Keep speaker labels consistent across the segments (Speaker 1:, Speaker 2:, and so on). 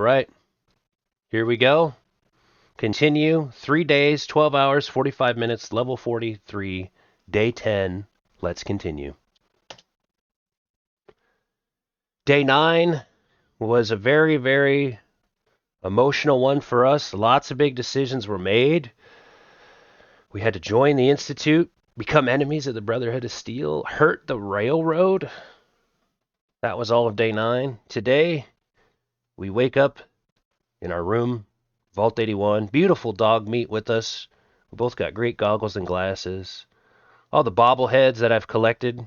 Speaker 1: right. Here we go. Continue. 3 days, 12 hours, 45 minutes, level 43, day 10. Let's continue. Day 9 was a very, very emotional one for us. Lots of big decisions were made. We had to join the Institute, become enemies of the Brotherhood of Steel, hurt the Railroad. That was all of day 9. Today, we wake up in our room, Vault 81. Beautiful dog meat with us. We both got great goggles and glasses. All the bobbleheads that I've collected.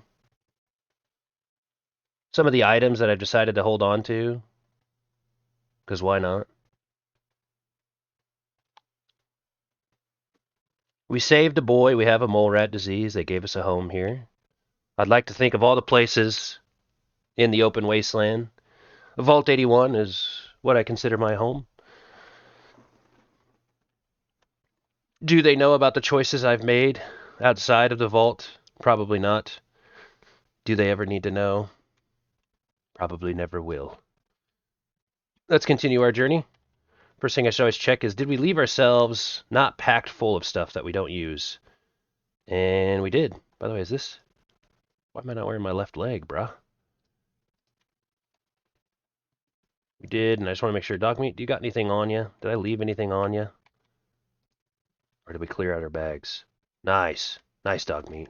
Speaker 1: Some of the items that I've decided to hold on to. Because why not? We saved a boy. We have a mole rat disease. They gave us a home here. I'd like to think of all the places in the open wasteland. Vault 81 is what I consider my home. Do they know about the choices I've made outside of the vault? Probably not. Do they ever need to know? Probably never will. Let's continue our journey. First thing I should always check is, did we leave ourselves not packed full of stuff that we don't use? And we did. By the way, is this... Why am I not wearing my left leg, bruh? We did, and I just want to make sure. Dog meat, do you got anything on you? Did I leave anything on you? Or did we clear out our bags? Nice. Nice dog meat.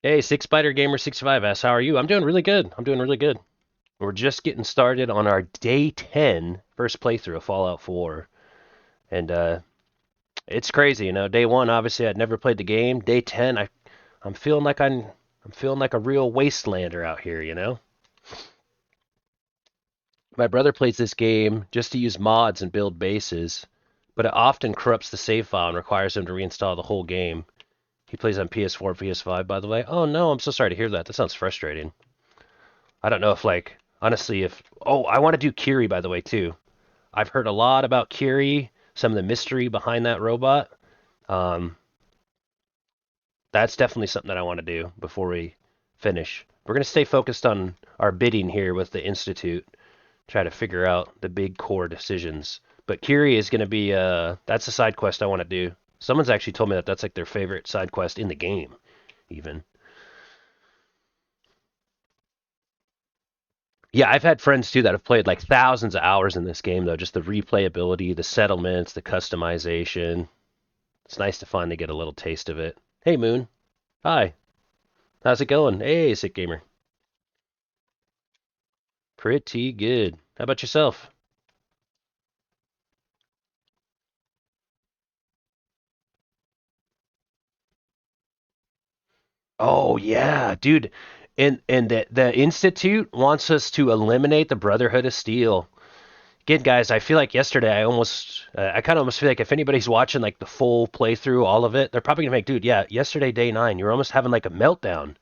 Speaker 1: Hey, Six Spider Gamer 65 asks, how are you? I'm doing really good. We're just getting started on our day 10 first playthrough of Fallout 4. And it's crazy, you know. Day 1, obviously I'd never played the game. Day 10, I'm feeling like I'm feeling like a real wastelander out here, you know. My brother plays this game just to use mods and build bases, but it often corrupts the save file and requires him to reinstall the whole game. He plays on PS4 and PS5, by the way. Oh no, I'm so sorry to hear that. That sounds frustrating. I don't know if, like, honestly, if... Oh, I want to do Curie, by the way, too. I've heard a lot about Curie, some of the mystery behind that robot. That's definitely something that I want to do before we finish. We're going to stay focused on our bidding here with the Institute. Try to figure out the big core decisions. But Curie is going to be... that's a side quest I want to do. Someone's actually told me that that's like their favorite side quest in the game, even. Yeah, I've had friends too that have played like thousands of hours in this game, though. Just the replayability, the settlements, the customization. It's nice to finally get a little taste of it. Hey, Moon. Hi. How's it going? Hey, Sick Gamer. Pretty good. How about yourself? Oh yeah, dude. And the Institute wants us to eliminate the Brotherhood of Steel. Again, guys, I feel like yesterday I kind of almost feel like if anybody's watching like the full playthrough, all of it, they're probably gonna make, dude, yeah, yesterday, day 9, you're almost having like a meltdown.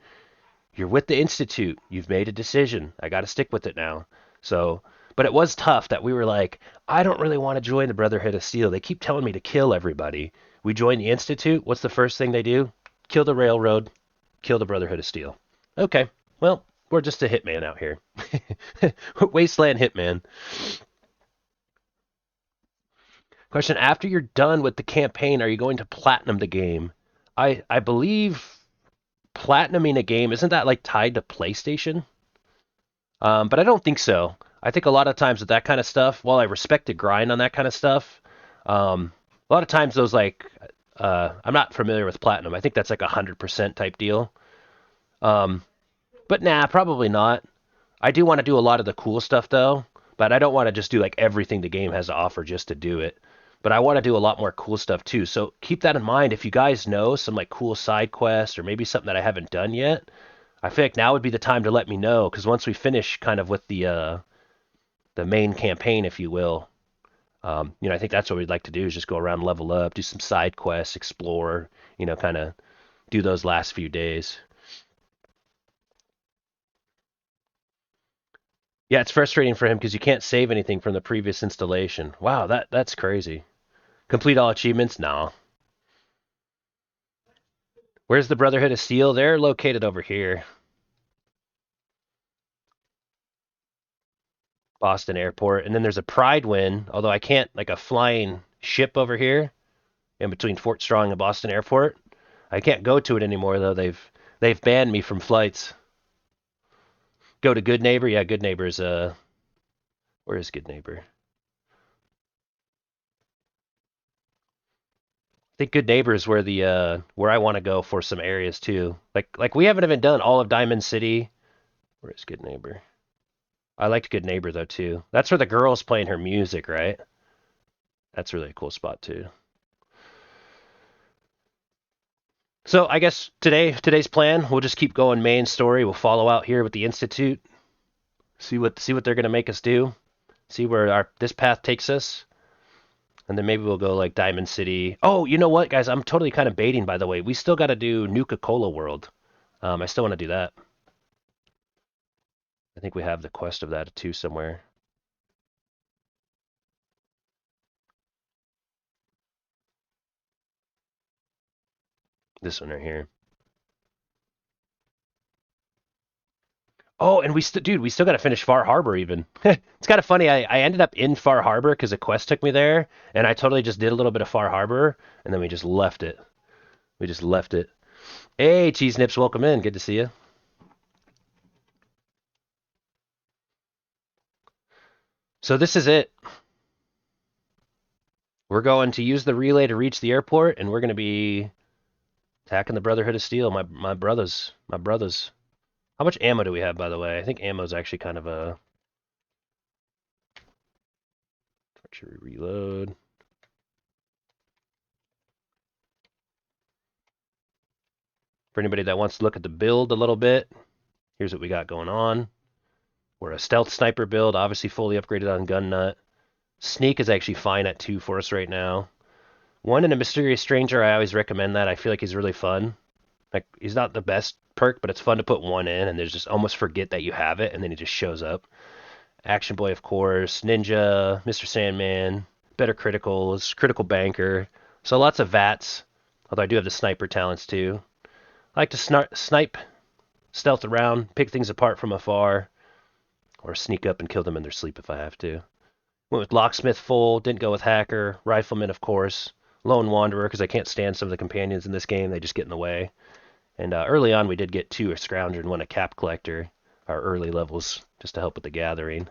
Speaker 1: You're with the Institute. You've made a decision. I got to stick with it now. So, but it was tough that we were like, I don't really want to join the Brotherhood of Steel. They keep telling me to kill everybody. We join the Institute. What's the first thing they do? Kill the Railroad. Kill the Brotherhood of Steel. Okay, well, we're just a hitman out here. Wasteland hitman. Question, after you're done with the campaign, are you going to platinum the game? I believe platinuming a game, isn't that like tied to PlayStation? But I don't think so. I think a lot of times with that kind of stuff, while I respect the grind on that kind of stuff, a lot of times those like, I'm not familiar with platinum. I think that's like 100% type deal. Um, but nah, probably not. I do want to do a lot of the cool stuff though, but I don't want to just do like everything the game has to offer just to do it. But I want to do a lot more cool stuff too. So keep that in mind. If you guys know some like cool side quests or maybe something that I haven't done yet, I feel like now would be the time to let me know, because once we finish kind of with the main campaign, if you will, you know, I think that's what we'd like to do is just go around, level up, do some side quests, explore, you know, kind of do those last few days. Yeah, it's frustrating for him because you can't save anything from the previous installation. Wow, that's crazy. Complete all achievements? No. Where's the Brotherhood of Steel? They're located over here. Boston Airport. And then there's a Pride Wind, although I can't, like a flying ship over here in between Fort Strong and Boston Airport. I can't go to it anymore though. They've banned me from flights. Go to Good Neighbor. Yeah, Good Neighbor's where is Good Neighbor? I think Good Neighbor is where the where I want to go for some areas too. Like we haven't even done all of Diamond City. Where is Good Neighbor? I liked Good Neighbor though too. That's where the girl's playing her music, right? That's really a cool spot too. So I guess today's plan, we'll just keep going main story. We'll follow out here with the Institute. See what they're gonna make us do. See where our this path takes us. And then maybe we'll go like Diamond City. Oh, you know what, guys? I'm totally kind of baiting, by the way. We still got to do Nuka-Cola World. I still want to do that. I think we have the quest of that too somewhere. This one right here. Oh, and we still got to finish Far Harbor even. It's kind of funny. I ended up in Far Harbor because a quest took me there, and I totally just did a little bit of Far Harbor, and then we just left it. We just left it. Hey, Cheese Nips, welcome in. Good to see you. So this is it. We're going to use the relay to reach the airport, and we're going to be attacking the Brotherhood of Steel. My brothers. My brothers. How much ammo do we have, by the way? I think ammo's actually kind of a... Should we reload? For anybody that wants to look at the build a little bit, here's what we got going on. We're a stealth sniper build, obviously fully upgraded on gun nut. Sneak is actually fine at 2 for us right now. One in a Mysterious Stranger, I always recommend that. I feel like he's really fun. Like, he's not the best perk, but it's fun to put one in, and there's just almost forget that you have it, and then he just shows up. Action Boy, of course. Ninja, Mr. Sandman, Better Criticals, Critical Banker. So lots of VATs, although I do have the sniper talents too. I like to snipe, stealth around, pick things apart from afar, or sneak up and kill them in their sleep if I have to. Went with Locksmith full, didn't go with Hacker. Rifleman, of course. Lone Wanderer, because I can't stand some of the companions in this game. They just get in the way. And early on, we did get 2 a Scrounger and 1 a Cap Collector, our early levels, just to help with the gathering.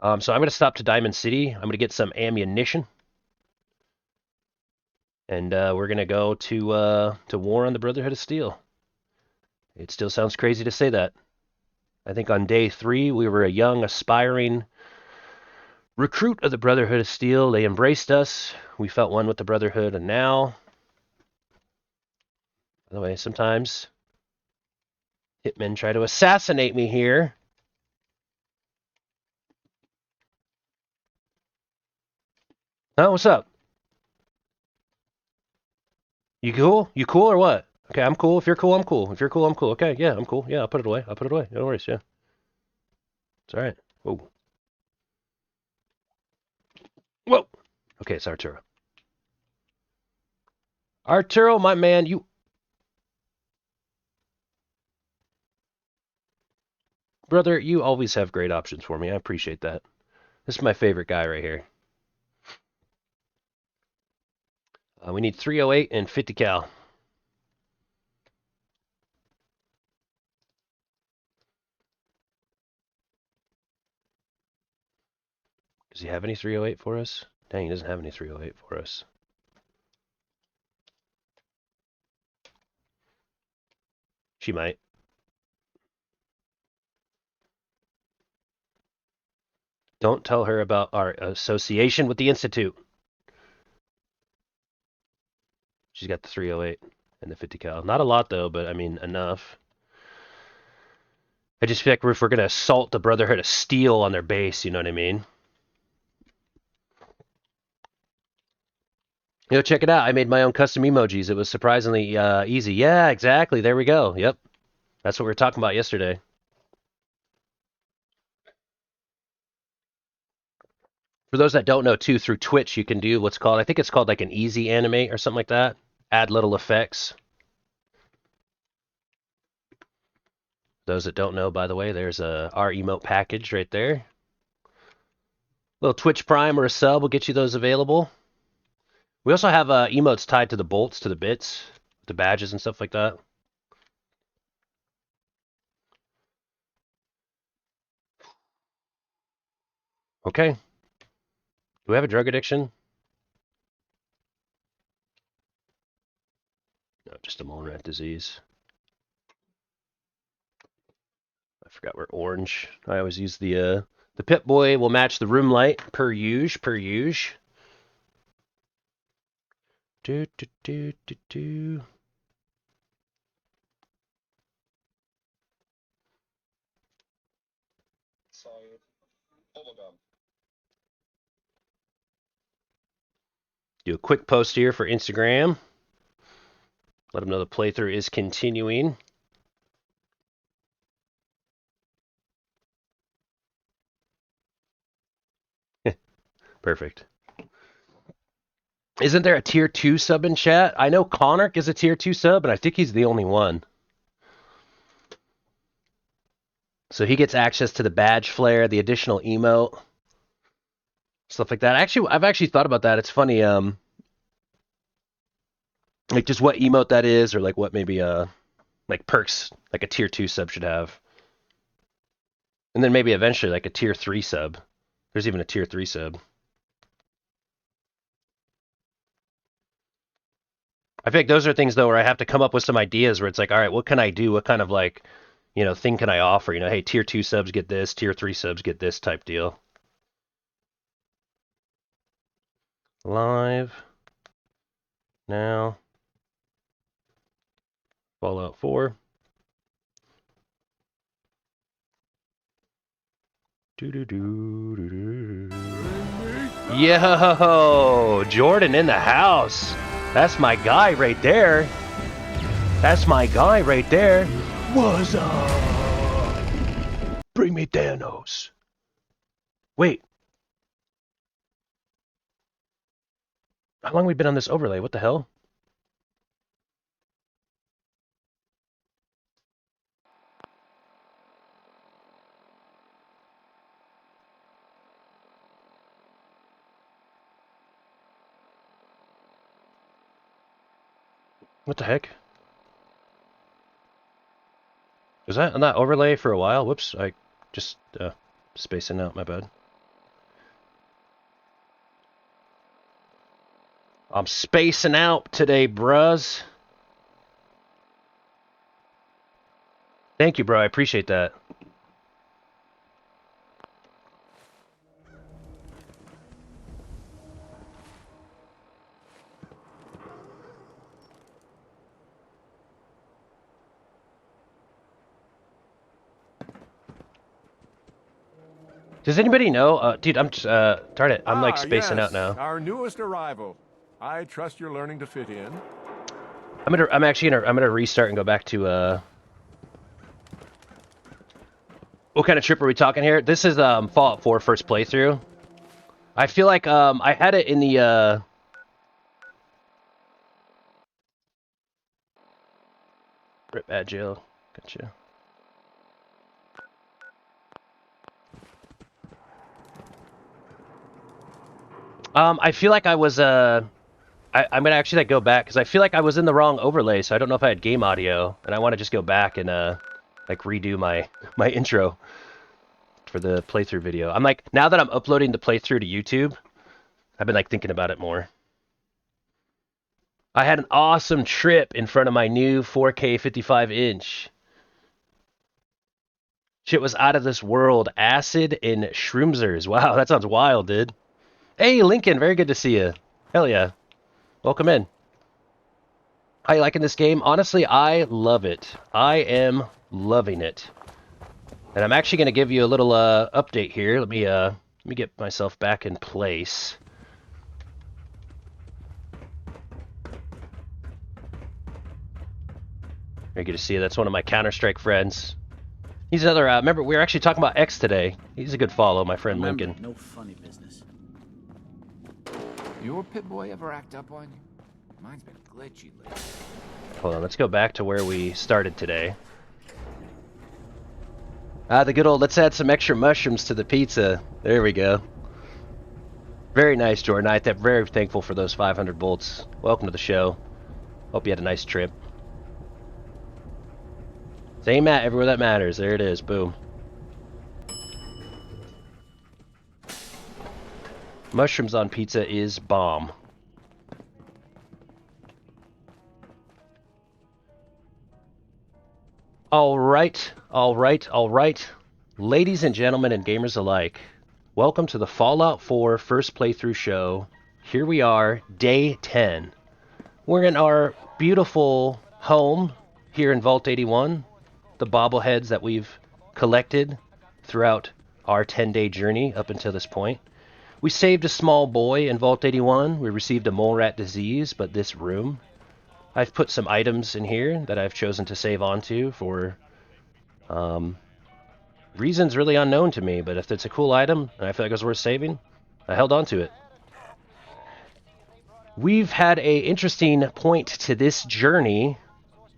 Speaker 1: So I'm going to stop to Diamond City. I'm going to get some ammunition. And we're going to go to war on the Brotherhood of Steel. It still sounds crazy to say that. I think on day 3, we were a young, aspiring recruit of the Brotherhood of Steel. They embraced us. We felt one with the Brotherhood, and now... By the way, sometimes hitmen try to assassinate me here. Oh, what's up? You cool? You cool or what? Okay, I'm cool. If you're cool, I'm cool. If you're cool, I'm cool. Okay, yeah, I'm cool. Yeah, I'll put it away. I'll put it away. No worries, yeah. It's alright. Whoa. Whoa! Okay, it's Arturo. Arturo, my man, you... Brother, you always have great options for me. I appreciate that. This is my favorite guy right here. We need 308 and 50 cal. Does he have any 308 for us? Dang, he doesn't have any 308 for us. She might. Don't tell her about our association with the Institute. She's got the 308 and the 50 cal. Not a lot though, but I mean enough. I just feel like if we're gonna assault the Brotherhood of Steel on their base, you know what I mean? Check it out. I made my own custom emojis. It was surprisingly easy. Yeah, exactly. There we go. Yep. That's what we were talking about yesterday. For those that don't know, too, through Twitch, you can do what's called, I think it's called like an easy animate or something like that. Add little effects. Those that don't know, by the way, there's our emote package right there. Little Twitch Prime or a sub will get you those available. We also have emotes tied to the bolts, to the bits, the badges and stuff like that. Okay. Do we have a drug addiction? No, just a mole rat disease. I forgot we're orange. I always use the Pip-Boy will match the room light per usual. Do do do do do. Do a quick post here for Instagram. Let them know the playthrough is continuing. Perfect. Isn't there a tier 2 sub in chat? I know Connor is a tier 2 sub, but I think he's the only one. So he gets access to the badge flare, the additional emote, stuff like that. Actually, I've actually thought about that. It's funny, like just what emote that is, or like what maybe like perks like a tier 2 sub should have. And then maybe eventually like a tier 3 sub. There's even a tier 3 sub. I feel like those are things though where I have to come up with some ideas where it's like, all right, what can I do? What kind of like, thing can I offer? Hey, tier 2 subs get this, tier 3 subs get this type deal. Live now. Fallout 4. Yo, Jordan in the house. That's my guy right there. That's my guy right there. What's up? Bring me Thanos. Wait. How long have we been on this overlay? What the hell? What the heck? Was that on that overlay for a while? Whoops, I just spacing out, my bad. I'm spacing out today, bruz. Thank you, bro. I appreciate that. Does anybody know? Dude, I'm just, darn it, I'm like spacing out now.
Speaker 2: Our newest arrival. I trust you're learning to fit in.
Speaker 1: I'm actually gonna restart and go back to, what kind of trip are we talking here? This is, Fallout 4 first playthrough. I feel like, I had it in the, Rip Bad Jail. Gotcha. I feel like I was, I'm gonna actually like go back because I feel like I was in the wrong overlay, so I don't know if I had game audio, and I want to just go back and like redo my intro for the playthrough video. I'm like, now that I'm uploading the playthrough to YouTube, I've been like thinking about it more. I had an awesome trip in front of my new 4K 55-inch. Shit was out of this world. Acid and Shroomzers. Wow, that sounds wild, dude. Hey, Lincoln, very good to see you. Hell yeah. Welcome in. How you liking this game? Honestly, I love it. I am loving it. And I'm actually going to give you a little update here. Let me get myself back in place. Very good to see you. That's one of my Counter-Strike friends. He's another, remember, we were actually talking about X today. He's a good follow, my friend Lincoln.
Speaker 3: No funny business. Your Pip-Boy ever act up on you? Mine's been glitchy lately.
Speaker 1: Hold on, let's go back to where we started today. The good old, let's add some extra mushrooms to the pizza. There we go. Very nice, Jordan. I'm very thankful for those 500 volts. Welcome to the show. Hope you had a nice trip. Same mat everywhere that matters. There it is. Boom. Mushrooms on pizza is bomb. Alright. Ladies and gentlemen and gamers alike, welcome to the Fallout 4 first playthrough show. Here we are, day 10. We're in our beautiful home here in Vault 81. The bobbleheads that we've collected throughout our 10-day journey up until this point. We saved a small boy in Vault 81. We received a mole rat disease, but this room... I've put some items in here that I've chosen to save onto for reasons really unknown to me, but if it's a cool item and I feel like it was worth saving, I held on to it. We've had a interesting point to this journey.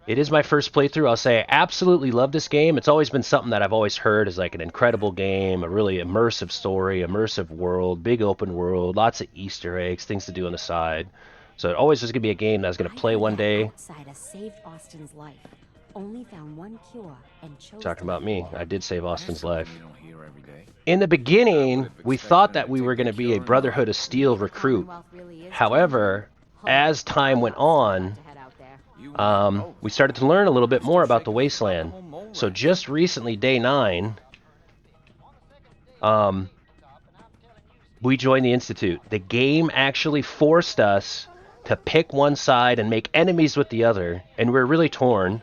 Speaker 1: It is my first playthrough. I'll say I absolutely love this game. It's always been something that I've always heard is like an incredible game, a really immersive story, immersive world, big open world, lots of Easter eggs, things to do on the side. So it always was going to be a game that I was going to play one day.
Speaker 4: Outsider saved Austin's life. Only found one cure and chose
Speaker 1: Talking about me, I did save Austin's life.
Speaker 3: You don't hear every day.
Speaker 1: In the beginning, we thought that we were going to be a Brotherhood of Steel recruit. However, as time went on, we started to learn a little bit more about the Wasteland. So just recently, day 9, we joined the Institute. The game actually forced us to pick one side and make enemies with the other, and we're really torn.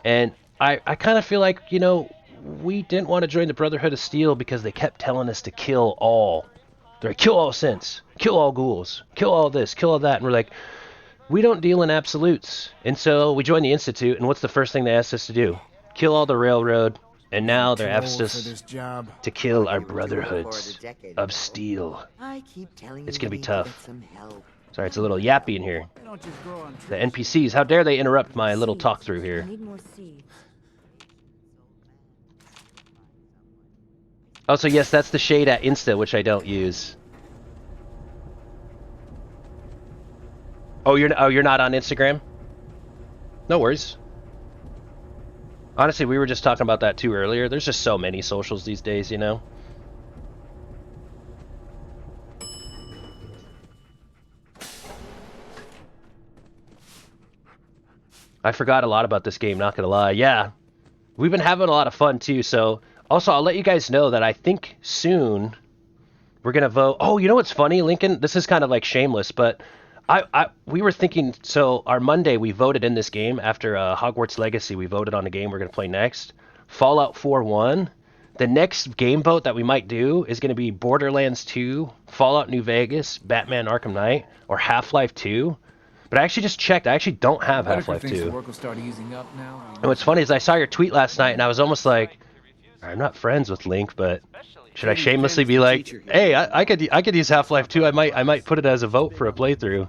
Speaker 1: And I kind of feel like, you know, we didn't want to join the Brotherhood of Steel because they kept telling us to kill all. They're like, kill all synths, kill all ghouls, kill all this, kill all that. And we're like, we don't deal in absolutes. And so we joined the Institute, and what's the first thing they asked us to do? Kill all the railroad. And now they're asking us to kill our Brotherhoods of Steel. It's going to be tough. Sorry, it's a little yappy in here. The NPCs, how dare they interrupt my little talk through here.
Speaker 4: Need more seeds.
Speaker 1: Also, yes, that's the shade at Insta, which I don't use. Oh, you're not on Instagram? No worries. Honestly, we were just talking about that too earlier. There's just so many socials these days, you know? I forgot a lot about this game, not gonna lie. Yeah, we've been having a lot of fun too, so... Also, I'll let you guys know that I think soon we're gonna vote... Oh, you know what's funny, Lincoln? This is kind of like shameless, but... we were thinking, so our Monday we voted in this game after Hogwarts Legacy. We voted on a game we're going to play next. Fallout 4 won. The next game vote that we might do is going to be Borderlands 2, Fallout New Vegas, Batman Arkham Knight, or Half-Life 2. But I actually just checked. I actually don't have Half-Life 2. And what's funny is I saw your tweet last night and I was almost like, I'm not friends with Link, but should I shamelessly be like, hey, I could use Half-Life 2. I might put it as a vote for a playthrough.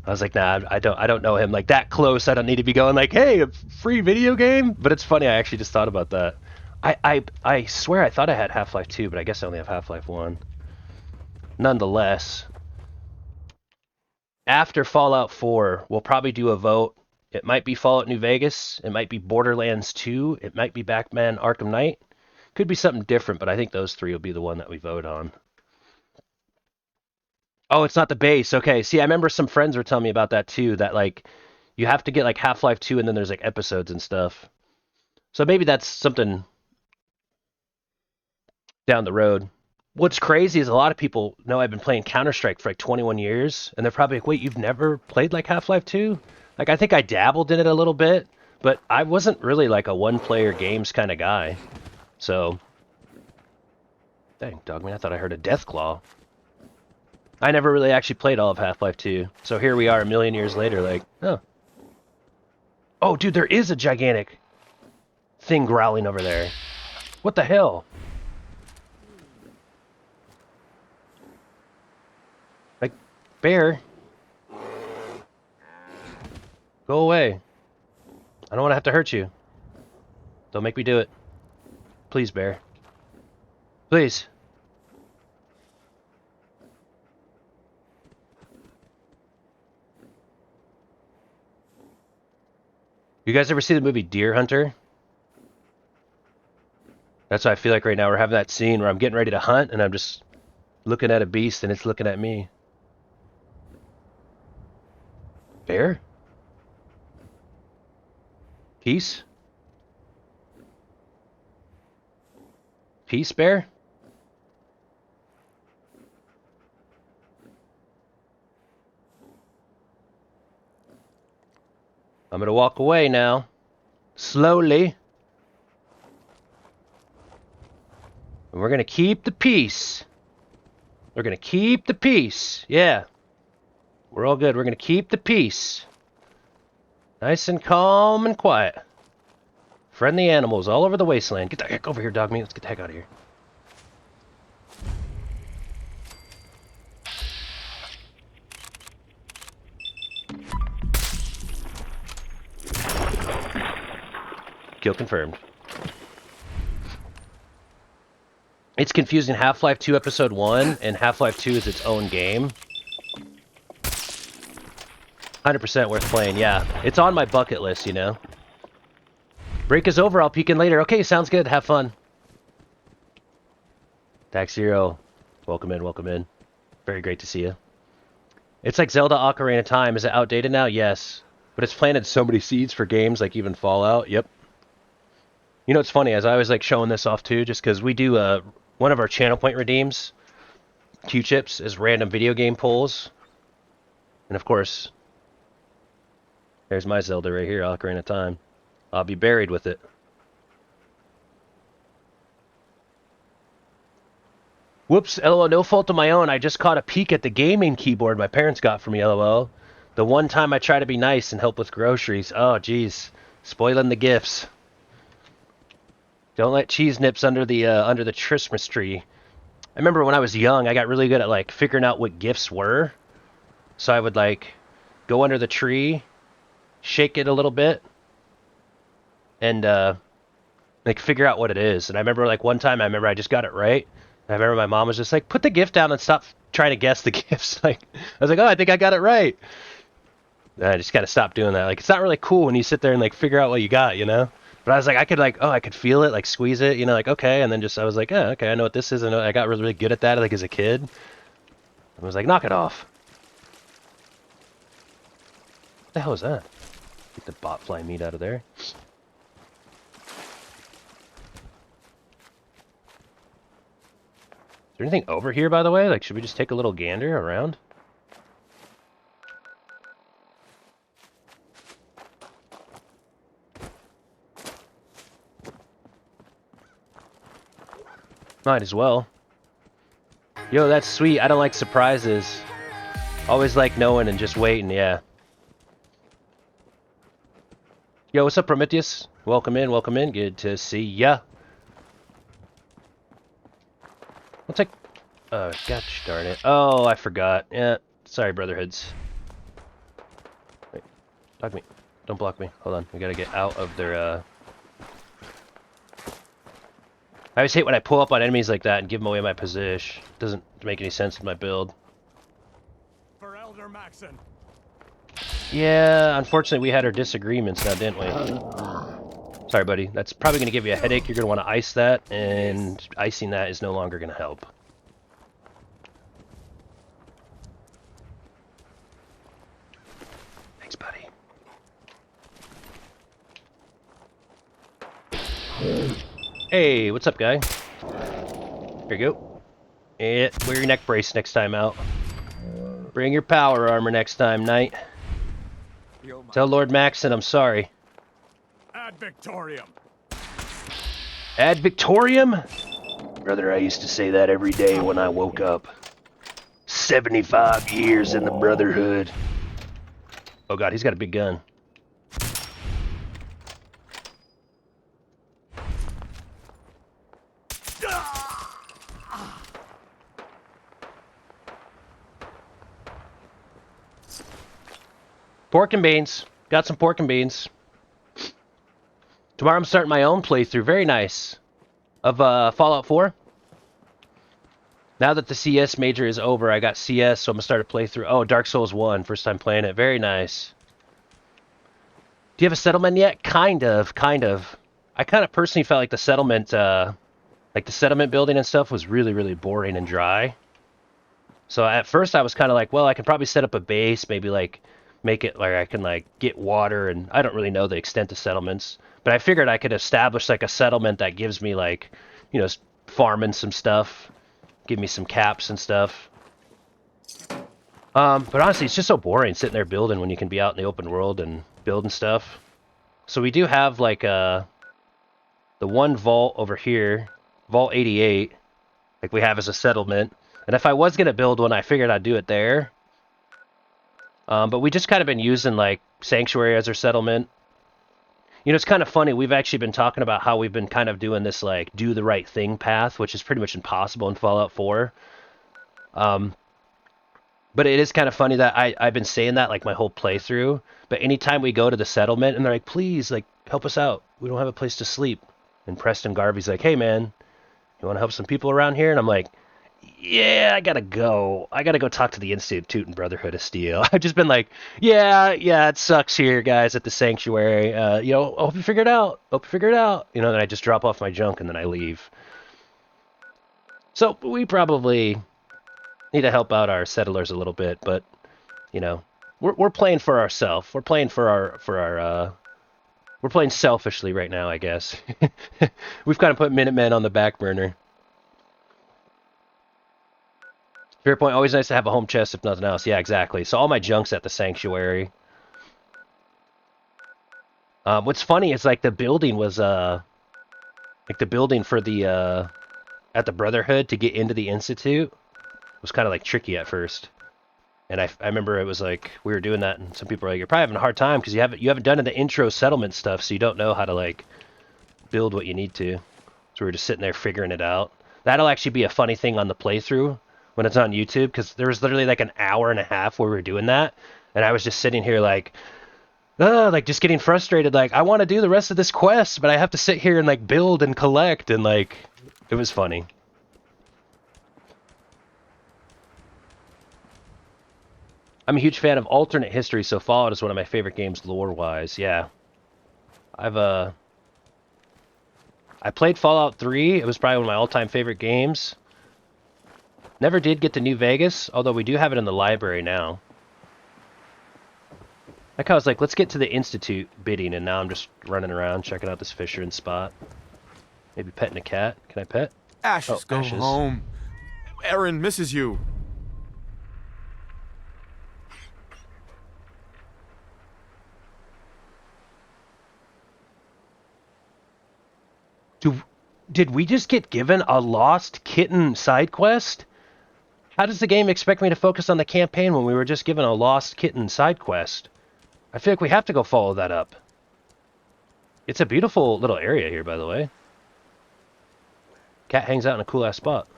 Speaker 1: I was like, nah, I don't know him like that close. I don't need to be going like, hey, a free video game. But it's funny, I actually just thought about that. I swear I thought I had Half-Life 2, but I guess I only have Half-Life 1. Nonetheless, after Fallout 4, we'll probably do a vote. It might be Fallout New Vegas. It might be Borderlands 2. It might be Batman Arkham Knight. Could be something different, but I think those three will be the one that we vote on. Oh, it's not the base. Okay. See, I remember some friends were telling me about that too, that like you have to get like Half-Life 2 and then there's like episodes and stuff. So maybe that's something down the road. What's crazy is a lot of people know I've been playing Counter-Strike for like 21 years, and they're probably like, wait, you've never played like Half-Life 2? Like, I think I dabbled in it a little bit, but I wasn't really like a one-player games kind of guy. So, dang, Dogman, I thought I heard a Deathclaw. I never really actually played all of Half-Life 2. So here we are a million years later, like, oh. Oh, dude, there is a gigantic thing growling over there. What the hell? Like, Bear. Go away. I don't want to have to hurt you. Don't make me do it. Please, Bear. Please. You guys ever see the movie Deer Hunter? That's what I feel like right now. We're having that scene where I'm getting ready to hunt and I'm just looking at a beast and it's looking at me. Bear? Peace? Peace, Bear? I'm gonna walk away now. Slowly. And we're gonna keep the peace. We're gonna keep the peace. Yeah. We're all good. We're gonna keep the peace. Nice and calm and quiet. Friendly animals all over the wasteland. Get the heck over here, dog meat. Let's get the heck out of here. Kill confirmed. It's confusing. Half-Life 2 Episode 1 and Half-Life 2 is its own game. 100% worth playing, yeah. It's on my bucket list, you know. Break is over. I'll peek in later. Okay, sounds good. Have fun. Dax Zero. Welcome in, welcome in. Very great to see you. It's like Zelda Ocarina of Time. Is it outdated now? Yes. But it's planted so many seeds for games like even Fallout. Yep. You know what's funny? As I was like showing this off too, just because we do one of our channel point redeems, Q-Chips, is random video game polls. And of course, there's my Zelda right here, Ocarina of Time. I'll be buried with it. Whoops, LOL, no fault of my own. I just caught a peek at the gaming keyboard my parents got for me, LOL. The one time I try to be nice and help with groceries. Oh, geez. Spoiling the gifts. Don't let cheese nips under the Christmas tree. I remember when I was young, I got really good at like figuring out what gifts were. So I would like go under the tree, shake it a little bit, and like figure out what it is. And I remember like one time I just got it right. And I remember my mom was just like, "Put the gift down and stop trying to guess the gifts." Like I was like, "Oh, I think I got it right." And I just gotta stop doing that. Like it's not really cool when you sit there and like figure out what you got, you know. But I was like, I could feel it, like squeeze it, you know, like okay, and then just I was like, okay, I know what this is, and I got really, really good at that, like as a kid. I was like, knock it off. What the hell is that? Get the botfly meat out of there. Is there anything over here, by the way? Like, should we just take a little gander around? Might as well. Yo, that's sweet. I don't like surprises. Always like knowing and just waiting, yeah. Yo, what's up, Prometheus? Welcome in, welcome in. Good to see ya. I'll take... gosh darn it. Oh, I forgot. Yeah, sorry, Brotherhoods. Wait, block me. Don't block me. Hold on, we gotta get out of their, I always hate when I pull up on enemies like that and give them away my position. Doesn't make any sense in my build.
Speaker 2: For Elder Maxon.
Speaker 1: Yeah, unfortunately we had our disagreements now, didn't we? Sorry, buddy. That's probably going to give you a headache. You're going to want to ice that, and icing that is no longer going to help. Thanks, buddy. Hey, what's up, guy? Here you go. Yeah, wear your neck brace next time out. Bring your power armor next time, knight. Tell Lord Maxon I'm sorry.
Speaker 2: Ad Victorium.
Speaker 1: Ad Victorium? Brother, I used to say that every day when I woke up. 75 years in the Brotherhood. Oh god, he's got a big gun. Pork and beans. Got some pork and beans. Tomorrow I'm starting my own playthrough. Very nice. Of Fallout 4. Now that the CS major is over, I got CS, so I'm going to start a playthrough. Oh, Dark Souls 1. First time playing it. Very nice. Do you have a settlement yet? Kind of. I kind of personally felt like the settlement, building and stuff was really, really boring and dry. So at first I was kind of like, well, I can probably set up a base, maybe like make it like I can like get water, and I don't really know the extent of settlements, but I figured I could establish like a settlement that gives me like, farming some stuff, give me some caps and stuff. But honestly, it's just so boring sitting there building when you can be out in the open world and building stuff. So we do have like the one vault over here, Vault 88, like we have as a settlement. And if I was going to build one, I figured I'd do it there. But we just kind of been using like Sanctuary as our settlement. It's kind of funny. We've actually been talking about how we've been kind of doing this like do the right thing path, which is pretty much impossible in Fallout 4. But it is kind of funny that I've been saying that like my whole playthrough. But anytime we go to the settlement and they're like, please, like, help us out. We don't have a place to sleep. And Preston Garvey's like, hey, man, you want to help some people around here? And I'm like, yeah, I gotta go. I gotta go talk to the Institute and Brotherhood of Steel. I've just been like, yeah, it sucks here, guys, at the Sanctuary. I hope you figure it out. Then I just drop off my junk and then I leave. So we probably need to help out our settlers a little bit, but we're playing for ourselves. We're playing we're playing selfishly right now, I guess. We've kind of put Minutemen on the back burner. Fair point. Always nice to have a home chest, if nothing else. Yeah, exactly. So all my junk's at the Sanctuary. What's funny is like the building was like the building for the at the Brotherhood to get into the Institute was kind of like tricky at first. And I remember it was like we were doing that, and some people were like, "You're probably having a hard time because you haven't done the intro settlement stuff, so you don't know how to like build what you need to." So we were just sitting there figuring it out. That'll actually be a funny thing on the playthrough when it's on YouTube, because there was literally like an hour and a half where we were doing that, and I was just sitting here like just getting frustrated. Like I want to do the rest of this quest, but I have to sit here and like build and collect, and like it was funny. I'm a huge fan of alternate history, so Fallout is one of my favorite games lore-wise. Yeah. I played Fallout 3. It was probably one of my all-time favorite games. Never did get to New Vegas, although we do have it in the library now. Like I was like, let's get to the Institute bidding, and now I'm just running around checking out this fishery spot. Maybe petting a cat. Can I pet?
Speaker 3: Ashes, go
Speaker 1: Ashes.
Speaker 3: home. Aaron misses you.
Speaker 1: Did we just get given a lost kitten side quest? How does the game expect me to focus on the campaign when we were just given a lost kitten side quest? I feel like we have to go follow that up. It's a beautiful little area here, by the way. Cat hangs out in a cool-ass spot.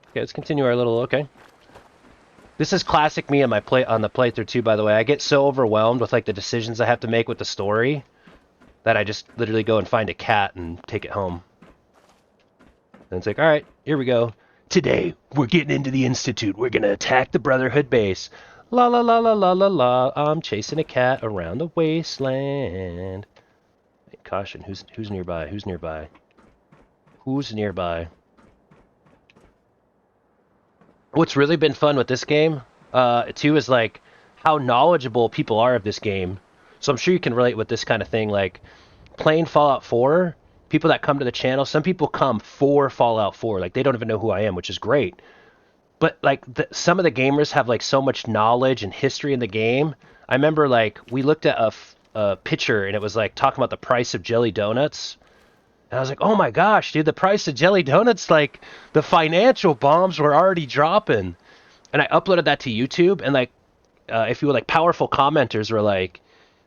Speaker 1: Okay, let's continue our little... Okay. This is classic me on my on the playthrough, too, by the way. I get so overwhelmed with, like, the decisions I have to make with the story that I just literally go and find a cat and take it home. And it's like, alright, here we go. Today, we're getting into the Institute. We're gonna attack the Brotherhood base. La la la la la la la. I'm chasing a cat around the wasteland. Hey, caution, who's nearby? Who's nearby? Who's nearby? What's really been fun with this game, too, is like how knowledgeable people are of this game. So I'm sure you can relate with this kind of thing, like playing Fallout 4, people that come to the channel, some people come for Fallout 4, like they don't even know who I am, which is great. But like some of the gamers have like so much knowledge and history in the game. I remember like we looked at a picture and it was like talking about the price of jelly donuts. And I was like, oh my gosh, dude, the price of jelly donuts, like the financial bombs were already dropping. And I uploaded that to YouTube, and like if you were like powerful commenters were like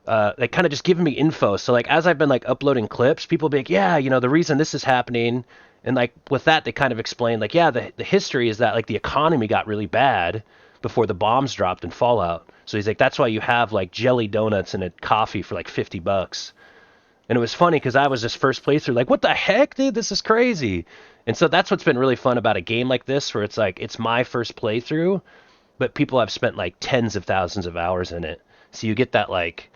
Speaker 1: kind of just giving me info. So like as I've been like uploading clips, people be like, yeah, the reason this is happening, and like with that they kind of explain like, yeah, the history is that like the economy got really bad before the bombs dropped in Fallout. So he's like, that's why you have like jelly donuts and a coffee for like $50. And it was funny because I was this first playthrough, like, what the heck, dude? This is crazy. And so that's what's been really fun about a game like this, where it's like, it's my first playthrough, but people have spent like tens of thousands of hours in it. So you get that like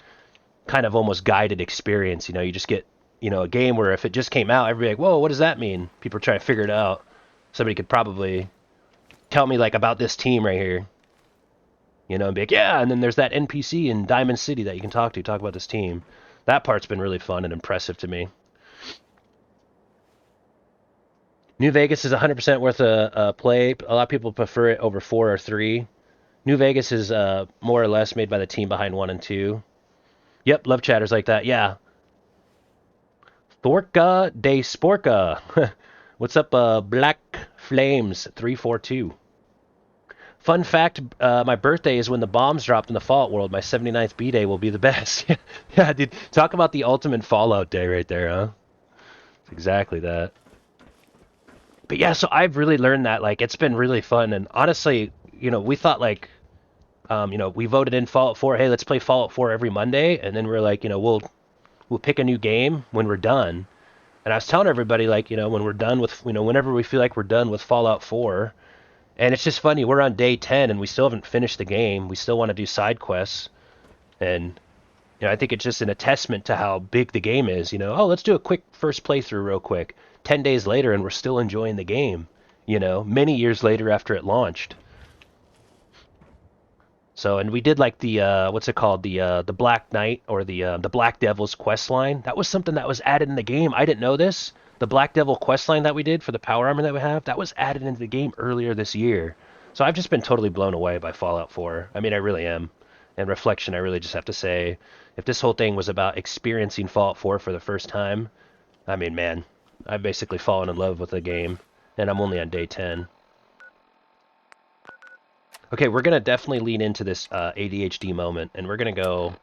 Speaker 1: kind of almost guided experience. You just get, a game where if it just came out, everybody like, whoa, what does that mean? People are trying to figure it out. Somebody could probably tell me like about this team right here. And be like, yeah, and then there's that NPC in Diamond City that you can talk about this team. That part's been really fun and impressive to me. New Vegas is 100% worth a play. A lot of people prefer it over 4 or 3. New Vegas is more or less made by the team behind 1 and 2. Yep, love chatters like that. Yeah. Thorka de Sporka. What's up, Black Flames 342? Fun fact, my birthday is when the bombs dropped in the Fallout world. My 79th B-Day will be the best. Yeah, dude. Talk about the ultimate Fallout day right there, huh? It's exactly that. But yeah, so I've really learned that, like, it's been really fun. And honestly, we thought, like, we voted in Fallout 4. Hey, let's play Fallout 4 every Monday. And then we're like, we'll pick a new game when we're done. And I was telling everybody, like, when we're done with, whenever we feel like we're done with Fallout 4. And it's just funny, we're on day 10 and we still haven't finished the game. We still want to do side quests. And, I think it's just an attestment to how big the game is. Oh, let's do a quick first playthrough real quick. 10 days later and we're still enjoying the game, many years later after it launched. So, and we did like the, what's it called? The Black Knight or the Black Devil's quest line. That was something that was added in the game. I didn't know this. The Black Devil questline that we did for the power armor that we have, that was added into the game earlier this year. So I've just been totally blown away by Fallout 4. I mean, I really am. And reflection, I really just have to say, if this whole thing was about experiencing Fallout 4 for the first time, I mean, man, I've basically fallen in love with the game. And I'm only on day 10. Okay, we're going to definitely lean into this ADHD moment. And we're going to go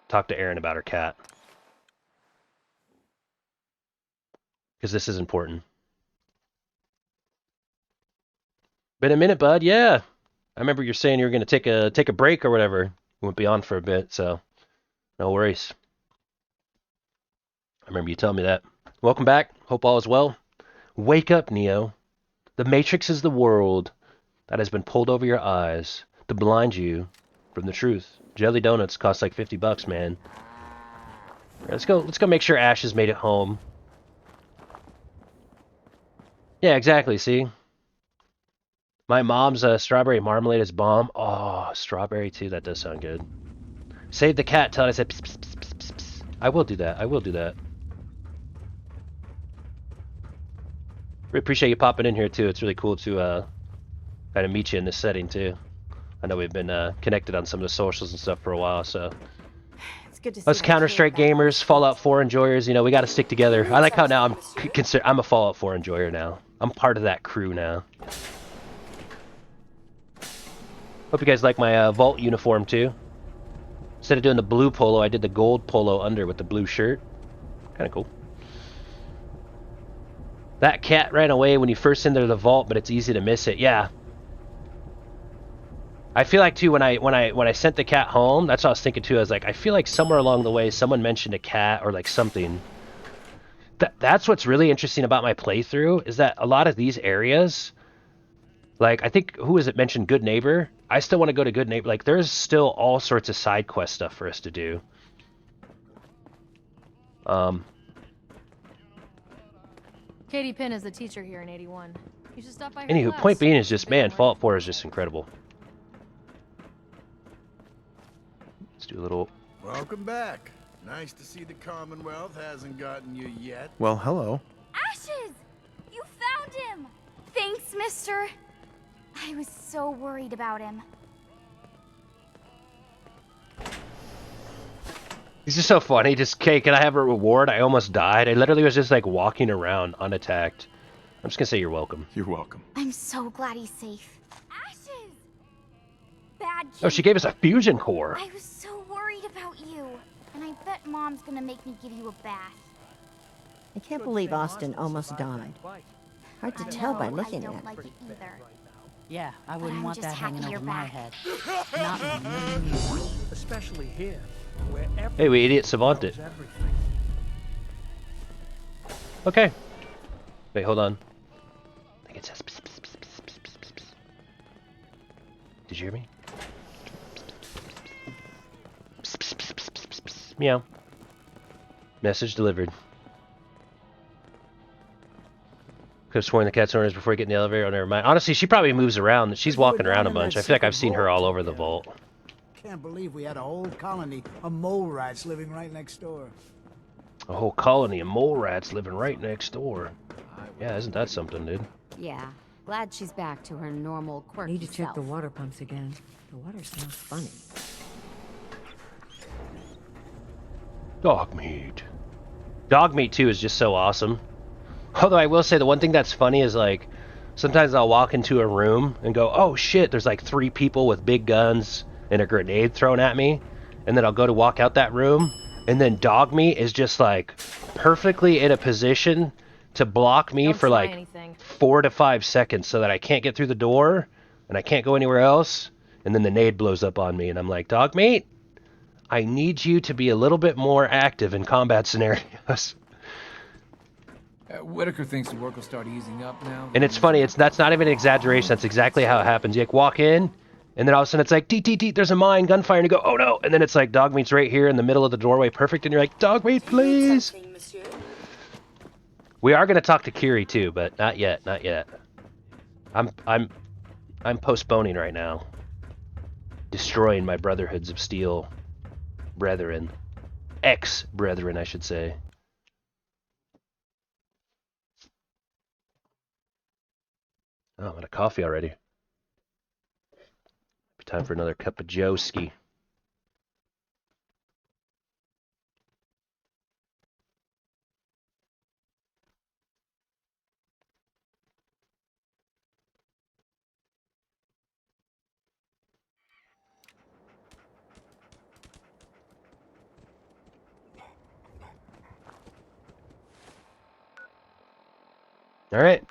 Speaker 1: talk to Erin about her cat. Because this is important. Been a minute, bud. Yeah. I remember you saying you were going to take a break or whatever. We won't be on for a bit, so no worries. I remember you telling me that. Welcome back. Hope all is well. Wake up, Neo. The Matrix is the world that has been pulled over your eyes to blind you from the truth. Jelly donuts cost like $50, man. Right, let's go make sure Ash has made it home. Yeah, exactly, see? My mom's strawberry marmalade is bomb. Oh, strawberry too, that does sound good. Save the cat, tell it I said pss, pss, pss, pss, pss, pss. I will do that, I will do that. We appreciate you popping in here too. It's really cool to kind of meet you in this setting too. I know we've been connected on some of the socials and stuff for a while, so.
Speaker 4: It's good to see
Speaker 1: Us Counter-Strike gamers, Fallout 4 enjoyers, we got to stick together. I like how now I'm a Fallout 4 enjoyer now. I'm part of that crew now. Hope you guys like my Vault uniform too. Instead of doing the blue polo, I did the gold polo under with the blue shirt. Kind of cool. That cat ran away when you first entered the vault, but it's easy to miss it. Yeah. I feel like too when I sent the cat home, that's what I was thinking too. I was like, I feel like somewhere along the way someone mentioned a cat or like something. That's what's really interesting about my playthrough is that a lot of these areas, like I think who was it mentioned Good Neighbor? I still want to go to Good Neighbor. Like there's still all sorts of side quest stuff for us to do.
Speaker 5: Katie Pinn is the teacher here in 81. You should stop by her
Speaker 1: Anywho,
Speaker 5: class.
Speaker 1: point being is just, man, Fallout 4 is just incredible. Let's do a little...
Speaker 6: Welcome back. Nice to see the Commonwealth hasn't gotten you yet.
Speaker 7: Well, hello.
Speaker 8: Ashes! You found him! Thanks, mister. I was so worried about him.
Speaker 1: He's just so funny. Just, okay, can I have a reward? I almost died. I literally was just like walking around unattacked. I'm just gonna say you're welcome.
Speaker 2: You're welcome.
Speaker 8: I'm so glad he's safe. Ashes! Bad kid.
Speaker 1: Oh, she gave us a fusion core.
Speaker 8: I was so worried about you. And I bet Mom's gonna make me give you a bath.
Speaker 9: I can't believe Austin almost died. Hard to
Speaker 8: I
Speaker 9: tell by
Speaker 8: know,
Speaker 9: looking
Speaker 8: I don't
Speaker 9: at
Speaker 8: like
Speaker 9: it.
Speaker 8: it either.
Speaker 7: Yeah, I wouldn't
Speaker 8: I'm
Speaker 7: want
Speaker 8: just
Speaker 7: that
Speaker 8: happy
Speaker 7: hanging
Speaker 8: you're
Speaker 7: over my
Speaker 8: back.
Speaker 7: head. Not in a million years.
Speaker 9: Especially here, where
Speaker 1: Hey, we idiot savant it.
Speaker 9: everything.
Speaker 1: Okay. Wait, hold on. I think it says. Pss, pss, pss, pss, pss, pss, pss, pss. Did you hear me? Pss, pss, pss, pss, pss, pss, pss. Meow. Message delivered. Could have sworn the cat's owners before you get in the elevator. Oh, never mind. Honestly, she probably moves around. She's walking around a bunch. I feel like I've seen her all over the vault.
Speaker 10: Can't believe we had a whole colony of mole rats living right next door.
Speaker 1: A whole colony of mole rats living right next door. Yeah, isn't that something, dude?
Speaker 4: Yeah. Glad she's back to her normal quirky
Speaker 11: Need to check the
Speaker 4: self.
Speaker 11: water pumps again. The water smells funny.
Speaker 1: Dog meat. Dog meat, too, is just so awesome. Although I will say the one thing that's funny is, like, sometimes I'll walk into a room and go, oh shit, there's like 3 people with big guns and a grenade thrown at me. And then I'll go to walk out that room, and then dog meat is just like perfectly in a position to block me for like 4 to 5 seconds so that I can't get through the door and I can't go anywhere else. And then the nade blows up on me and I'm like, dog meat, I need you to be a little bit more active in combat scenarios.
Speaker 3: Whitaker thinks the work will start easing up now.
Speaker 1: And it's funny, that's not even an exaggeration, that's exactly how it happens. You like walk in, and then all of a sudden it's like, deet, deet, deet, there's a mine, gunfire, and you go, oh no! And then it's like, dog meat's right here in the middle of the doorway, perfect, and you're like, dog meat, please! We are gonna talk to Kiri too, but not yet, not yet. I'm postponing right now. Destroying my Brotherhoods of Steel brethren. Ex-brethren, I should say. Oh, I'm out of coffee already. Time for another cup of Joe-ski. All right.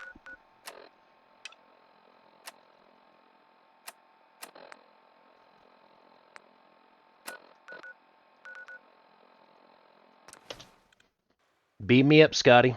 Speaker 1: Beam me up, Scotty.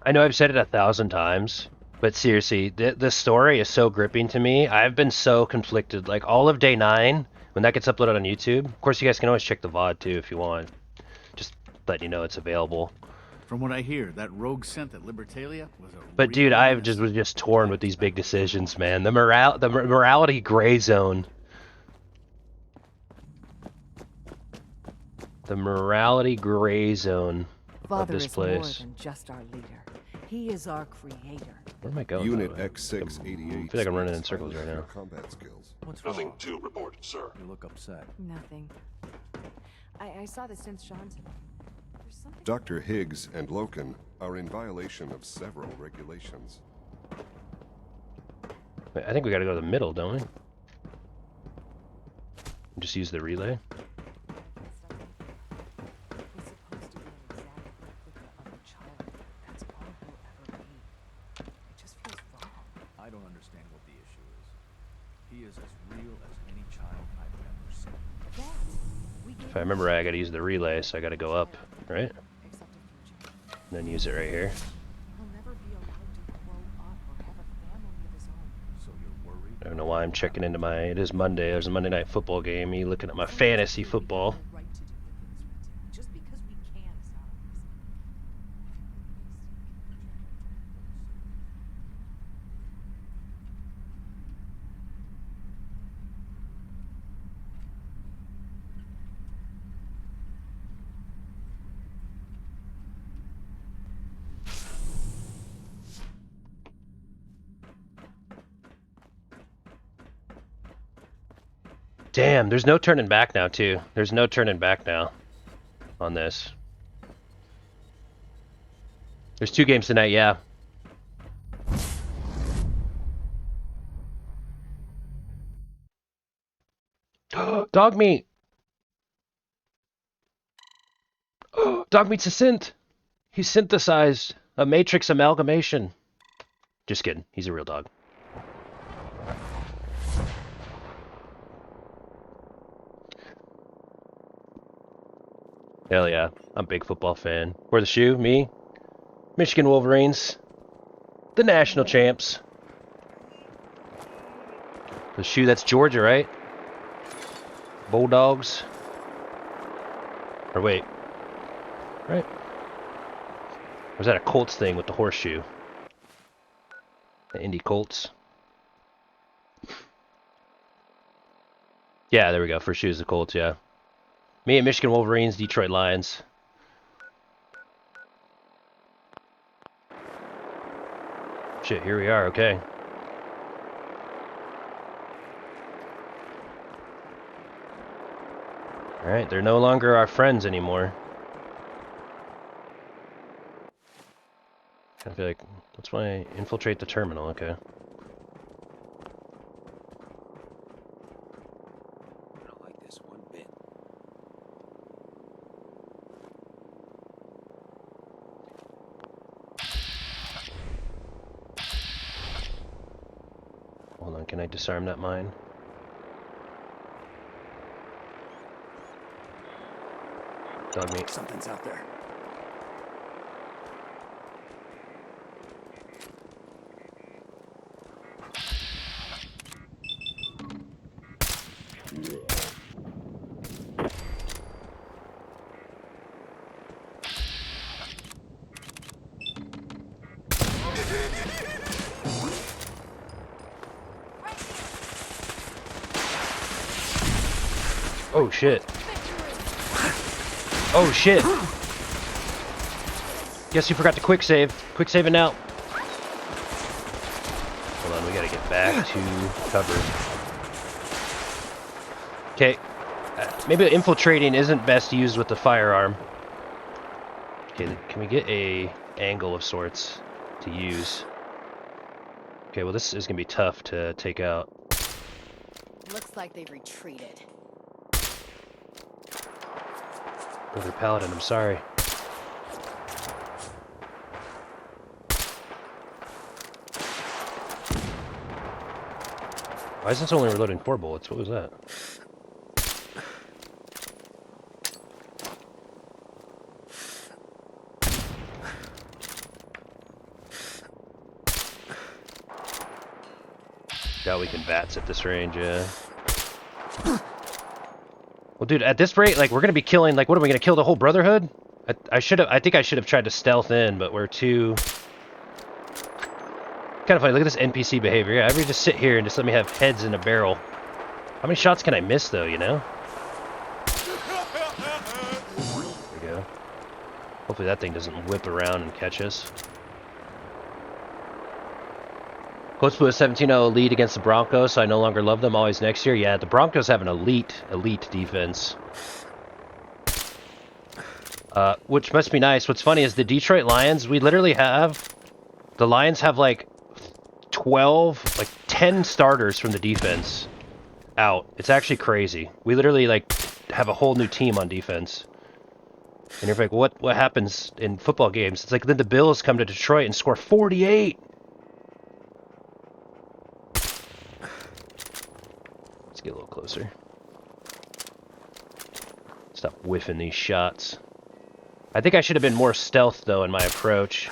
Speaker 1: I know I've said it 1,000 times, but seriously, this story is so gripping to me. I've been so conflicted. Like, all of day 9, when that gets uploaded on YouTube, of course, you guys can always check the VOD, too, if you want. Just letting you know it's available.
Speaker 6: From what I hear, that rogue scent at Libertalia was a
Speaker 1: But, dude, I was just torn with these big decisions, man. The morality gray zone. The morality gray zone of this place.
Speaker 11: More than just our leader. He is our creator.
Speaker 1: Where am I going?
Speaker 12: Unit X688.
Speaker 1: I feel like I'm running in circles right now.
Speaker 12: Combat skills.
Speaker 9: What's
Speaker 12: Nothing
Speaker 9: wrong?
Speaker 12: to report, sir.
Speaker 9: You look upset.
Speaker 11: Nothing. I saw the synth Sean today. There's something.
Speaker 12: Dr. Higgs and Loken are in violation of several regulations.
Speaker 1: Wait, I think we gotta go to the middle, don't we? Just use the relay.
Speaker 9: I don't understand what the issue is. He is as real as any child I've ever seen.
Speaker 1: If I remember right, I gotta use the relay, so I gotta go up, right? And then use it right here. I don't know why I'm checking into my... It is Monday. There's a Monday Night Football game. Me looking at my fantasy football. Damn, there's no turning back now, too. There's no turning back now on this. There's 2 games tonight, yeah. Dog meat! Dog meat's a synth! He's synthesized a matrix amalgamation. Just kidding, he's a real dog. Hell yeah, I'm a big football fan. Wear the shoe, me. Michigan Wolverines. The national champs. The shoe, that's Georgia, right? Bulldogs. Or wait. Right? Or was that a Colts thing with the horseshoe? The Indy Colts. Yeah, there we go. First shoe is the Colts, yeah. Me and Michigan Wolverines, Detroit Lions. Shit, here we are, okay. Alright, they're no longer our friends anymore. I feel like, that's why I infiltrate the terminal, okay. Hold on, can I disarm that mine? Dog meat.
Speaker 3: Something's out there.
Speaker 1: Oh shit. Oh shit. Guess you forgot to quick save. Quick saving now. Hold on, we gotta get back to cover. Okay. Maybe infiltrating isn't best used with the firearm. Okay, can we get a angle of sorts to use? Okay, well this is gonna be tough to take out.
Speaker 11: Looks like they've retreated.
Speaker 1: Brother Paladin, I'm sorry. Why is this only reloading 4 bullets? What was that? Doubt we can VATS at this range, yeah. Well, dude, at this rate, like, we're gonna be killing, like, what are we gonna kill the whole Brotherhood? I think I should have tried to stealth in, but we're too... Kind of funny, look at this NPC behavior. Yeah, everybody just sit here and just let me have heads in a barrel. How many shots can I miss, though, you know? There we go. Hopefully that thing doesn't whip around and catch us. Colts put a 17-0 lead against the Broncos, so I no longer love them. Always next year. Yeah, the Broncos have an elite defense. Which must be nice. What's funny is the Detroit Lions, we literally have... The Lions have, like, 10 starters from the defense out. It's actually crazy. We literally, like, have a whole new team on defense. And you're like, what happens in football games? It's like, then the Bills come to Detroit and score 48! Let's get a little closer. Stop whiffing these shots. I think I should have been more stealth, though, in my approach.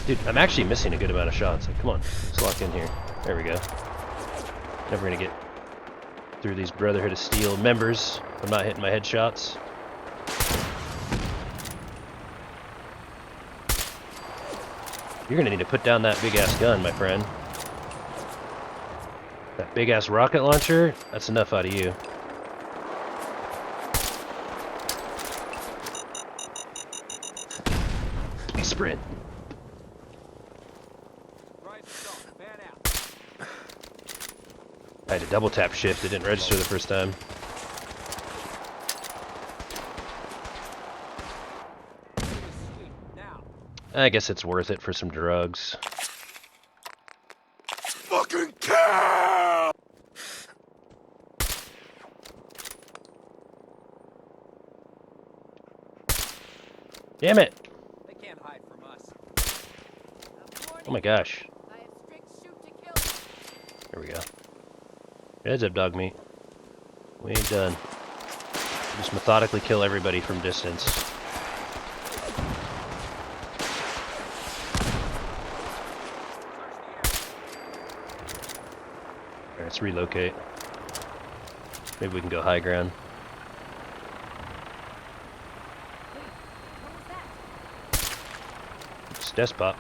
Speaker 1: Dude, I'm actually missing a good amount of shots. Like, come on, let's lock in here. There we go. Never gonna get through these Brotherhood of Steel members if I'm not hitting my headshots. You're gonna need to put down that big-ass gun, my friend. That big-ass rocket launcher, that's enough out of you. Sprint. I had to double tap shift. It didn't register the first time. I guess it's worth it for some drugs.
Speaker 6: Fucking kill!
Speaker 1: Damn it!
Speaker 3: They can't hide from us.
Speaker 1: Oh my gosh. There we go. Heads up, dog meat. We ain't done. Just methodically kill everybody from distance. Alright, let's relocate. Maybe we can go high ground. It's Despot.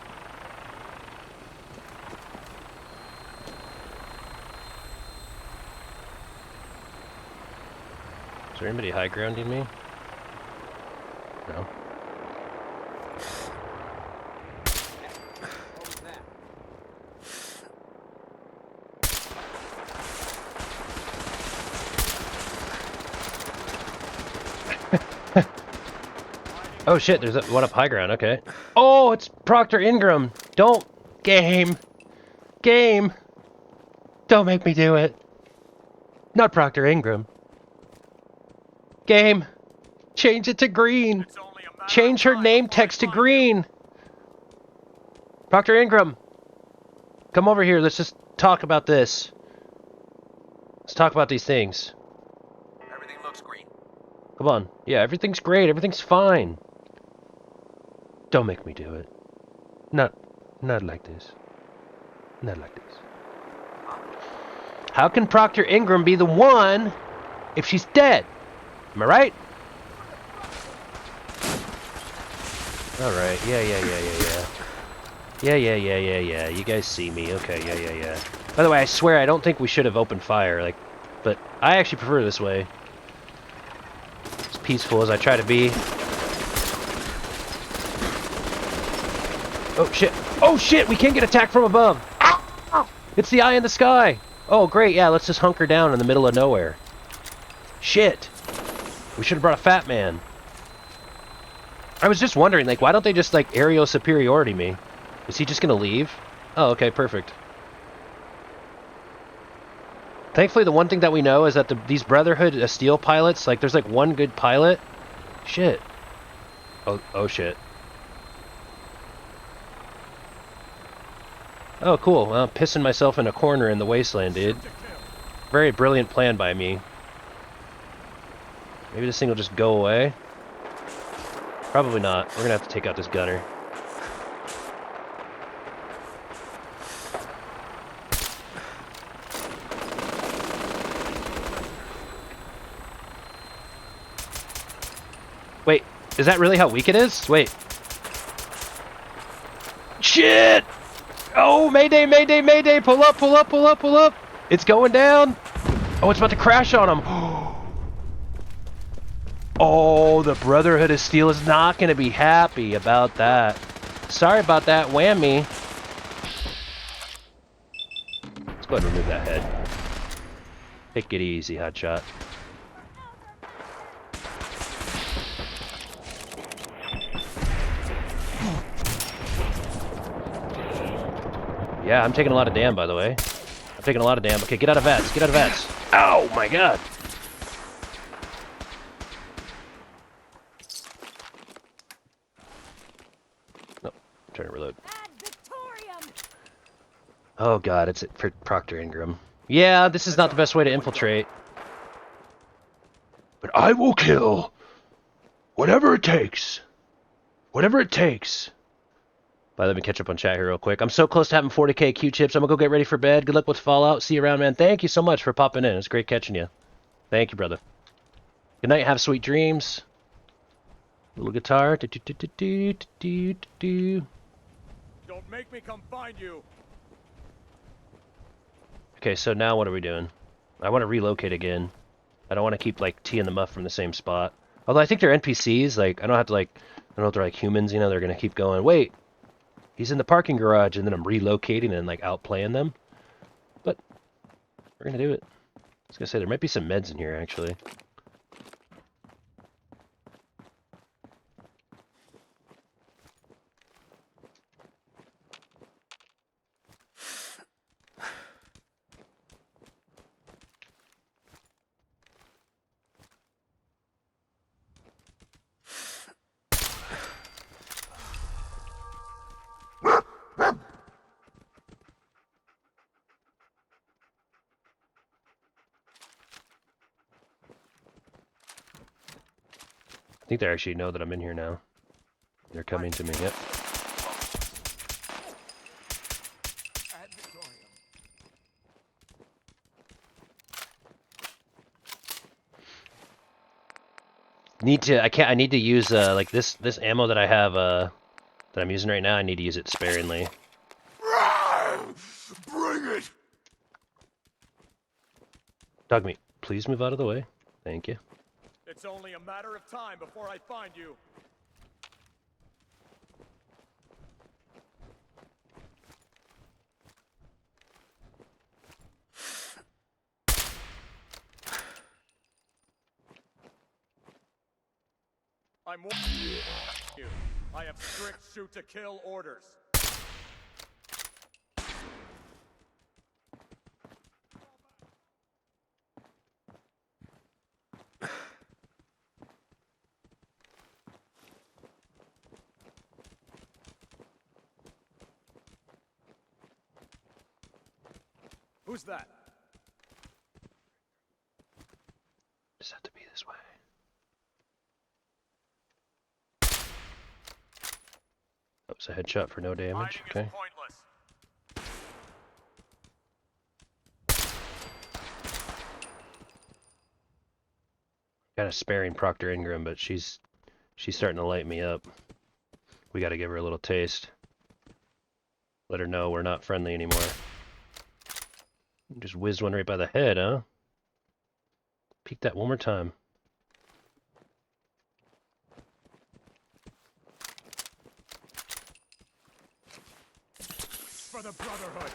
Speaker 1: Is there anybody high grounding me? No. Oh shit, there's one up high ground, okay. Oh, it's Proctor Ingram! Don't! Game! Game! Don't make me do it! Not Proctor Ingram. Game! Change it to green! Change her name text to green! Proctor Ingram! Come over here, let's just talk about this. Let's talk about these things.
Speaker 3: Everything looks green.
Speaker 1: Come on. Yeah, everything's great, everything's fine. Don't make me do it. Not like this. Not like this. How can Proctor Ingram be the one if she's dead? Am I right? Alright, yeah. Yeah. You guys see me. Okay, yeah. By the way, I swear I don't think we should have opened fire, like, but I actually prefer this way. As peaceful as I try to be. Oh shit! Oh shit! We can't get attacked from above! Ow! It's the eye in the sky! Oh great, yeah, let's just hunker down in the middle of nowhere. Shit! We should have brought a fat man. I was just wondering, like, why don't they just, like, aerial superiority me? Is he just gonna leave? Oh, okay, perfect. Thankfully, the one thing that we know is that these Brotherhood of Steel pilots, like, there's, like, one good pilot. Shit. Oh shit. Oh, cool. Well, I'm pissing myself in a corner in the wasteland, dude. Very brilliant plan by me. Maybe this thing will just go away. Probably not. We're gonna have to take out this gunner. Wait, is that really how weak it is? Wait. Shit! Oh, mayday, mayday, mayday! Pull up, pull up, pull up, pull up! It's going down! Oh, it's about to crash on him! Oh, the Brotherhood of Steel is not going to be happy about that. Sorry about that, whammy. Let's go ahead and remove that head. Take it easy, hotshot. Yeah, I'm taking a lot of damn, by the way. I'm taking a lot of damn. Okay, get out of vets. Get out of vets. Ow, my god. No, trying to reload. Oh god, it's for Proctor Ingram. Yeah, this is not the best way to infiltrate. But I will kill whatever it takes. Whatever it takes. Let me catch up on chat here real quick. I'm so close to having 40k Q-chips. I'm gonna go get ready for bed. Good luck with Fallout. See you around, man. Thank you so much for popping in. It's great catching you. Thank you, brother. Good night. Have sweet dreams. Little guitar. Do, do, do, do, do, do, do.
Speaker 2: Don't make me come find you.
Speaker 1: Okay, so now what are we doing? I want to relocate again. I don't want to keep, like, teeing them up from the same spot. Although I think they're NPCs. Like, I don't have to, like, I don't know if they're, like, humans, you know? They're gonna keep going. Wait. He's in the parking garage, and then I'm relocating and, like, outplaying them. But We're gonna do it. I was gonna say there might be some meds in here actually. I think they actually know that I'm in here now. They're coming to me, yep. I need to use like this ammo that I have that I'm using right now. I need to use it sparingly.
Speaker 6: Bring it!
Speaker 1: Dogmeat, please move out of the way. Thank you.
Speaker 2: It's only a matter of time before I find you. I'm warning you. I have strict shoot-to-kill orders. Who's that?
Speaker 1: Just have to be this way. Oh, it's a headshot for no damage. Okay. Got a sparing Proctor Ingram, but she's starting to light me up. We got to give her a little taste. Let her know we're not friendly anymore. Just whizzed one right by the head, huh? Peek that one more time.
Speaker 2: For the Brotherhood.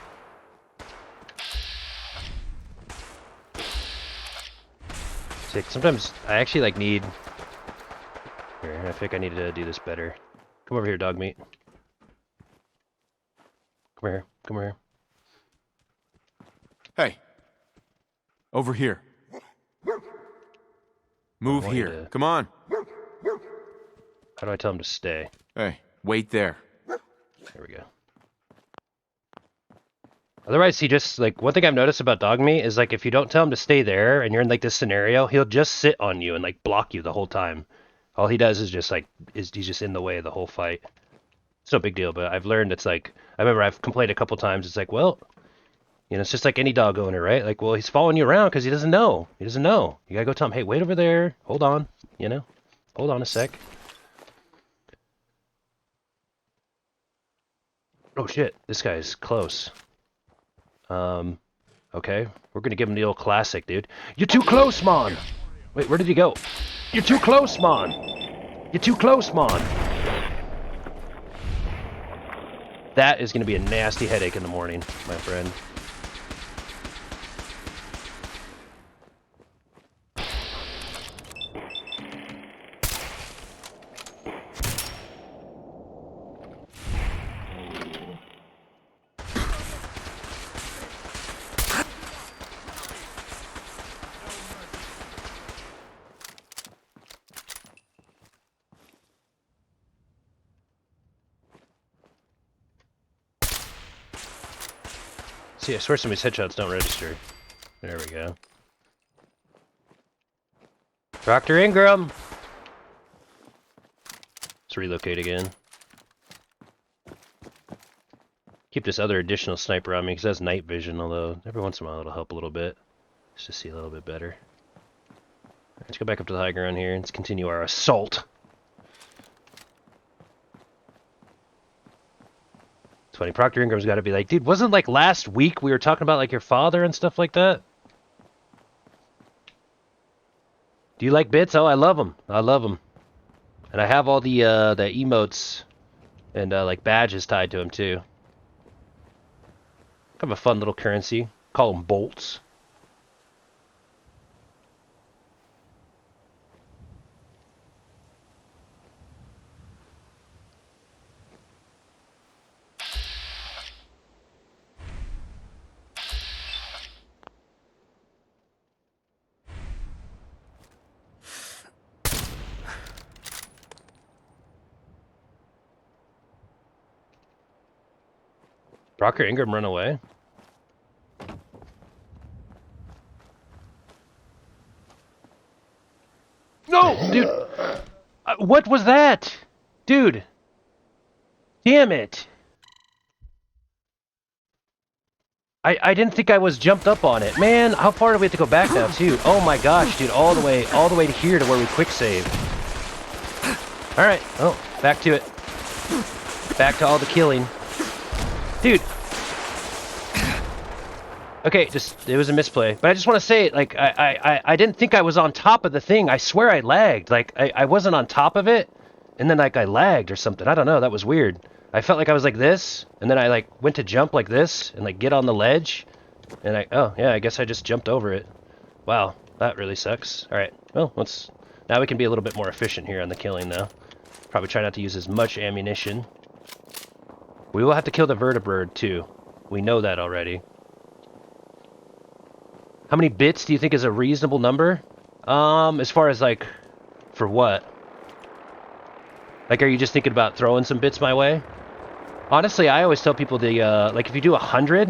Speaker 1: Sick. Sometimes I actually like need. Here, I think I need to do this better. Come over here, Dogmeat. Come here. Come here.
Speaker 13: Hey. Over here. Move here. Come on.
Speaker 1: How do I tell him to stay?
Speaker 13: Hey, wait there.
Speaker 1: There we go. Otherwise, he just, like, one thing I've noticed about Dogmeat is, like, if you don't tell him to stay there and you're in, like, this scenario, he'll just sit on you and, like, block you the whole time. All he does is just, like, he's just in the way of the whole fight. It's no big deal, but I've learned it's, like, I remember I've complained a couple times, it's like, well, you know, it's just like any dog owner, right? Like, well, he's following you around because he doesn't know. He doesn't know. You gotta go tell him, hey, wait over there. Hold on. You know? Hold on a sec. Oh, shit. This guy's close. Okay. We're gonna give him the old classic, dude. You're too close, Mon! Wait, where did he go? You're too close, Mon! You're too close, Mon! That is gonna be a nasty headache in the morning, my friend. See, I swear some of these headshots don't register. There we go. Proctor Ingram! Let's relocate again. Keep this other additional sniper on me because it has night vision, although every once in a while it'll help a little bit. Just to see a little bit better. Let's go back up to the high ground here and let's continue our assault. It's funny, Proctor Ingram's got to be like, dude, wasn't like last week we were talking about like your father and stuff like that? Do you like bits? Oh, I love them. I love them. And I have all the emotes and like badges tied to them too. Kind of a fun little currency. Call them bolts. Rocker Ingram run away? No, dude. What was that? Dude. Damn it. I didn't think I was jumped up on it. Man, how far do we have to go back now, too? Oh my gosh, dude, all the way to here to where we quick save. Alright, oh, back to it. Back to all the killing. Dude. Okay, it was a misplay. But I just want to say, like, I didn't think I was on top of the thing. I swear I lagged. Like, I wasn't on top of it, and then, like, I lagged or something. I don't know, that was weird. I felt like I was like this, and then I, like, went to jump like this, and, like, get on the ledge, and oh, yeah, I guess I just jumped over it. Wow, that really sucks. Alright, well, now we can be a little bit more efficient here on the killing, though. Probably try not to use as much ammunition. We will have to kill the vertibird, too. We know that already. How many bits do you think is a reasonable number? As far as, like, for what? Like, are you just thinking about throwing some bits my way? Honestly, I always tell people like, if you do 100,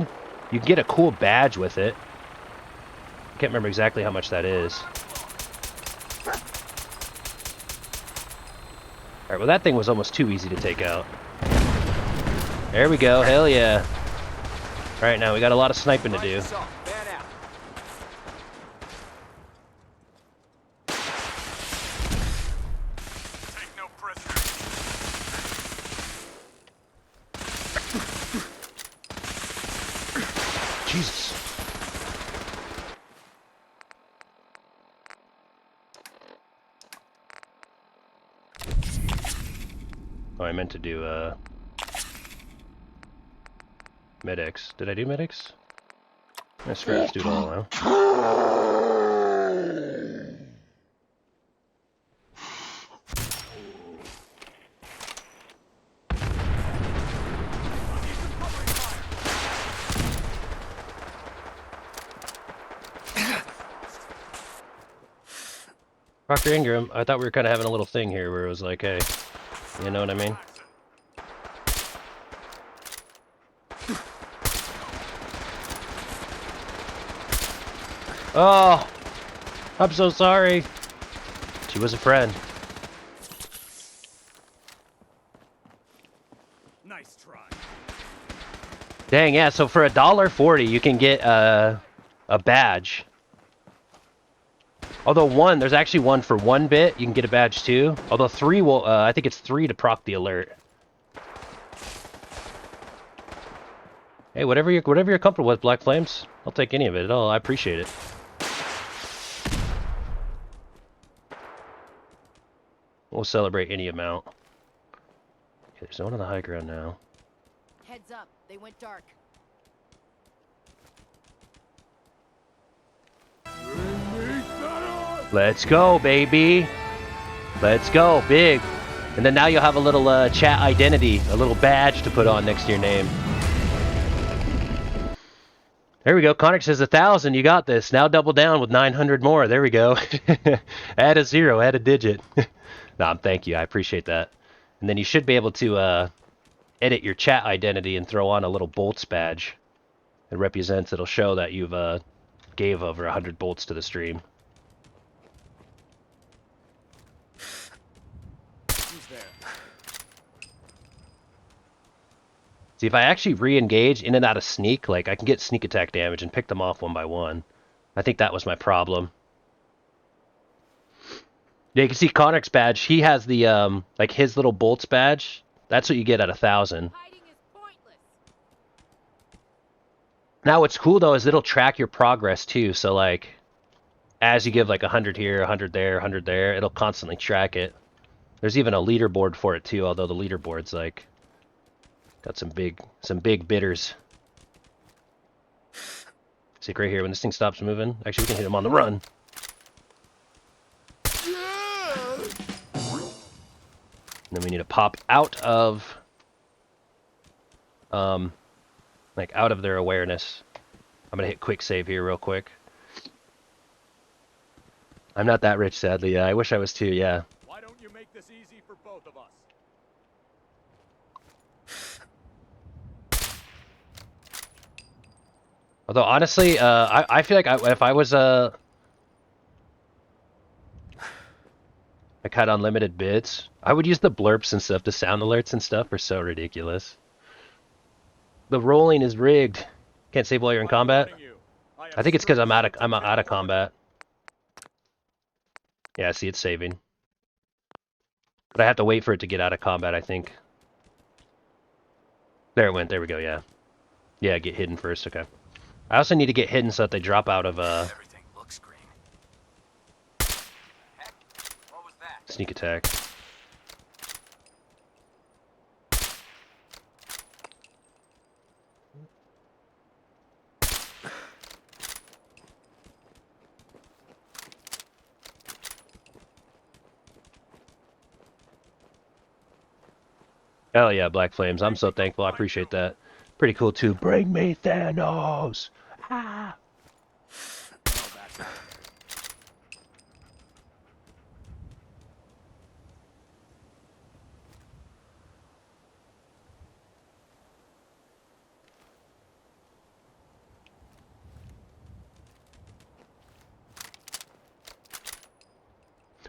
Speaker 1: you can get a cool badge with it. I can't remember exactly how much that is. Alright, well that thing was almost too easy to take out. There we go, hell yeah. Alright, now we got a lot of sniping to do. Jesus. Oh, I meant to do, medics. Did I do medics? I swear, let's do it all now. Dr. Ingram, I thought we were kind of having a little thing here where it was like, hey, you know what I mean? Oh, I'm so sorry. She was a friend.
Speaker 2: Nice try.
Speaker 1: Dang, yeah, so for $1.40 you can get a badge. Although there's actually one for 1 bit, you can get a badge too. Although 3 will, I think it's 3 to proc the alert. Hey, whatever you're comfortable with, Black Flames. I'll take any of it at all. I appreciate it. We'll celebrate any amount. Okay, there's no one on the high ground now.
Speaker 11: Heads up, they went dark.
Speaker 1: Let's go, baby. Let's go, big. And then now you'll have a little chat identity, a little badge to put on next to your name. There we go. Connor says 1,000. You got this. Now double down with 900 more. There we go. Add a 0. Add a digit. Nah, thank you. I appreciate that. And then you should be able to edit your chat identity and throw on a little bolts badge. It represents. It'll show that you've gave over 100 bolts to the stream. See, if I actually re-engage in and out of sneak, like, I can get sneak attack damage and pick them off one by one. I think that was my problem. Yeah, you can see Connor's badge. He has the, like, his little bolts badge. That's what you get at 1,000. Now, what's cool, though, is it'll track your progress, too. So, like, as you give, like, 100 here, 100 there, 100 there, it'll constantly track it. There's even a leaderboard for it, too, although the leaderboard's, like... got some big bidders. See, right here, when this thing stops moving, actually we can hit him on the run. And then we need to pop out of, like out of their awareness. I'm gonna hit quick save here real quick. I'm not that rich, sadly. Yeah, I wish I was too. Yeah.
Speaker 2: Why don't you make this easy for both of us?
Speaker 1: Although honestly, I feel like if I was like had unlimited bits, I would use the blurps and stuff. The sound alerts and stuff are so ridiculous. The rolling is rigged. Can't save while you're in combat. I think it's because I'm out of combat. Yeah, see, it's saving. But I have to wait for it to get out of combat, I think. There it went. There we go, yeah. Yeah, get hidden first, okay. I also need to get hidden so that they drop out of,
Speaker 9: Everything looks green. Heck, what was that?
Speaker 1: sneak attack. Hell yeah, Black Flames. I'm so thankful. I appreciate that. Pretty cool too. Bring me Thanos! Ah!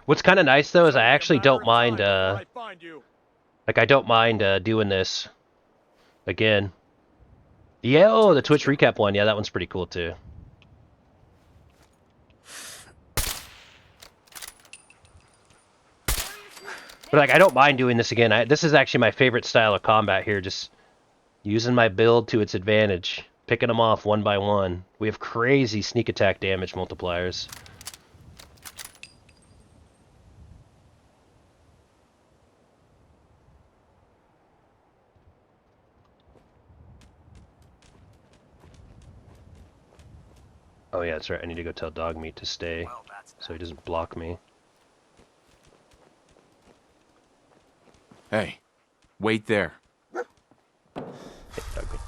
Speaker 1: What's kind of nice though is I actually don't mind like I don't mind doing this again. Yeah, oh, the Twitch recap one. Yeah, that one's pretty cool too. But like I don't mind doing this again. This is actually my favorite style of combat here, just using my build to its advantage, picking them off one by one. We have crazy sneak attack damage multipliers. Oh yeah, that's right. I need to go tell Dogmeat to stay, so he doesn't block me.
Speaker 13: Hey, wait there.
Speaker 1: Hey, Dogmeat.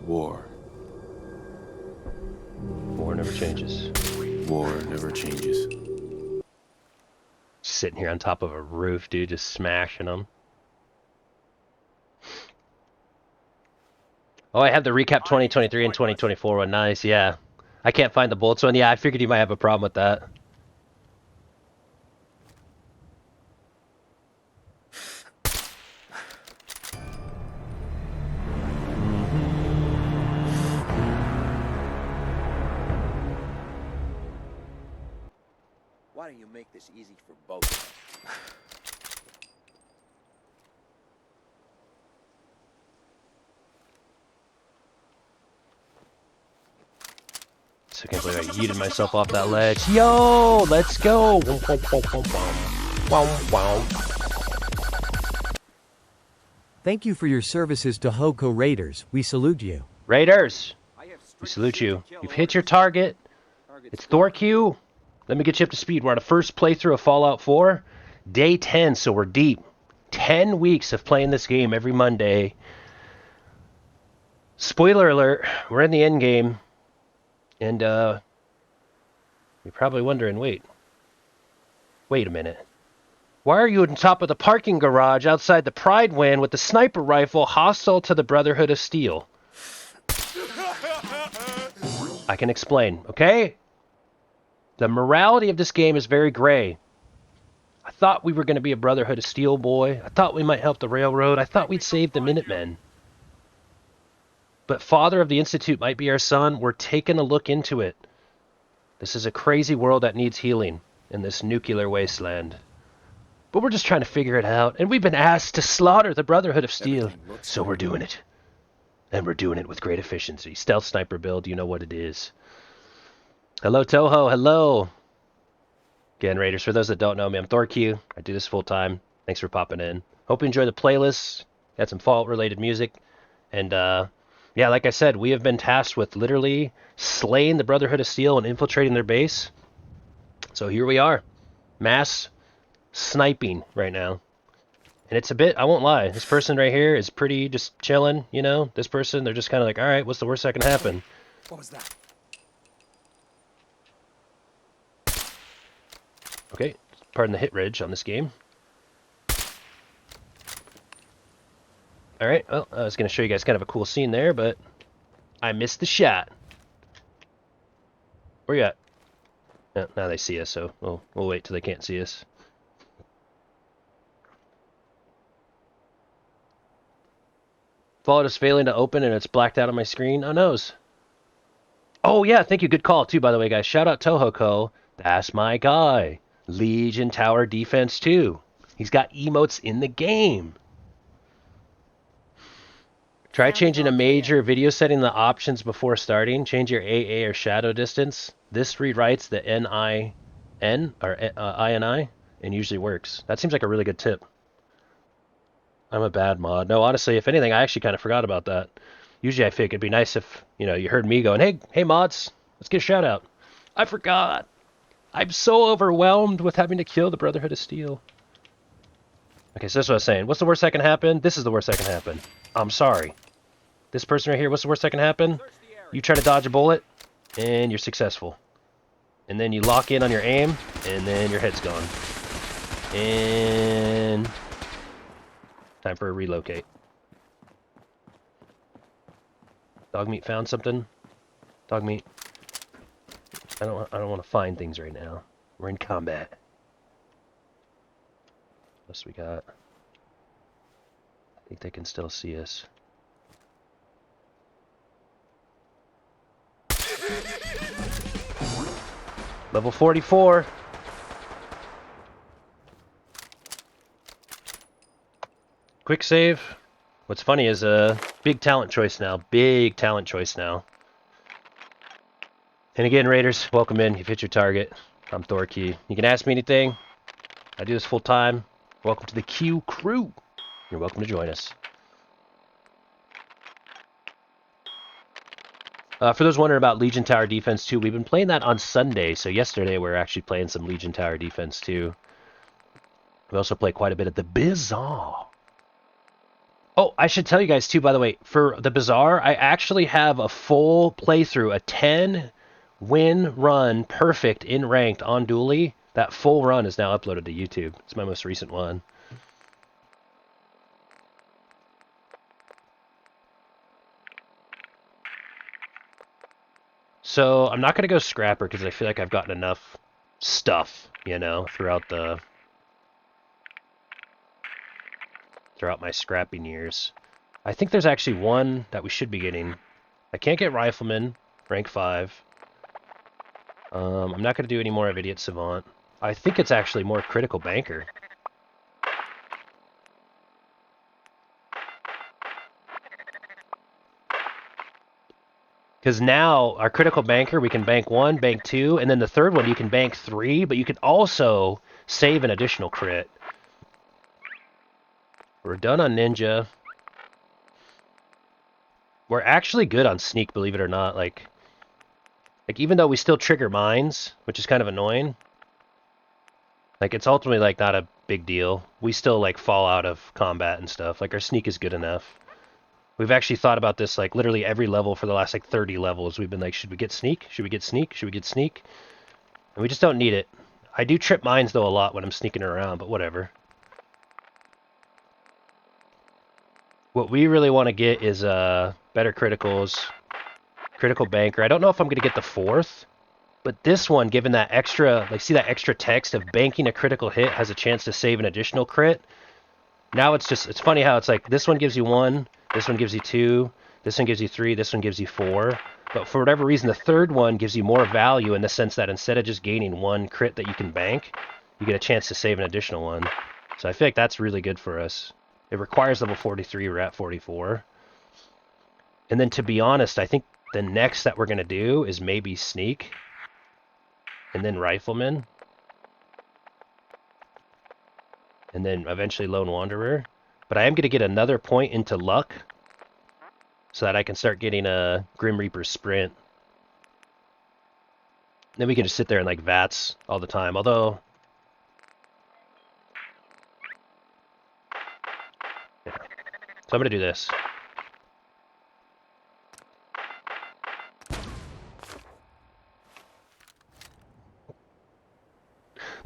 Speaker 13: War.
Speaker 1: War never changes.
Speaker 13: War never changes.
Speaker 1: Sitting here on top of a roof, dude, just smashing them. Oh, I have the recap 2023 and 2024 one. Nice, yeah. I can't find the Bolts one. Yeah, I figured you might have a problem with that.
Speaker 14: Why don't you make this easy for both of us?
Speaker 1: I can't believe I yeeted myself off that ledge. Yo, let's go!
Speaker 15: Thank you for your services to Hoko Raiders. We salute you.
Speaker 1: Raiders! We salute you. You've hit your target. It's Thorq. Let me get you up to speed. We're on a first playthrough of Fallout 4. Day 10, so we're deep. 10 weeks of playing this game every Monday. Spoiler alert, we're in the end game. And, you're probably wondering, wait a minute. Why are you on top of the parking garage outside the Pride Van with the sniper rifle hostile to the Brotherhood of Steel? I can explain, okay? The morality of this game is very gray. I thought we were going to be a Brotherhood of Steel boy. I thought we might help the Railroad. I thought we'd save the Minutemen. But Father of the Institute might be our son. We're taking a look into it. This is a crazy world that needs healing in this nuclear wasteland. But we're just trying to figure it out. And we've been asked to slaughter the Brotherhood of Steel. So we're doing it. And we're doing it with great efficiency. Stealth sniper build, you know what it is. Hello, Toho. Hello. Again, Raiders, for those that don't know me, I'm Thorq. I do this full time. Thanks for popping in. Hope you enjoy the playlist. Got some Fallout-related music. And, yeah, like I said, we have been tasked with literally slaying the Brotherhood of Steel and infiltrating their base. So here we are. Mass sniping right now. And it's a bit, I won't lie, this person right here is pretty just chilling, you know? This person, they're just kind of like, alright, what's the worst that can happen?
Speaker 3: What was that?
Speaker 1: Okay, pardon the hit ridge on this game. Alright, well, I was going to show you guys kind of a cool scene there, but I missed the shot. Where you at? No, now they see us, so we'll wait till they can't see us. Vault is failing to open and it's blacked out on my screen. Oh, noes. Oh, yeah, thank you. Good call, too, by the way, guys. Shout out Tohoco. That's my guy. Legion Tower Defense 2. He's got emotes in the game. Try changing a major video setting the options before starting. Change your AA or shadow distance. This rewrites the NIN or INI and usually works. That seems like a really good tip. I'm a bad mod. No, honestly, if anything, I actually kind of forgot about that. Usually I think it'd be nice if, you know, you heard me going, hey mods, let's get a shout out. I forgot. I'm so overwhelmed with having to kill the Brotherhood of Steel. Okay, so that's what I was saying. What's the worst that can happen? This is the worst that can happen. I'm sorry. This person right here, what's the worst that can happen? You try to dodge a bullet, and you're successful. And then you lock in on your aim, and then your head's gone. And time for a relocate. Dog meat found something. Dog meat. I don't want to find things right now. We're in combat. What else we got? I think they can still see us. Level 44. Quick save. What's funny is big talent choice now. Big talent choice now. And again, Raiders, welcome in. You've hit your target. I'm Thorkey. You can ask me anything. I do this full time. Welcome to the Q crew. You're welcome to join us. For those wondering about Legion Tower Defense 2, we've been playing that on Sunday. So yesterday we were actually playing some Legion Tower Defense 2. We also play quite a bit of the Bazaar. Oh, I should tell you guys too, by the way, for the Bazaar, I actually have a full playthrough, a 10-win run, perfect in ranked on Dually. That full run is now uploaded to YouTube. It's my most recent one. So I'm not going to go Scrapper because I feel like I've gotten enough stuff, you know, throughout my scrapping years. I think there's actually one that we should be getting. I can't get Rifleman, rank 5. I'm not going to do any more of Idiot Savant. I think it's actually more Critical Banker. Because now, our Critical Banker, we can bank 1, bank 2, and then the third one you can bank 3, but you can also save an additional crit. We're done on Ninja. We're actually good on Sneak, believe it or not. Like even though we still trigger mines, which is kind of annoying, like it's ultimately like not a big deal. We still like fall out of combat and stuff. Like our Sneak is good enough. We've actually thought about this like literally every level for the last like 30 levels. We've been like, should we get Sneak? Should we get Sneak? Should we get Sneak? And we just don't need it. I do trip mines though a lot when I'm sneaking around, but whatever. What we really want to get is better criticals, Critical Banker. I don't know if I'm going to get the 4th, but this one, given that extra, like see that extra text of banking a critical hit has a chance to save an additional crit. Now it's funny how it's like this one gives you 1, this one gives you 2, this one gives you 3, this one gives you 4. But for whatever reason, the third one gives you more value in the sense that instead of just gaining 1 crit that you can bank, you get a chance to save an additional one. So I feel like that's really good for us. It requires level 43, we're at 44. And then to be honest, I think the next that we're going to do is maybe Sneak. And then Rifleman. And then eventually Lone Wanderer. But I am going to get another point into luck. So that I can start getting a Grim Reaper Sprint. Then we can just sit there and like VATS all the time. Although... yeah. So I'm going to do this.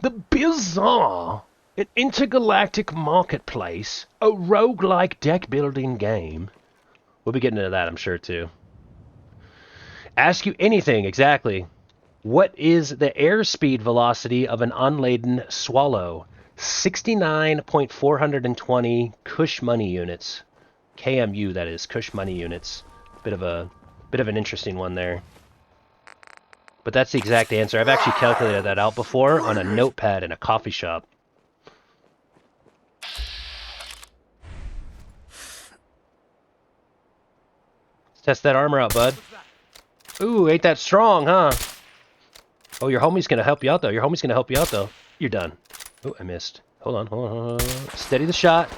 Speaker 1: The Bizarre, an intergalactic marketplace, a roguelike deck-building game. We'll be getting into that, I'm sure, too. Ask you anything, exactly. What is the airspeed velocity of an unladen Swallow? 69.420 Cush money units. KMU, that is, Cush money units. Bit of an interesting one there. But that's the exact answer. I've actually calculated that out before on a notepad in a coffee shop. Let's test that armor out, bud. Ooh, ain't that strong, huh? Oh, your homie's gonna help you out, though. Your homie's gonna help you out, though. You're done. Oh, I missed. Hold on, hold on, hold on. Steady the shot.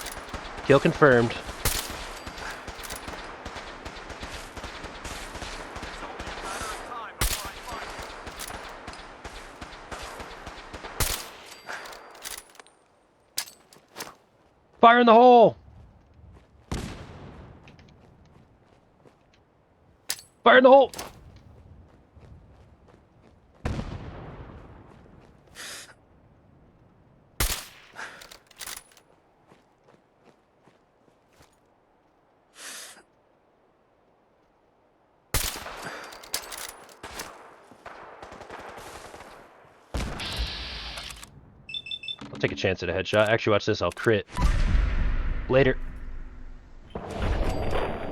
Speaker 1: Kill confirmed. Fire in the hole! Fire in the hole! I'll take a chance at a headshot. Actually, watch this. I'll crit. Later.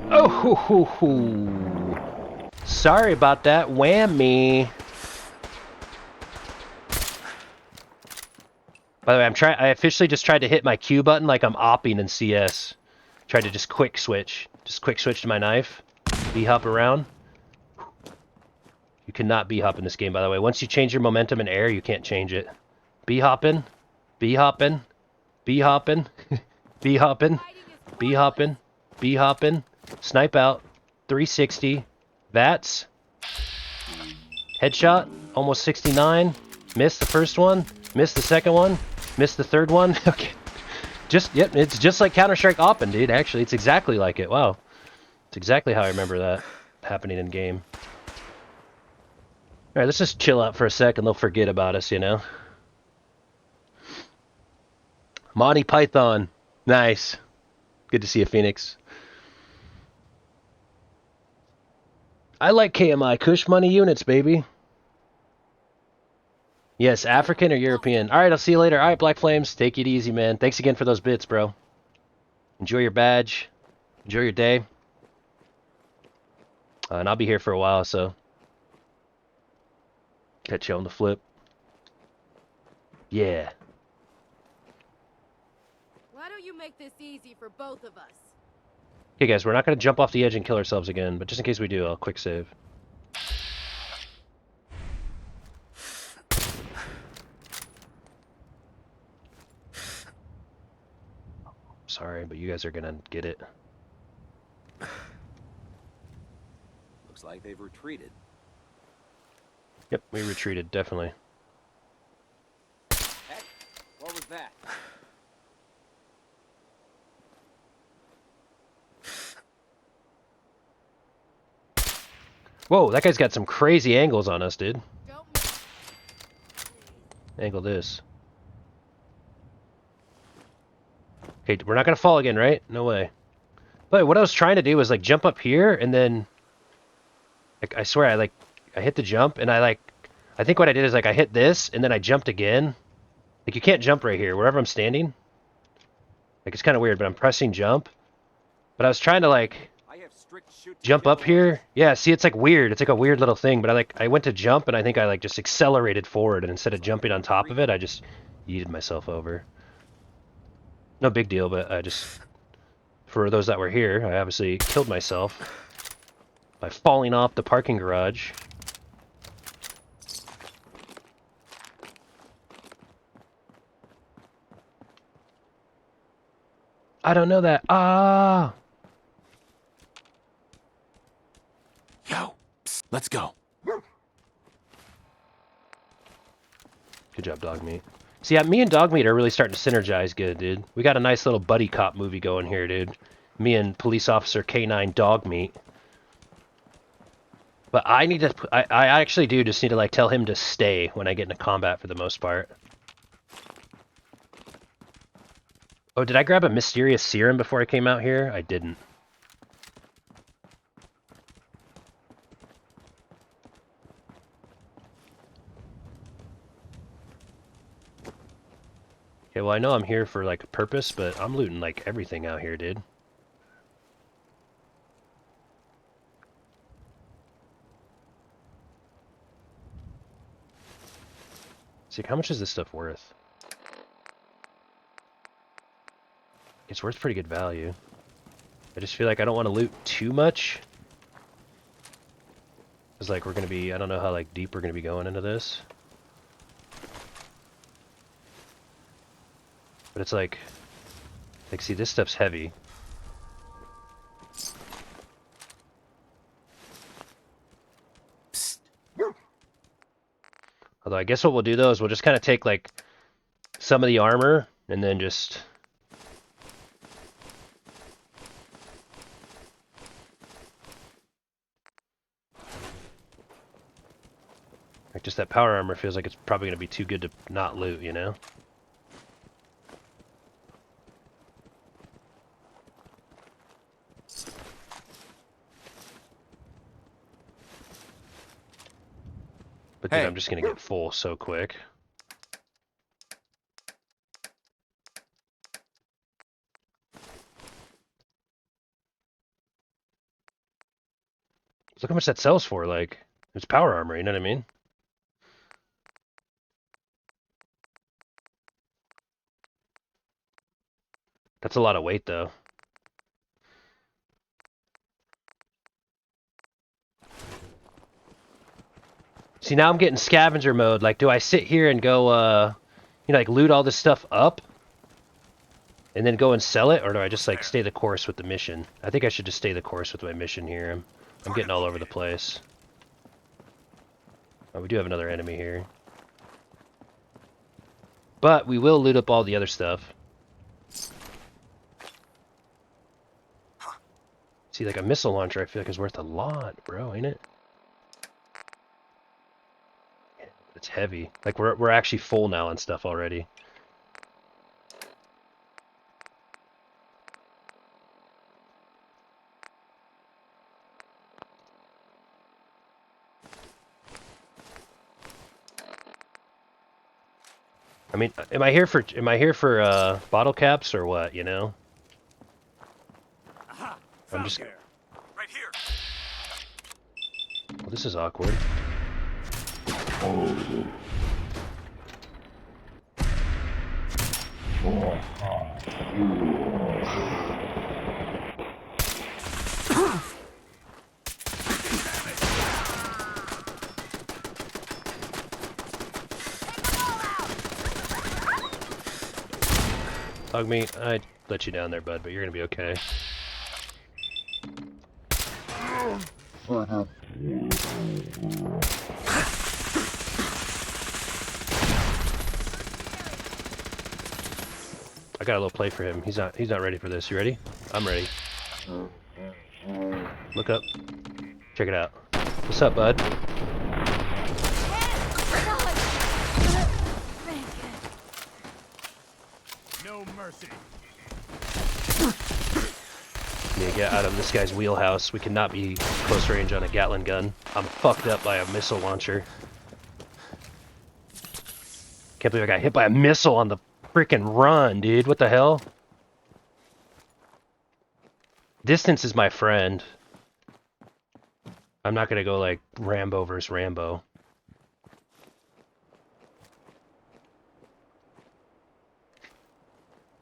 Speaker 1: Oh, hoo, hoo, hoo. Sorry about that. Whammy. By the way, I officially just tried to hit my Q button like I'm opping in CS. Tried to just quick switch. Just quick switch to my knife. B-hop around. You cannot B-hop in this game, by the way. Once you change your momentum in air, you can't change it. B-hopping. B-hopping. B-hopping. B-hopping. B-hopping. B-hopping. Snipe out. 360. Vats. Headshot. Almost 69. Missed the first one. Missed the second one. Missed the third one. Okay. Yep, it's just like Counter-Strike Oppen, dude. Actually, it's exactly like it. Wow. It's exactly how I remember that happening in game. Alright, let's just chill out for a second. They'll forget about us, you know? Monty Python. Nice. Good to see you, Phoenix. I like KMI. Cush money units, baby. Yes, African or European. Alright, I'll see you later. Alright, Black Flames. Take it easy, man. Thanks again for those bits, bro. Enjoy your badge. Enjoy your day. And I'll be here for a while, so... catch you on the flip. Yeah.
Speaker 16: Why don't you make this easy for both of us?
Speaker 1: Okay, guys, we're not going to jump off the edge and kill ourselves again, but just in case we do, I'll quick save. Sorry, but you guys are going to get it.
Speaker 14: Looks like they've retreated.
Speaker 1: Yep, we retreated, definitely.
Speaker 14: Heck, what was that?
Speaker 1: Whoa, that guy's got some crazy angles on us, dude. Angle this. Okay, we're not gonna fall again, right? No way. But what I was trying to do was like jump up here and then like I swear I hit the jump and I think what I did is like I hit this and then I jumped again. Like you can't jump right here wherever I'm standing. Like it's kind of weird, but I'm pressing jump. But I was trying to like jump up here. Yeah, see, it's like weird. It's like a weird little thing, but I went to jump and I think I like just accelerated forward and instead of jumping on top of it, I just yeeted myself over. No big deal, but I just, for those that were here, I obviously killed myself by falling off the parking garage. I don't know that. Ah!
Speaker 13: Yo, psst, let's go.
Speaker 1: Good job, Dogmeat. See, me and Dogmeat are really starting to synergize good, dude. We got a nice little buddy cop movie going here, dude. Me and Police Officer K9 Dogmeat. But I need to... I actually do just need to, like, tell him to stay when I get into combat for the most part. Oh, did I grab a mysterious serum before I came out here? I didn't. Okay, well I know I'm here for like a purpose, but I'm looting like everything out here, dude. See, how much is this stuff worth? It's worth pretty good value. I just feel like I don't want to loot too much. It's like we're gonna be, I don't know how like deep we're gonna be going into this. But it's like see, this stuff's heavy. Although I guess what we'll do though is we'll just kind of take like some of the armor and then just like just that power armor feels like it's probably going to be too good to not loot, you know? But dude, I'm just going to get full so quick. Look how much that sells for, like, it's power armor, you know what I mean? That's a lot of weight, though. See, now I'm getting scavenger mode. Like, do I sit here and go, you know, like, loot all this stuff up? And then go and sell it? Or do I just, like, stay the course with the mission? I think I should just stay the course with my mission here. I'm getting all over the place. Oh, we do have another enemy here. But we will loot up all the other stuff. See, like, a missile launcher I feel like is worth a lot, bro, ain't it? It's heavy. Like we're actually full now and stuff already. I mean, am I here for bottle caps or what, you know? I'm just right here. Well, this is awkward. Hug me. I'd let you down there, bud, but you're gonna be okay. I got a little play for him. He's not ready for this. You ready? I'm ready. Look up. Check it out. What's up, bud?
Speaker 2: No mercy.
Speaker 1: Need to get out of this guy's wheelhouse. We cannot be close range on a Gatling gun. I'm fucked up by a missile launcher. Can't believe I got hit by a missile on the freaking run, dude. What the hell? Distance is my friend. I'm not gonna go like Rambo versus Rambo.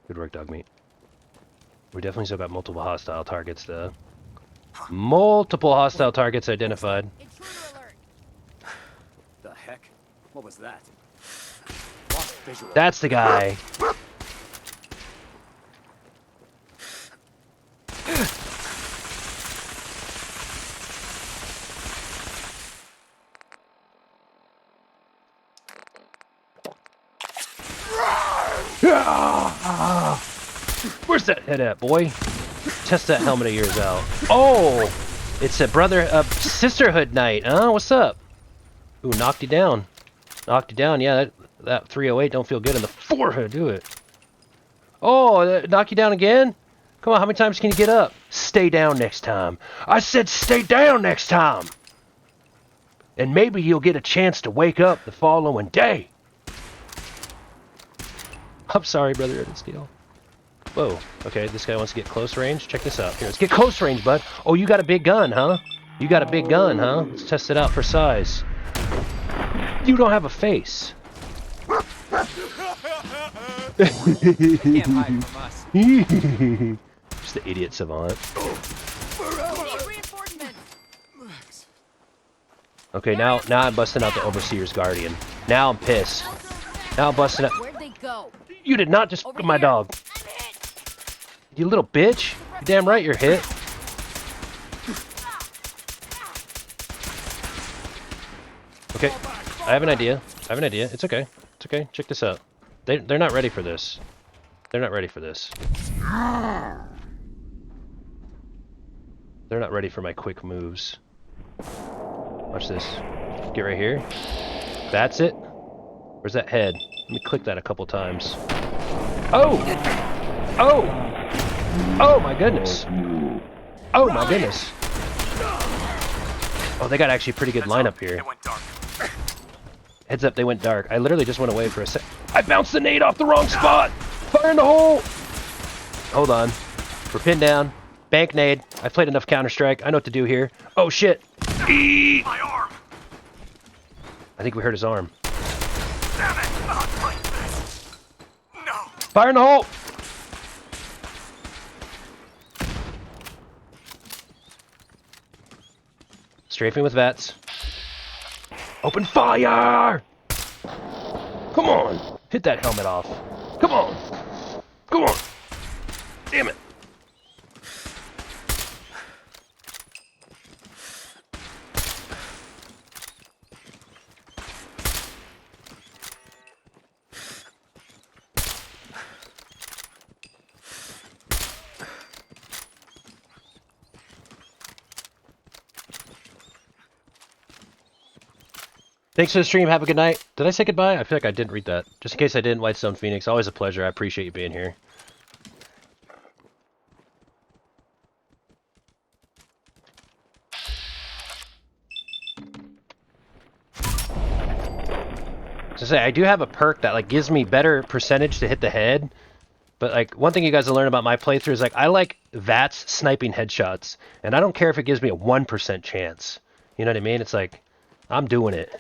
Speaker 1: Good work, Dogmeat. We definitely still got multiple hostile targets, though. Multiple hostile targets identified.
Speaker 9: The heck? What was that?
Speaker 1: That's the guy. Where's that head at, boy? Test that helmet of yours out. Oh, it's a sisterhood night. Huh? What's up? Ooh, knocked you down. Knocked you down. Yeah, that 308 don't feel good in the forehead, do it? Oh, knock you down again? Come on, how many times can you get up? Stay down next time. I said stay down next time. And maybe you'll get a chance to wake up the following day. I'm sorry, Brother Erdon Steel. Whoa. Okay, this guy wants to get close range. Check this out. Here, let's get close range, bud. Oh, you got a big gun, huh? You got a big gun, huh? Let's test it out for size. You don't have a face.
Speaker 3: Can't hide from us.
Speaker 1: Just the idiot savant. Okay, now I'm busting out the Overseer's Guardian. Now I'm pissed. Now I'm busting out.
Speaker 16: Where'd they go?
Speaker 1: You did not just my dog. You little bitch. You're damn right you're hit. Okay, I have an idea. It's okay. It's okay. Check this out. They're not ready for this. They're not ready for this. They're not ready for my quick moves. Watch this. Get right here. That's it. Where's that head? Let me click that a couple times. Oh! Oh! Oh my goodness. Oh my goodness. Oh, they got actually a pretty good lineup here. Heads up, they went dark. I literally just went away for a sec. I bounced the nade off the wrong spot! Fire in the hole! Hold on. We're pinned down. Bank nade. I've played enough Counter-Strike. I know what to do here. Oh shit! Eee! My arm! I think we hurt his arm. Damn it! Not like this! No! Fire in the hole! Strafing with VATS. Open fire! Come on! Hit that helmet off. Come on! Come on! Damn it! Thanks for the stream. Have a good night. Did I say goodbye? I feel like I didn't read that. Just in case I didn't, Whitestone Phoenix. Always a pleasure. I appreciate you being here. To say, I do have a perk that like gives me better percentage to hit the head. But like one thing you guys will learn about my playthrough is like I like VATS sniping headshots. And I don't care if it gives me a 1% chance. You know what I mean? It's like, I'm doing it.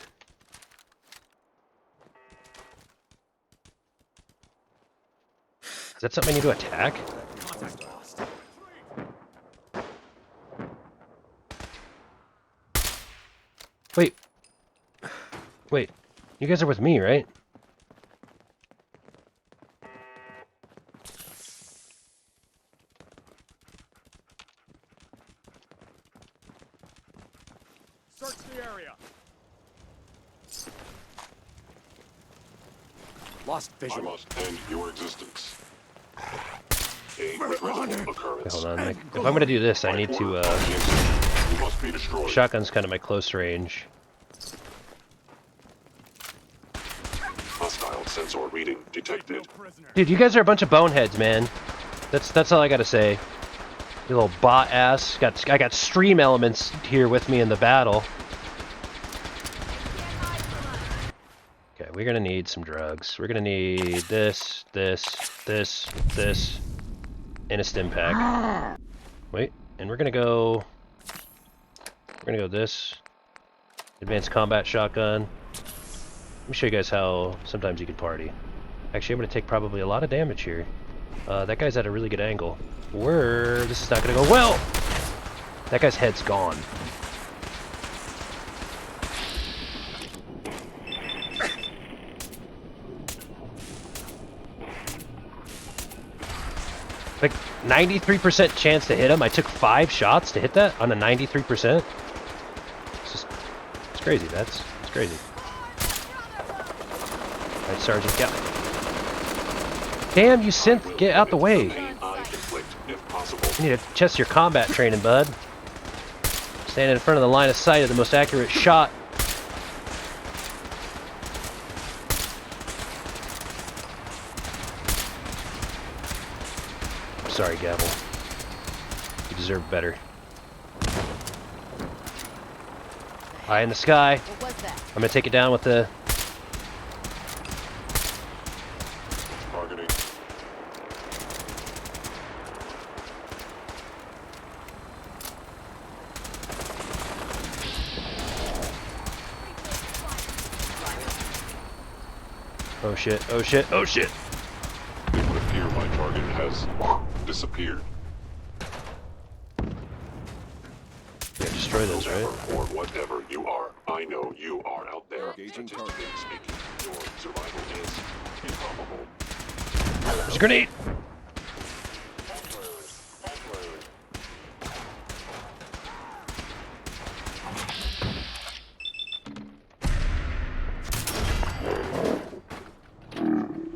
Speaker 1: Is that something I need to attack? Wait. Wait. You guys are with me, right?
Speaker 2: Search the area.
Speaker 13: Lost visual.
Speaker 12: I must end your existence.
Speaker 1: Okay, hold on. Like, if I'm gonna do this, I need to. Shotgun's kind of my close range.
Speaker 12: Hostile sensor reading detected.
Speaker 1: Dude, you guys are a bunch of boneheads, man. That's all I gotta say. You little bot ass. I got stream elements here with me in the battle. Okay, we're gonna need some drugs. We're gonna need this, and a stim pack. Wait, and we're gonna go this. Advanced combat shotgun. Let me show you guys how sometimes you can party. Actually, I'm gonna take probably a lot of damage here. That guy's at a really good angle. This is not gonna go well! That guy's head's gone. Like 93% chance to hit him. I took 5 shots to hit that on a 93%. It's crazy. It's crazy. Alright, Sergeant, get. Damn, you synth, get out the way. You need to test your combat training, bud. Standing in front of the line of sight of the most accurate shot. Sorry, Gavel. You deserve better. Eye in the sky.
Speaker 16: What was that?
Speaker 1: I'm gonna take it down with the...
Speaker 12: Targeting.
Speaker 1: Oh shit, oh shit, oh shit!
Speaker 12: It would appear my target has disappeared.
Speaker 1: Yeah, destroy those, right?
Speaker 12: Or whatever you are, I know you are out there. Engaging target. Speaking, your survival is improbable.
Speaker 1: There's a grenade!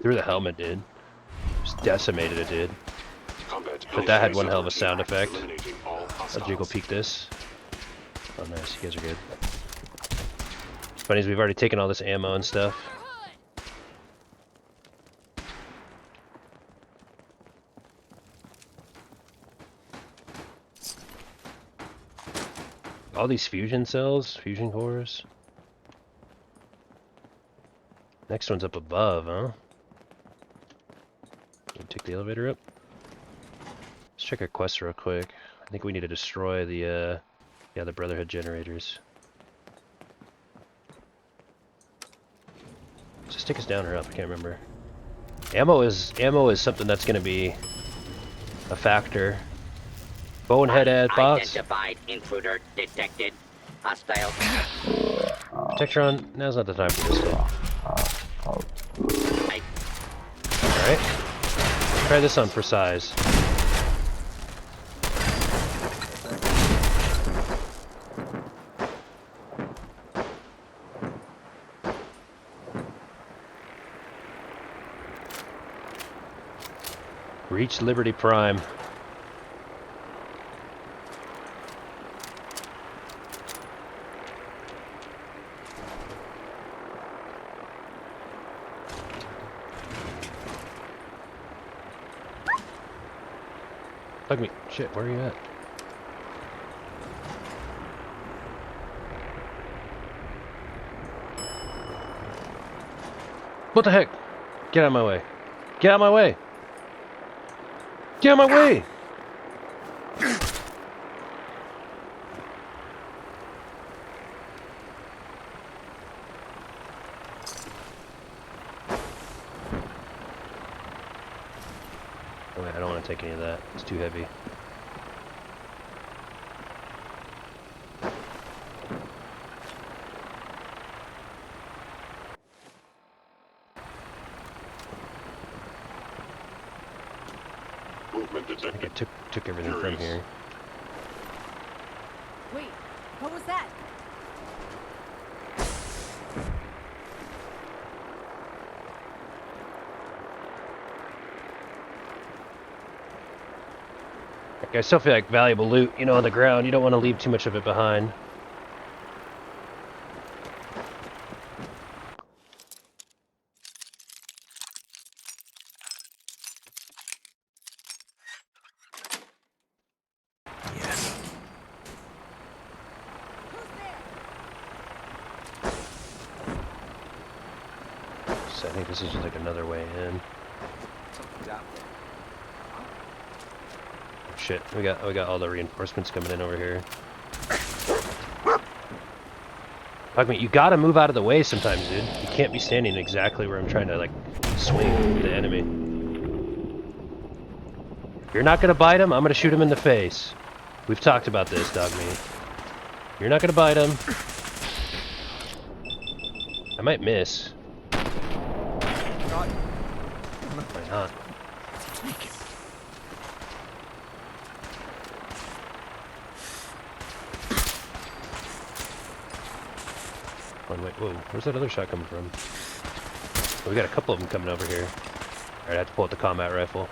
Speaker 1: Through the helmet, dude. Just decimated it, dude. But that had one hell of a sound effect. I'll jiggle peek this. Oh nice, you guys are good. Funny is we've already taken all this ammo and stuff. All these fusion cells, fusion cores. Next one's up above, huh? Take the elevator up. Let's check our quest real quick. I think we need to destroy the the Brotherhood generators. Does this take us down or up? I can't remember. Ammo is something that's gonna be a factor. Bonehead ad bots.
Speaker 17: Identified intruder detected. Hostile.
Speaker 1: Protectron, now's not the time for this stuff. Alright. Try this on for size. Reach Liberty Prime. Bug me. Shit, where are you at? What the heck? Get out of my way. Get out of my way. Get out of my way! Oh wait, I don't want to take any of that. It's too heavy.
Speaker 12: Movement
Speaker 1: I think I
Speaker 12: detected.
Speaker 1: took everything from here.
Speaker 16: Wait, what was that?
Speaker 1: Like, I still feel like valuable loot, you know, on the ground. You don't want to leave too much of it behind. So I think this is just like another way in.
Speaker 14: Something's out there.
Speaker 1: Shit, we got all the reinforcements coming in over here. Pugmeat, you gotta move out of the way sometimes, dude. You can't be standing exactly where I'm trying to like swing the enemy. If you're not gonna bite him, I'm gonna shoot him in the face. We've talked about this, Dogmeat. You're not gonna bite him. I might miss. Why not? Oh, wait, whoa, where's that other shot coming from? Oh, we got a couple of them coming over here. Alright, I have to pull out the combat rifle.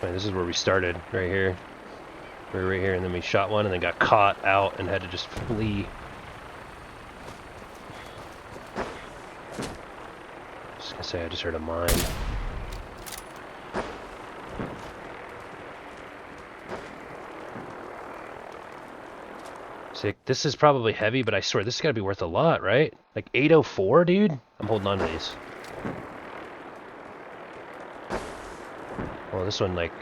Speaker 1: Right, this is where we started, right here. We were right here, and then we shot one, and then got caught out and had to just flee. Just gonna say, I just heard a mine. Sick. This is probably heavy, but I swear this has got to be worth a lot, right? Like 804, dude? I'm holding on to these. Well, this one, like...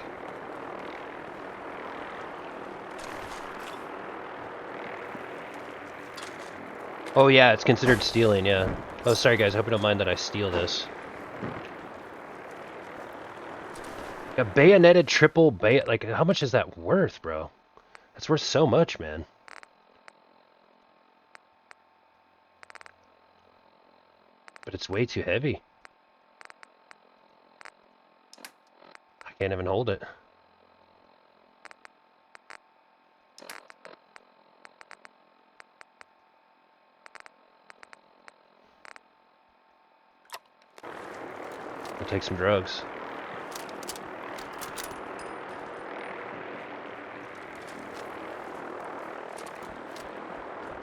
Speaker 1: Oh yeah, it's considered stealing, yeah. Oh, sorry guys, I hope you don't mind that I steal this. A bayoneted triple like, how much is that worth, bro? That's worth so much, man. But it's way too heavy. I can't even hold it. I'll take some drugs.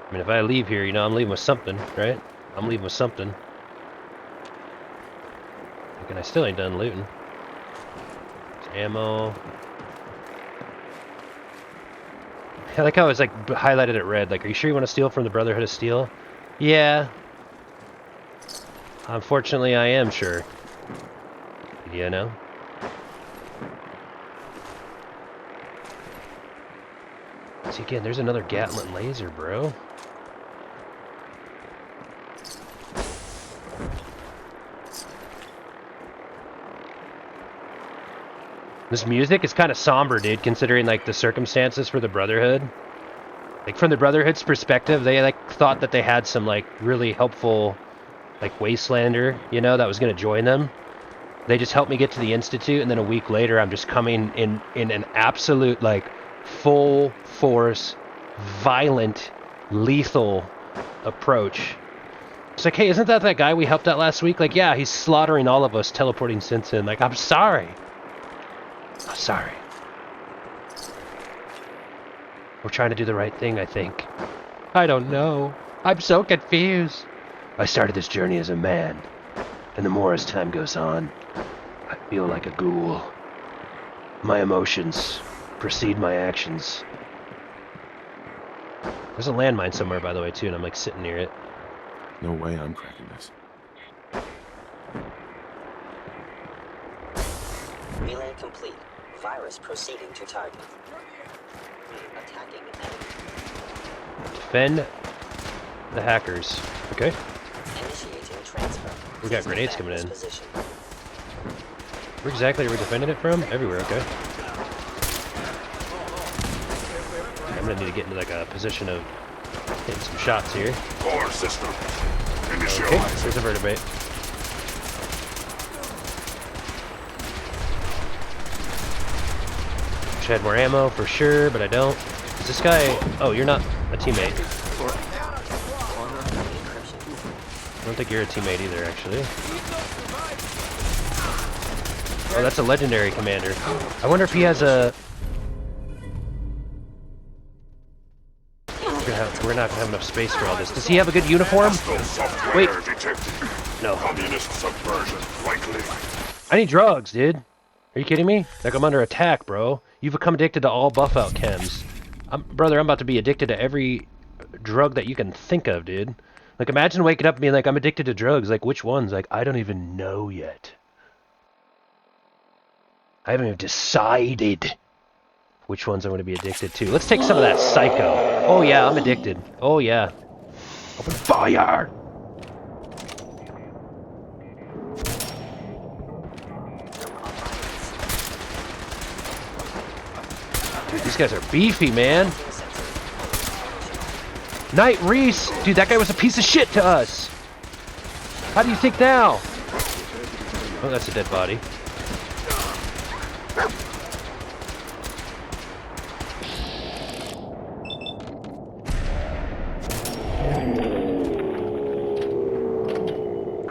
Speaker 1: I mean, if I leave here, you know, I'm leaving with something, right? I'm leaving with something. And I still ain't done looting. There's ammo. I like how it's like highlighted it red. Like, are you sure you want to steal from the Brotherhood of Steel? Yeah. Unfortunately, I am sure. You know? See, again, there's another Gatling laser, bro. This music is kind of somber, dude, considering, like, the circumstances for the Brotherhood. Like, from the Brotherhood's perspective, they, like, thought that they had some, like, really helpful, like, Wastelander, you know, that was going to join them. They just helped me get to the Institute, and then a week later, I'm just coming in an absolute, like, full force, violent, lethal approach. It's like, hey, isn't that guy we helped out last week? Like, yeah, he's slaughtering all of us, teleporting Simpson. Like, I'm sorry. I'm sorry. We're trying to do the right thing, I think. I don't know. I'm so confused. I started this journey as a man, and the more as time goes on, I feel like a ghoul. My emotions precede my actions. There's a landmine somewhere, by the way, too, and I'm like sitting near it.
Speaker 12: No way I'm cracking this.
Speaker 17: Relay complete. Virus proceeding to target. Attacking enemy.
Speaker 1: Defend the hackers. Okay.
Speaker 17: Initiating transfer.
Speaker 1: We got grenades coming in. Where exactly are we defending it from? Everywhere, okay. I'm gonna need to get into like a position of hitting some shots here.
Speaker 12: Core system.
Speaker 1: Okay, there's a vertebrate. Wish I had more ammo for sure, but I don't. Is this guy... Oh, you're not a teammate. I don't think you're a teammate either, actually. Oh, that's a legendary commander. I wonder if he has a... We're not gonna have enough space for all this. Does he have a good uniform? Wait. No.
Speaker 12: Communist subversion likely.
Speaker 1: I need drugs, dude. Are you kidding me? Like, I'm under attack, bro. You've become addicted to all buff-out chems. Brother, I'm about to be addicted to every drug that you can think of, dude. Like, imagine waking up and being like, I'm addicted to drugs. Like, which ones? Like, I don't even know yet. I haven't even decided which ones I'm going to be addicted to. Let's take some of that Psycho. Oh, yeah, I'm addicted. Oh, yeah. Open fire! Dude, these guys are beefy, man. Knight Reese! Dude, that guy was a piece of shit to us! How do you think now? Oh, that's a dead body.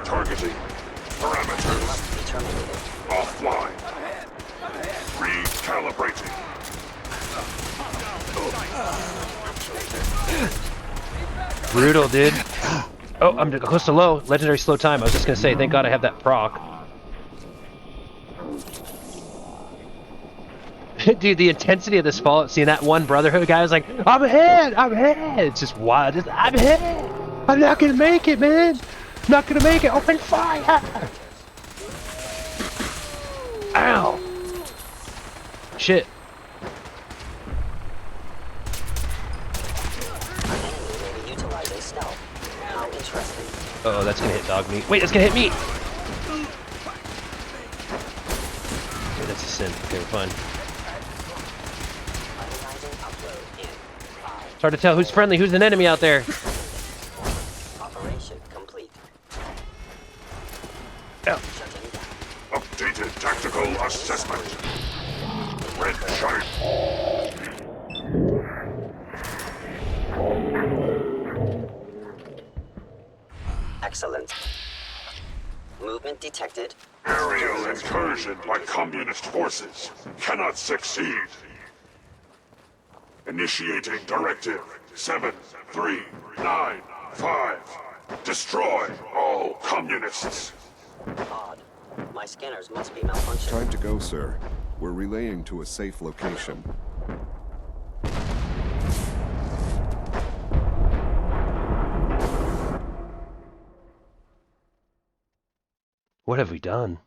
Speaker 12: Targeting. Parameters. Offline.
Speaker 1: brutal, dude. Oh, I'm close to low. Legendary slow time. I was just gonna say, thank God I have that proc. Dude, the intensity of this Fallout, seeing that one Brotherhood guy was like, I'm ahead, I'm ahead. It's just wild. Just, I'm ahead. I'm not gonna make it, man. I'm not gonna make it. Open fire. Ow. Shit.
Speaker 17: Utilizing stealth. How interesting.
Speaker 1: Uh oh, that's gonna hit dog meat. Wait, that's gonna hit me. Okay, that's a sin. Okay, we're fine. It's hard to tell who's friendly, who's an enemy out there.
Speaker 17: Operation complete.
Speaker 1: Yeah.
Speaker 12: Updated tactical assessment. Red chart.
Speaker 17: Excellent. Movement detected.
Speaker 12: Aerial incursion by communist forces cannot succeed. Initiating directive 7395. Destroy all communists.
Speaker 17: Odd. My scanners must be malfunctioning.
Speaker 18: Time to go, sir. We're relaying to a safe location.
Speaker 1: What have we done?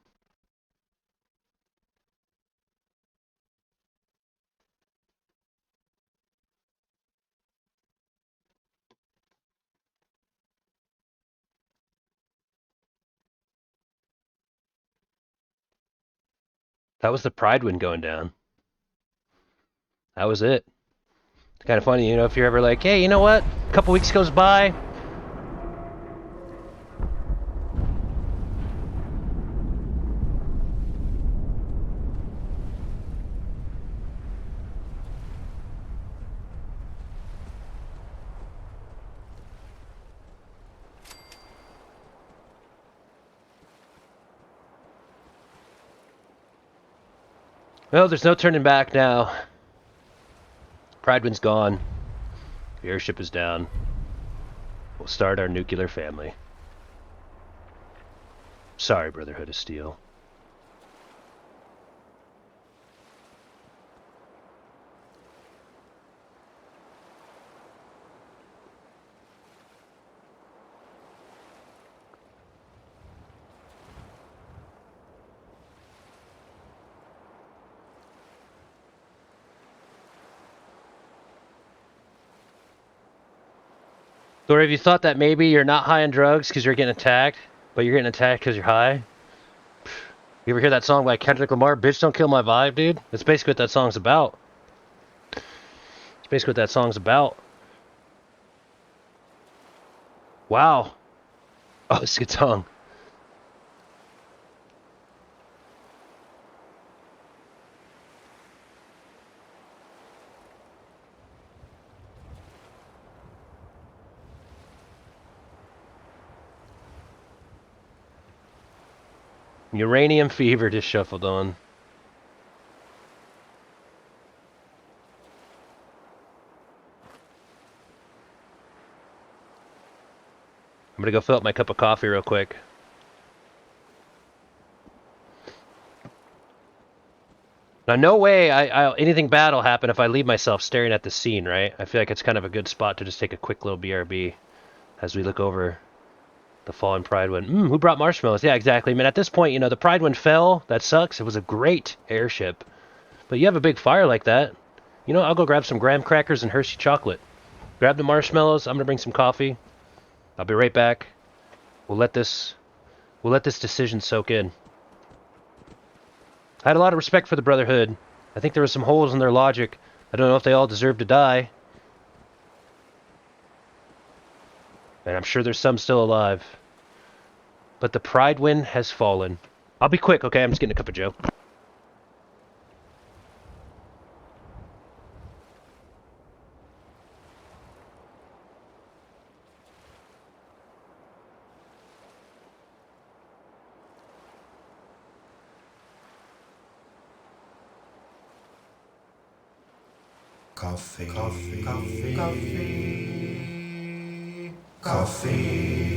Speaker 1: That was the Pride wind going down. That was it. It's kind of funny, you know, if you're ever like, hey, you know what? A couple weeks goes by. Well, there's no turning back now. Pride wind's gone. The airship is down. We'll start our nuclear family. Sorry, Brotherhood of Steel. Or have you thought that maybe you're not high on drugs because you're getting attacked, but you're getting attacked because you're high? You ever hear that song by Kendrick Lamar, Bitch Don't Kill My Vibe, dude? That's basically what that song's about. It's basically what that song's about. Wow. Oh, it's a good song. Uranium Fever just shuffled on. I'm gonna go fill up my cup of coffee real quick. Now, no way anything bad will happen if I leave myself staring at the scene, right? I feel like it's kind of a good spot to just take a quick little BRB as we look over the fallen Pride wind. Who brought marshmallows? Yeah, exactly. I mean, at this point, you know, the Pride wind fell. That sucks. It was a great airship. But you have a big fire like that. You know, I'll go grab some graham crackers and Hershey chocolate. Grab the marshmallows. I'm going to bring some coffee. I'll be right back. We'll let this decision soak in. I had a lot of respect for the Brotherhood. I think there were some holes in their logic. I don't know if they all deserve to die. And I'm sure there's some still alive. But the Pride wind has fallen. I'll be quick, okay? I'm just getting a cup of joe.
Speaker 19: Coffee. Coffee.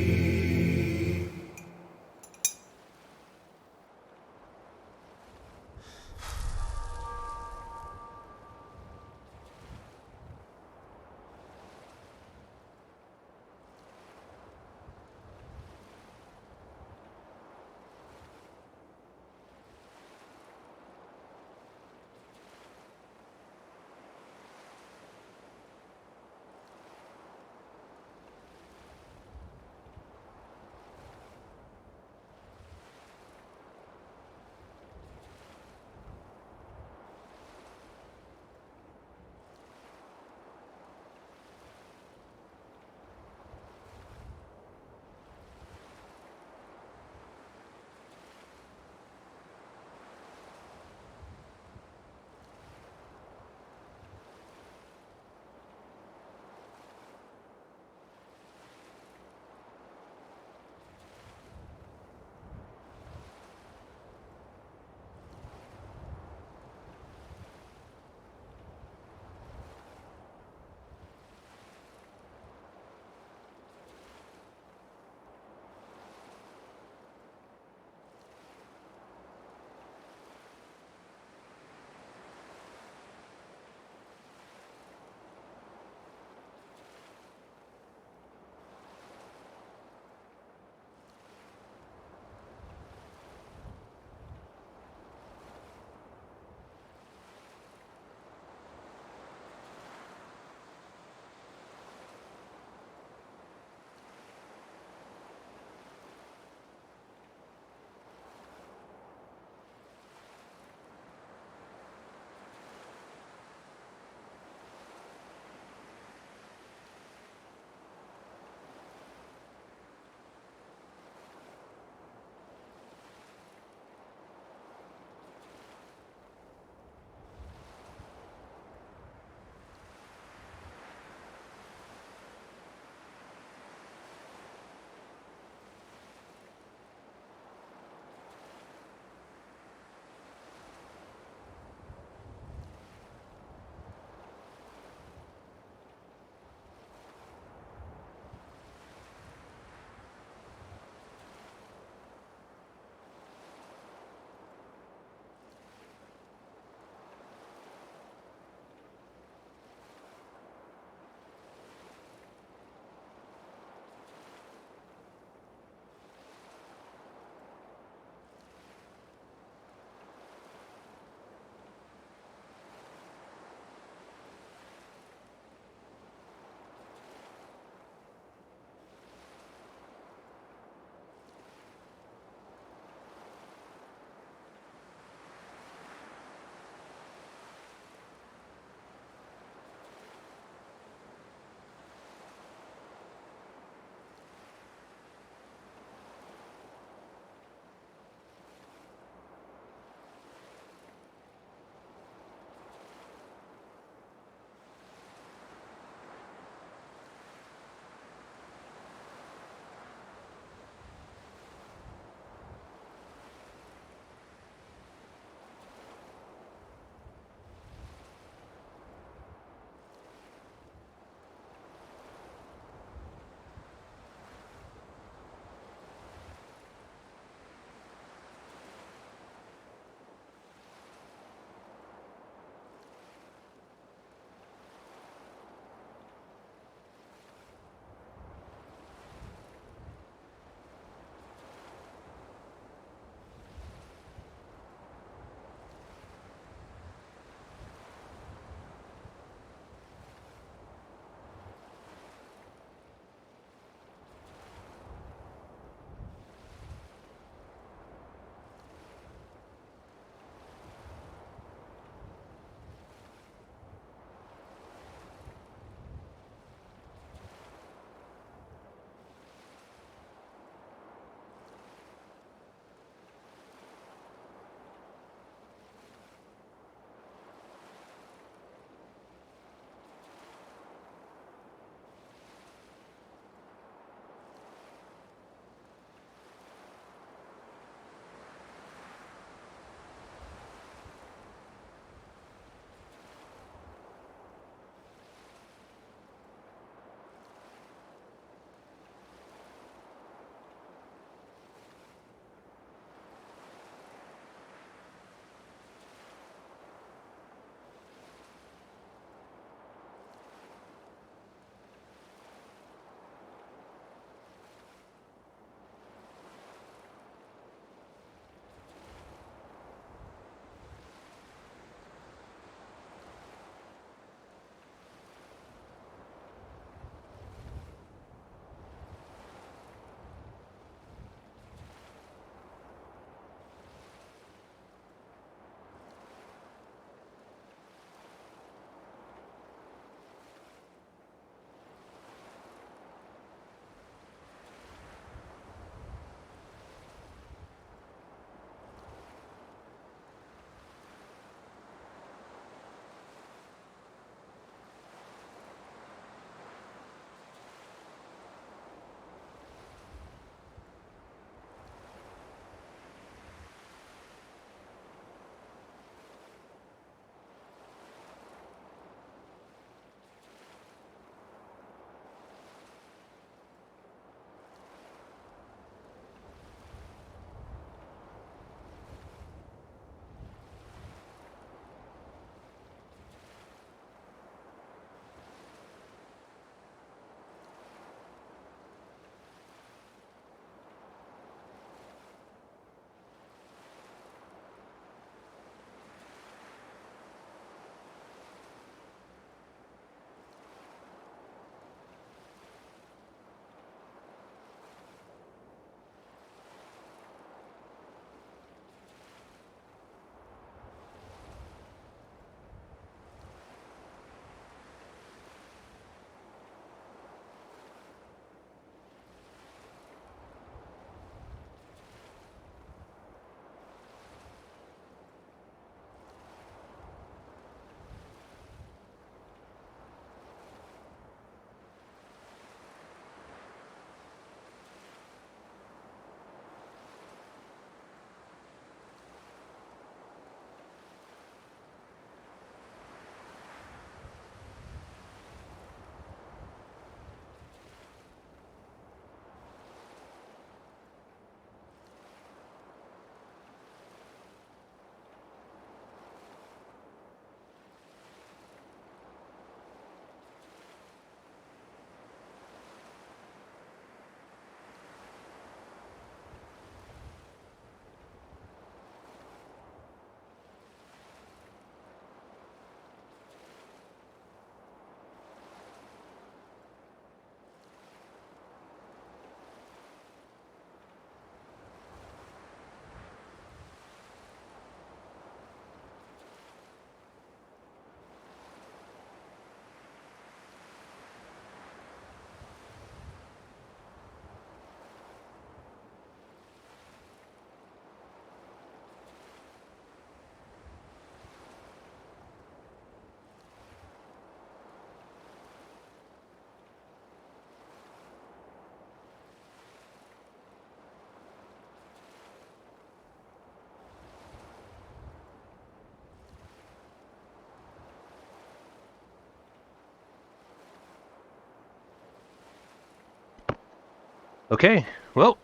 Speaker 1: Okay, well,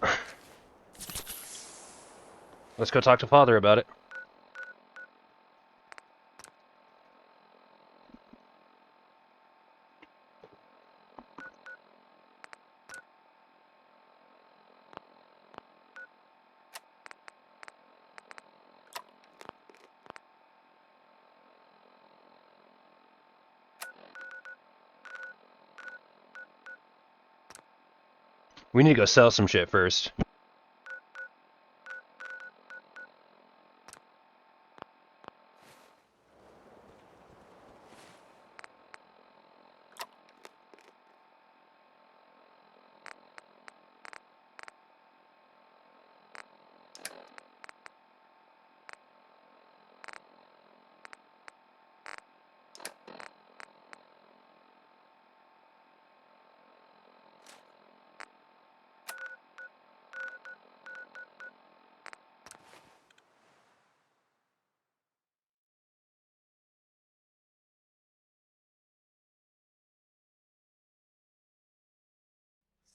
Speaker 1: let's go talk to Father about it. We need to go sell some shit first.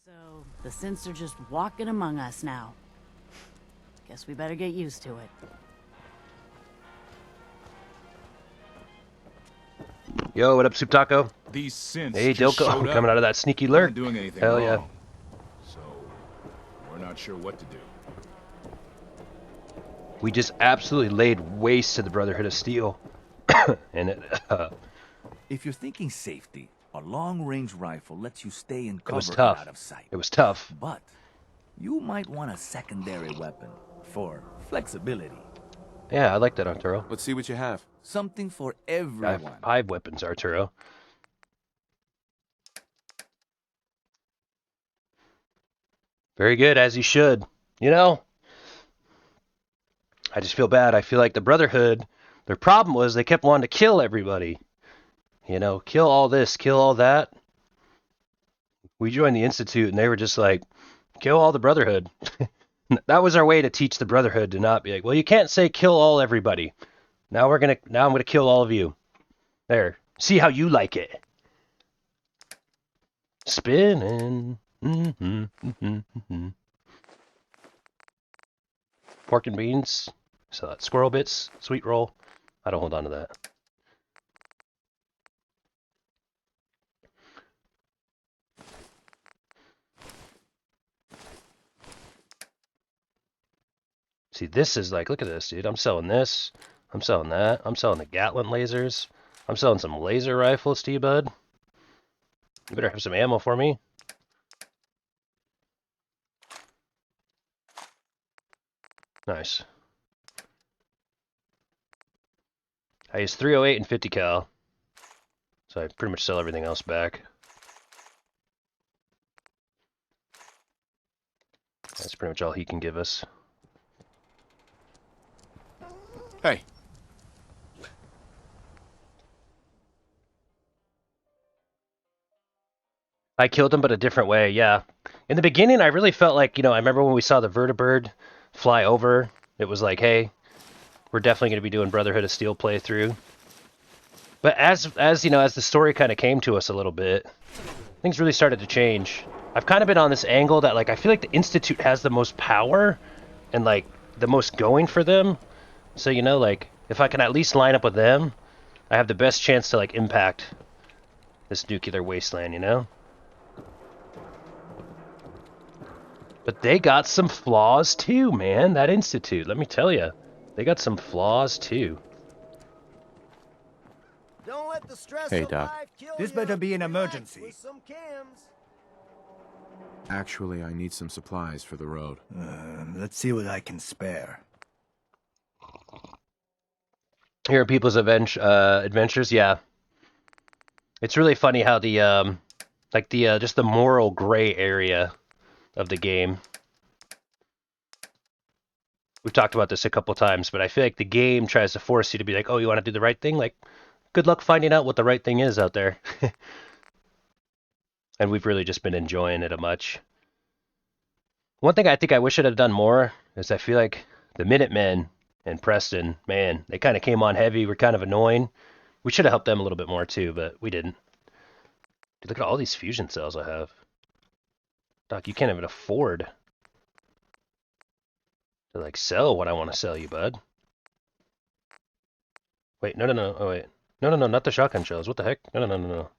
Speaker 16: So, the synths are just walking among us now. Guess we better get used to it.
Speaker 1: Yo, what up, Soup Taco?
Speaker 6: These synths
Speaker 1: Hey,
Speaker 6: just
Speaker 1: Dilko,
Speaker 6: showed up.
Speaker 1: coming out of that sneaky lurk.
Speaker 6: Not doing anything
Speaker 1: Hell
Speaker 6: wrong.
Speaker 1: yeah.
Speaker 6: So, we're not sure what to do.
Speaker 1: We just absolutely laid waste to the Brotherhood of Steel. And it,
Speaker 9: If you're thinking safety, a long-range rifle lets you stay in cover
Speaker 1: was
Speaker 9: and
Speaker 1: tough.
Speaker 9: out of sight.
Speaker 1: It was tough.
Speaker 9: But you might want a secondary weapon for flexibility.
Speaker 1: Yeah, I like that, Arturo.
Speaker 13: Let's see what you have.
Speaker 9: Something for
Speaker 1: I have
Speaker 9: everyone.
Speaker 1: 5 weapons, Arturo. Very good, as you should. You know, I just feel bad. I feel like the Brotherhood, their problem was they kept wanting to kill everybody. You know, kill all this, kill all that. We joined the Institute, and they were just like, kill all the Brotherhood. That was our way to teach the Brotherhood to not be like, well, you can't say kill all everybody. Now I'm gonna kill all of you. There. See how you like it. Spinning. Pork and beans. So that squirrel bits, sweet roll. I don't hold on to that. See, this is like, look at this, dude. I'm selling this. I'm selling that. I'm selling the Gatling lasers. I'm selling some laser rifles to you, bud. You better have some ammo for me. Nice. I use 308 and 50 cal. So I pretty much sell everything else back. That's pretty much all he can give us.
Speaker 13: Hey.
Speaker 1: I killed him, but a different way, yeah. In the beginning, I really felt like, you know, I remember when we saw the vertibird fly over, it was like, hey, we're definitely going to be doing Brotherhood of Steel playthrough. But as you know, as the story kind of came to us a little bit, things really started to change. I've kind of been on this angle that, like, I feel like the Institute has the most power and, like, the most going for them. So, you know, like, if I can at least line up with them, I have the best chance to, like, impact this nuclear wasteland, you know? But they got some flaws too, man, that Institute, let me tell you. They got some flaws too.
Speaker 14: Don't let the stress
Speaker 13: Hey,
Speaker 14: of
Speaker 13: Doc.
Speaker 14: life kill
Speaker 10: This
Speaker 14: you.
Speaker 10: better be an
Speaker 14: Relax
Speaker 10: emergency.
Speaker 14: with some cams.
Speaker 18: Actually, I need some supplies for the road.
Speaker 10: Let's see what I can spare.
Speaker 1: Here in People's Adventures, yeah. It's really funny how the, like the, just the moral gray area of the game. We've talked about this a couple times, but I feel like the game tries to force you to be like, oh, you want to do the right thing? Like, good luck finding out what the right thing is out there. And we've really just been enjoying it a much. One thing I think I wish I'd have done more is I feel like the Minutemen and Preston, man, they kind of came on heavy. We're kind of annoying. We should have helped them a little bit more too, but we didn't. Dude, look at all these fusion cells I have. Doc, you can't even afford to, like, sell what I want to sell you, bud. Wait, no, no, no. Oh, wait. No, no, no, not the shotgun shells. What the heck? No, no, no, no, no.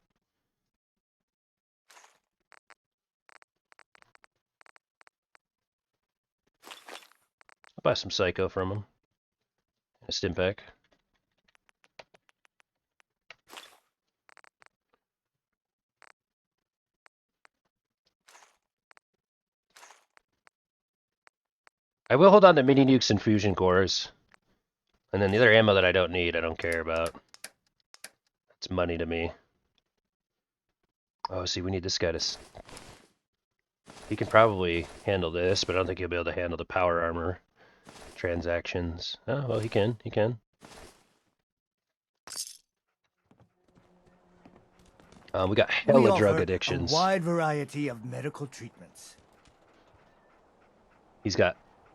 Speaker 1: I'll buy some Psycho from him. A Stimpak. I will hold on to mini nukes and fusion cores. And then the other ammo that I don't need, I don't care about. It's money to me. Oh, see, we need this guy to... He can probably handle this, but I don't think he'll be able to handle the power armor transactions. Oh, well, he can. He can. We got hella drug addictions.
Speaker 10: A wide variety of medical treatments.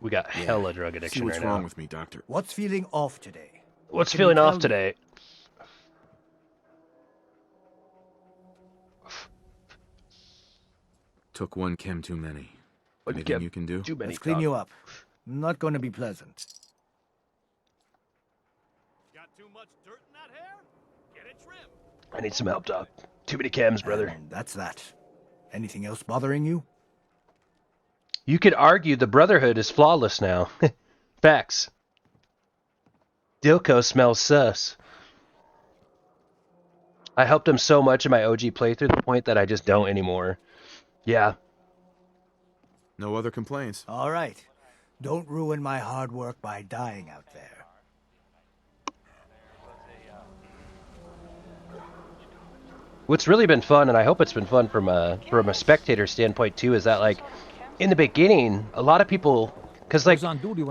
Speaker 1: We got hella drug addiction right now.
Speaker 13: See what's wrong with me, doctor.
Speaker 10: What's feeling off today?
Speaker 1: What's feeling off today?
Speaker 13: Took one chem too many.
Speaker 1: One
Speaker 13: Anything
Speaker 1: chem
Speaker 13: you can do?
Speaker 1: too many.
Speaker 10: Let's clean you up. Not going to be pleasant.
Speaker 2: Got too much dirt in that hair? Get it trimmed.
Speaker 1: I need some help, Doc. Too many chems, brother.
Speaker 10: And that's that. Anything else bothering you?
Speaker 1: You could argue the Brotherhood is flawless now. Facts. Dilko smells sus. I helped him so much in my OG playthrough to the point that I just don't anymore. Yeah.
Speaker 13: No other complaints.
Speaker 10: All right. Don't ruin my hard work by dying out there.
Speaker 1: What's really been fun, and I hope it's been fun from a spectator standpoint too, is that, like, in the beginning, a lot of people, because, like, I'm sure you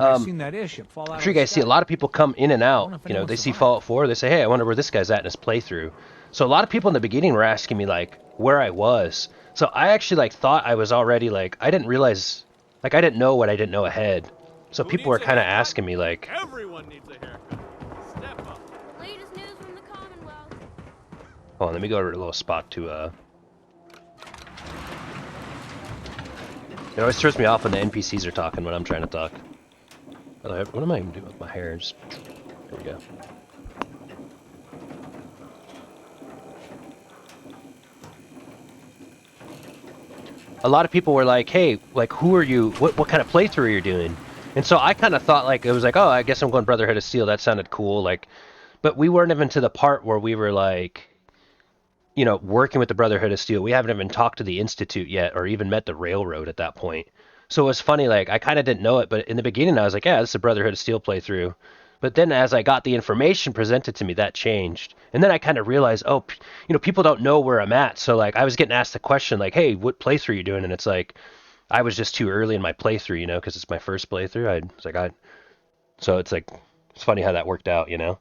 Speaker 1: guys see a lot of people come in and out. You know, they see Fallout 4, they say, hey, I wonder where this guy's at in his playthrough. So a lot of people in the beginning were asking me, like, where I was. So I actually, like, thought I was already, like, I didn't realize, like, I didn't know what I didn't know ahead. So people were kind of asking me, like...
Speaker 2: Everyone needs a haircut. Step up.
Speaker 8: Latest news from the Commonwealth.
Speaker 1: Hold on, let me go to a little spot to, It always throws me off when the NPCs are talking when I'm trying to talk. What am I even doing with my hair? Just... There we go. A lot of people were like, hey, like, who are you? What kind of playthrough are you doing? And so I kind of thought, like, it was like, oh, I guess I'm going Brotherhood of Steel. That sounded cool. Like, but we weren't even to the part where we were, like, you know, working with the Brotherhood of Steel. We haven't even talked to the Institute yet or even met the Railroad at that point. So it was funny, like, I kind of didn't know it, but in the beginning I was like, yeah, this is a Brotherhood of Steel playthrough. But then as I got the information presented to me, that changed. And then I kind of realized, oh, you know, people don't know where I'm at. So, like, I was getting asked the question, like, hey, what playthrough are you doing? And it's like, I was just too early in my playthrough, you know, because it's my first playthrough. I was like, so it's like, it's funny how that worked out, you know.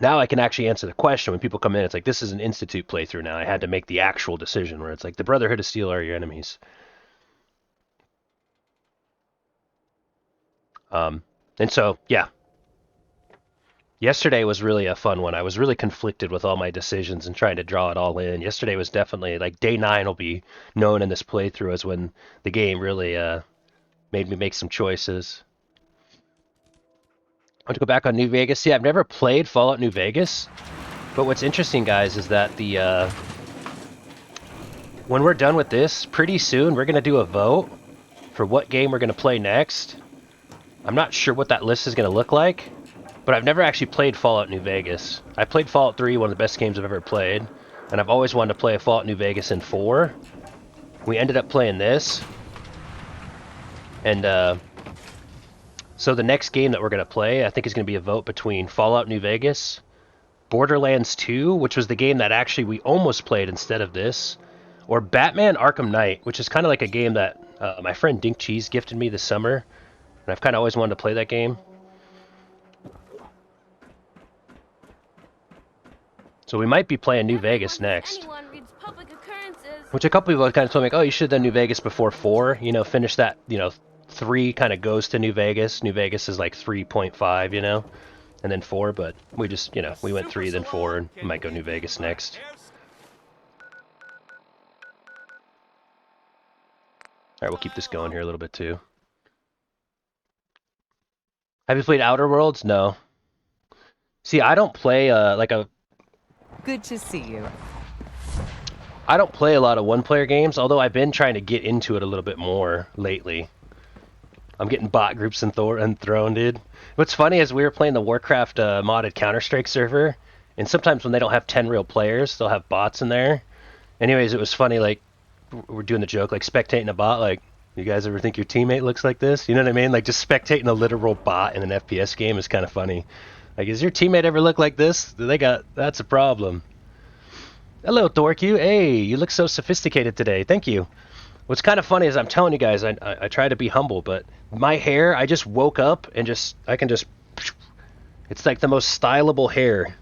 Speaker 1: Now I can actually answer the question when people come in. It's like, this is an Institute playthrough now. I had to make the actual decision where it's like, the Brotherhood of Steel are your enemies. And so, yeah. Yesterday was really a fun one. I was really conflicted with all my decisions and trying to draw it all in. Yesterday was definitely, like, day 9 will be known in this playthrough as when the game really made me make some choices. I want to go back on New Vegas. See, I've never played Fallout New Vegas, but what's interesting, guys, is that the when we're done with this, pretty soon we're going to do a vote for what game we're going to play next. I'm not sure what that list is going to look like, but I've never actually played Fallout New Vegas. I played Fallout 3, one of the best games I've ever played, and I've always wanted to play a Fallout New Vegas in 4. We ended up playing this, and so the next game that we're going to play, I think, is going to be a vote between Fallout New Vegas, Borderlands 2, which was the game that actually we almost played instead of this, or Batman Arkham Knight, which is kind of like a game that my friend Dink Cheese gifted me this summer, and I've kind of always wanted to play that game. So we might be playing New Vegas next. Which a couple people kind of told me, like, oh, you should have done New Vegas before 4. You know, finish that, you know, 3 kind of goes to New Vegas. New Vegas is like 3.5, you know, and then 4. But we just, you know, we went 3, then 4, and we might go New Vegas next. Alright, we'll keep this going here a little bit too. Have you played Outer Worlds? No. See, I don't play
Speaker 7: Good to see you.
Speaker 1: I don't play a lot of one-player games, although I've been trying to get into it a little bit more lately. I'm getting bot groups and thrown, dude. What's funny is we were playing the Warcraft modded Counter-Strike server, and sometimes when they don't have 10 real players, they'll have bots in there. Anyways, it was funny, like, we're doing the joke, like, spectating a bot, like, you guys ever think your teammate looks like this? You know what I mean? Like, just spectating a literal bot in an FPS game is kind of funny. Like, does your teammate ever look like this? That's a problem. Hello, Dorku. Hey, you look so sophisticated today. Thank you. What's kind of funny is I'm telling you guys, I try to be humble, but my hair, I just woke up and I can just, it's like the most stylable hair.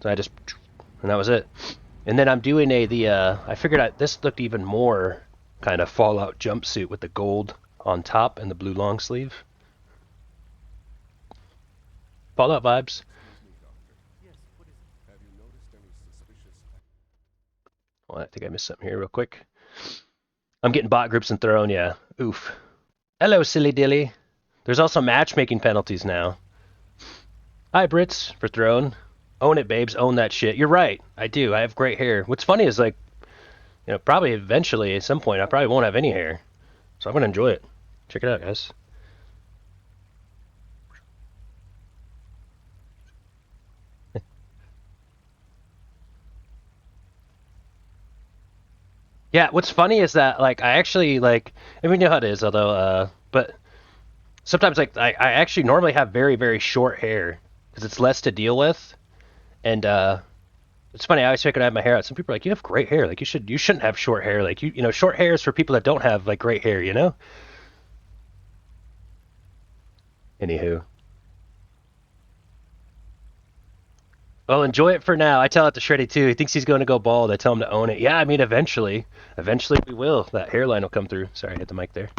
Speaker 1: So and that was it. And then I'm doing I figured out this looked even more kind of Fallout jumpsuit with the gold on top and the blue long sleeve. Fallout vibes. Well, I think I missed something here real quick. I'm getting bot groups and thrown, yeah. Oof. Hello, silly dilly. There's also matchmaking penalties now. Hi, Brits, for thrown. Own it, babes. Own that shit. You're right. I do. I have great hair. What's funny is, like, you know, probably eventually, at some point, I probably won't have any hair. So I'm going to enjoy it. Check it out, guys. Yeah, what's funny is that, like, I actually, like, I mean, you know how it is, although, but sometimes, like, I actually normally have very, very short hair, because it's less to deal with, and, it's funny, I always figure I have my hair out, some people are like, you have great hair, like, you shouldn't have short hair, like, you know, short hair is for people that don't have, like, great hair, you know? Anywho. Well, enjoy it for now. I tell it to Shreddy too. He thinks he's going to go bald. I tell him to own it. Yeah, I mean, eventually. Eventually we will. That hairline will come through. Sorry, I hit the mic there.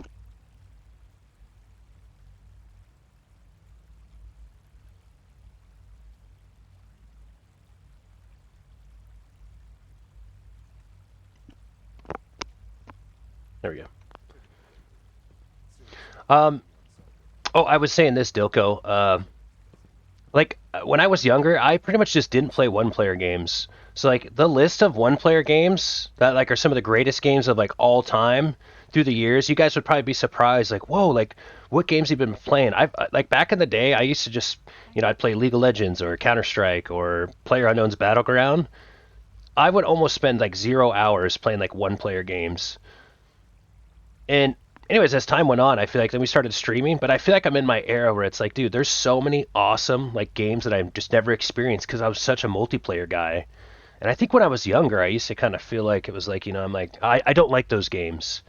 Speaker 1: There we go. Oh, I was saying this, Dilko. Like, when I was younger, I pretty much just didn't play one-player games. So, like, the list of one-player games that, like, are some of the greatest games of, like, all time through the years, you guys would probably be surprised, like, whoa, like, what games have you been playing? Like, back in the day, I used to just, you know, I'd play League of Legends or Counter-Strike or PlayerUnknown's Battleground. I would almost spend, like, 0 hours playing, like, one-player games. And anyways, as time went on, I feel like then we started streaming, but I feel like I'm in my era where it's like, dude, there's so many awesome like games that I've just never experienced because I was such a multiplayer guy. And I think when I was younger, I used to kind of feel like it was like, you know, I'm like, I don't like those games.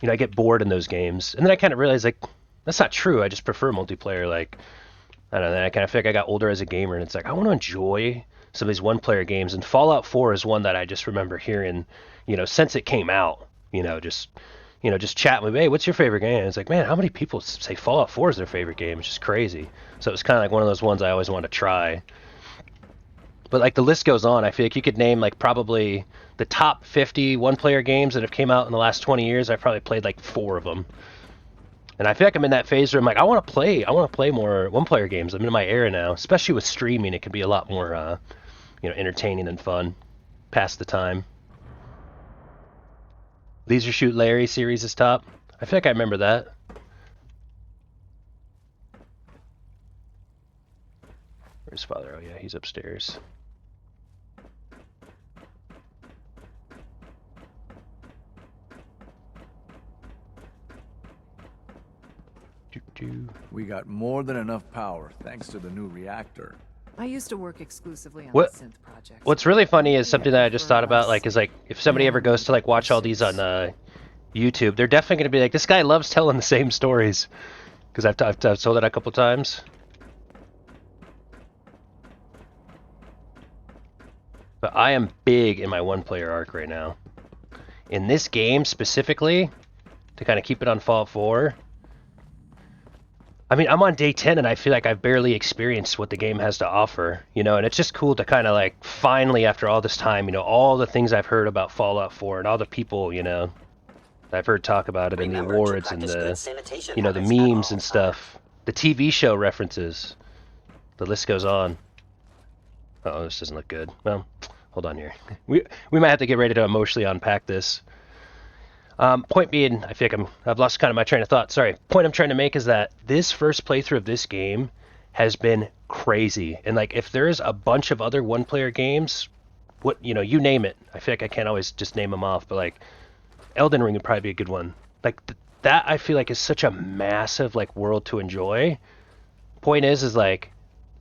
Speaker 1: You know, I get bored in those games. And then I kind of realized, like, that's not true. I just prefer multiplayer. Like, I don't know, then I kind of feel like I got older as a gamer, and it's like, I want to enjoy some of these one-player games. And Fallout 4 is one that I just remember hearing, you know, since it came out, just chatting with me, hey, what's your favorite game? And it's like, man, how many people say Fallout 4 is their favorite game? It's just crazy. So it was kind of like one of those ones I always wanted to try. But like the list goes on. I feel like you could name like probably the top 50 one-player games that have came out in the last 20 years. I've probably played like 4 of them. And I feel like I'm in that phase where I'm like, I want to play more one-player games. I'm in my era now, especially with streaming. It can be a lot more, entertaining and fun. Pass the time. Leisure Shoot Larry series is top. I feel like I remember that. Where's Father? Oh yeah, he's upstairs.
Speaker 9: We got more than enough power thanks to the new reactor.
Speaker 11: I used to work exclusively on
Speaker 1: What?
Speaker 11: the synth project.
Speaker 1: What's really funny is something that I just thought about, like, is like if somebody ever goes to like watch all these on YouTube, they're definitely gonna be like, this guy loves telling the same stories, because I've told that a couple times. But I am big in my one-player arc right now. In this game specifically, to kind of keep it on Fallout 4. I mean, I'm on day 10 and I feel like I've barely experienced what the game has to offer, and it's just cool to kind of like finally after all this time, all the things I've heard about Fallout 4 and all the people, I've heard talk about it in the
Speaker 17: Remember to
Speaker 1: awards and
Speaker 17: practice good
Speaker 1: the,
Speaker 17: sanitation
Speaker 1: you know, the
Speaker 17: habits at
Speaker 1: memes
Speaker 17: all
Speaker 1: and stuff. The TV show references. The list goes on. Uh-oh, this doesn't look good. Well, hold on here. We might have to get ready to emotionally unpack this. Point being, I feel like I've lost kind of my train of thought. Sorry. Point I'm trying to make is that this first playthrough of this game has been crazy. And like, if there's a bunch of other one-player games, you name it. I feel like I can't always just name them off, but like, Elden Ring would probably be a good one. Like that, I feel like is such a massive like world to enjoy. Point is like,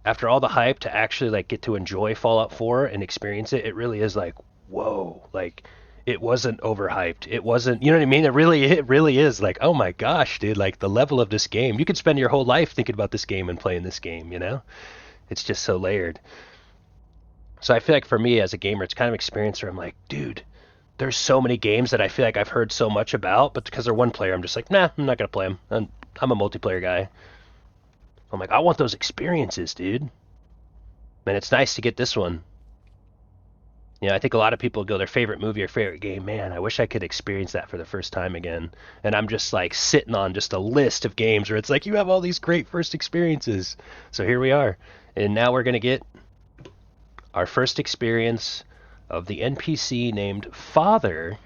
Speaker 1: after all the hype to actually like get to enjoy Fallout 4 and experience it, it really is like, whoa, like it wasn't overhyped. It wasn't, you know what I mean? It really is like, oh my gosh, dude, like the level of this game. You could spend your whole life thinking about this game and playing this game, you know? It's just so layered. So I feel like for me as a gamer, it's kind of experience where I'm like, dude, there's so many games that I feel like I've heard so much about, but because they're one player, I'm just like, nah, I'm not going to play them. I'm a multiplayer guy. I'm like, I want those experiences, dude. Man, it's nice to get this one. You know, I think a lot of people go their favorite movie or favorite game, man, I wish I could experience that for the first time again. And I'm just like sitting on just a list of games where it's like, you have all these great first experiences. So here we are. And now we're going to get our first experience of the NPC named Father,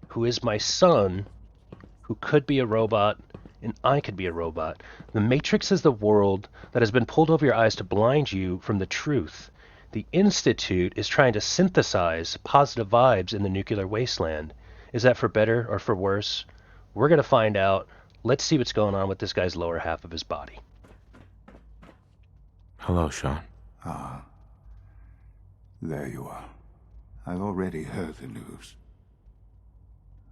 Speaker 1: who is my son, who could be a robot, and I could be a robot. The Matrix is the world that has been pulled over your eyes to blind you from the truth. The Institute is trying to synthesize positive vibes in the nuclear wasteland. Is that for better or for worse? We're going to find out. Let's see what's going on with this guy's lower half of his body.
Speaker 13: Hello, Sean.
Speaker 19: Ah. There you are. I've already heard the news.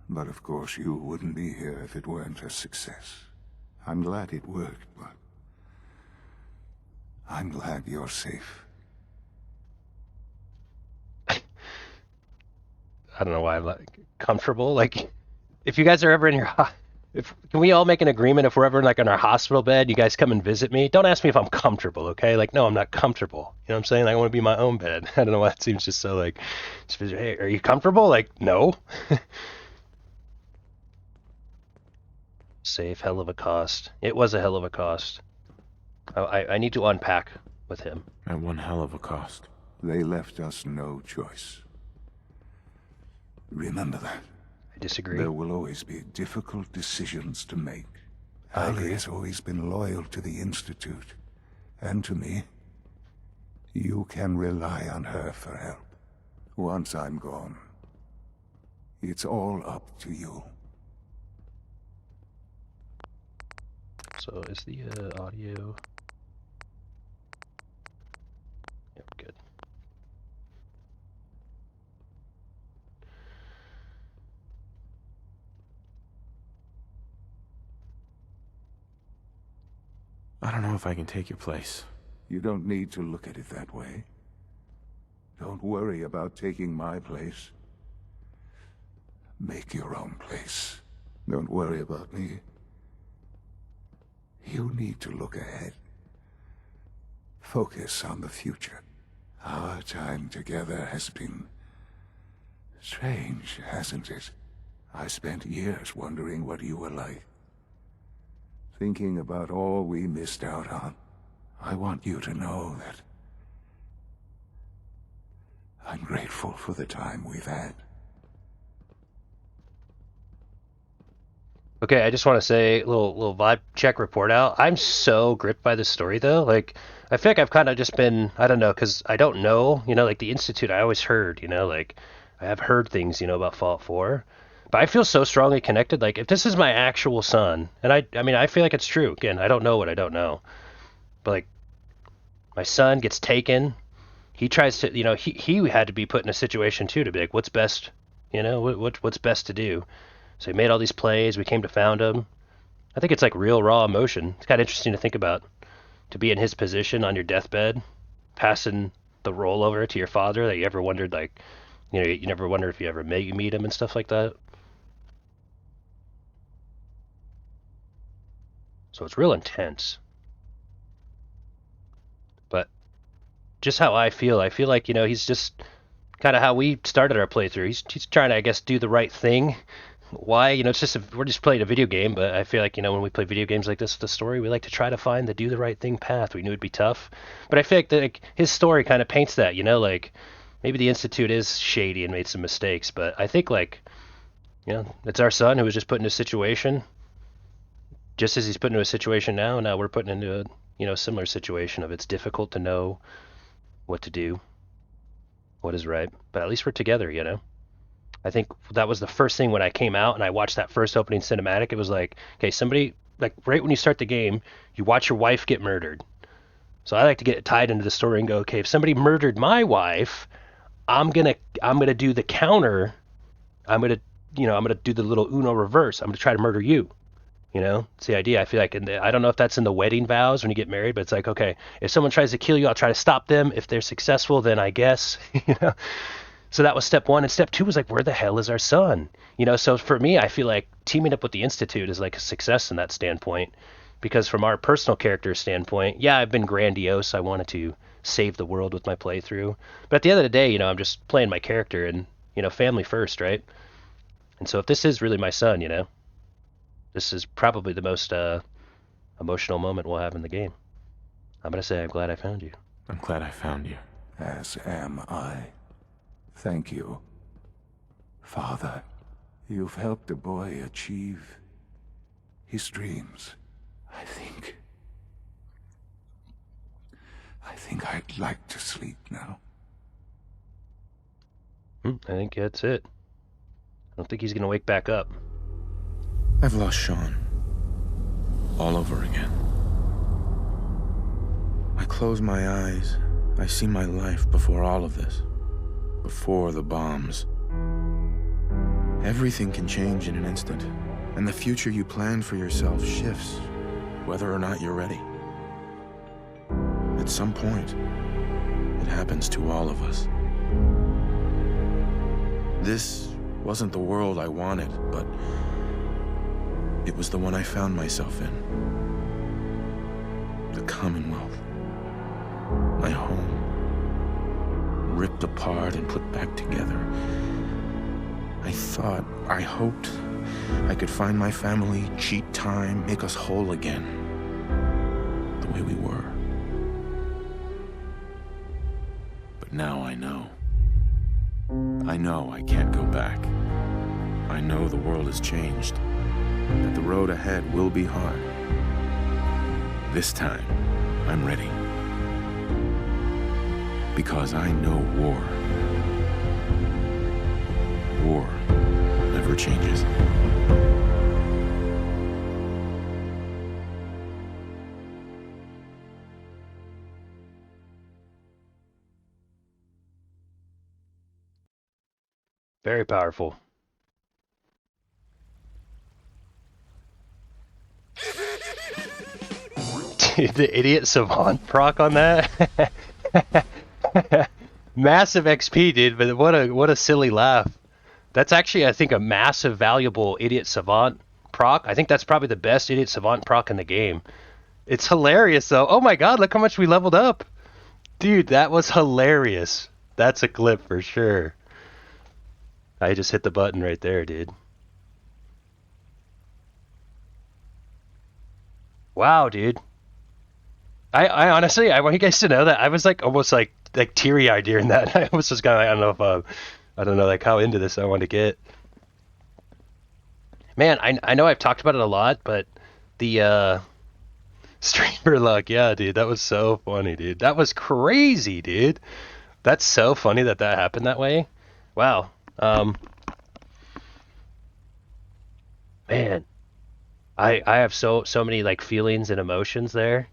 Speaker 19: But of course you wouldn't be here if it weren't a success. I'm glad it worked, but I'm glad you're safe.
Speaker 1: I don't know why I'm like comfortable. Like, if you guys are ever in your, can we all make an agreement if we're ever like in our hospital bed, you guys come and visit me? Don't ask me if I'm comfortable, okay? Like, no, I'm not comfortable. You know what I'm saying? I want to be in my own bed. I don't know why it seems just so like, hey, are you comfortable? Like, no. Safe, hell of a cost. It was a hell of a cost. I need to unpack with him.
Speaker 13: At one hell of a cost.
Speaker 19: They left us no choice. Remember that.
Speaker 1: I disagree.
Speaker 19: There will always be difficult decisions to make.
Speaker 1: I
Speaker 19: Ali
Speaker 1: agree.
Speaker 19: has always been loyal to the Institute. And to me. You can rely on her for help. Once I'm gone, it's all up to you.
Speaker 1: So is the audio... Yep, good.
Speaker 13: I don't know if I can take your place.
Speaker 19: You don't need to look at it that way. Don't worry about taking my place. Make your own place. Don't worry about me. You need to look ahead. Focus on the future. Our time together has been strange, hasn't it? I spent years wondering what you were like. Thinking about all we missed out on. I want you to know that I'm grateful for the time we've had.
Speaker 1: Okay, I just want to say, little vibe check report out. I'm so gripped by this story, though. Like, I feel like I've kind of just been, I don't know, because I don't know, you know, like the Institute, I always heard, you know, like, I have heard things, you know, about Fallout 4. But I feel so strongly connected. Like, if this is my actual son, and I mean, I feel like it's true. Again, I don't know what I don't know. But, like, my son gets taken. He tries to, you know, he had to be put in a situation, too, to be like, what's best, you know, what's best to do? So he made all these plays. We came to found him. I think it's like real raw emotion. It's kind of interesting to think about. To be in his position on your deathbed, passing the role over to your father that you ever wondered, like, you know, you never wondered if you ever meet him and stuff like that. So it's real intense. But just how I feel like, you know, he's just kind of how we started our playthrough. He's trying to, I guess, do the right thing. why, it's just we're just playing a video game, but I feel like, when we play video games like this with the story, we like to try to find the do the right thing path. We knew it'd be tough, but I feel like his story kind of paints that, like maybe the Institute is shady and made some mistakes, but I think it's our son who was just put in a situation, just as he's put into a situation now we're putting into a similar situation of it's difficult to know what to do, what is right, but at least we're together. I think that was the first thing when I came out and I watched that first opening cinematic. It was like, okay, somebody, like right when you start the game, you watch your wife get murdered. So I like to get tied into the story and go, okay, if somebody murdered my wife, I'm gonna do the counter. I'm gonna do the little Uno reverse. I'm gonna try to murder you. It's the idea. I feel like, I don't know if that's in the wedding vows when you get married, but it's like, okay, if someone tries to kill you, I'll try to stop them. If they're successful, then I guess, So that was step one. And step two was like, where the hell is our son? So for me, I feel like teaming up with the Institute is like a success in that standpoint. Because from our personal character standpoint, yeah, I've been grandiose. I wanted to save the world with my playthrough. But at the end of the day, I'm just playing my character and, family first, right? And so if this is really my son, this is probably the most emotional moment we'll have in the game. I'm going to say I'm glad I found you.
Speaker 13: I'm glad I found you.
Speaker 19: As am I. Thank you. Father, you've helped a boy achieve his dreams. I think I'd like to sleep now.
Speaker 1: I think that's it. I don't think he's going to wake back up.
Speaker 13: I've lost Sean. All over again. I close my eyes. I see my life before all of this. Before the bombs. Everything can change in an instant, and the future you plan for yourself shifts, whether or not you're ready. At some point, it happens to all of us. This wasn't the world I wanted, but it was the one I found myself in. The Commonwealth. My home. Ripped apart and put back together. I hoped I could find my family, cheat time, make us whole again. The way we were. But now I know. I know I can't go back. I know the world has changed. That the road ahead will be hard. This time, I'm ready. Because I know war. War never changes.
Speaker 1: Very powerful. Dude, the idiot savant proc on that. Massive XP, dude, but what a silly laugh. That's actually, I think, a massive, valuable idiot savant proc. I think that's probably the best idiot savant proc in the game. It's hilarious, though. Oh my god, look how much we leveled up. Dude, that was hilarious. That's a clip for sure. I just hit the button right there, dude. Wow, dude. I honestly, I want you guys to know that I was like almost like teary-eyed during that. I was just kind of like, I don't know like how into this I want to get. Man, I know I've talked about it a lot, but the streamer luck, yeah, dude, that was so funny, dude. That was crazy, dude. That's so funny that happened that way. Wow. Man, I have so many like feelings and emotions there.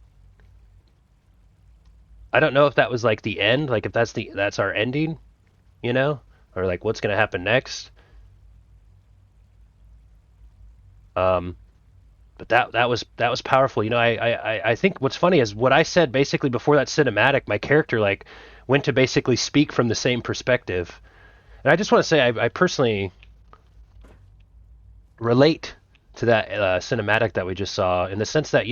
Speaker 1: I don't know if that was like the end, like if that's our ending, or like what's gonna happen next. But that was powerful. I think what's funny is what I said basically before that cinematic, my character like went to basically speak from the same perspective. And I just want to say I personally relate to that cinematic that we just saw in the sense that,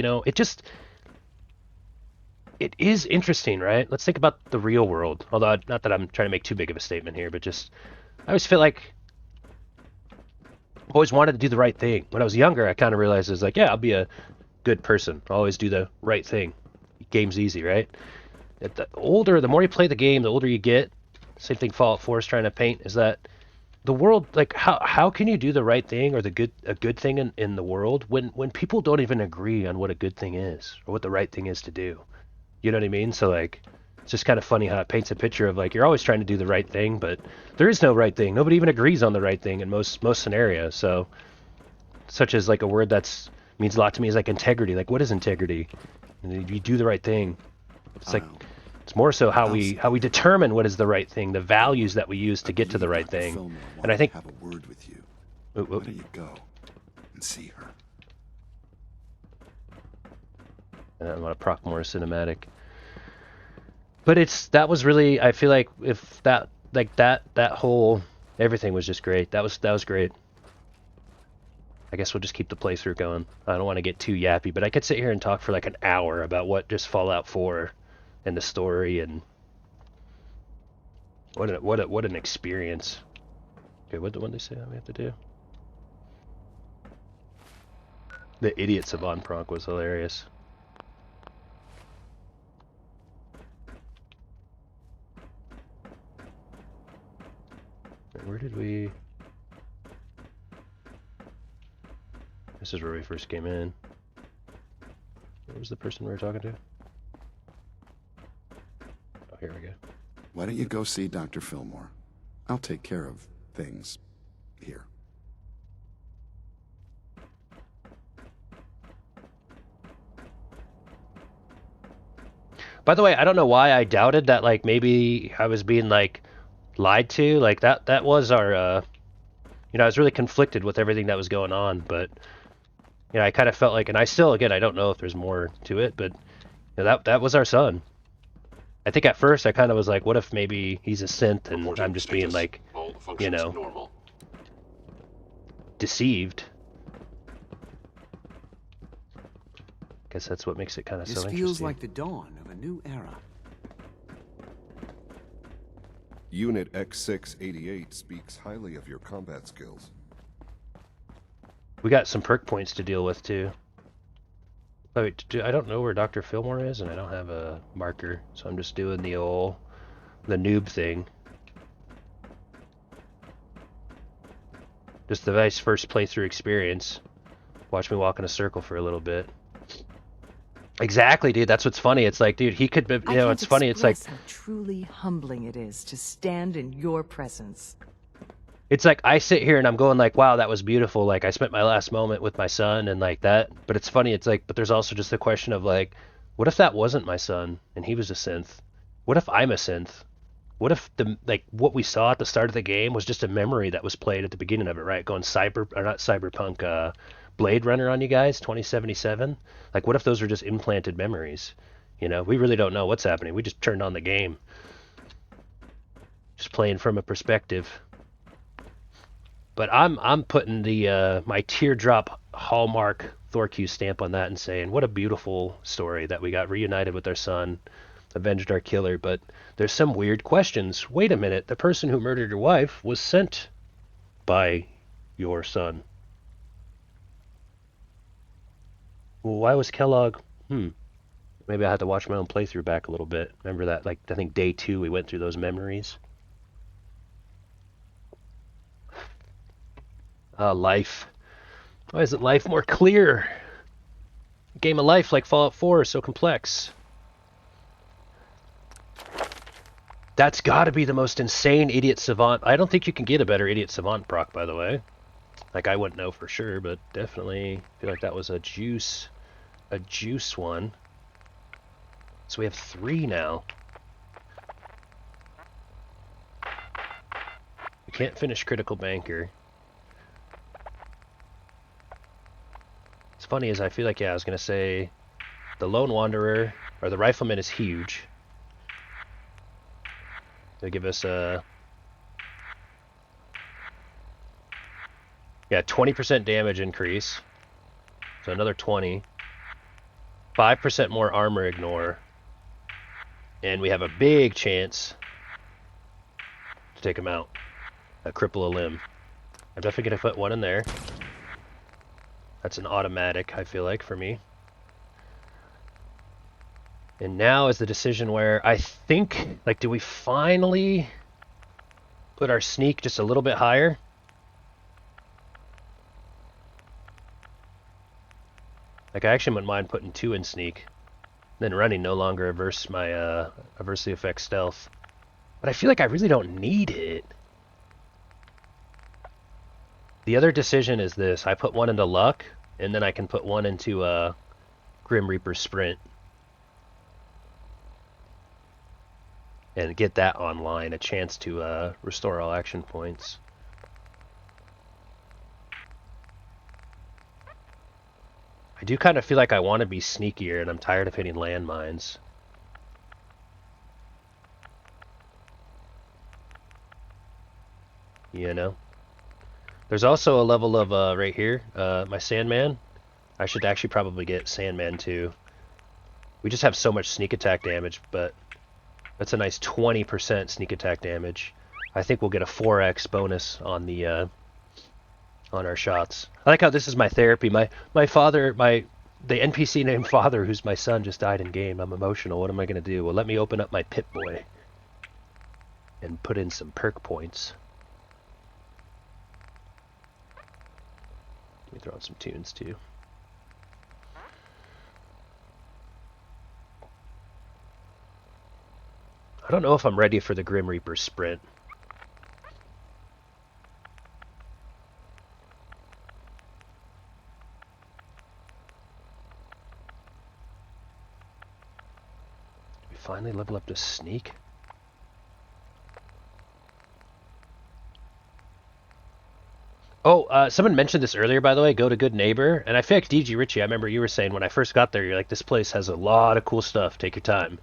Speaker 1: it is interesting, right? Let's think about the real world. Although, not that I'm trying to make too big of a statement here, but just, I always feel like always wanted to do the right thing. When I was younger, I kind of realized it's like, yeah, I'll be a good person. I'll always do the right thing. Game's easy, right? The more you play the game, the older you get. Same thing Fallout 4 is trying to paint, is that the world, like, how can you do the right thing or a good thing in the world when people don't even agree on what a good thing is or what the right thing is to do? You know what I mean? So, like, it's just kind of funny how it paints a picture of, like, you're always trying to do the right thing, but there is no right thing. Nobody even agrees on the right thing in most scenarios. So, such as, like, a word that's means a lot to me is, like, integrity. Like, what is integrity? And you do the right thing. It's like, it's more so how we determine what is the right thing, the values that we use to get to the right thing. And I think
Speaker 18: have a word with you.
Speaker 1: Why
Speaker 18: don't you go and see her?
Speaker 1: I don't want to proc more cinematic. But that was really, I feel like if that whole everything was just great. That was great. I guess we'll just keep the playthrough going. I don't want to get too yappy, but I could sit here and talk for like an hour about what just Fallout 4 and the story and what an experience. Okay, what did they say that we have to do? The idiot Savant proc was hilarious. Where did we... This is where we first came in. Where was the person we were talking to? Oh, here we go.
Speaker 18: Why don't you go see Dr. Fillmore? I'll take care of things here.
Speaker 1: By the way, I don't know why I doubted that, like, maybe I was being, like, lied to. Like, that was our, you know, I was really conflicted with everything that was going on, but, you know, I kind of felt like, and I still, again, I don't know if there's more to it, but, you know, that was our son. I think at first I kind of was like, what if maybe he's a synth and I'm just being, like, you know, deceived. Guess that's what makes it kind of so interesting.
Speaker 3: This feels like the dawn of a new era.
Speaker 18: Unit X688 speaks highly of your combat skills.
Speaker 1: We got some perk points to deal with too. Oh, wait, I don't know where Dr. Fillmore is, and I don't have a marker, so I'm just doing the noob thing. Just the nice first playthrough experience. Watch me walk in a circle for a little bit. Exactly, dude. That's what's funny. It's like, dude, he could be, you know, it's funny. It's like,
Speaker 7: how truly humbling it is to stand in your presence.
Speaker 1: it's like I sit here and I'm going like, wow, that was beautiful. Like I spent my last moment with my son and like that. But it's funny. It's like, but there's also just the question of like, what if that wasn't my son and he was a synth? What if I'm a synth? What if what we saw at the start of the game was just a memory that was played at the beginning of it, right? Going not cyberpunk, Blade Runner on you guys, 2077. Like, what if those are just implanted memories? You know, we really don't know what's happening. We just turned on the game, just playing from a perspective. But I'm putting the my teardrop hallmark Thorque stamp on that and saying, what a beautiful story that we got reunited with our son, avenged our killer. But there's some weird questions. Wait a minute, the person who murdered your wife was sent by your son. Well, why was Kellogg? Maybe I had to watch my own playthrough back a little bit. Remember that, like, I think day 2 we went through those memories. Life. Why isn't life more clear? A game of life like Fallout 4 is so complex. That's gotta be the most insane Idiot Savant. I don't think you can get a better Idiot Savant proc, by the way. Like, I wouldn't know for sure, but definitely feel like that was a juice one. So we have 3 now. We can't finish Critical Banker. It's funny as I feel like, yeah, I was going to say the Lone Wanderer, or the Rifleman is huge. They'll give us a... Yeah, 20% damage increase. So another 20. 5% more armor ignore. And we have a big chance to take him out. Cripple a limb. I'm definitely gonna put one in there. That's an automatic, I feel like, for me. And now is the decision where I think, like, do we finally put our sneak just a little bit higher? Like, I actually wouldn't mind putting 2 in sneak. Then running no longer averse my adversely affects stealth. But I feel like I really don't need it. The other decision is this. I put 1 into luck, and then I can put 1 into Grim Reaper sprint. And get that online, a chance to restore all action points. I do kind of feel like I want to be sneakier, and I'm tired of hitting landmines. You know? There's also a level of, right here, my Sandman. I should actually probably get Sandman too. We just have so much sneak attack damage, but that's a nice 20% sneak attack damage. I think we'll get a 4x bonus on the, on our shots. I like how this is my therapy. My father, the NPC named Father, who's my son, just died in game. I'm emotional. What am I going to do? Well, let me open up my Pip-Boy and put in some perk points. Let me throw on some tunes too. I don't know if I'm ready for the Grim Reaper sprint. Finally level up to sneak. Oh, someone mentioned this earlier, by the way, go to Good Neighbor. And I feel like DG Richie, I remember you were saying when I first got there, you're like, this place has a lot of cool stuff, take your time.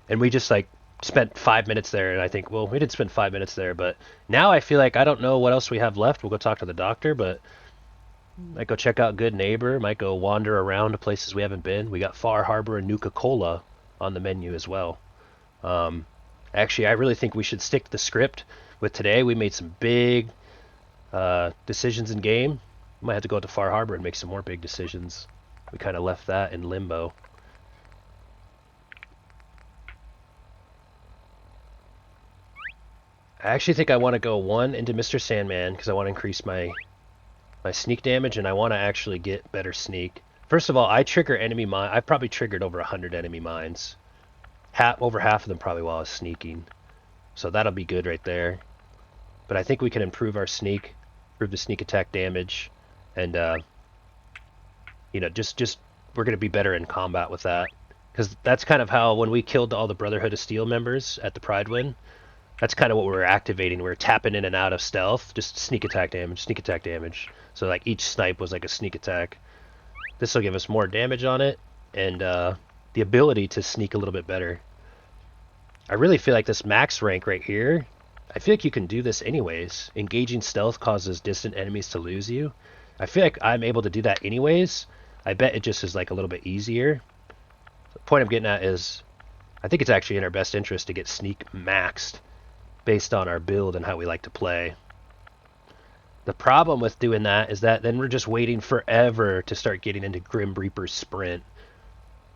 Speaker 1: And we just like spent 5 minutes there, and I think, well, we did spend 5 minutes there, but now I feel like I don't know what else we have left. We'll go talk to the doctor, but might go check out Good Neighbor, might go wander around to places we haven't been. We got Far Harbor and Nuka-Cola on the menu as well. Actually, I really think we should stick to the script. With today, we made some big decisions in game. We might have to go to Far Harbor and make some more big decisions. We kind of left that in limbo. I actually think I want to go 1 into Mr. Sandman because I want to increase my sneak damage, and I want to actually get better sneak. First of all, I trigger enemy mine. I've probably triggered over 100 enemy mines. Over half of them probably while I was sneaking. So that'll be good right there. But I think we can improve our sneak, improve the sneak attack damage, and you know, just we're gonna be better in combat with that. Because that's kind of how, when we killed all the Brotherhood of Steel members at the Pride win, that's kind of what we were activating. We were tapping in and out of stealth, just sneak attack damage, sneak attack damage. So like each snipe was like a sneak attack. This will give us more damage on it, and the ability to sneak a little bit better. I really feel like this max rank right here, I feel like you can do this anyways. Engaging stealth causes distant enemies to lose you. I feel like I'm able to do that anyways. I bet it just is like a little bit easier. The point I'm getting at is, I think it's actually in our best interest to get sneak maxed based on our build and how we like to play. The problem with doing that is that then we're just waiting forever to start getting into Grim Reaper sprint,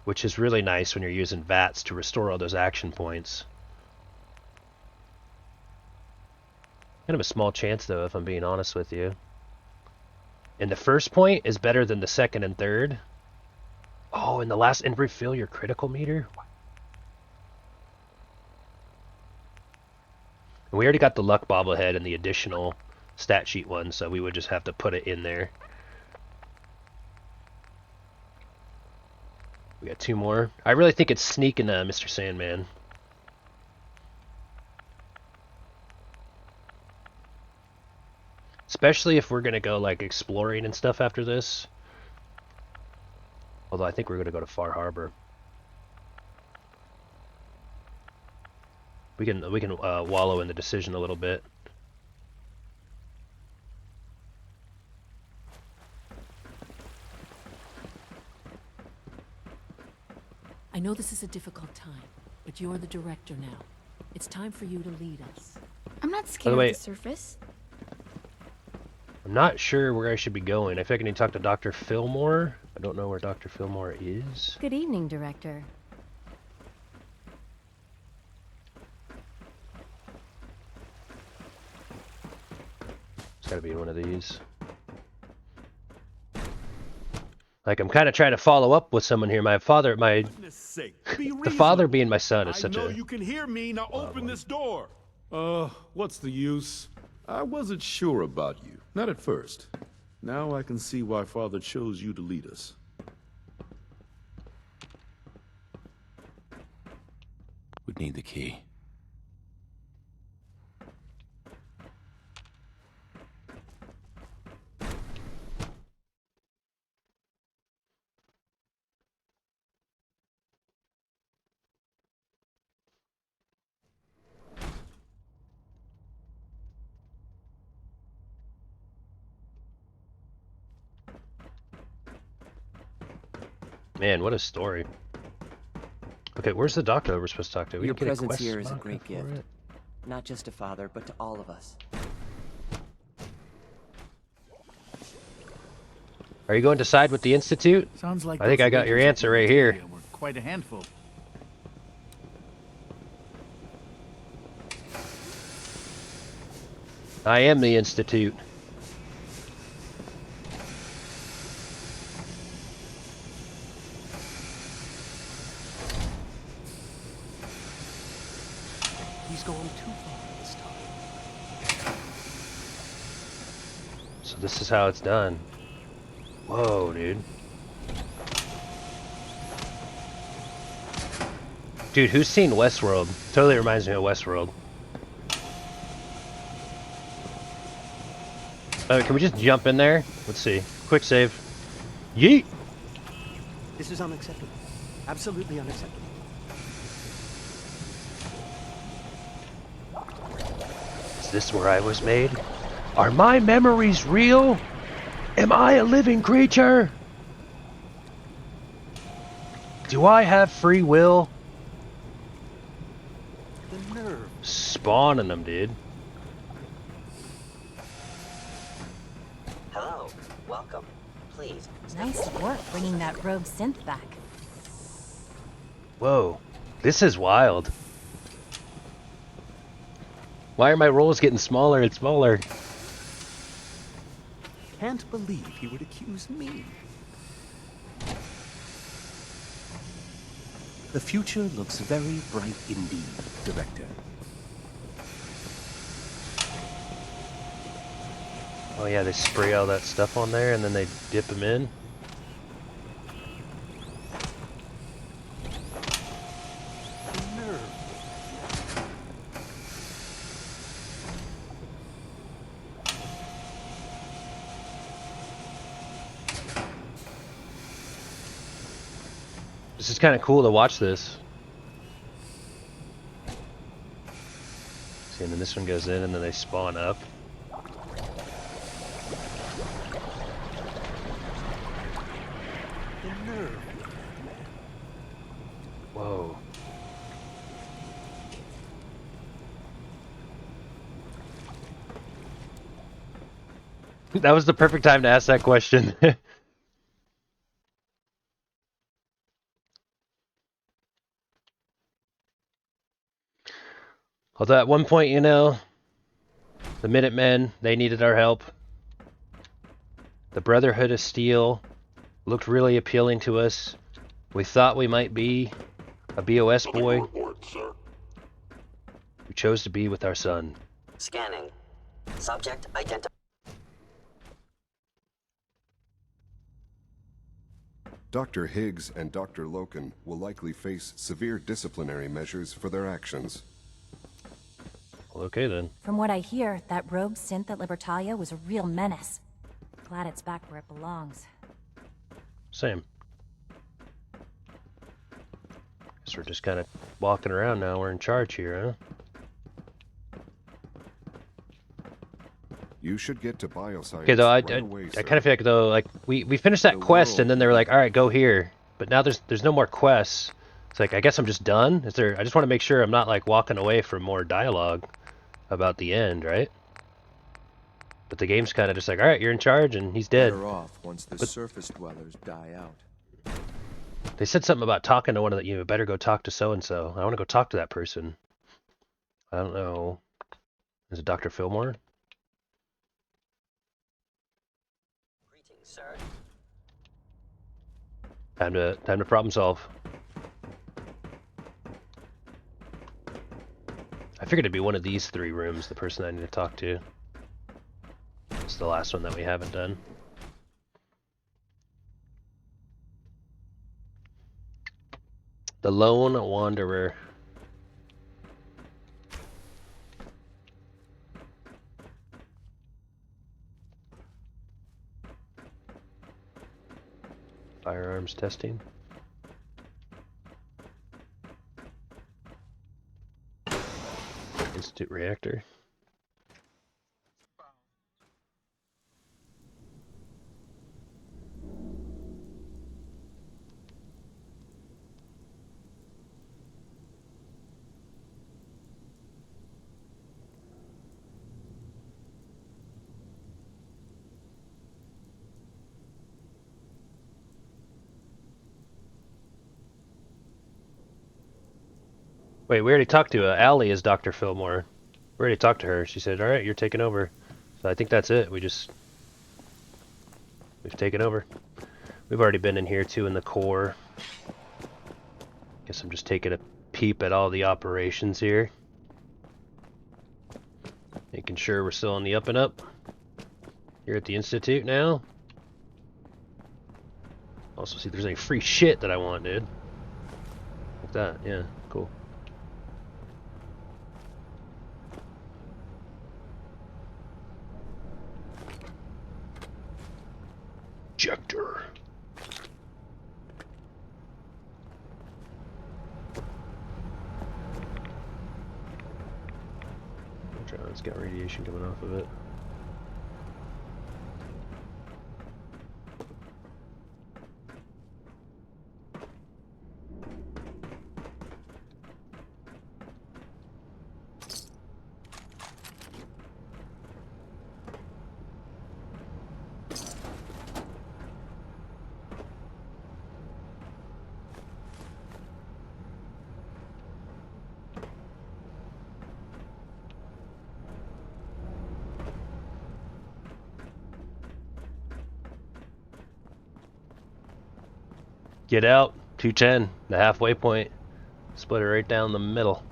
Speaker 1: which is really nice when you're using VATS to restore all those action points. Kind of a small chance though, if I'm being honest with you. And the first point is better than the second and third. Oh, and the last, and refill your critical meter? And we already got the luck bobblehead and the additional stat sheet one, so we would just have to put it in there. We got 2 more. I really think it's sneaking Mr. Sandman. Especially if we're going to go like exploring and stuff after this. Although I think we're going to go to Far Harbor. We can wallow in the decision a little bit.
Speaker 20: I know this is a difficult time, but you're the director now. It's time for you to lead us.
Speaker 8: I'm not scared of the surface.
Speaker 1: I'm not sure where I should be going. I feel like I need to talk to Dr. Fillmore. I don't know where Dr. Fillmore is.
Speaker 4: Good evening, Director.
Speaker 1: It's gotta be one of these. Like, I'm kind of trying to follow up with someone here. My father, the father being my son is such
Speaker 21: I know
Speaker 1: a...
Speaker 21: you can hear me. Now open this door.
Speaker 22: What's the use? I wasn't sure about you. Not at first. Now I can see why Father chose you to lead us.
Speaker 13: Would need the key.
Speaker 1: Man, what a story. Okay, where's the doctor we're supposed to talk to? We
Speaker 17: Your
Speaker 1: didn't get a
Speaker 17: presence
Speaker 1: quest
Speaker 17: here is a
Speaker 1: marker
Speaker 17: great
Speaker 1: for
Speaker 17: gift.
Speaker 1: it?
Speaker 17: Not just to Father, but to all of us.
Speaker 1: Are you going to side with the Institute?
Speaker 10: Sounds like
Speaker 1: I think I got your answer right here.
Speaker 10: We're quite a handful.
Speaker 1: I am the Institute.
Speaker 17: He's going too far this time.
Speaker 1: So this is how it's done. Whoa, dude. Dude, who's seen Westworld? Totally reminds me of Westworld. Can we just jump in there? Let's see. Quick save. Yeet!
Speaker 17: This is unacceptable. Absolutely unacceptable.
Speaker 1: Is this where I was made? Are my memories real? Am I a living creature? Do I have free will?
Speaker 17: The nerve.
Speaker 1: Spawning them, dude.
Speaker 17: Hello. Welcome. Please.
Speaker 4: Nice work bringing that rogue synth back.
Speaker 1: Whoa. This is wild. Why are my rolls getting smaller and smaller?
Speaker 17: Can't believe he would accuse me. The future looks very bright indeed, Director.
Speaker 1: Oh yeah, they spray all that stuff on there and then they dip them in. This is kind of cool to watch this. See, and then this one goes in and then they spawn up. Whoa. That was the perfect time to ask that question. Although at one point, you know, the Minutemen, they needed our help. The Brotherhood of Steel looked really appealing to us. We thought we might be a BOS boy. We chose to be with our son.
Speaker 17: Scanning. Subject identified.
Speaker 12: Dr. Higgs and Dr. Loken will likely face severe disciplinary measures for their actions.
Speaker 1: Well, okay then.
Speaker 4: From what I hear, that rogue synth at Libertalia was a real menace. Glad it's back where it belongs.
Speaker 1: Same. Guess we're just kind of walking around now. We're in charge here, huh?
Speaker 12: You should get to bioscience.
Speaker 1: Okay, though I
Speaker 12: right away,
Speaker 1: kind of feel like though we finished that
Speaker 12: The
Speaker 1: quest
Speaker 12: world-
Speaker 1: and then they were like, all right, go here. But now there's no more quests. It's like I guess I'm just done. Is there? I just want to make sure I'm not like walking away from more dialogue about the end, right? But the game's kind of just like, all right, you're in charge, and he's dead.
Speaker 9: Better off once the
Speaker 1: But
Speaker 9: surface dwellers die out.
Speaker 1: they said something about talking to one of the, you better go talk to so-and-so. I want to go talk to that person. I don't know. Is it Dr. Fillmore?
Speaker 17: Greetings, sir.
Speaker 1: Time to problem solve. I figured it'd be one of these 3 rooms, the person I need to talk to. It's the last one that we haven't done. The Lone Wanderer. Firearms testing. Institute reactor. Wait, we already talked to Allie as Dr. Fillmore. We already talked to her. She said, alright, you're taking over. So I think that's it. We've taken over. We've already been in here too in the core. Guess I'm just taking a peep at all the operations here. Making sure we're still on the up and up. Here at the Institute now. Also see if there's any free shit that I want, dude. Like that, yeah, cool. Ejector. It's got radiation coming off of it. Get out, 210, the halfway point. Split it right down the middle.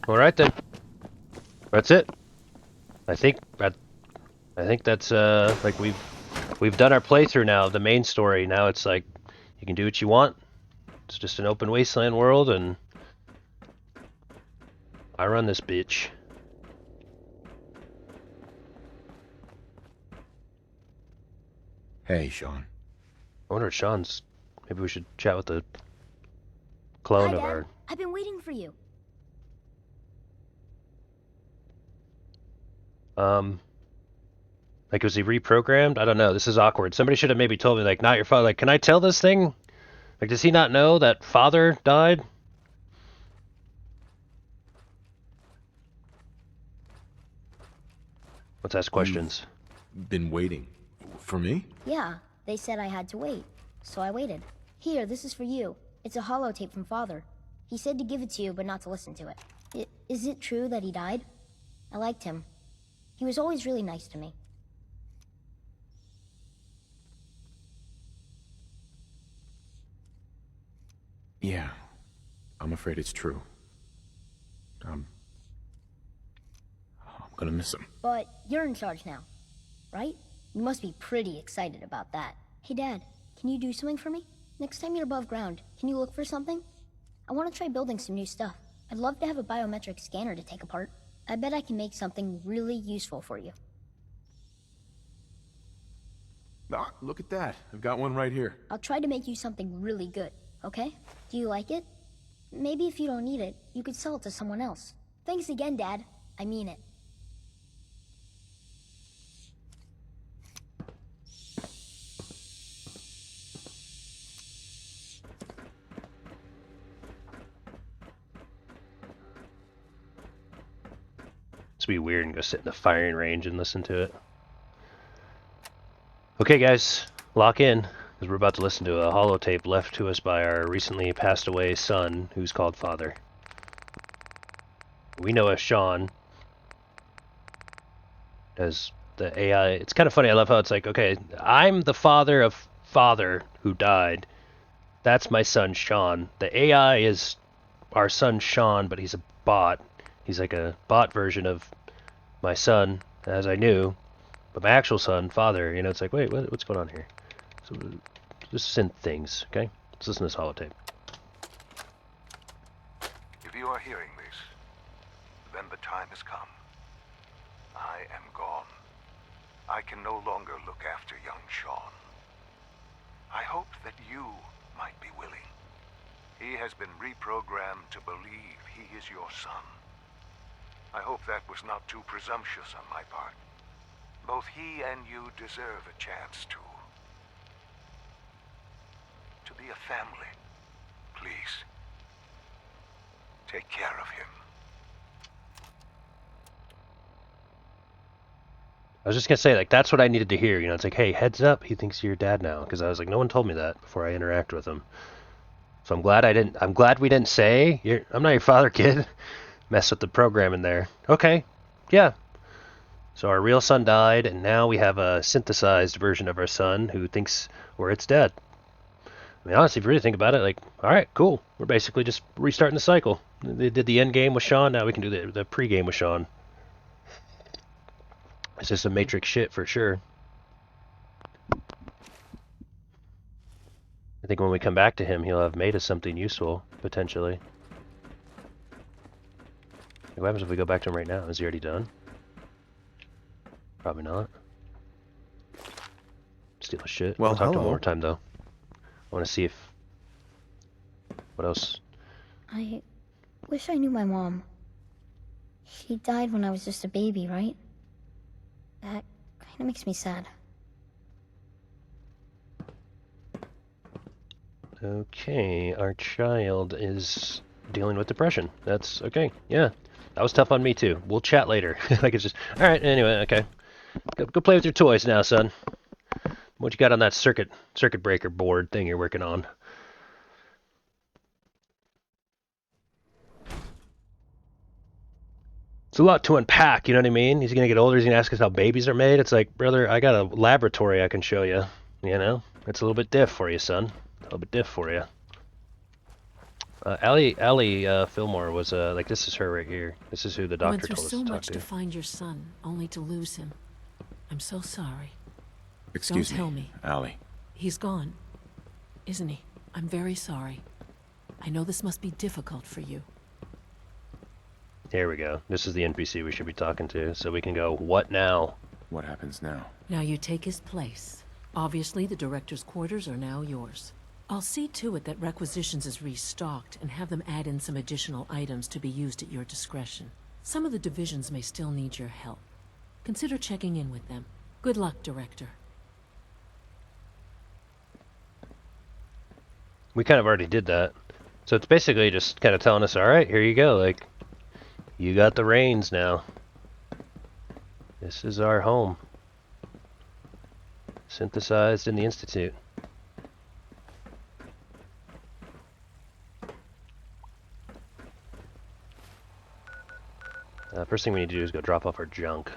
Speaker 1: All right then. That's it. I think that's like we've done our playthrough now of the main story. Now it's like you can do what you want. It's just an open wasteland world, and I run this bitch.
Speaker 5: Hey, Sean.
Speaker 1: I wonder if Sean's. Maybe we should chat with the clone of our.
Speaker 8: I've been waiting for you.
Speaker 1: Like, was he reprogrammed? I don't know. This is awkward. Somebody should have maybe told me, like, not your father. Like, can I tell this thing? Like, does he not know that father died? Let's ask questions.
Speaker 5: Been waiting. For me?
Speaker 8: Yeah, they said I had to wait, so I waited. Here, this is for you. It's a holotape from Father. He said to give it to you, but not to listen to it. Is it true that he died? I liked him. He was always really nice to me.
Speaker 5: Yeah. I'm afraid it's true. I'm gonna miss him.
Speaker 8: But you're in charge now, right? You must be pretty excited about that. Hey, Dad, can you do something for me? Next time you're above ground, can you look for something? I want to try building some new stuff. I'd love to have a biometric scanner to take apart. I bet I can make something really useful for you.
Speaker 5: Ah, look at that. I've got one right here.
Speaker 8: I'll try to make you something really good, okay? Do you like it? Maybe if you don't need it, you could sell it to someone else. Thanks again, Dad. I mean it.
Speaker 1: It's be weird and go sit in the firing range and listen to it. Okay, guys, lock in, because we're about to listen to a holotape left to us by our recently passed away son, who's called Father. We know as Sean, as the AI. It's kind of funny. I love how it's like, okay, I'm the father of Father who died. That's my son, Sean. The AI is our son, Sean, but he's a bot. He's like a bot version of my son, as I knew. But my actual son, Father, you know, it's like, wait, what's going on here? So, just synth things, okay? Let's listen to this holotape.
Speaker 19: If you are hearing this, then the time has come. I am gone. I can no longer look after young Sean. I hope that you might be willing. He has been reprogrammed to believe he is your son. I hope that was not too presumptuous on my part. Both he and you deserve a chance to be a family. Please, take care of him.
Speaker 1: I was just gonna say, like, that's what I needed to hear. You know, it's like, hey, heads up, he thinks you're your dad now. Because I was like, no one told me that before I interact with him. So I'm glad I didn't. I'm glad we didn't say, I'm not your father, kid. Mess with the program in there. Okay, yeah. So our real son died, and now we have a synthesized version of our son who thinks we're its dad. I mean, honestly, if you really think about it, like, all right, cool. We're basically just restarting the cycle. They did the end game with Sean, now we can do the pre-game with Sean. It's just a Matrix shit for sure. I think when we come back to him, he'll have made us something useful, potentially. What happens if we go back to him right now? Is he already done? Probably not. Steal his shit.
Speaker 5: Well,
Speaker 1: I'll talk to him
Speaker 5: hello.
Speaker 1: one more time, though. I want to see if... What else?
Speaker 8: I wish I knew my mom. She died when I was just a baby, right? That kind of makes me sad.
Speaker 1: Okay, our child is dealing with depression. That's okay. Yeah, that was tough on me too. We'll chat later. Like it's just all right. Anyway, okay. Go play with your toys now, son. What you got on that circuit breaker board thing you're working on? It's a lot to unpack. You know what I mean? He's gonna get older. He's gonna ask us how babies are made. It's like, brother, I got a laboratory I can show you. You know, it's a little bit diff for you, son. A little bit diff for you. Ellie Fillmore was like, this is her right here. This is who the doctor told us to talk to.
Speaker 20: You went through so much to find your son, only to lose him. I'm so sorry.
Speaker 13: Excuse
Speaker 20: Don't tell me.
Speaker 13: Allie.
Speaker 20: He's gone, isn't he? I'm very sorry. I know this must be difficult for you.
Speaker 1: Here we go. This is the NPC we should be talking to, so we can go, what now?
Speaker 13: What happens now?
Speaker 20: Now you take his place. Obviously, the director's quarters are now yours. I'll see to it that Requisitions is restocked and have them add in some additional items to be used at your discretion. Some of the divisions may still need your help. Consider checking in with them. Good luck, Director.
Speaker 1: We kind of already did that. So it's basically just kind of telling us, alright, here you go, like, you got the reins now. This is our home. Synthesized in the Institute. First thing we need to do is go drop off our junk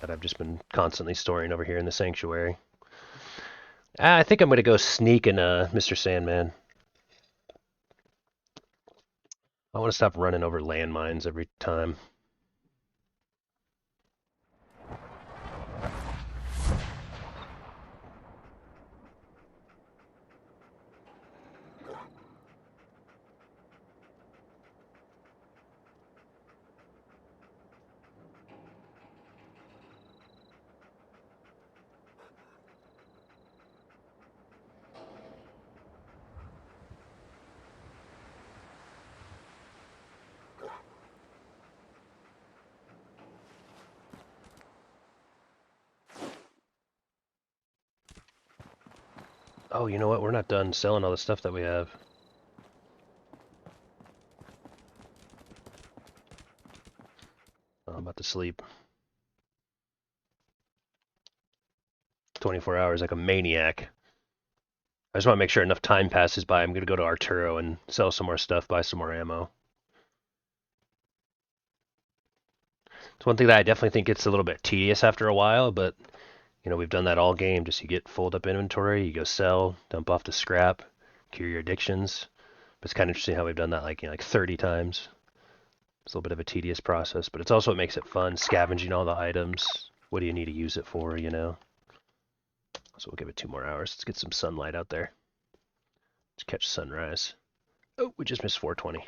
Speaker 1: that I've just been constantly storing over here in the sanctuary. I think I'm going to go sneak in Mr. Sandman. I want to stop running over landmines every time. Oh, you know what? We're not done selling all the stuff that we have. Oh, I'm about to sleep. 24 hours like a maniac. I just want to make sure enough time passes by. I'm going to go to Arturo and sell some more stuff, buy some more ammo. It's one thing that I definitely think gets a little bit tedious after a while, but you know, we've done that all game. Just you get fold up inventory, you go sell, dump off the scrap, cure your addictions. But it's kind of interesting how we've done that like, you know, like 30 times. It's a little bit of a tedious process, but it's also what makes it fun, scavenging all the items. What do you need to use it for, you know? So we'll give it 2 more hours. Let's get some sunlight out there. Let's catch sunrise. Oh, we just missed 420.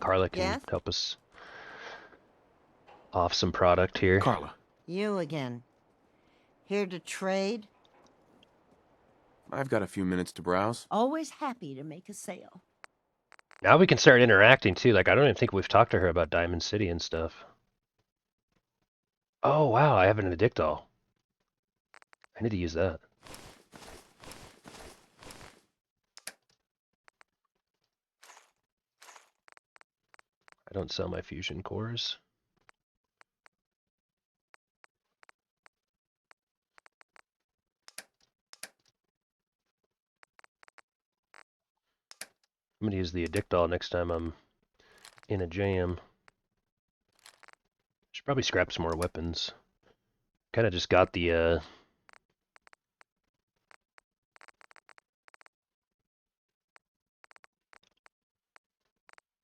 Speaker 1: Carla can help us off some product here.
Speaker 5: Carla.
Speaker 15: You again. Here to trade?
Speaker 13: I've got a few minutes to browse.
Speaker 15: Always happy to make a sale.
Speaker 1: Now we can start interacting too. Like, I don't even think we've talked to her about Diamond City and stuff. Oh, wow, I have an Addictol. I need to use that. I don't sell my fusion cores. I'm gonna use the Addictol next time I'm in a jam. Should probably scrap some more weapons. Kind of just got the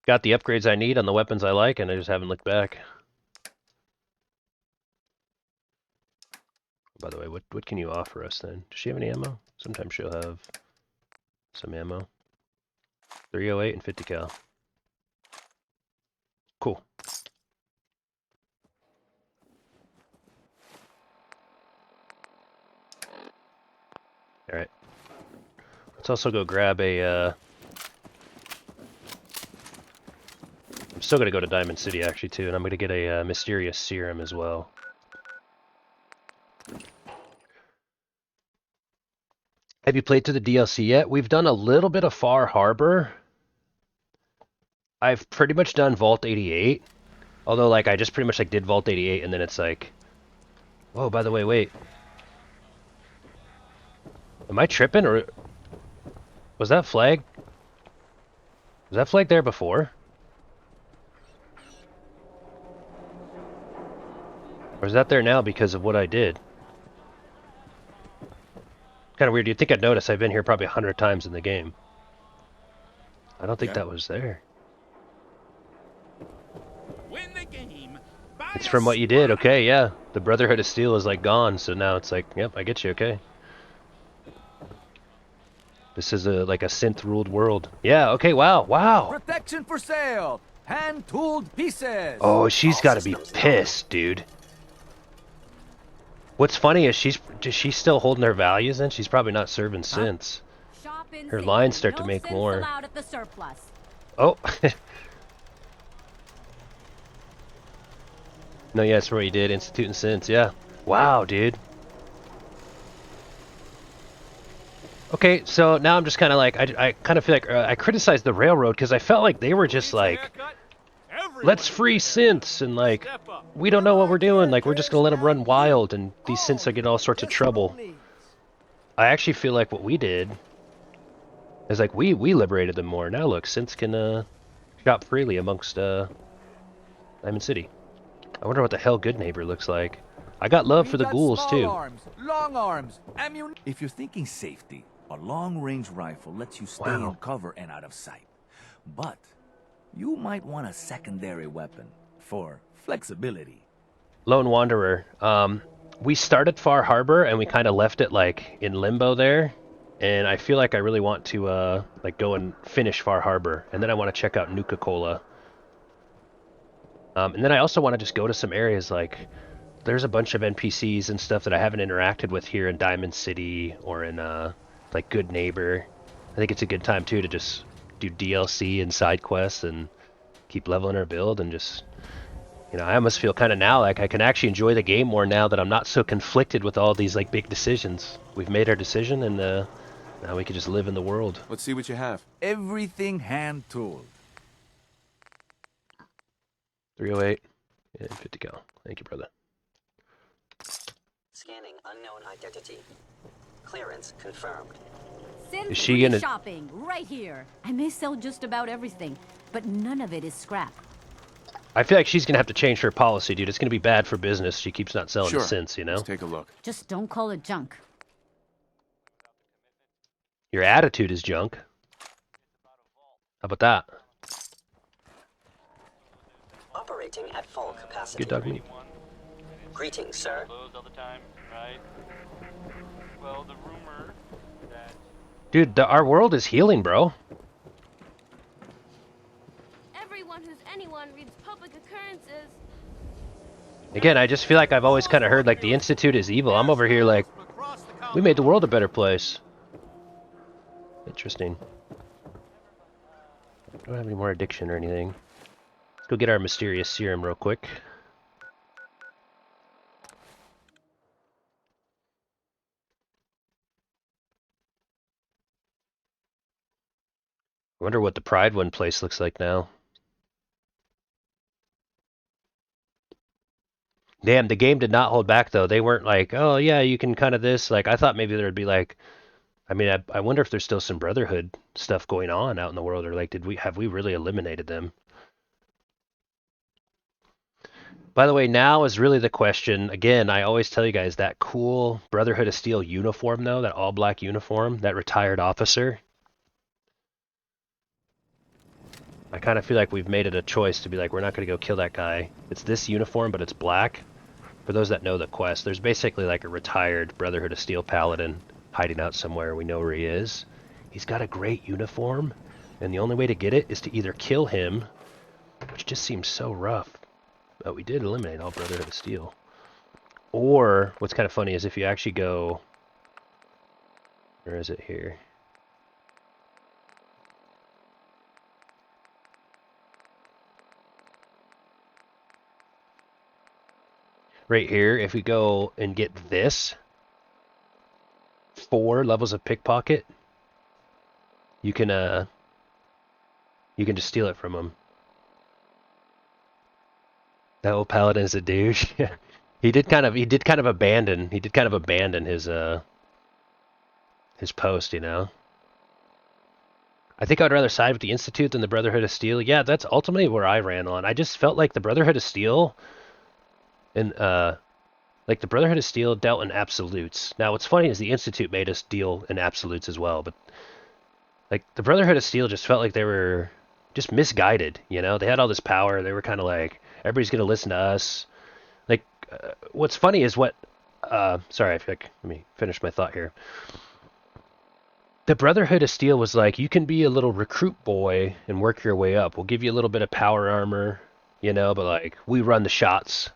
Speaker 1: got the upgrades I need on the weapons I like, and I just haven't looked back. By the way, what can you offer us then? Does she have any ammo? Sometimes she'll have some ammo. 308 and 50 cal. Cool. Alright. Let's also go grab a, I'm still gonna go to Diamond City actually too, and I'm gonna get a mysterious serum as well. Have you played through the DLC yet? We've done a little bit of Far Harbor. I've pretty much done Vault 88. Although, like, I just pretty much, like, did Vault 88, and then it's like... Oh, by the way, wait. Am I tripping, or... Was that flag... Was that flag there before? Or is that there now because of what I did? Kind of weird. You'd think I'd notice. I've been here probably 100 times in the game. I don't think that was there.
Speaker 21: Win the game.
Speaker 1: It's from what you did. Okay, yeah. The Brotherhood of Steel is like gone, so now it's like, yep, I get you. Okay. This is like a synth-ruled world. Yeah. Okay. Wow. Wow.
Speaker 9: Protection for sale. Hand-tooled pieces.
Speaker 1: Oh, she's got to be pissed, dude. What's funny is she's still holding her values, and she's probably not serving synths. Her lines start to make more. Oh. No, yeah, that's what you did. Instituting synths, yeah. Wow, dude. Okay, so now I'm just kind of like, I kind of feel like I criticized the railroad because I felt like they were just like, let's free synths, and like, we don't know what we're doing. Like, we're just going to let them run wild, and these synths are getting all sorts of trouble. I actually feel like what we did is like, we liberated them more. Now look, synths can shop freely amongst Diamond City. I wonder what the hell Good Neighbor looks like. I got love for the ghouls too.
Speaker 9: Arms, long arms, if you're thinking safety, a long-range rifle lets you stay in cover and out of sight. But you might want a secondary weapon for flexibility.
Speaker 1: Lone Wanderer. We started Far Harbor and we kind of left it like in limbo there, and I feel like I really want to like go and finish Far Harbor, and then I want to check out Nuka-Cola. And then I also want to just go to some areas like, there's a bunch of NPCs and stuff that I haven't interacted with here in Diamond City or in like Good Neighbor. I think it's a good time too to just do DLC and side quests and keep leveling our build and just You know, I almost feel kind of now like I can actually enjoy the game more now that I'm not so conflicted with all these like big decisions. We've made our decision, and now we can just live in the world.
Speaker 13: Let's see what you have.
Speaker 9: Everything hand-tooled.
Speaker 1: 308 and good to go. Thank you, brother.
Speaker 17: Scanning unknown identity. Clearance confirmed.
Speaker 1: Is she gonna
Speaker 6: shopping right here? I may sell just about everything, but none of it is scrap.
Speaker 1: I feel like she's gonna have to change her policy, dude. It's gonna be bad for business. She keeps not selling
Speaker 13: Sure.
Speaker 1: the synths, you know?
Speaker 13: Let's take a look.
Speaker 6: Just don't call it junk.
Speaker 1: Your attitude is junk. How about that?
Speaker 17: Operating at full capacity.
Speaker 1: Good dog meat.
Speaker 17: Greetings, sir.
Speaker 1: Dude, our world is healing, bro.
Speaker 16: Everyone who's anyone reads public occurrences.
Speaker 1: Again, I just feel like I've always kind of heard like the Institute is evil. I'm over here like, we made the world a better place. Interesting. Don't have any more addiction or anything. Let's go get our mysterious serum real quick. I wonder what the Pride One place looks like now. Damn, the game did not hold back though. They weren't like, oh yeah, you can kind of this. Like I thought maybe there would be like, I mean, I wonder if there's still some Brotherhood stuff going on out in the world, or like, have we really eliminated them? By the way, now is really the question. Again, I always tell you guys that cool Brotherhood of Steel uniform though, that all black uniform, that retired officer. I kind of feel like we've made it a choice to be like, we're not going to go kill that guy. It's this uniform, but it's black. For those that know the quest, there's basically like a retired Brotherhood of Steel paladin hiding out somewhere. We know where he is. He's got a great uniform, and the only way to get it is to either kill him, which just seems so rough. But we did eliminate all Brotherhood of Steel. Or, what's kind of funny is if you actually go... Where is it here? Right here, if we go and get this, 4 levels of pickpocket, you can just steal it from him. That old paladin is a douche. he did kind of abandon his post, you know. I think I'd rather side with the Institute than the Brotherhood of Steel. Yeah, that's ultimately where I ran on. I just felt like the Brotherhood of Steel and like the Brotherhood of Steel dealt in absolutes. Now what's funny is the Institute made us deal in absolutes as well, but like the Brotherhood of Steel just felt like they were just misguided, you know. They had all this power. They were kind of like, everybody's gonna listen to us. Like what's funny is what sorry, I feel like, let me finish my thought here. The Brotherhood of Steel was like, you can be a little recruit boy and work your way up. We'll give you a little bit of power armor, you know, but like we run the shots.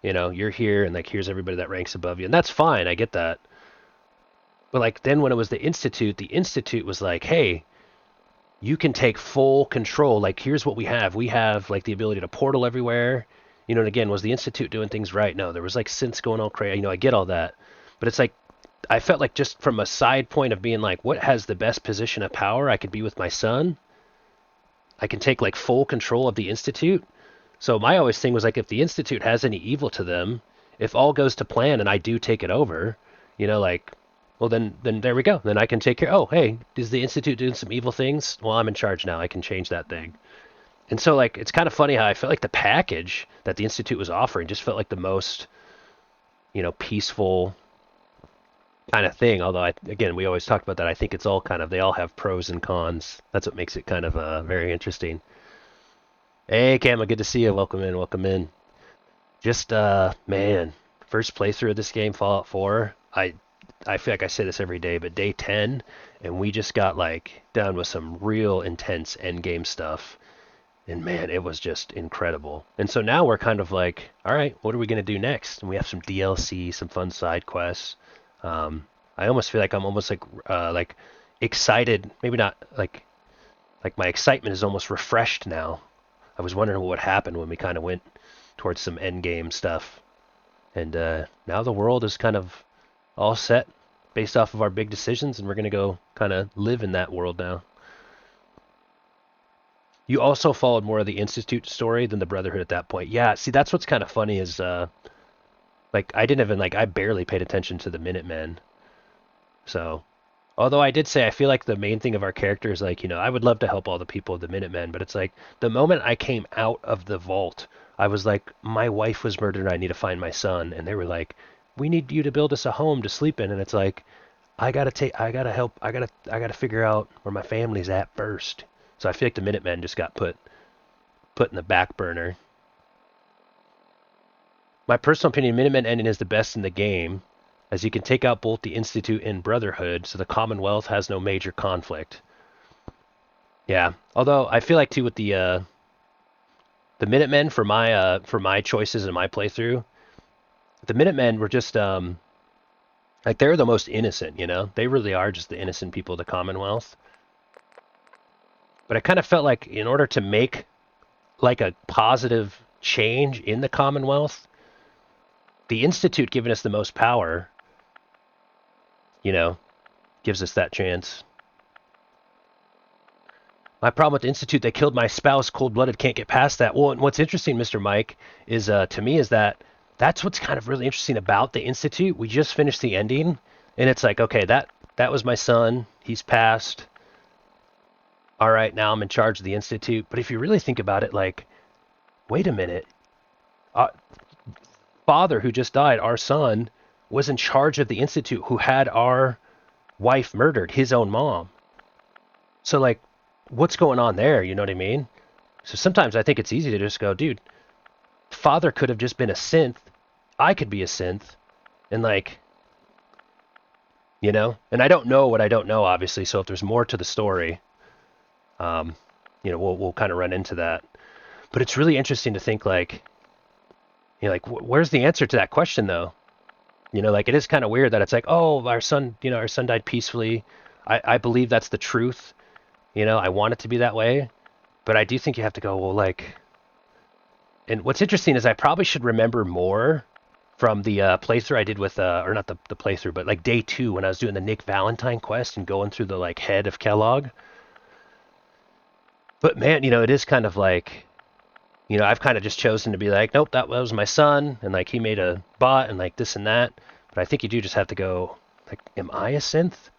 Speaker 1: You know, you're here, and like here's everybody that ranks above you, and that's fine. I get that. But like then when it was the Institute was like, hey, you can take full control. Like here's what we have. We have like the ability to portal everywhere. You know, and again, was the Institute doing things right? No, there was like synths going all crazy. You know, I get all that, but it's like I felt like just from a side point of being like, what has the best position of power? I could be with my son. I can take like full control of the Institute. So my always thing was like, if the Institute has any evil to them, if all goes to plan and I do take it over, you know, like, well then there we go. Then I can take care. Oh, hey, is the Institute doing some evil things? Well, I'm in charge now. I can change that thing. And so like, it's kind of funny how I felt like the package that the Institute was offering just felt like the most, you know, peaceful kind of thing. Although again, we always talked about that. I think it's all kind of, they all have pros and cons. That's what makes it kind of very interesting. Hey, Kama, good to see you. Welcome in, welcome in. Just, man, first playthrough of this game, Fallout 4. I feel like I say this every day, but day 10, and we just got, like, done with some real intense endgame stuff. And, man, it was just incredible. And so now we're kind of like, all right, what are we going to do next? And we have some DLC, some fun side quests. I almost feel like I'm almost, like excited. Maybe not, like my excitement is almost refreshed now. I was wondering what would happen when we kind of went towards some endgame stuff. And now the world is kind of all set based off of our big decisions, and we're going to go kind of live in that world now. You also followed more of the Institute story than the Brotherhood at that point. Yeah, see, that's what's kind of funny is, like, I barely paid attention to the Minutemen. So, although I did say I feel like the main thing of our character is, like, you know, I would love to help all the people of the Minutemen, but it's like, the moment I came out of the vault, I was like, my wife was murdered and I need to find my son. And they were like, we need you to build us a home to sleep in. And it's like, I gotta figure out where my family's at first. So I feel like the Minutemen just got put in the back burner. My personal opinion, Minutemen ending is the best in the game, as you can take out both the Institute and Brotherhood, so the Commonwealth has no major conflict. Yeah, although I feel like too with the Minutemen for my choices in my playthrough, the Minutemen were just like they're the most innocent, you know? They really are just the innocent people of the Commonwealth. But I kind of felt like in order to make like a positive change in the Commonwealth, the Institute giving us the most power, you know, gives us that chance. My problem with the Institute, they killed my spouse, cold-blooded, can't get past that. Well, and what's interesting, Mr. Mike, is to me is that's what's kind of really interesting about the Institute. We just finished the ending, and it's like, okay, that was my son. He's passed. All right, now I'm in charge of the Institute. But if you really think about it, like, wait a minute. Father who just died, our son, was in charge of the Institute who had our wife murdered, his own mom. So, like, what's going on there? You know what I mean? So sometimes I think it's easy to just go, dude, Father could have just been a synth. I could be a synth. And, like, you know? And I don't know what I don't know, obviously. So if there's more to the story, you know, we'll kind of run into that. But it's really interesting to think, like, you know, like, where's the answer to that question, though? You know, like, it is kind of weird that it's like, oh, our son died peacefully. I believe that's the truth. You know, I want it to be that way. But I do think you have to go, well, like... And what's interesting is I probably should remember more from the playthrough I did with, or not the playthrough, but, like, day 2 when I was doing the Nick Valentine quest and going through the, like, head of Kellogg. But, man, you know, it is kind of like... You know, I've kind of just chosen to be like, nope, that was my son, and, like, he made a bot, and, like, this and that. But I think you do just have to go, like, am I a synth?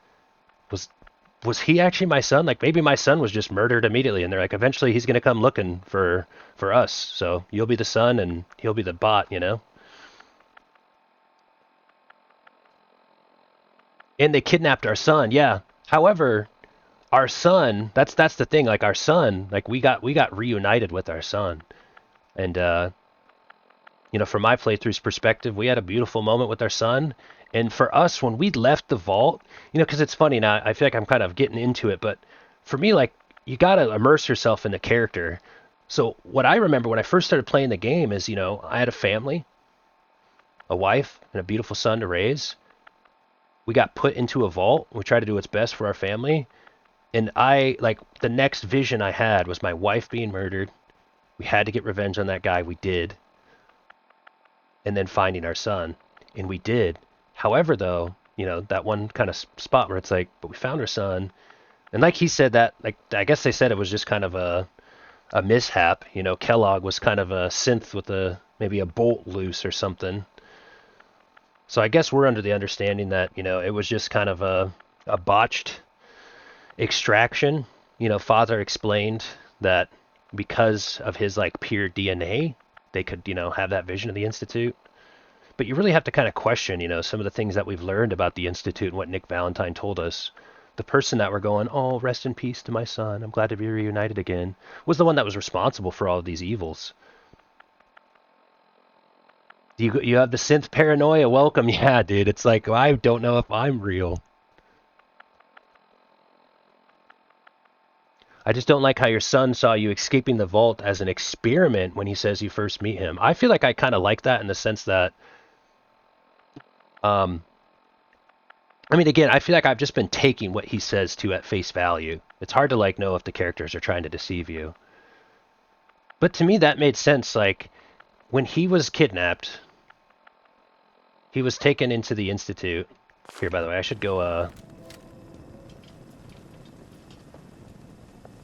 Speaker 1: Was he actually my son? Like, maybe my son was just murdered immediately, and they're like, eventually he's going to come looking for us. So you'll be the son, and he'll be the bot, you know? And they kidnapped our son, yeah. However, our son, that's the thing, like, our son, like, we got reunited with our son. And, you know, from my playthrough's perspective, we had a beautiful moment with our son. And for us, when we left the vault, you know, because it's funny now, I feel like I'm kind of getting into it, but for me, like, you got to immerse yourself in the character. So what I remember when I first started playing the game is, you know, I had a family, a wife, and a beautiful son to raise. We got put into a vault. We tried to do what's best for our family. And the next vision I had was my wife being murdered. We had to get revenge on that guy. We did. And then finding our son. And we did. However, though, you know, that one kind of spot where it's like, but we found our son. And like he said that, like, I guess they said it was just kind of a mishap. You know, Kellogg was kind of a synth with maybe a bolt loose or something. So I guess we're under the understanding that, you know, it was just kind of a botched extraction. You know, Father explained that because of his, like, pure DNA, they could, you know, have that vision of the Institute. But you really have to kind of question, you know, some of the things that we've learned about the Institute and what Nick Valentine told us. The person that we're going, oh, rest in peace to my son, I'm glad to be reunited again, was the one that was responsible for all of these evils. You have the synth paranoia, welcome. Yeah, dude, it's like, I don't know if I'm real. I just don't like how your son saw you escaping the vault as an experiment when he says you first meet him. I feel like I kind of like that in the sense that, I mean, again, I feel like I've just been taking what he says to at face value. It's hard to, like, know if the characters are trying to deceive you. But to me, that made sense. Like, when he was kidnapped, he was taken into the Institute. Here, by the way, I should go,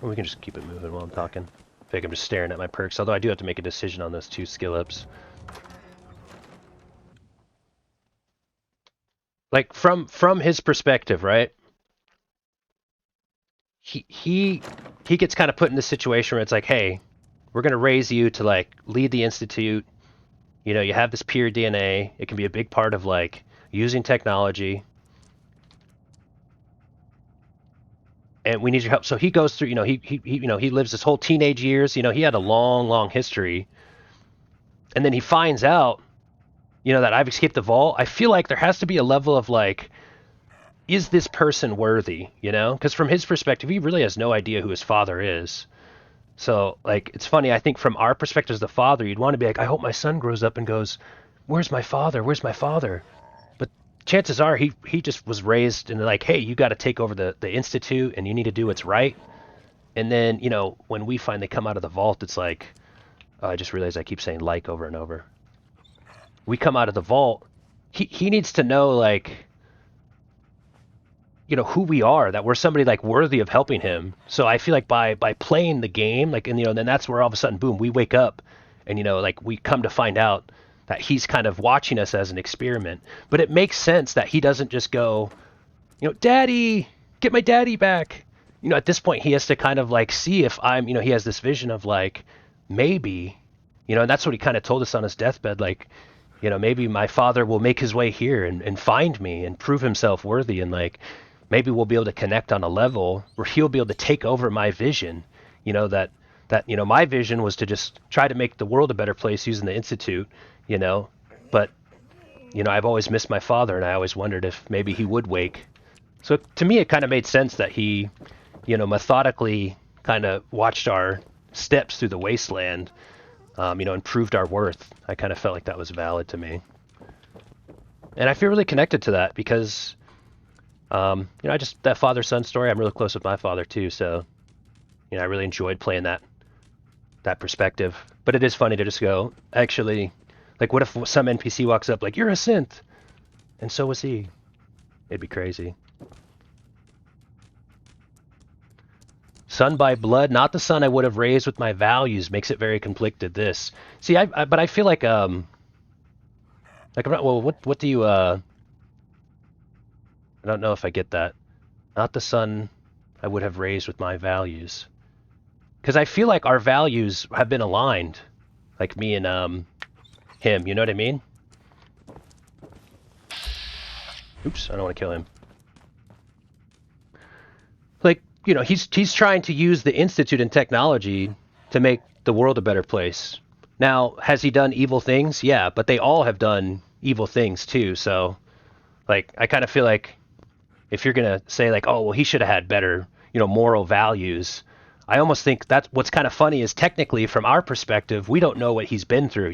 Speaker 1: we can just keep it moving while I'm talking. I think I'm just staring at my perks, although I do have to make a decision on those 2 skill ups. Like, from his perspective, right? He gets kind of put in this situation where it's like, hey, we're going to raise you to, like, lead the Institute. You know, you have this pure DNA. It can be a big part of, like, using technology. And we need your help. So he goes through, he lives his whole teenage years. You know, he had a long, long history. And then he finds out, that I've escaped the vault. I feel like there has to be a level of, like, is this person worthy, Because from his perspective, he really has no idea who his father is. So, like, it's funny, I think from our perspective as the father, you'd want to be like, I hope my son grows up and goes, where's my father? Where's my father? But chances are he just was raised in like, hey, you got to take over the Institute and you need to do what's right. And then, when we finally come out of the vault, it's like, oh, I just realized I keep saying like over and over. We come out of the vault, he needs to know, like, who we are, that we're somebody, like, worthy of helping him. So I feel like by playing the game, like, and, then that's where all of a sudden, boom, we wake up and, like, we come to find out that he's kind of watching us as an experiment. But it makes sense that he doesn't just go, Daddy, get my daddy back. At this point, he has to kind of, like, see if I'm, he has this vision of, like, maybe, and that's what he kind of told us on his deathbed, like, maybe my father will make his way here and find me and prove himself worthy, and, like, maybe we'll be able to connect on a level where he'll be able to take over my vision, that my vision was to just try to make the world a better place using the Institute, but, I've always missed my father, and I always wondered if maybe he would wake. So to me, it kind of made sense that he, methodically kind of watched our steps through the wasteland, and proved our worth. I kind of felt like that was valid to me. And I feel really connected to that because, that father-son story, I'm really close with my father too, so, I really enjoyed playing that perspective. But it is funny to just go, actually, like, what if some NPC walks up like, you're a synth, and so was he? It'd be crazy. Son by blood, not the son I would have raised with my values, makes it very conflicted. This, see, but I feel like, I'm not. Well, what do you? I don't know if I get that. Not the son I would have raised with my values, because I feel like our values have been aligned, like me and him. You know what I mean? Oops, I don't want to kill him. Like, he's trying to use the Institute and technology to make the world a better place. Now, has he done evil things? Yeah, but they all have done evil things too. So, like, I kind of feel like if you're going to say, like, oh, well, he should have had better, moral values, I almost think that's what's kind of funny is technically from our perspective, we don't know what he's been through,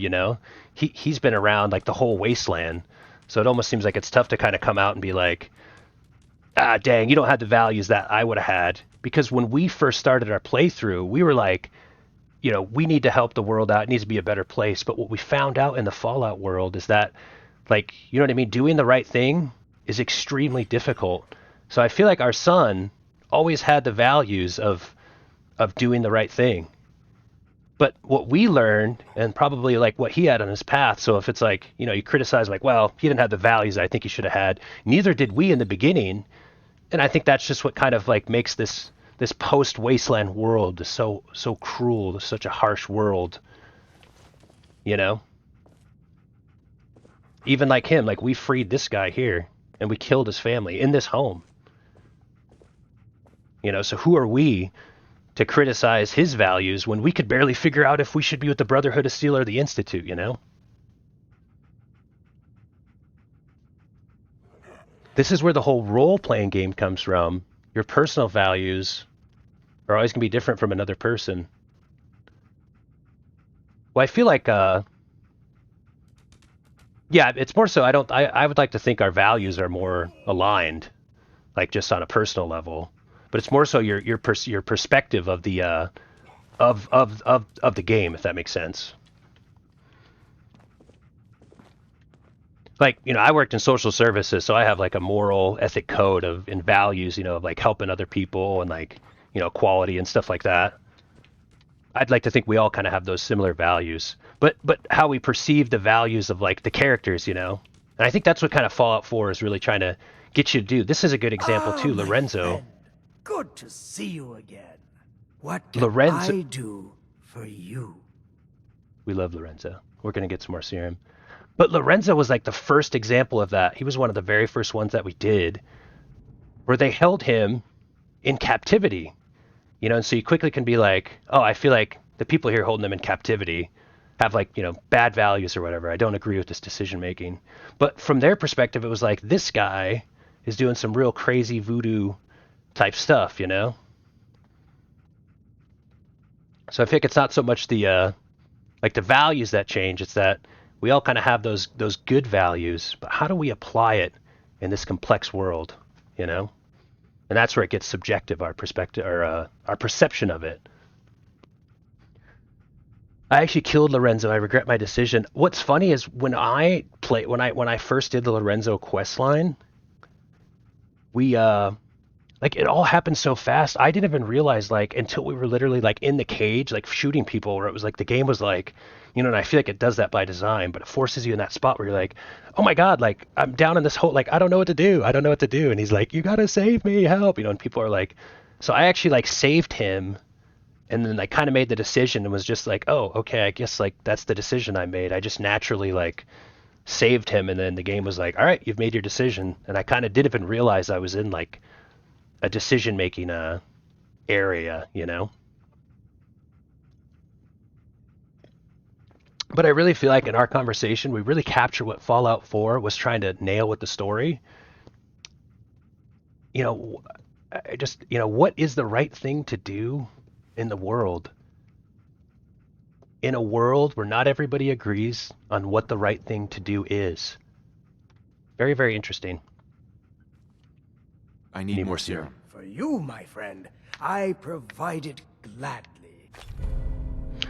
Speaker 1: He's been around, like, the whole wasteland. So it almost seems like it's tough to kind of come out and be like, ah, dang, you don't have the values that I would have had. Because when we first started our playthrough, we were like, we need to help the world out. It needs to be a better place. But what we found out in the Fallout world is that, like, you know what I mean? Doing the right thing is extremely difficult. So I feel like our son always had the values of doing the right thing. But what we learned, and probably like what he had on his path, so if it's like, you criticize like, well, he didn't have the values I think he should have had. Neither did we in the beginning. And I think that's just what kind of like makes this post-wasteland world so cruel, such a harsh world. Even like him, like we freed this guy here and we killed his family in this home. So who are we to criticize his values when we could barely figure out if we should be with the Brotherhood of Steel or the Institute, This is where the whole role-playing game comes from. Your personal values are always going to be different from another person. Well, I feel like, yeah, it's more so, I would like to think our values are more aligned, like just on a personal level. But it's more so your perspective of the of the game, if that makes sense. like, I worked in social services, so I have like a moral ethic code and values, of like helping other people and like, quality and stuff like that. I'd like to think we all kind of have those similar values, but how we perceive the values of like the characters, and I think that's what kind of Fallout 4 is really trying to get you to do. This is a good example too,
Speaker 10: my
Speaker 1: Lorenzo.
Speaker 10: friend. Good to see you again. What can
Speaker 1: Lorenzo.
Speaker 10: I do for you?
Speaker 1: We love Lorenzo. We're gonna get some more serum. But Lorenzo was like the first example of that. He was one of the very first ones that we did where they held him in captivity. And so you quickly can be like, oh, I feel like the people here holding him in captivity have like, bad values or whatever. I don't agree with this decision making. But from their perspective, it was like, this guy is doing some real crazy voodoo type stuff, So I think it's not so much the like the values that change. It's that we all kind of have those good values, but how do we apply it in this complex world, And that's where it gets subjective, our perspective or our perception of it. I actually killed Lorenzo. I regret my decision. What's funny is when I first did the Lorenzo quest line, we like it all happened so fast. I didn't even realize like until we were literally like in the cage, like shooting people, where it was like the game was like, and I feel like it does that by design, but it forces you in that spot where you're like, oh my God, like I'm down in this hole, like I don't know what to do. And he's like, you gotta save me, help, and people are like, so I actually like saved him. And then I kind of made the decision and was just like, oh, okay, I guess like that's the decision I made. I just naturally like saved him. And then the game was like, all right, you've made your decision. And I kind of didn't even realize I was in like a decision making area, But I really feel like in our conversation, we really captured what Fallout 4 was trying to nail with the story. What is the right thing to do in the world? In a world where not everybody agrees on what the right thing to do is. Very, very interesting.
Speaker 5: I need more serum.
Speaker 10: For you, my friend, I provide it gladly.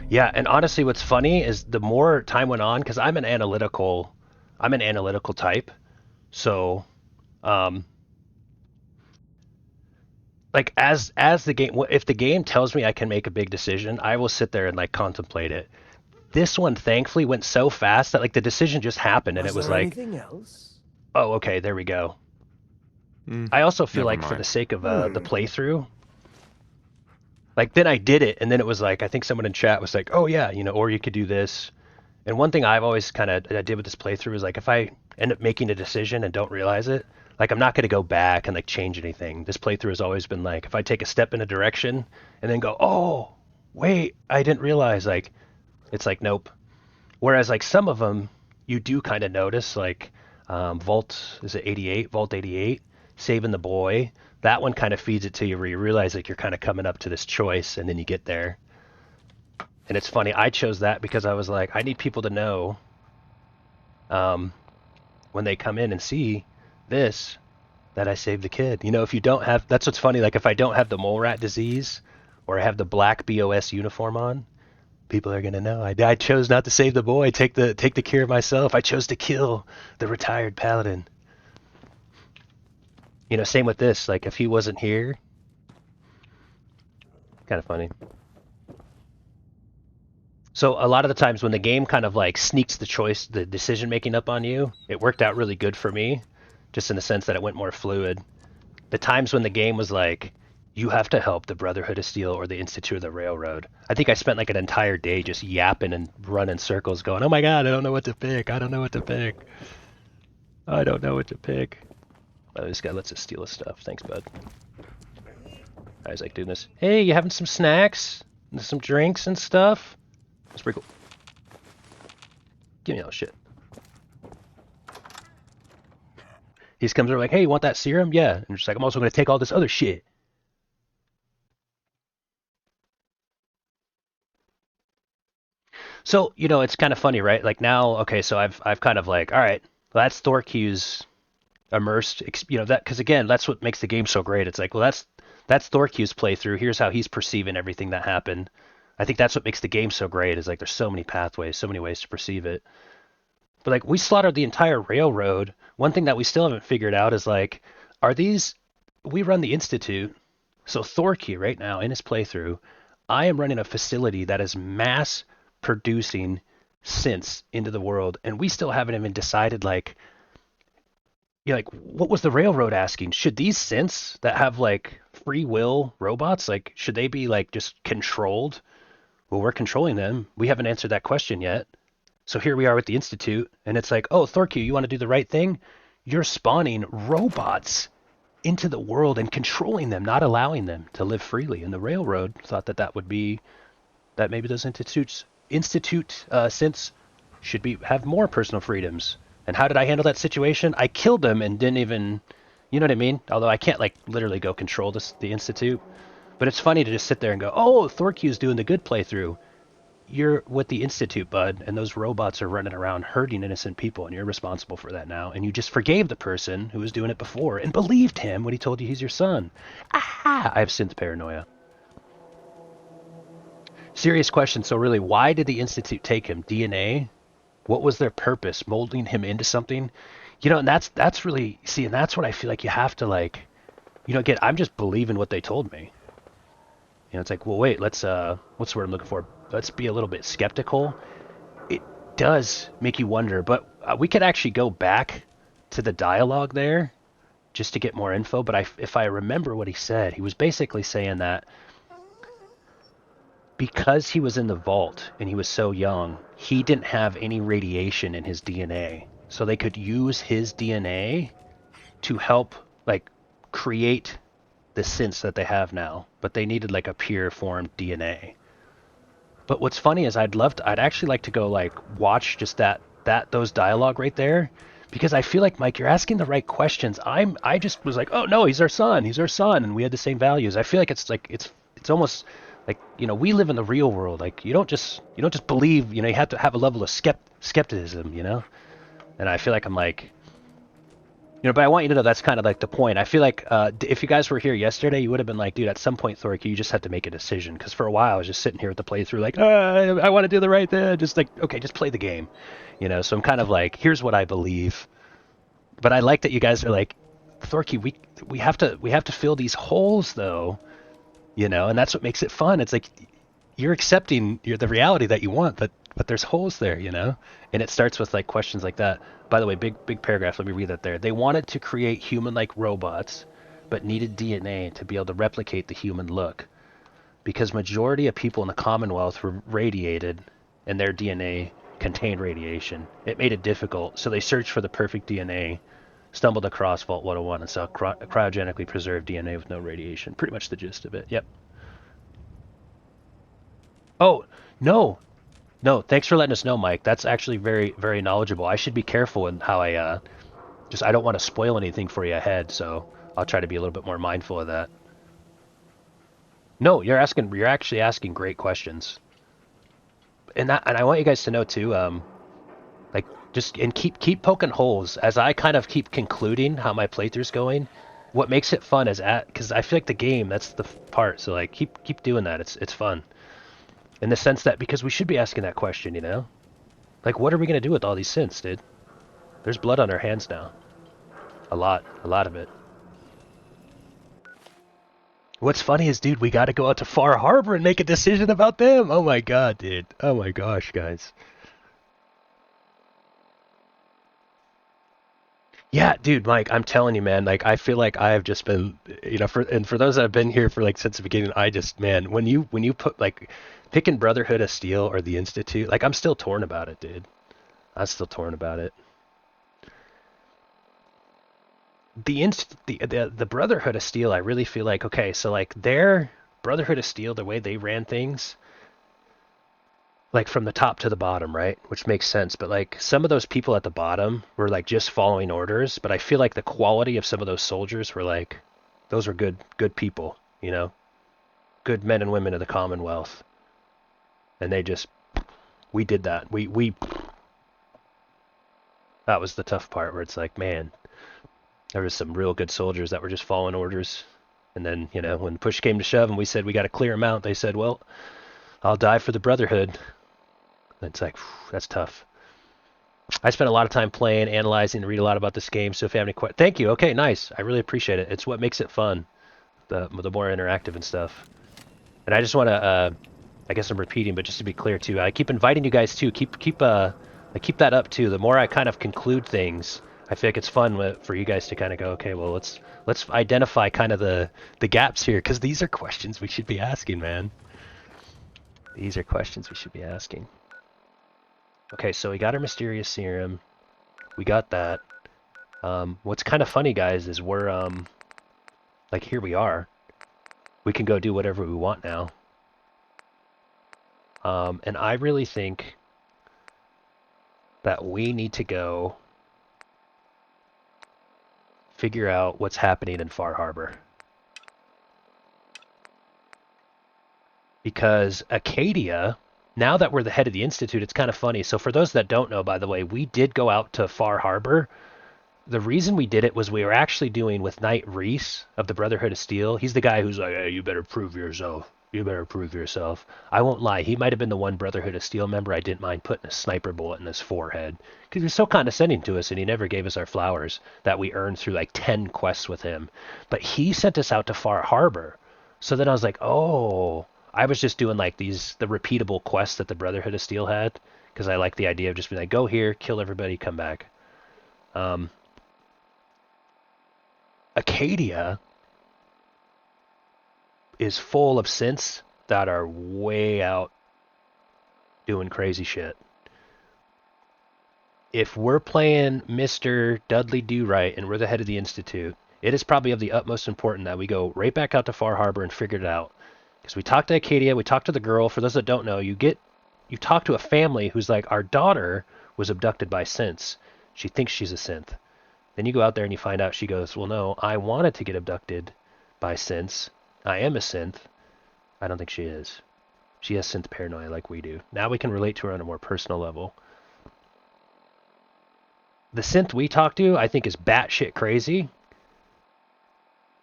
Speaker 1: Yeah, and honestly, what's funny is the more time went on, because I'm an analytical type, so like as the game, if the game tells me I can make a big decision, I will sit there and like contemplate it. This one thankfully went so fast that like the decision just happened, and it was like,
Speaker 10: anything else?
Speaker 1: oh, okay, there we go. I also feel like for
Speaker 5: mind.
Speaker 1: the sake of the playthrough, like then I did it, and then it was like, I think someone in chat was like, oh yeah, or you could do this. And one thing I've always I did with this playthrough is like, if I end up making a decision and don't realize it, like I'm not going to go back and like change anything. This playthrough has always been like, if I take a step in a direction and then go, oh wait, I didn't realize, like it's like, nope. Whereas like some of them you do kind of notice, like Vault 88, saving the boy, that one kind of feeds it to you where you realize like you're kind of coming up to this choice, and then you get there. And it's funny, I chose that because I was like, I need people to know when they come in and see this, that I saved the kid. If you don't have, that's what's funny, like if I don't have the mole rat disease or I have the black BOS uniform on, people are gonna know I chose not to save the boy, take the cure myself. I chose to kill the retired paladin. Same with this, like if he wasn't here, kind of funny. So a lot of the times when the game kind of like sneaks the decision making up on you, it worked out really good for me, just in the sense that it went more fluid. The times when the game was like, you have to help the Brotherhood of Steel or the Institute of the Railroad, I think I spent like an entire day just yapping and running circles going, oh my God, I don't know what to pick. Oh, this guy lets us steal his stuff. Thanks, bud. I was like doing this. Hey, you having some snacks? And some drinks and stuff? That's pretty cool. Give me all the shit. He just comes over like, hey, you want that serum? Yeah. And just like, I'm also going to take all this other shit. So, it's kind of funny, right? Like now, okay, so I've kind of like, all right, well, that's Thorqu's immersed, that, because again, that's what makes the game so great. It's like, well, that's Thorqu's playthrough. Here's how he's perceiving everything that happened. I think that's what makes the game so great, is like there's so many pathways, so many ways to perceive it. But like we slaughtered the entire railroad. One thing that we still haven't figured out is like, are these? We run the Institute, so Thorkey right now in his playthrough, I am running a facility that is mass producing synths into the world, and we still haven't even decided like, you know, like what was the railroad asking? Should these synths that have like free will robots, like should they be like just controlled? Well, we're controlling them. We haven't answered that question yet. So here we are with the Institute, and it's like, oh, Thorkey, you want to do the right thing? You're spawning robots into the world and controlling them, not allowing them to live freely. And the railroad thought that that would be, that maybe those institute synths should have more personal freedoms. And how did I handle that situation? I killed them and didn't even, you know what I mean? Although I can't like literally go control the Institute. But it's funny to just sit there and go, oh, Thorkey's doing the good playthrough. You're with the Institute, bud, and those robots are running around hurting innocent people, and you're responsible for that now. And you just forgave the person who was doing it before and believed him when he told you he's your son. Aha! I have synth paranoia. Serious question. So really, why did the Institute take him? DNA? What was their purpose? Molding him into something? You know, and that's really, see, and that's what I feel like you have to like, you know, again, I'm just believing what they told me. You know, it's like, well, wait, let's, what's the word I'm looking for? Let's be a little bit skeptical. It does make you wonder, but we could actually go back to the dialogue there just to get more info. But if I remember what he said, he was basically saying that because he was in the vault and he was so young, he didn't have any radiation in his DNA. So they could use his DNA to help, like, create the synths that they have now. But they needed, like, a pure formed DNA. But what's funny is I'd actually like to go like watch just those dialogue right there, because I feel like, Mike, you're asking the right questions. I just was like, oh no, he's our son, and we had the same values. I feel like it's almost like, you know, we live in the real world. Like you don't just believe, you know, you have to have a level of skepticism, you know. And I feel like I'm like, you know, but I want you to know that's kind of like the point. I feel like if you guys were here yesterday, you would have been like, dude, at some point, Thorkey, you just have to make a decision. Because for a while, I was just sitting here with the playthrough like, I want to do the right thing. Just like, okay, just play the game. You know, so I'm kind of like, here's what I believe. But I like that you guys are like, Thorkey, we have to fill these holes, though. You know, and that's what makes it fun. It's like, you're accepting the reality that you want, but there's holes there, you know? And it starts with like questions like that. By the way, big paragraph, let me read that there. They wanted to create human-like robots, but needed DNA to be able to replicate the human look. Because majority of people in the Commonwealth were radiated, and their DNA contained radiation. It made it difficult, so they searched for the perfect DNA, stumbled across Vault 101, and saw cryogenically preserved DNA with no radiation. Pretty much the gist of it, yep. Oh, no, thanks for letting us know, Mike. That's actually very, very knowledgeable. I should be careful in how I don't want to spoil anything for you ahead, so I'll try to be a little bit more mindful of that. No, you're actually asking great questions. And I want you guys to know too, like keep poking holes as I kind of keep concluding how my playthrough's going. What makes it fun is because I feel like the game, that's the part. So like keep doing that. It's fun. In the sense that, because we should be asking that question, you know? Like, what are we going to do with all these synths, dude? There's blood on our hands now. A lot of it. What's funny is, dude, we got to go out to Far Harbor and make a decision about them. Oh my god, dude. Oh my gosh, guys. Yeah, dude, Mike, I'm telling you, man, like, I feel like I have just been, you know, for those that have been here for, like, since the beginning, man, when you put, like, picking Brotherhood of Steel or the Institute, like, I'm still torn about it, dude. I'm still torn about it. The Brotherhood of Steel, I really feel like, okay, so, like, their Brotherhood of Steel, the way they ran things, like from the top to the bottom, right? Which makes sense. But like some of those people at the bottom were like just following orders. But I feel like the quality of some of those soldiers were like, those were good people, you know, good men and women of the Commonwealth. And we did that. That was the tough part where it's like, man, there was some real good soldiers that were just following orders. And then, you know, when push came to shove and we said, we got to clear them out, they said, well, I'll die for the Brotherhood. It's like, that's tough. I spent a lot of time playing, analyzing, and read a lot about this game. So if you have any questions, thank you. Okay, nice. I really appreciate it. It's what makes it fun, the more interactive and stuff. And I just want to, I guess I'm repeating, but just to be clear too, I keep inviting you guys too. Keep that up too. The more I kind of conclude things, I feel like it's fun for you guys to kind of go, okay, well let's identify kind of the gaps here, because these are questions we should be asking, man. These are questions we should be asking. Okay, so we got our mysterious serum. We got that. What's kind of funny, guys, is we're like, here we are. We can go do whatever we want now. And I really think that we need to go figure out what's happening in Far Harbor. Because Acadia, now that we're the head of the Institute, it's kind of funny. So for those that don't know, by the way, we did go out to Far Harbor. The reason we did it was we were actually doing with Knight Reese of the Brotherhood of Steel. He's the guy who's like, hey, you better prove yourself. You better prove yourself. I won't lie. He might have been the one Brotherhood of Steel member I didn't mind putting a sniper bullet in his forehead. Because he was so condescending to us, and he never gave us our flowers that we earned through like 10 quests with him. But he sent us out to Far Harbor. So then I was like, oh, I was just doing like the repeatable quests that the Brotherhood of Steel had. Because I like the idea of just being like, go here, kill everybody, come back. Acadia is full of synths that are way out doing crazy shit. If we're playing Mr. Dudley Do-Right and we're the head of the Institute, it is probably of the utmost importance that we go right back out to Far Harbor and figure it out. Because we talked to Acadia, we talked to the girl. For those that don't know, you talk to a family who's like, our daughter was abducted by synths. She thinks she's a synth. Then you go out there and you find out she goes, well, no, I wanted to get abducted by synths. I am a synth. I don't think she is. She has synth paranoia like we do. Now we can relate to her on a more personal level. The synth we talk to, I think, is batshit crazy.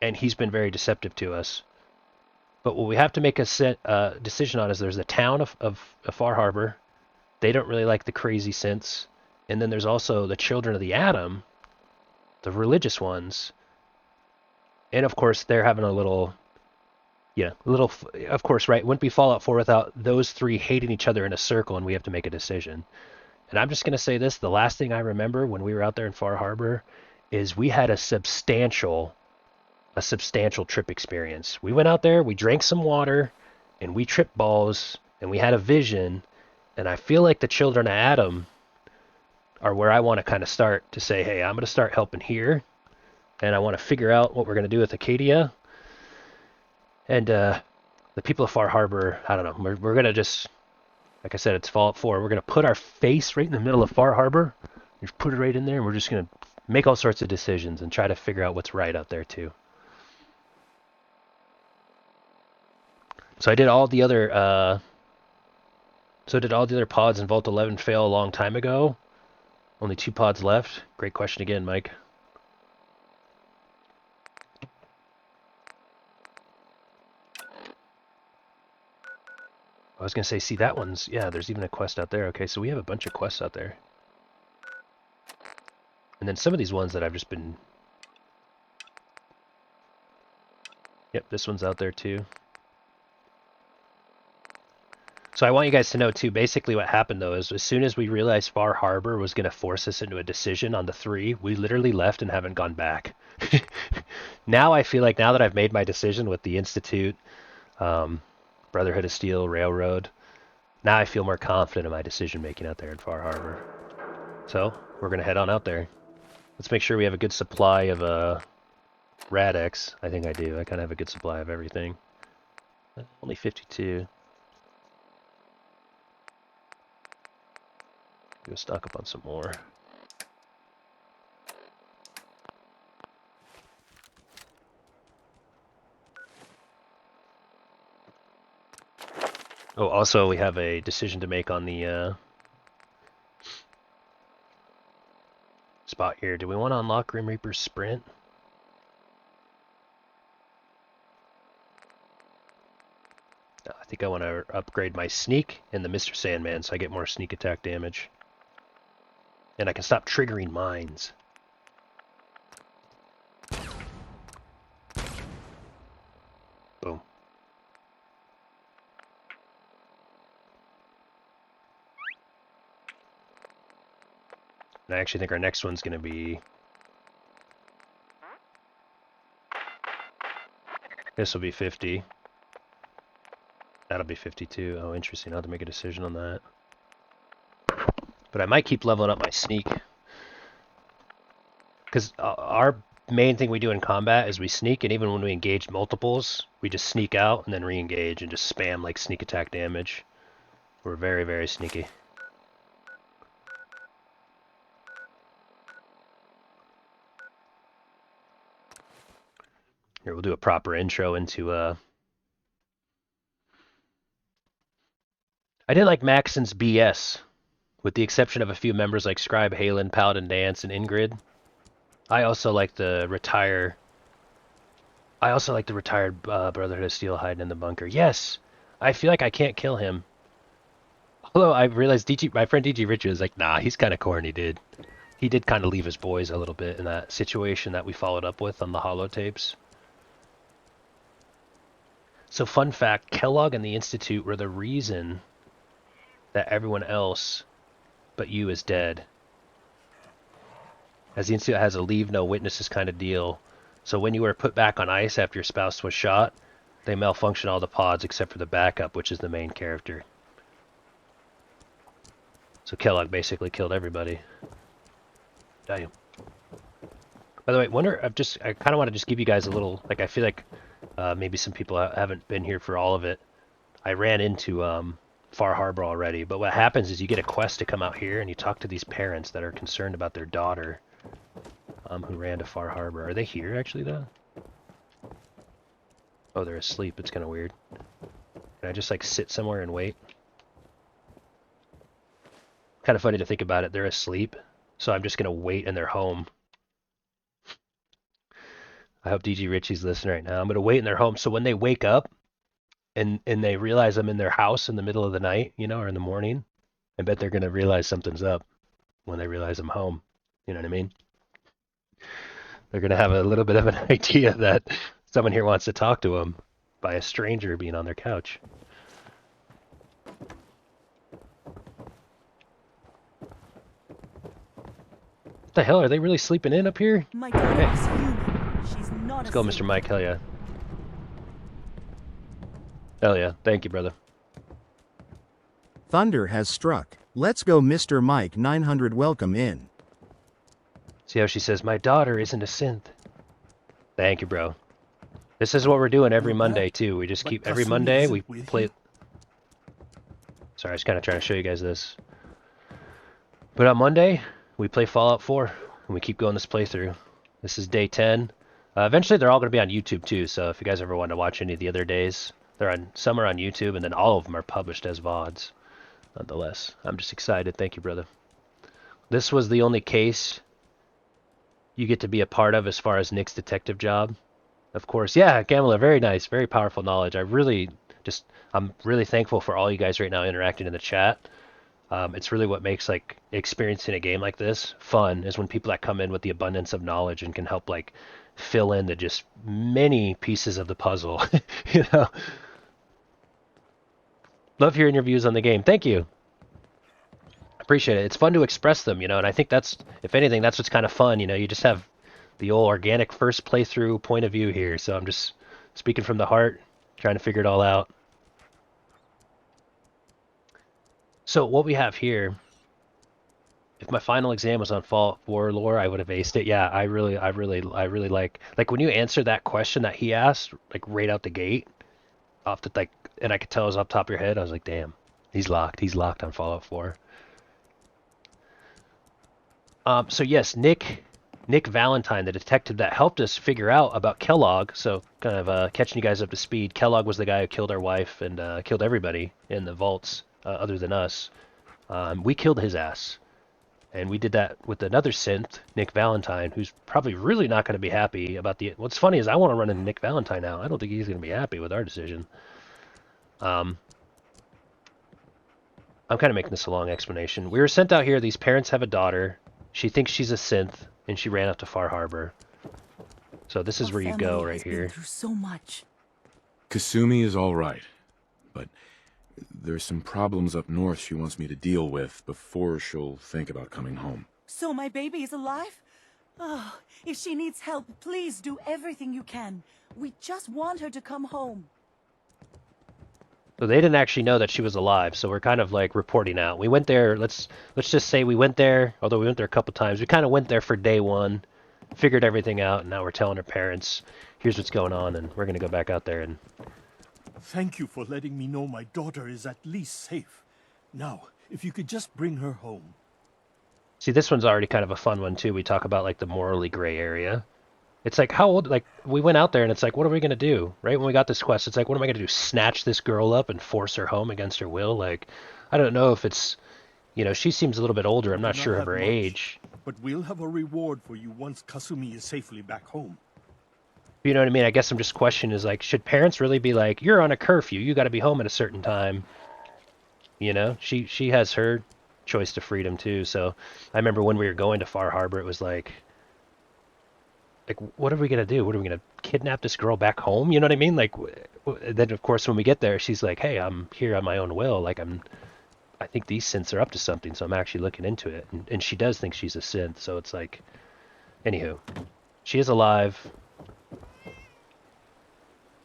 Speaker 1: And he's been very deceptive to us. But what we have to make a decision on is there's the town of Far Harbor. They don't really like the crazy synths. And then there's also the Children of the Atom, the religious ones. And of course, they're having a little... Yeah, of course, right? Wouldn't be Fallout 4 without those three hating each other in a circle, and we have to make a decision. And I'm just going to say this, the last thing I remember when we were out there in Far Harbor is we had a substantial trip experience. We went out there, we drank some water, and we tripped balls, and we had a vision, and I feel like the Children of Atom are where I want to kind of start to say, hey, I'm going to start helping here, and I want to figure out what we're going to do with Acadia. And the people of Far Harbor, I don't know, we're going to just, like I said, it's Fallout 4. We're going to put our face right in the middle of Far Harbor. Just put it right in there, and we're just going to make all sorts of decisions and try to figure out what's right out there, too. So I did all the other, pods in Vault 11 fail a long time ago? Only 2 pods left? Great question again, Mike. I was going to say, see, that one's... Yeah, there's even a quest out there. Okay, so we have a bunch of quests out there. And then some of these ones that I've just been... Yep, this one's out there too. So I want you guys to know too, basically what happened though is as soon as we realized Far Harbor was going to force us into a decision on the 3, we literally left and haven't gone back. Now I feel like now that I've made my decision with the Institute, Brotherhood of Steel, Railroad, now I feel more confident in my decision making out there in Far Harbor. So we're going to head on out there. Let's make sure we have a good supply of Rad-X. I think I do. I kind of have a good supply of everything. Only 52. Go stock up on some more. Oh, also we have a decision to make on the spot here. Do we want to unlock Grim Reaper's Sprint? No, I think I want to upgrade my sneak and the Mr. Sandman so I get more sneak attack damage. And I can stop triggering mines. Boom. And I actually think our next one's going to be... This will be 50. That'll be 52. Oh, interesting. I'll have to make a decision on that. But I might keep leveling up my sneak. Because our main thing we do in combat is we sneak, and even when we engage multiples, we just sneak out and then re-engage and just spam like sneak attack damage. We're very, very sneaky. Here, we'll do a proper intro into I didn't like Maxon's BS, with the exception of a few members like Scribe, Halen, Paladin Dance, and Ingrid. I also like the retired Brotherhood of Steel hiding in the bunker. Yes, I feel like I can't kill him. Although I realized my friend DG Richard is like, nah, he's kind of corny, dude. He did kind of leave his boys a little bit in that situation that we followed up with on the holotapes. So fun fact, Kellogg and the Institute were the reason that everyone else but you is dead. As the Institute has a leave no witnesses kind of deal. So when you were put back on ice after your spouse was shot, they malfunction all the pods except for the backup, which is the main character. So Kellogg basically killed everybody. Damn. By the way, I kind of want to just give you guys a little, like, I feel like maybe some people haven't been here for all of it. I ran into Far Harbor already, but what happens is you get a quest to come out here and you talk to these parents that are concerned about their daughter who ran to Far Harbor. Are they here actually though? Oh, they're asleep. It's kind of weird. Can I just like sit somewhere and wait? Kind of funny to think about it. They're asleep, so I'm just gonna wait in their home. I hope DG Richie's listening right now. I'm gonna wait in their home, so when they wake up and they realize I'm in their house in the middle of the night, you know, or in the morning, I bet they're gonna realize something's up when they realize I'm home. You know what I mean? They're gonna have a little bit of an idea that someone here wants to talk to them by a stranger being on their couch. What the hell? Are they really sleeping in up here?
Speaker 7: My
Speaker 1: Hey.
Speaker 7: daughter's human. She's not
Speaker 1: Let's go, Mr. Mike. Hell yeah. Hell yeah. Thank you, brother.
Speaker 2: Thunder has struck. Let's go, Mr. Mike 900. Welcome in.
Speaker 1: See how she says, my daughter isn't a synth. Thank you, bro. This is what we're doing every Monday, too. We just keep, every Monday, we play... Sorry, I was kind of trying to show you guys this. But on Monday, we play Fallout 4, and we keep going this playthrough. This is day 10. Eventually, they're all going to be on YouTube, too, so if you guys ever want to watch any of the other days, some are on YouTube, and then all of them are published as VODs. Nonetheless, I'm just excited. Thank you, brother. This was the only case you get to be a part of as far as Nick's detective job. Of course, yeah, Gamela, very nice, very powerful knowledge. I'm really thankful for all you guys right now interacting in the chat. It's really what makes like experiencing a game like this fun, is when people that come in with the abundance of knowledge and can help like fill in the just many pieces of the puzzle. You know, love hearing your views on the game. Thank you. Appreciate it. It's fun to express them, you know, and I think that's, if anything, that's what's kind of fun. You know, you just have the old organic first playthrough point of view here. So I'm just speaking from the heart, trying to figure it all out. So what we have here, if my final exam was on Fallout 4 lore, I would have aced it. Yeah, I really like when you answer that question that he asked, like right out the gate, off the like, and I could tell it was off the top of your head. I was like, damn, he's locked. He's locked on Fallout 4. So yes, Nick Valentine, the detective that helped us figure out about Kellogg. So kind of catching you guys up to speed. Kellogg was the guy who killed our wife and killed everybody in the vaults other than us. We killed his ass. And we did that with another synth, Nick Valentine, who's probably really not going to be happy about the... What's funny is I want to run into Nick Valentine now. I don't think he's going to be happy with our decision. I'm kind of making this a long explanation. We were sent out here. These parents have a daughter She thinks she's a synth, and she ran up to Far Harbor. So this is where you go right here.
Speaker 7: Through so much.
Speaker 13: Kasumi is all right, but there's some problems up north she wants me to deal with before she'll think about coming home.
Speaker 7: So my baby is alive? Oh, if she needs help, please do everything you can. We just want her to come home.
Speaker 1: So they didn't actually know that she was alive, so we're kind of like reporting out. We went there, let's just say we went there, although we went there a couple times. We kind of went there for day one, figured everything out, and now we're telling her parents, here's what's going on, and we're going to go back out there and...
Speaker 11: Thank you for letting me know my daughter is at least safe. Now, if you could just bring her home.
Speaker 1: See, this one's already kind of a fun one, too. We talk about, like, the morally gray area. It's like, how old, like, we went out there and it's like, what are we going to do? Right when we got this quest, it's like, what am I going to do? Snatch this girl up and force her home against her will? Like, I don't know if it's, you know, she seems a little bit older. I'm not sure of her age.
Speaker 11: But we'll have a reward for you once Kasumi is safely back home.
Speaker 1: You know what I mean? I guess I'm just questioning is like, should parents really be like, you're on a curfew, you got to be home at a certain time? You know, she has her choice to freedom too. So I remember when we were going to Far Harbor, it was like, what are we going to do? What are we going to kidnap this girl back home? You know what I mean? Like, then of course, when we get there, she's like, hey, I'm here on my own will. Like, I think these synths are up to something. So I'm actually looking into it. And she does think she's a synth. So it's like, anywho, she is alive.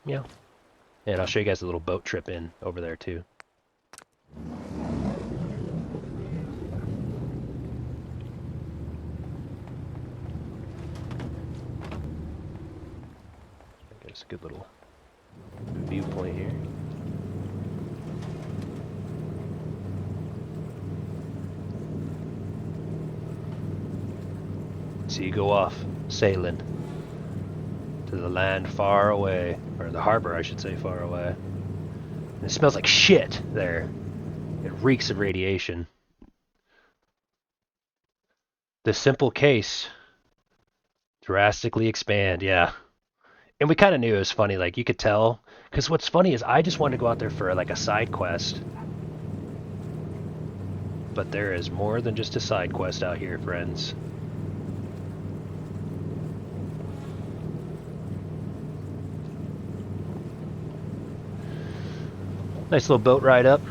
Speaker 1: Yeah. And I'll show you guys a little boat trip in over there too. It's a good little viewpoint here. So you go off sailing to the land far away, or the harbor I should say far away. And it smells like shit there. It reeks of radiation. The simple case. Drastically expand, yeah. And we kind of knew it was funny, like, you could tell. Because what's funny is I just wanted to go out there for, like, a side quest. But there is more than just a side quest out here, friends. Nice little boat ride up.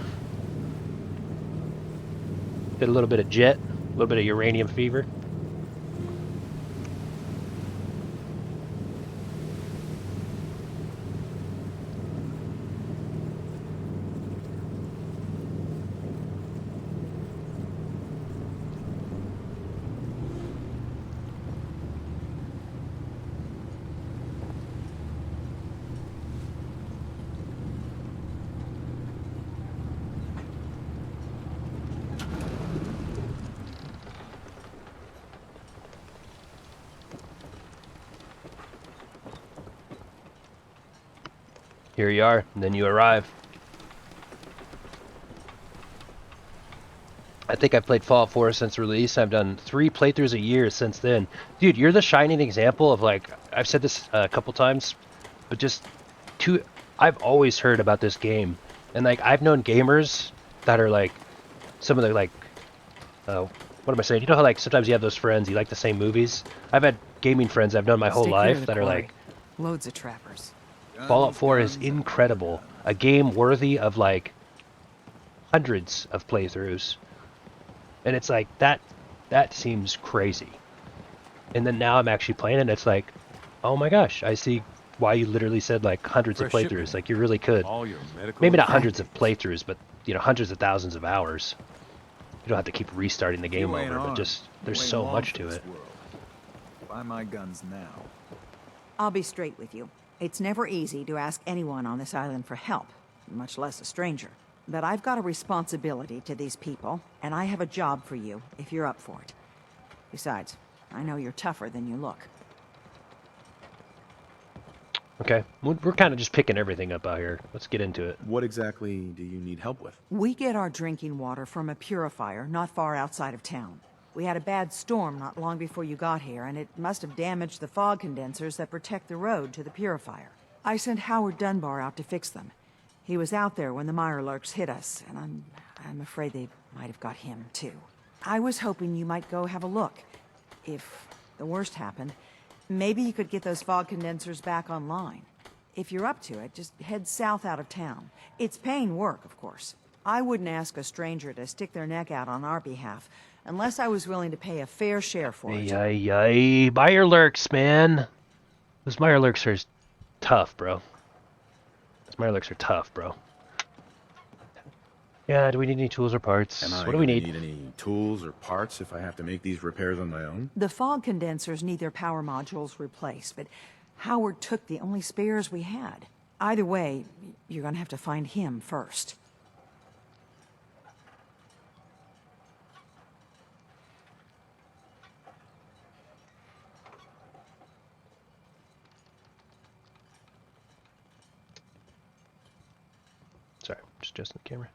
Speaker 1: Get a little bit of jet, a little bit of uranium fever. Here you are, and then you arrive. I think I've played Fallout 4 since release. I've done 3 playthroughs a year since then. Dude, you're the shining example of, like, I've said this a couple times, but just I've always heard about this game. And, like, I've known gamers that are, like, some of the, like, what am I saying? You know how, like, sometimes you have those friends, you like the same movies? I've had gaming friends I've known my whole life that are, like...
Speaker 7: Loads of trappers.
Speaker 1: Fallout 4 is incredible. A game worthy of, like, hundreds of playthroughs. And it's like, that seems crazy. And then now I'm actually playing it, and it's like, oh my gosh, I see why you literally said, like, hundreds of playthroughs. Like, you really could. Maybe not hundreds of playthroughs, but, you know, hundreds of thousands of hours. You don't have to keep restarting the game over, but just, there's so much to it.
Speaker 14: Buy my guns now.
Speaker 23: I'll be straight with you. It's never easy to ask anyone on this island for help, much less a stranger. But I've got a responsibility to these people, and I have a job for you, if you're up for it. Besides, I know you're tougher than you look.
Speaker 1: Okay, we're kind of just picking everything up out here. Let's get into it.
Speaker 5: What exactly do you need help with?
Speaker 23: We get our drinking water from a purifier not far outside of town. We had a bad storm not long before you got here, and it must have damaged the fog condensers that protect the road to the purifier. I sent Howard Dunbar out to fix them. He was out there when the Mirelurks hit us, and I'm afraid they might have got him, too. I was hoping you might go have a look. If the worst happened, maybe you could get those fog condensers back online. If you're up to it, just head south out of town. It's paying work, of course. I wouldn't ask a stranger to stick their neck out on our behalf, unless I was willing to pay a fair share for it.
Speaker 1: Yay, Mirelurks, man. Those Mirelurks are tough, bro. Those Mirelurks are tough, bro. Yeah, do we need any tools or parts? What do we need?
Speaker 13: Need any tools or parts if I have to make these repairs on my own?
Speaker 23: The fog condensers need their power modules replaced, but Howard took the only spares we had. Either way, you're gonna have to find him first.
Speaker 1: Sorry, just adjusting the camera.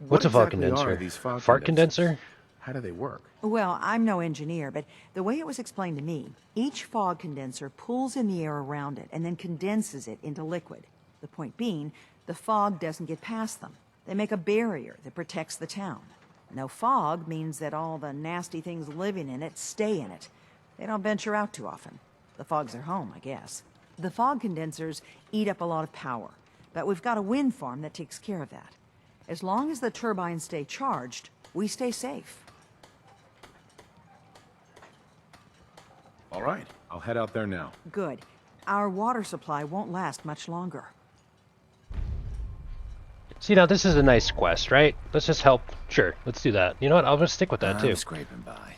Speaker 1: What's a fog condenser? Fart condenser?
Speaker 13: How do they work?
Speaker 23: Well, I'm no engineer, but the way it was explained to me, each fog condenser pulls in the air around it and then condenses it into liquid. The point being, the fog doesn't get past them. They make a barrier that protects the town. No fog means that all the nasty things living in it stay in it. They don't venture out too often. The fog's their home, I guess. The fog condensers eat up a lot of power, but we've got a wind farm that takes care of that. As long as the turbines stay charged, we stay safe.
Speaker 13: All right, I'll head out there now.
Speaker 23: Good. Our water supply won't last much longer.
Speaker 1: See, now this is a nice quest, right? Let's just help. Sure, let's do that. You know what? I'll just stick with that, too.
Speaker 14: I'm scraping by.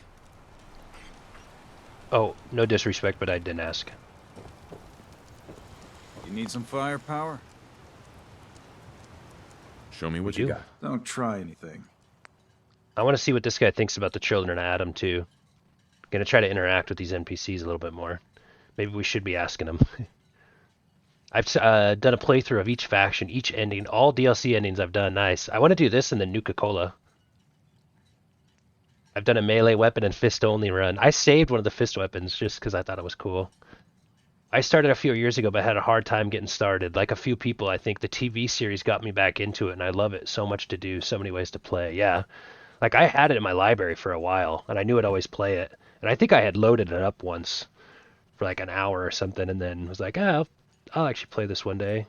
Speaker 1: Oh, no disrespect, but I didn't ask.
Speaker 14: You need some firepower?
Speaker 13: Show me what you got.
Speaker 14: Don't try anything.
Speaker 1: I want to see what this guy thinks about the children of Adam, too. Gonna try to interact with these NPCs a little bit more. Maybe we should be asking them. I've done a playthrough of each faction, each ending, all DLC endings I've done. Nice. I want to do this in the Nuka-Cola. I've done a melee weapon and fist only run. I saved one of the fist weapons just because I thought it was cool. I started a few years ago, but had a hard time getting started. Like a few people, I think the TV series got me back into it, and I love it. So much to do, so many ways to play. Yeah. Like, I had it in my library for a while, and I knew I'd always play it. And I think I had loaded it up once for like an hour or something, and then was like, oh, I'll actually play this one day.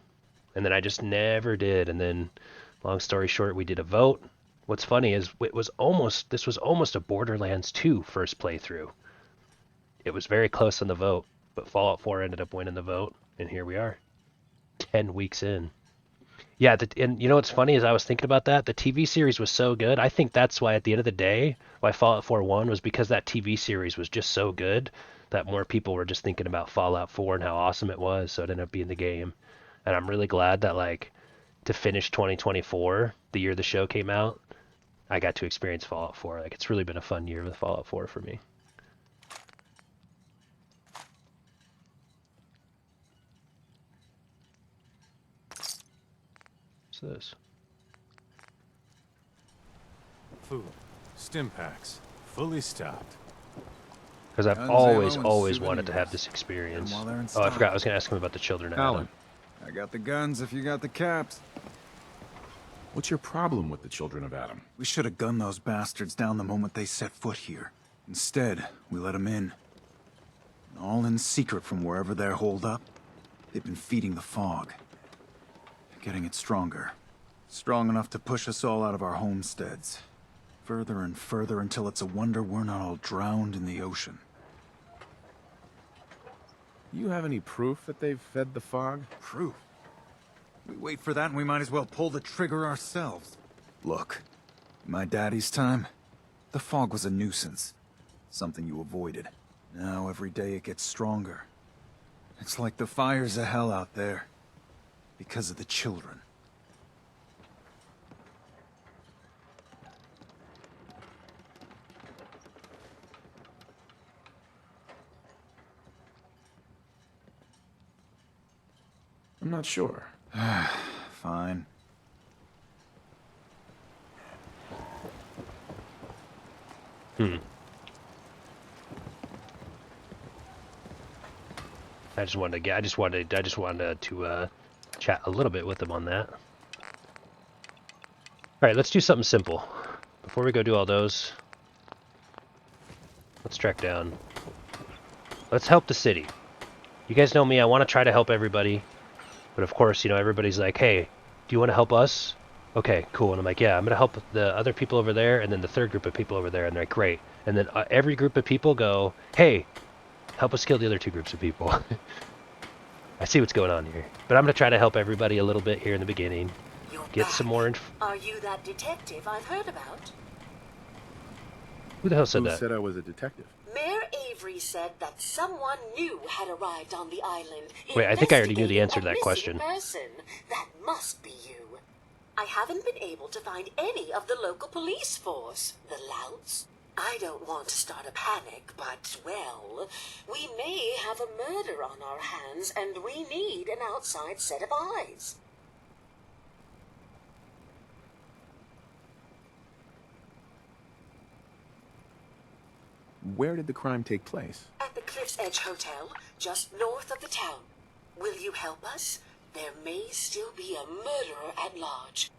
Speaker 1: And then I just never did. And then, long story short, we did a vote. What's funny is this was almost a Borderlands 2 first playthrough. It was very close on the vote, but Fallout 4 ended up winning the vote, and here we are, 10 weeks in. Yeah, and you know what's funny is I was thinking about that. The TV series was so good. I think that's why at the end of the day, why Fallout 4 won was because that TV series was just so good that more people were just thinking about Fallout 4 and how awesome it was, so it ended up being the game. And I'm really glad that, like, to finish 2024, the year the show came out, I got to experience Fallout 4. Like, it's really been a fun year with Fallout 4 for me. What's this?
Speaker 3: Food. Stim packs. Fully stocked.
Speaker 1: Because I've always wanted to have this experience. Oh, I forgot. I was going to ask him about the children.
Speaker 14: Alan, I got the guns if you got the caps.
Speaker 13: What's your problem with the children of Adam?
Speaker 14: We should have gunned those bastards down the moment they set foot here. Instead, we let them in. All in secret from wherever they're holed up. They've been feeding the fog. Getting it stronger. Strong enough to push us all out of our homesteads. Further and further until it's a wonder we're not all drowned in the ocean.
Speaker 13: You have any proof that they've fed the fog?
Speaker 14: Proof? We wait for that and we might as well pull the trigger ourselves. Look, in my daddy's time, the fog was a nuisance. Something you avoided. Now every day it gets stronger. It's like the fires of hell out there. Because of the children.
Speaker 13: I'm not sure.
Speaker 14: Fine.
Speaker 1: I just wanted to chat a little bit with them on that. All right, let's do something simple. before we go do all those, let's track down. Let's help the city. You guys know me, I want to try to help everybody. But of course, you know, everybody's like, hey, do you want to help us? Okay, cool. And I'm like, yeah, I'm going to help the other people over there, and then the third group of people over there. And they're like, great. And then every group of people go, hey, help us kill the other two groups of people. I see what's going on here. But I'm going to try to help everybody a little bit here in the beginning. Get some more info.
Speaker 4: Are you that detective I've heard about?
Speaker 1: Who the hell said that?
Speaker 5: Who said I was a detective?
Speaker 4: Mayor Avery said that someone new had arrived on the island.
Speaker 1: Wait, I think I already knew the answer to that question.
Speaker 4: Person. That must be you. I haven't been able to find any of the local police force. The louts? I don't want to start a panic, but, well, we may have a murder on our hands, and we need an outside set of eyes.
Speaker 5: Where did the crime take place?
Speaker 4: At the Cliff's Edge Hotel, just north of the town. Will you help us? There may still be a murderer at large.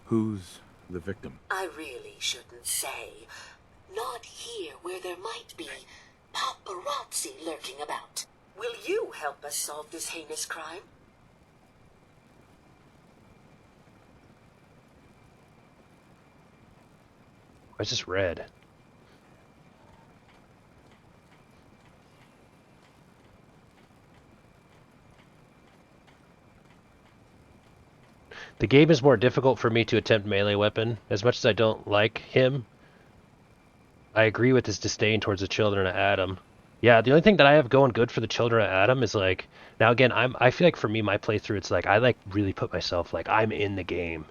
Speaker 5: Who's the victim?
Speaker 4: I really shouldn't say. Not here where there might be paparazzi lurking about. Will you help us solve this heinous crime?
Speaker 1: Why is this red? The game is more difficult for me to attempt melee weapon. As much as I don't like him, I agree with his disdain towards the Children of Adam. Yeah, the only thing that I have going good for the Children of Adam is like, now again, I feel like for me, my playthrough, it's like, I like really put myself, like, I'm in the game.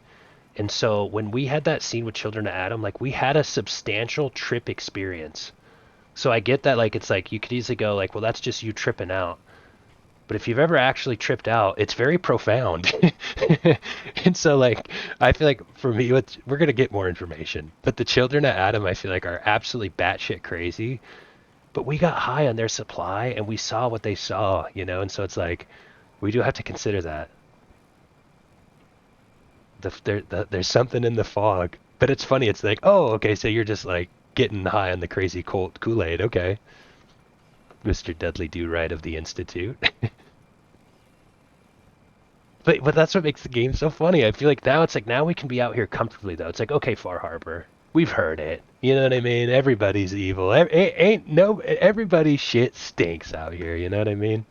Speaker 1: And so when we had that scene with Children of Adam, like, we had a substantial trip experience. So I get that, like, it's like, you could easily go, like, well, that's just you tripping out. But if you've ever actually tripped out, it's very profound. And so, like, I feel like for me, we're going to get more information. But the Children of Adam, I feel like, are absolutely batshit crazy. But we got high on their supply, and we saw what they saw, you know? And so it's like, we do have to consider that. There's something in the fog. But it's funny, it's like, oh, okay, so you're just, like, getting high on the crazy Kool-Aid, okay. Mr. Dudley Do-Right of the Institute. But that's what makes the game so funny. I feel like now it's like, now we can be out here comfortably, though. It's like, okay, Far Harbor, we've heard it. You know what I mean? Everybody's evil. Everybody's shit stinks out here. You know what I mean?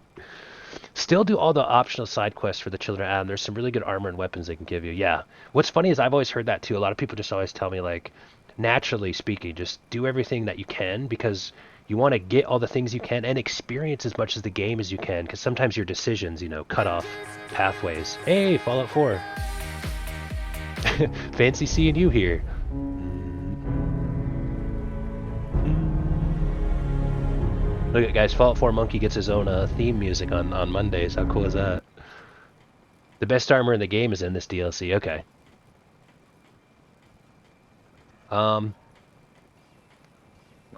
Speaker 1: Still do all the optional side quests for the Children of Adam. There's some really good armor and weapons they can give you. Yeah. What's funny is I've always heard that too. A lot of people just always tell me, like, naturally speaking, just do everything that you can because you want to get all the things you can and experience as much as the game as you can, because sometimes your decisions, you know, cut off pathways. Hey, Fallout 4. Fancy seeing you here. Look at guys, Fallout 4 Monkey gets his own theme music on Mondays. How cool is that? The best armor in the game is in this DLC. Okay.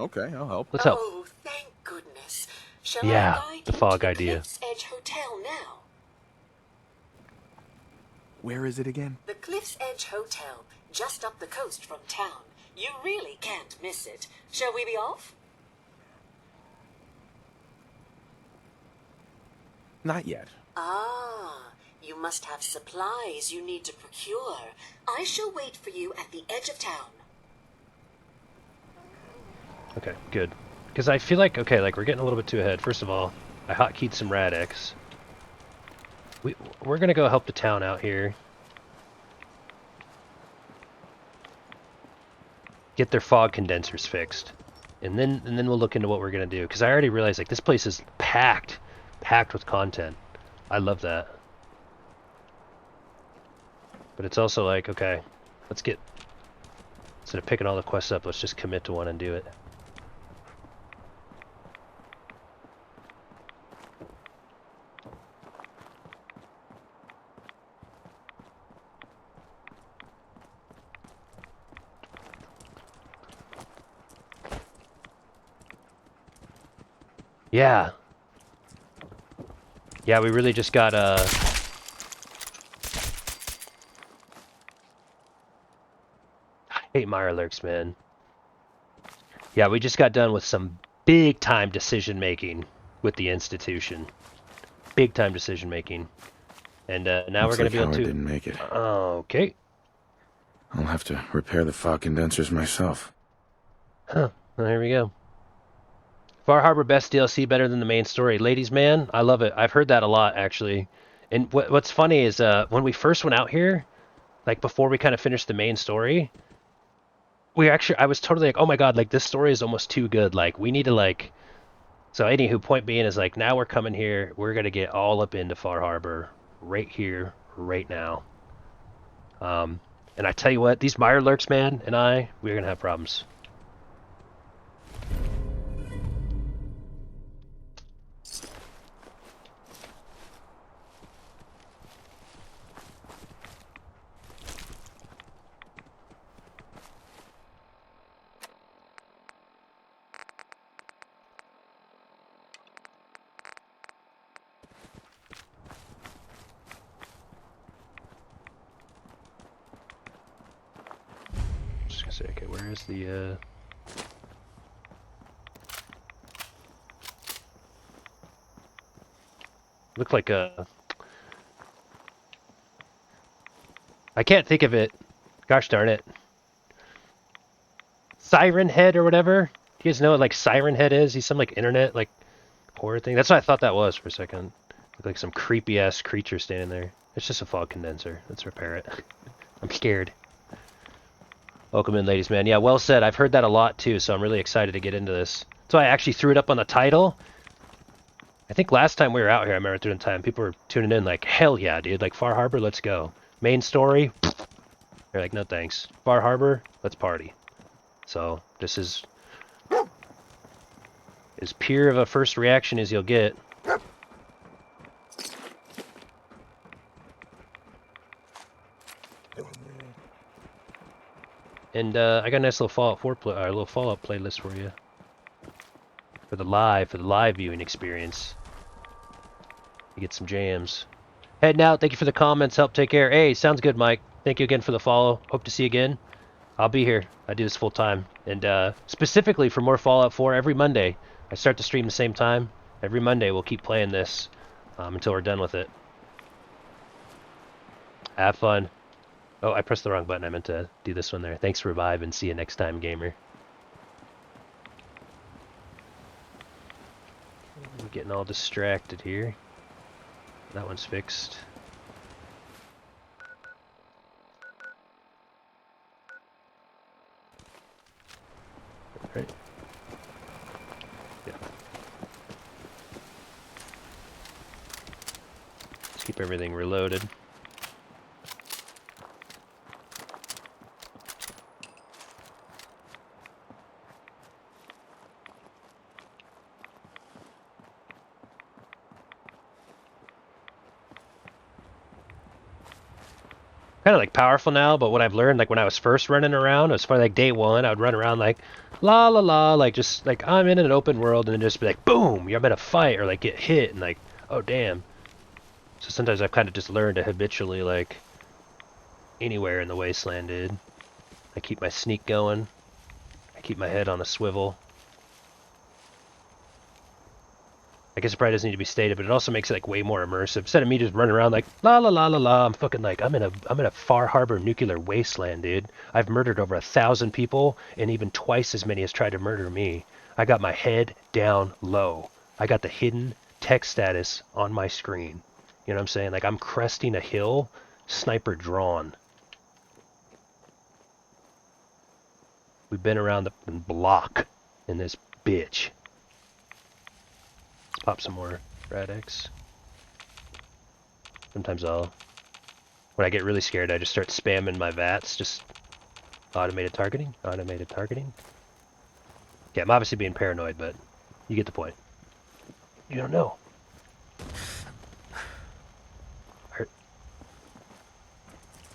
Speaker 5: Okay, I'll help.
Speaker 1: Let's help.
Speaker 4: Oh, thank goodness. Shall
Speaker 1: Yeah,
Speaker 4: I guide
Speaker 1: the
Speaker 4: you
Speaker 1: fog
Speaker 4: to
Speaker 1: idea.
Speaker 4: Cliff's Edge Hotel now?
Speaker 5: Where is it again?
Speaker 4: The Cliff's Edge Hotel, just up the coast from town. You really can't miss it. Shall we be off?
Speaker 5: Not yet.
Speaker 4: Ah, you must have supplies you need to procure. I shall wait for you at the edge of town.
Speaker 1: Okay, good. Because I feel like, okay, like we're getting a little bit too ahead. First of all, I hotkeyed some Rad-X. We're going to go help the town out here. Get their fog condensers fixed. And then we'll look into what we're going to do. Because I already realized, like, this place is packed with content. I love that. But it's also like, okay, let's get, instead of picking all the quests up, let's just commit to one and do it. Yeah. Yeah, we really just got Hate Mirelurks, man. Yeah, we just got done with some big time decision making with the institution. Big time decision making. And now
Speaker 13: Looks
Speaker 1: we're
Speaker 13: like
Speaker 1: going to be able
Speaker 13: Howard
Speaker 1: to...
Speaker 13: didn't make it.
Speaker 1: Okay.
Speaker 13: I'll have to repair the fog condensers myself.
Speaker 1: Huh. Well, here we go. Far Harbor best DLC, better than the main story. Ladies, man, I love it. I've heard that a lot, actually. And what's funny is when we first went out here, like before we kind of finished the main story, I was totally like, oh my god, like this story is almost too good. Like we need to like... So anywho, point being is like now we're coming here. We're going to get all up into Far Harbor right here, right now. And I tell you what, these Mirelurks, man, and we're going to have problems. Okay, where is the look like a... I can't think of it. Gosh darn it. Siren Head or whatever. Do you guys know what like Siren Head is? He's some like internet like horror thing. That's what I thought that was for a second. Looked like some creepy ass creature standing there. It's just a fog condenser. Let's repair it. I'm scared. Welcome in, ladies, man. Yeah, well said. I've heard that a lot, too, so I'm really excited to get into this. So I actually threw it up on the title. I think last time we were out here, I remember through the time, people were tuning in like, hell yeah, dude. Like, Far Harbor, let's go. Main story, they're like, no thanks. Far Harbor, let's party. So this is as pure of a first reaction as you'll get. And I got a nice little Fallout 4 little Fallout playlist for you for the live viewing experience. You get some jams. Heading out. Thank you for the comments. Help. Take care. Hey, sounds good, Mike. Thank you again for the follow. Hope to see you again. I'll be here. I do this full time, and specifically for more Fallout 4 every Monday. I start to stream the same time. Every Monday we'll keep playing this until we're done with it. Have fun. Oh, I pressed the wrong button. I meant to do this one there. Thanks for Revive, and see you next time, gamer. I'm getting all distracted here. That one's fixed. Alright. Yeah. Let's keep everything reloaded. Kind of like powerful now, but what I've learned, like when I was first running around, it was funny, like day one, I would run around like la la la, like just like I'm in an open world, and then just be like boom, you're about to fight or like get hit, and like oh damn. So sometimes I've kind of just learned to habitually like anywhere in the wasteland, dude. I keep my sneak going. I keep my head on a swivel. I guess it probably doesn't need to be stated, but it also makes it like way more immersive. Instead of me just running around like la la la la la, I'm fucking like I'm in a Far Harbor nuclear wasteland, dude. I've murdered over 1,000 people, and even twice as many has tried to murder me. I got my head down low. I got the hidden text status on my screen. You know what I'm saying? Like I'm cresting a hill, sniper drawn. We've been around the block in this bitch. Pop some more Rad-X. Sometimes when I get really scared, I just start spamming my VATS, just automated targeting. Yeah, I'm obviously being paranoid, but you get the point. You don't know.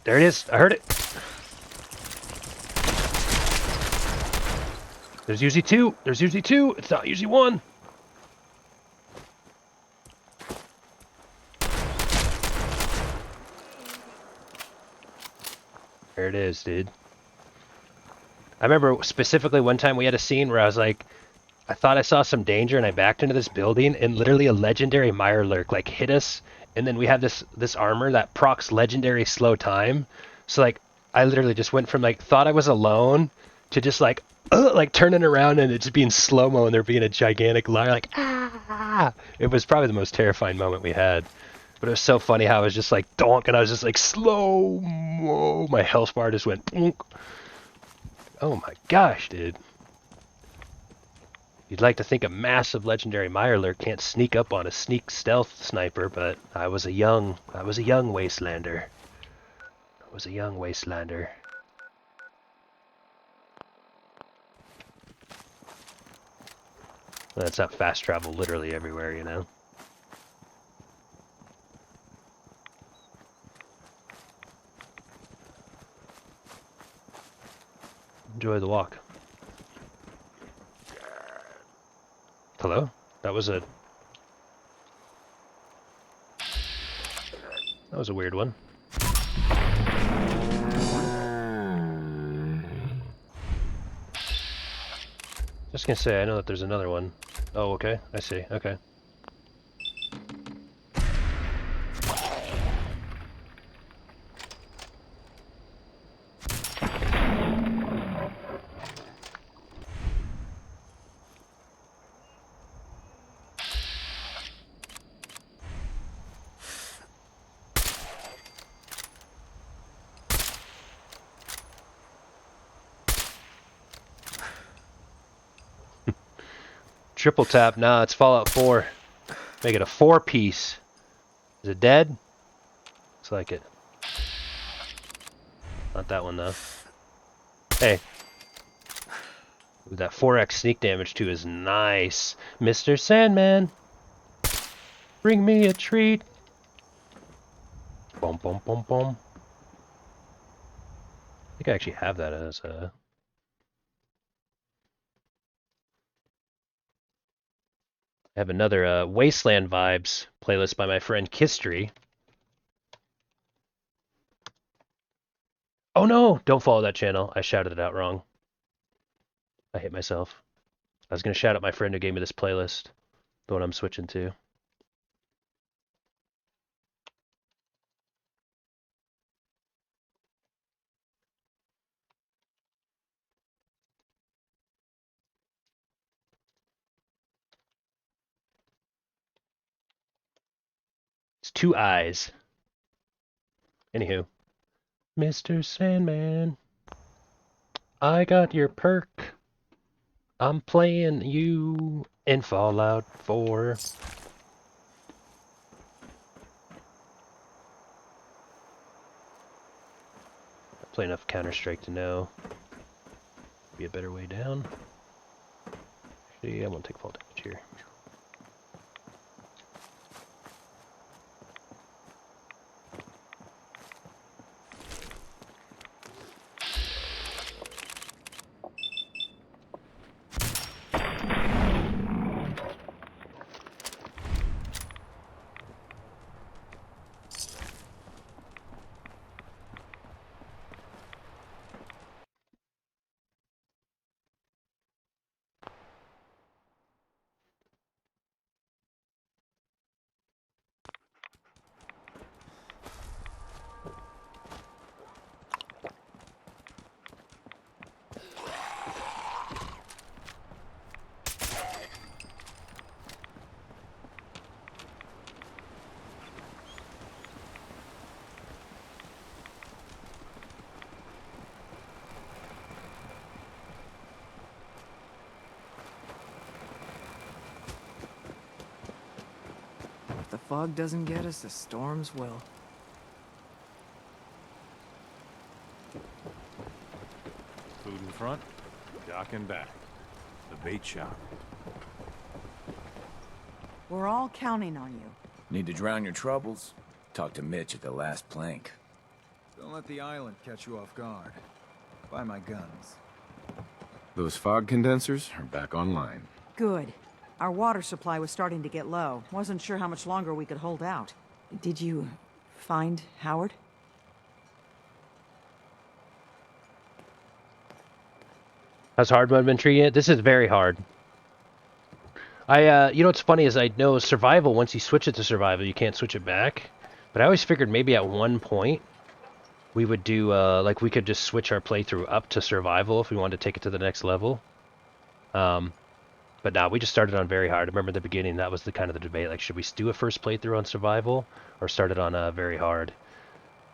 Speaker 1: There it is. I heard it. There's usually two. It's not usually one. There it is, dude. I remember specifically one time we had a scene where I was like, I thought I saw some danger and I backed into this building and literally a legendary Mirelurk like hit us, and then we have this armor that procs legendary slow time. So like I literally just went from like thought I was alone to just like turning around and it just being slow-mo and there being a gigantic liar like ah. It was probably the most terrifying moment we had. But it was so funny how I was just like donk and I was just like slow-mo. My health bar just went bonk. Oh my gosh, dude. You'd like to think a massive legendary Mirelurk can't sneak up on a sneak stealth sniper, but I was a young wastelander. I was a young wastelander. That's not fast travel literally everywhere, you know? Enjoy the walk. Hello? That was a weird one. Just gonna say, I know that there's another one. Oh, okay. I see. Okay. Triple tap. Nah, it's Fallout 4. Make it a 4-piece. Is it dead? Looks like it. Not that one, though. Hey. Ooh, that 4x sneak damage, too, is nice. Mr. Sandman. Bring me a treat. Boom, boom, boom, boom. I think I actually have that as a... I have another Wasteland Vibes playlist by my friend Kistry. Oh no! Don't follow that channel. I shouted it out wrong. I hate myself. I was going to shout out my friend who gave me this playlist. The one I'm switching to. It's Two Eyes. Anywho. Mr. Sandman. I got your perk. I'm playing you in Fallout 4. I play enough Counter-Strike to know. Be a better way down. Actually, I won't take fall damage here.
Speaker 23: If the fog doesn't get us, the storms will.
Speaker 3: Food in front, dock in back. The bait shop.
Speaker 23: We're all counting on you.
Speaker 9: Need to drown your troubles? Talk to Mitch at the last plank.
Speaker 14: Don't let the island catch you off guard. Buy my guns.
Speaker 5: Those fog condensers are back online.
Speaker 23: Good. Our water supply was starting to get low. Wasn't sure how much longer we could hold out. Did you find Howard?
Speaker 1: How's hard mode been treating it? This is very hard. You know what's funny is I know survival, once you switch it to survival, you can't switch it back. But I always figured maybe at one point we would do, like we could just switch our playthrough up to survival if we wanted to take it to the next level. But now we just started on very hard. I remember at the beginning that was the kind of the debate, like should we do a first playthrough on survival or start it on very hard?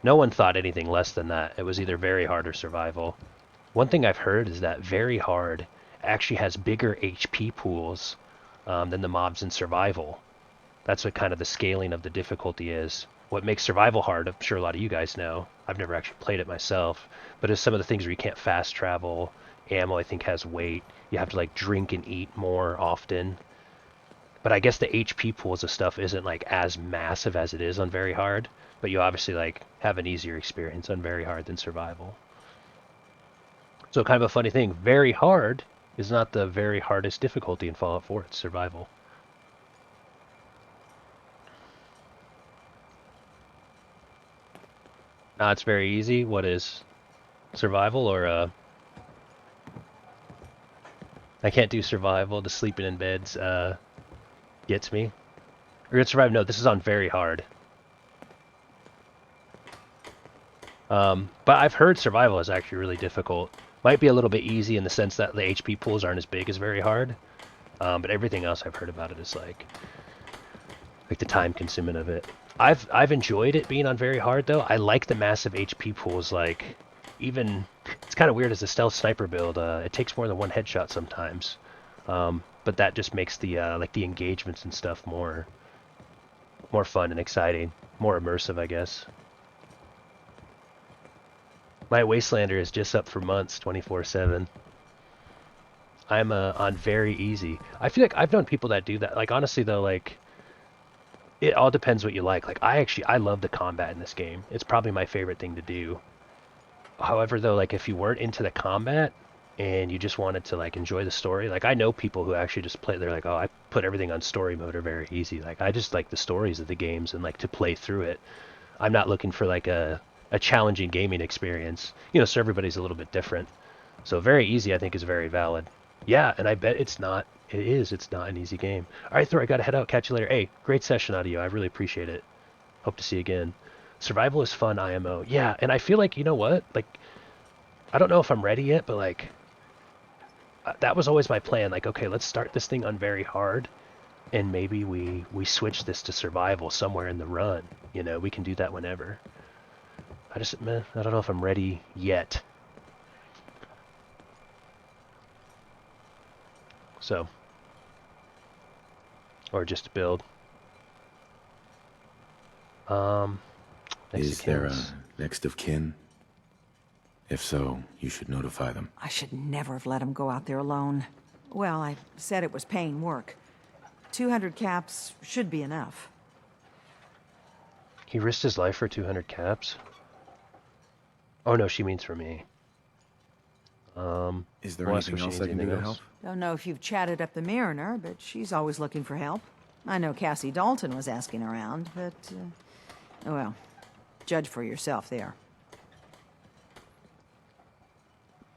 Speaker 1: No one thought anything less than that. It was either very hard or survival. One thing I've heard is that very hard actually has bigger HP pools than the mobs in survival. That's what kind of the scaling of the difficulty is. What makes survival hard, I'm sure a lot of you guys know. I've never actually played it myself, but it's some of the things where you can't fast travel. Ammo, I think, has weight. You have to like drink and eat more often. But I guess the HP pools of stuff isn't like as massive as it is on very hard. But you obviously like have an easier experience on very hard than survival. So kind of a funny thing. Very hard is not the very hardest difficulty in Fallout 4. It's survival. It's very easy. What is survival or I can't do survival. The sleeping in beds gets me. Or good survive. No, this is on very hard. But I've heard survival is actually really difficult. Might be a little bit easy in the sense that the HP pools aren't as big as very hard. But everything else I've heard about it is like the time consuming of it. I've enjoyed it being on very hard though. I like the massive HP pools. Like even it's kind of weird as a stealth sniper build. It takes more than one headshot sometimes. But that just makes the like the engagements and stuff more fun and exciting, more immersive, I guess. My Wastelander is just up for months, 24/7. I'm on very easy. I feel like I've known people that do that. Like honestly though, like it all depends what you like. Like I love the combat in this game. It's probably my favorite thing to do. However though, like if you weren't into the combat and you just wanted to like enjoy the story, like I know people who actually just play, they're like, oh, I put everything on story mode or very easy. Like I just like the stories of the games and like to play through it. I'm not looking for like a challenging gaming experience. You know, so everybody's a little bit different. So very easy I think is very valid. Yeah, and I bet it's not. It is. It's not an easy game. All right, Thor, I gotta head out. Catch you later. Hey, great session out of you. I really appreciate it. Hope to see you again. Survival is fun, IMO. Yeah, and I feel like, you know what? Like, I don't know if I'm ready yet, but like, that was always my plan. Like, okay, let's start this thing on very hard, and maybe we switch this to survival somewhere in the run. You know, we can do that whenever. I don't know if I'm ready yet. So, or just to build.
Speaker 13: Is there a next of kin? If so, you should notify them.
Speaker 23: I should never have let him go out there alone. Well, I said it was paying work. 200 caps should be enough.
Speaker 1: He risked his life for 200 caps? Oh no, she means for me.
Speaker 13: Is there anything else I can do to help?
Speaker 23: Don't know if you've chatted up the Mariner, but she's always looking for help. I know Cassie Dalton was asking around, but, well, judge for yourself there.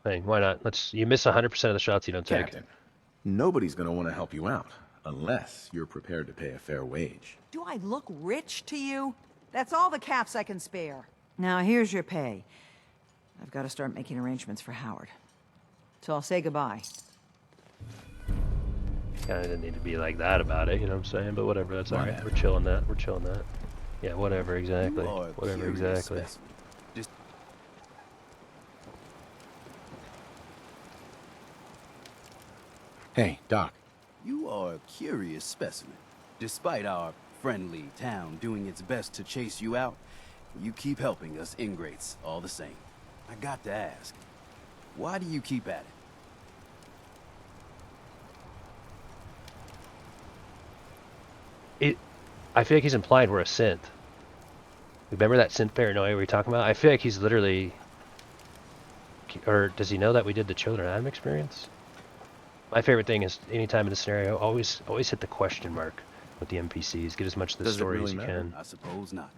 Speaker 1: Hey, why not? You miss 100% of the shots you don't take.
Speaker 13: Captain, nobody's gonna want to help you out unless you're prepared to pay a fair wage.
Speaker 23: Do I look rich to you? That's all the caps I can spare. Now, here's your pay. I've got to start making arrangements for Howard. So I'll say goodbye.
Speaker 1: Kinda didn't need to be like that about it, you know what I'm saying? But whatever, that's alright. We're chilling that. We're chilling that. Yeah, whatever, exactly. Whatever, exactly.
Speaker 5: Hey, Doc.
Speaker 12: You are a curious specimen. Despite our friendly town doing its best to chase you out, you keep helping us ingrates all the same. I got to ask, why do you keep at
Speaker 1: it? I feel like he's implied we're a synth. Remember that synth paranoia we were talking about? I feel like he's literally... Or does he know that we did the Children of Adam experience? My favorite thing is anytime in a scenario, always hit the question mark with the NPCs. Get as much of the story as you can.
Speaker 12: I suppose not.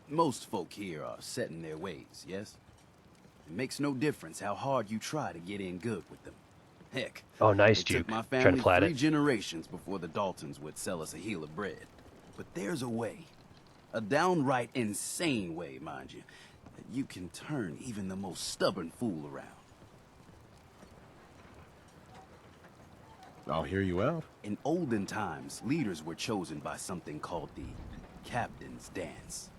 Speaker 12: Most folk here are set in their ways, yes? It makes no difference how hard you try to get in good with them. Heck,
Speaker 1: Oh, nice,
Speaker 12: it took
Speaker 1: Duke.
Speaker 12: my
Speaker 1: Try to
Speaker 12: family
Speaker 1: plat
Speaker 12: 3
Speaker 1: it.
Speaker 12: generations before the Daltons would sell us a heel of bread. But there's a way, a downright insane way, mind you, that you can turn even the most stubborn fool around.
Speaker 13: I'll hear you out.
Speaker 12: In olden times, leaders were chosen by something called the Captain's Dance.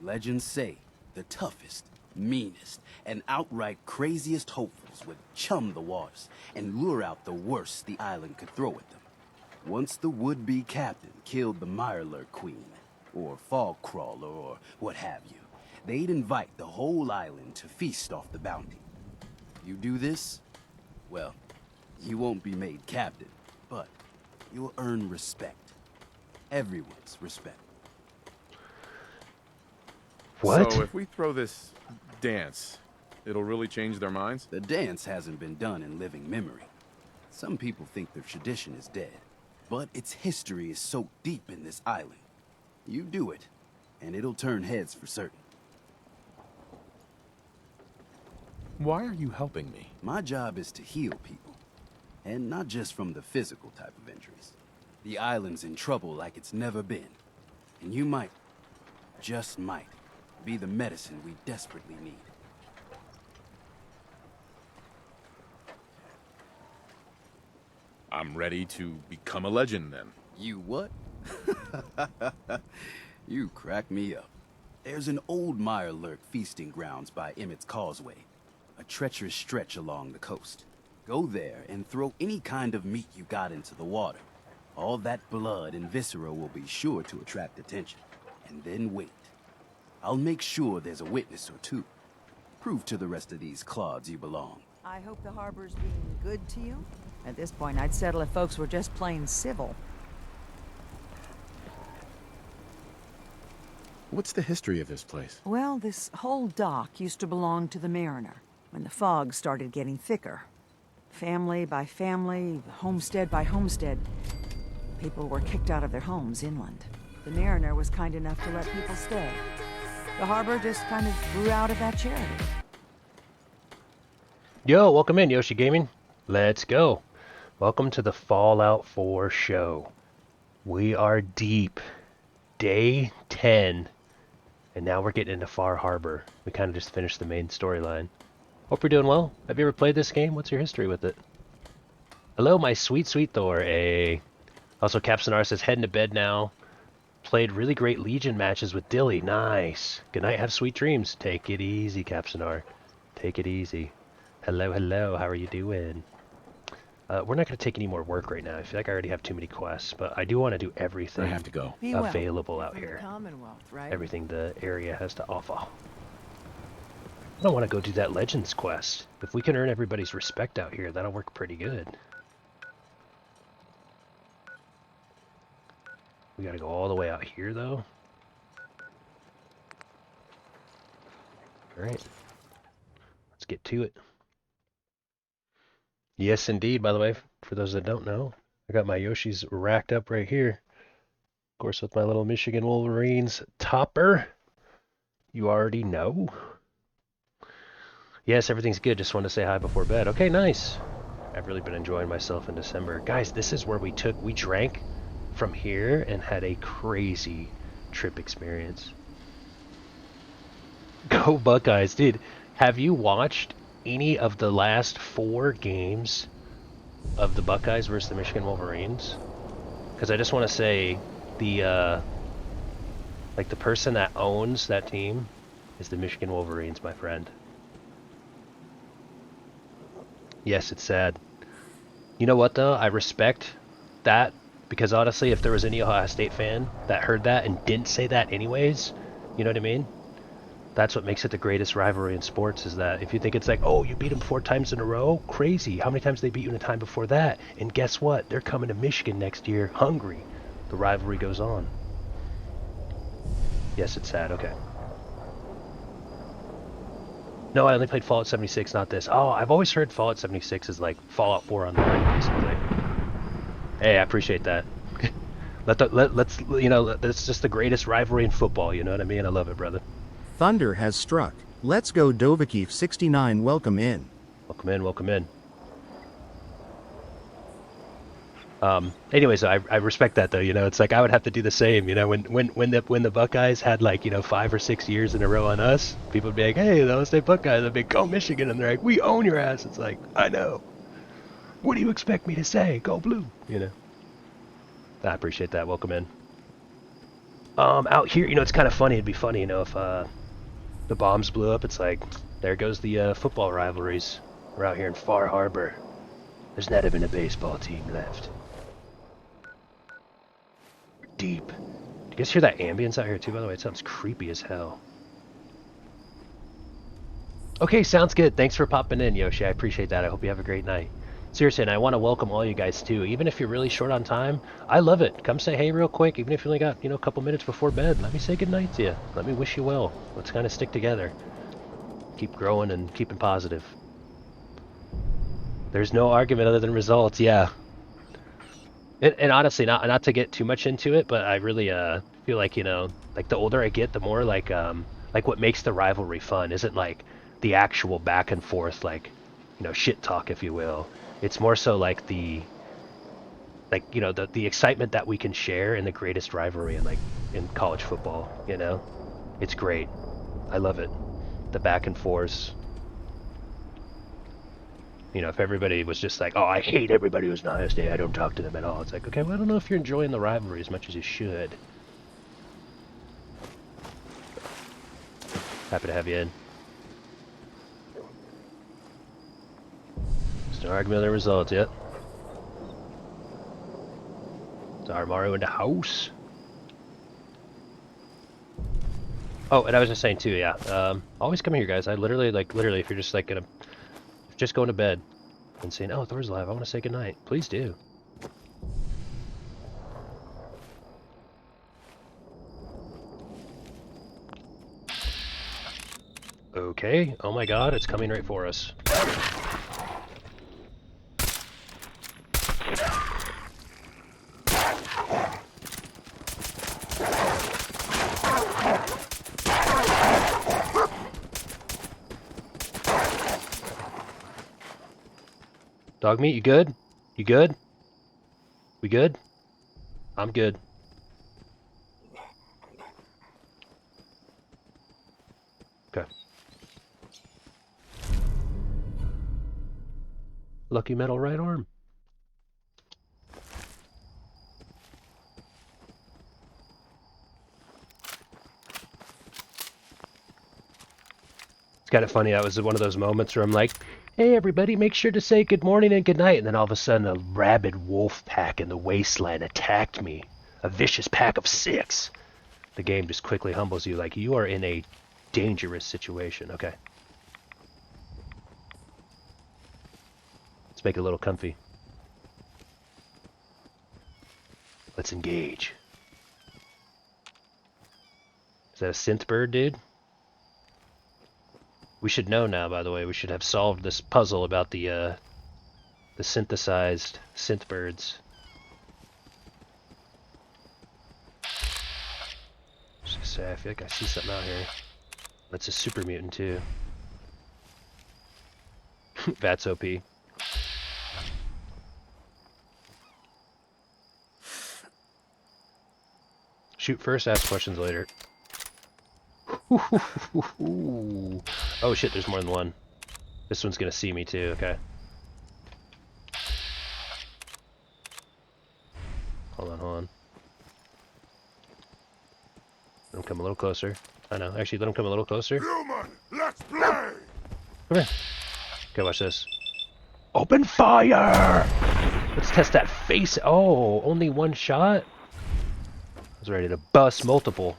Speaker 12: Legends say the toughest, meanest, and outright craziest hopefuls would chum the waters and lure out the worst the island could throw at them. Once the would-be captain killed the Mirelurk Queen, or Fog Crawler, or what have you, they'd invite the whole island to feast off the bounty. You do this, well, you won't be made captain, but you'll earn respect. Everyone's respect.
Speaker 1: What?
Speaker 13: So if we throw this dance, it'll really change their minds?
Speaker 12: The dance hasn't been done in living memory. Some people think the tradition is dead, but its history is soaked deep in this island. You do it, and it'll turn heads for certain.
Speaker 13: Why are you helping me?
Speaker 12: My job is to heal people, and not just from the physical type of injuries. The island's in trouble like it's never been, and you might, just might, be the medicine we desperately need.
Speaker 13: I'm ready to become a legend then.
Speaker 12: You what? You crack me up. There's an old Mirelurk feasting grounds by Emmett's Causeway, a treacherous stretch along the coast. Go there and throw any kind of meat you got into the water. All that blood and viscera will be sure to attract attention. And then wait. I'll make sure there's a witness or two. Prove to the rest of these clods you belong.
Speaker 23: I hope the harbor's being good to you. At this point, I'd settle if folks were just plain civil.
Speaker 13: What's the history of this place?
Speaker 23: Well, this whole dock used to belong to the Mariner, when the fog started getting thicker. Family by family, homestead by homestead, people were kicked out of their homes inland. The Mariner was kind enough to let people stay. The harbor just kind of grew out of that charity.
Speaker 1: Yo, welcome in, Yoshi Gaming. Let's go. Welcome to the Fallout 4 show. We are deep. Day 10. And now we're getting into Far Harbor. We kind of just finished the main storyline. Hope you're doing well. Have you ever played this game? What's your history with it? Hello, my sweet, sweet Thor. Hey. Also, Capsonar says, heading to bed now. Played really great Legion matches with Dilly. Nice. Good night. Have sweet dreams. Take it easy, Capsonar. Take it easy. Hello, hello. How are you doing? We're not going to take any more work right now. I feel like I already have too many quests, but I do want to do everything
Speaker 13: I have to go.
Speaker 1: available out here.
Speaker 23: Right?
Speaker 1: Everything the area has to offer. I don't want to go do that Legends quest. If we can earn everybody's respect out here, that'll work pretty good. We gotta go all the way out here, though. Alright. Let's get to it. Yes, indeed, by the way, for those that don't know, I got my Yoshis racked up right here. Of course, with my little Michigan Wolverines topper. You already know. Yes, everything's good. Just wanted to say hi before bed. Okay, nice. I've really been enjoying myself in December. Guys, this is where we drank from here and had a crazy trip experience. Go Buckeyes. Dude, have you watched any of the last 4 games of the Buckeyes versus the Michigan Wolverines? Because I just want to say the like the person that owns that team is the Michigan Wolverines, my friend. Yes, it's sad. You know what though? I respect that, because honestly, if there was any Ohio State fan that heard that and didn't say that anyways, you know what I mean? That's what makes it the greatest rivalry in sports, is that if you think it's like, oh, you beat them 4 times in a row? Crazy. How many times did they beat you in a time before that? And guess what? They're coming to Michigan next year, hungry. The rivalry goes on. Yes, it's sad. Okay. No, I only played Fallout 76, not this. Oh, I've always heard Fallout 76 is like Fallout 4 on the line, basically. Hey, I appreciate that. Let's, you know, that's just the greatest rivalry in football, you know what I mean? I love it, brother.
Speaker 2: Thunder has struck. Let's go Dovakif 69, welcome in.
Speaker 1: Welcome in, welcome in. Anyways, I respect that though. You know, it's like I would have to do the same. You know, when the Buckeyes had like 5 or 6 years in a row on us, people would be like, "Hey, the Ohio State Buckeyes," I'd be, "Go Michigan," and they're like, "We own your ass." It's like, I know. What do you expect me to say? Go Blue. You know. I appreciate that. Welcome in. Out here, you know, it's kind of funny. It'd be funny, you know, if the bombs blew up. It's like, there goes the football rivalries. We're out here in Far Harbor. There's not even a baseball team left. Deep. Do you guys hear that ambience out here too, by the way? It sounds creepy as hell. Okay, sounds good. Thanks for popping in, Yoshi. I appreciate that. I hope you have a great night. Seriously, and I want to welcome all you guys too. Even if you're really short on time, I love it. Come say hey real quick, even if you only got, a couple minutes before bed. Let me say goodnight to you. Let me wish you well. Let's kind of stick together. Keep growing and keeping positive. There's no argument other than results, yeah. And honestly, not to get too much into it, but I really feel like, like the older I get, the more like what makes the rivalry fun isn't like the actual back and forth, like, shit talk, if you will. It's more so like the excitement that we can share in the greatest rivalry in college football, It's great. I love it. The back and forth. If everybody was just like, "Oh, I hate everybody who's not Ohio State, I don't talk to them at all." It's like, okay, well, I don't know if you're enjoying the rivalry as much as you should. Happy to have you in. There's no argument of the results yet. Sorry, Mario in the house. Oh, and I was just saying too, yeah. Always come here, guys. I literally, if you're just just going to bed and saying, "Oh, Thor's live, I want to say goodnight," please do. Okay. Oh my god, it's coming right for us. Dog meat, you good? You good? We good? I'm good. Okay. Lucky metal right arm. It's kind of funny. That was one of those moments where I'm like, "Hey everybody, make sure to say good morning and good night," and then all of a sudden a rabid wolf pack in the wasteland attacked me. A vicious pack of 6. The game just quickly humbles you, like you are in a dangerous situation. Okay. Let's make it a little comfy. Let's engage. Is that a synth bird, dude? We should know now, by the way. We should have solved this puzzle about the synthesized synth birds. Just gonna say, I feel like I see something out here. That's a super mutant too. That's OP. Shoot first, ask questions later. Oh shit, there's more than one. This one's gonna see me too, okay. Hold on. Let him come a little closer. I know, actually let him come a little closer.
Speaker 21: Human, let's play!
Speaker 1: Come here. Okay, watch this. Open fire! Let's test that face. Oh, only one shot? I was ready to bust multiple.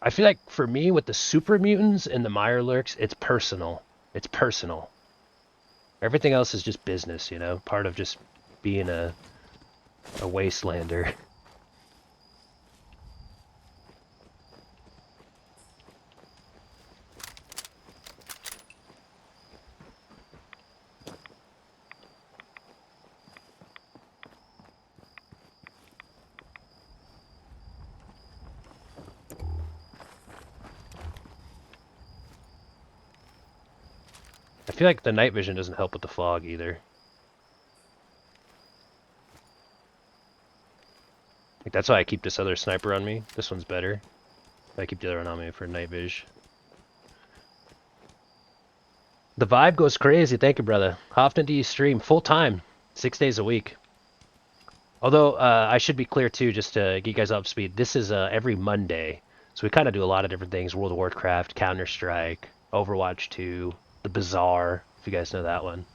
Speaker 1: I feel like for me, with the super mutants and the Mirelurks, it's personal. It's personal. Everything else is just business, part of just being a wastelander. I feel like the night vision doesn't help with the fog either. Like that's why I keep this other sniper on me. This one's better. I keep the other one on me for night vision. The vibe goes crazy. Thank you, brother. How often do you stream? Full time, 6 days a week. Although I should be clear too, just to get you guys up to speed. This is every Monday, so we kind of do a lot of different things: World of Warcraft, Counter Strike, Overwatch 2, The Bazaar. If you guys know that one.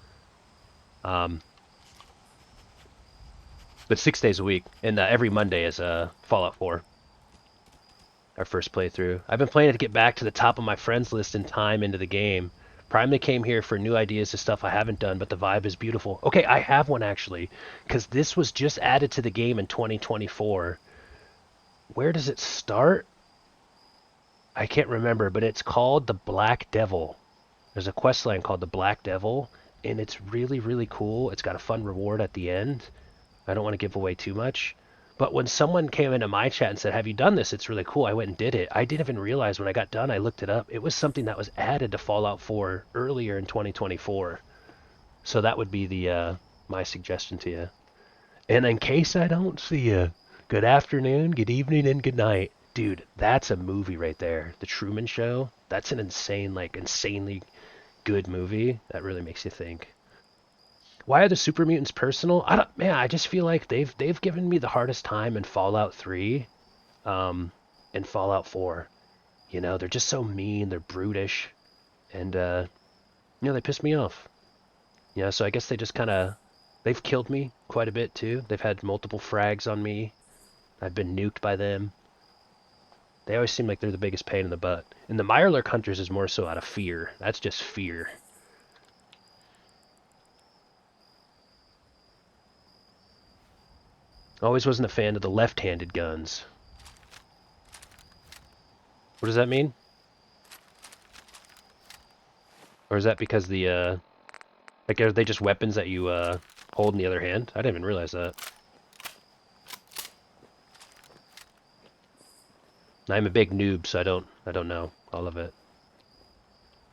Speaker 1: But 6 days a week, and every Monday is Fallout 4. Our first playthrough. I've been playing to get back to the top of my friends list in time into the game. Primely came here for new ideas to stuff I haven't done, but the vibe is beautiful. Okay, I have one actually, because this was just added to the game in 2024. Where does it start? I can't remember, but it's called the Black Devil. There's a quest line called the Black Devil, and it's really, really cool. It's got a fun reward at the end. I don't want to give away too much. But when someone came into my chat and said, have you done this? It's really cool. I went and did it. I didn't even realize when I got done, I looked it up. It was something that was added to Fallout 4 earlier in 2024. So that would be the my suggestion to you. And in case I don't see you, good afternoon, good evening, and good night. Dude, that's a movie right there. The Truman Show. That's an insane, like, insanely good movie. That really makes you think. Why are the super mutants personal? I just feel like they've given me the hardest time in Fallout 3, and Fallout 4. You know, they're just so mean, they're brutish, and you know, they piss me off. You know, so I guess they just they've killed me quite a bit too. They've had multiple frags on me. I've been nuked by them. They always seem like they're the biggest pain in the butt. And the Mirelurk Hunters is more so out of fear. That's just fear. Always wasn't a fan of the left-handed guns. What does that mean? Or is that because the, like, are they just weapons that you, hold in the other hand? I didn't even realize that. I'm a big noob, so I don't know all of it.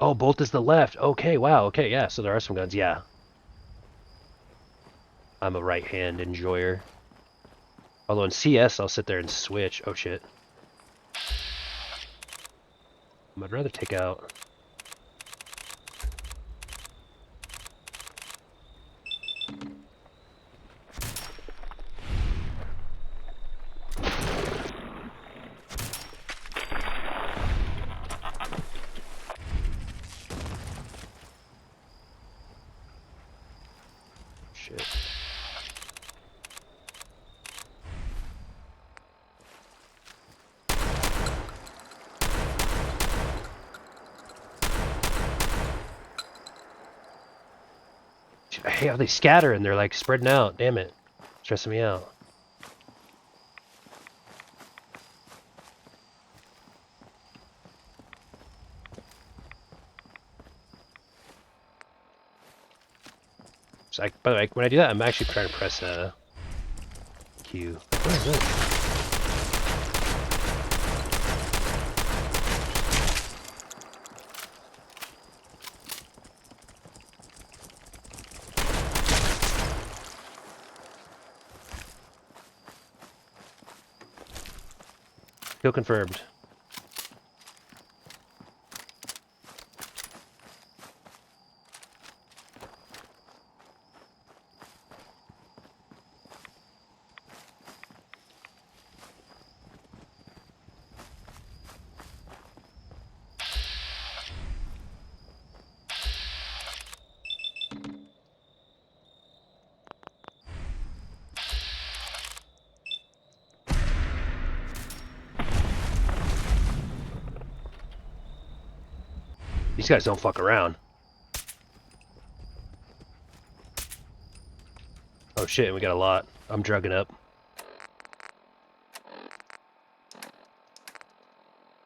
Speaker 1: Oh, bolt is the left. Okay, wow, okay, yeah, so there are some guns, yeah. I'm a right-hand enjoyer. Although in CS, I'll sit there and switch. Oh, shit. I'd rather take out... Shit. Hey, how they scatter and they're like spreading out. Damn it. Stressing me out. So by the way, when I do that, I'm actually trying to press Q. What is this? Kill confirmed. These guys don't fuck around. Oh shit, we got a lot. I'm drugging up.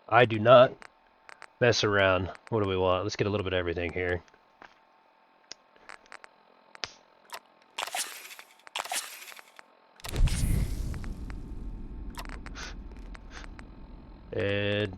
Speaker 1: I do not mess around. What do we want? Let's get a little bit of everything here. And...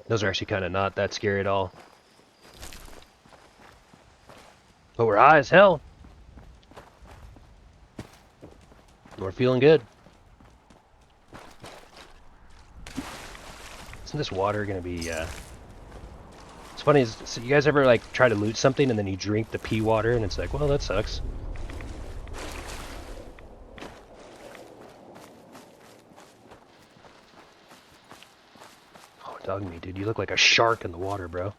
Speaker 1: Those are actually kind of not that scary at all. But we're high as hell. We're feeling good. Isn't this water gonna be, It's funny, so you guys ever, like, try to loot something and then you drink the pee water and it's like, well, that sucks. Oh, dog me, dude. You look like a shark in the water, bro.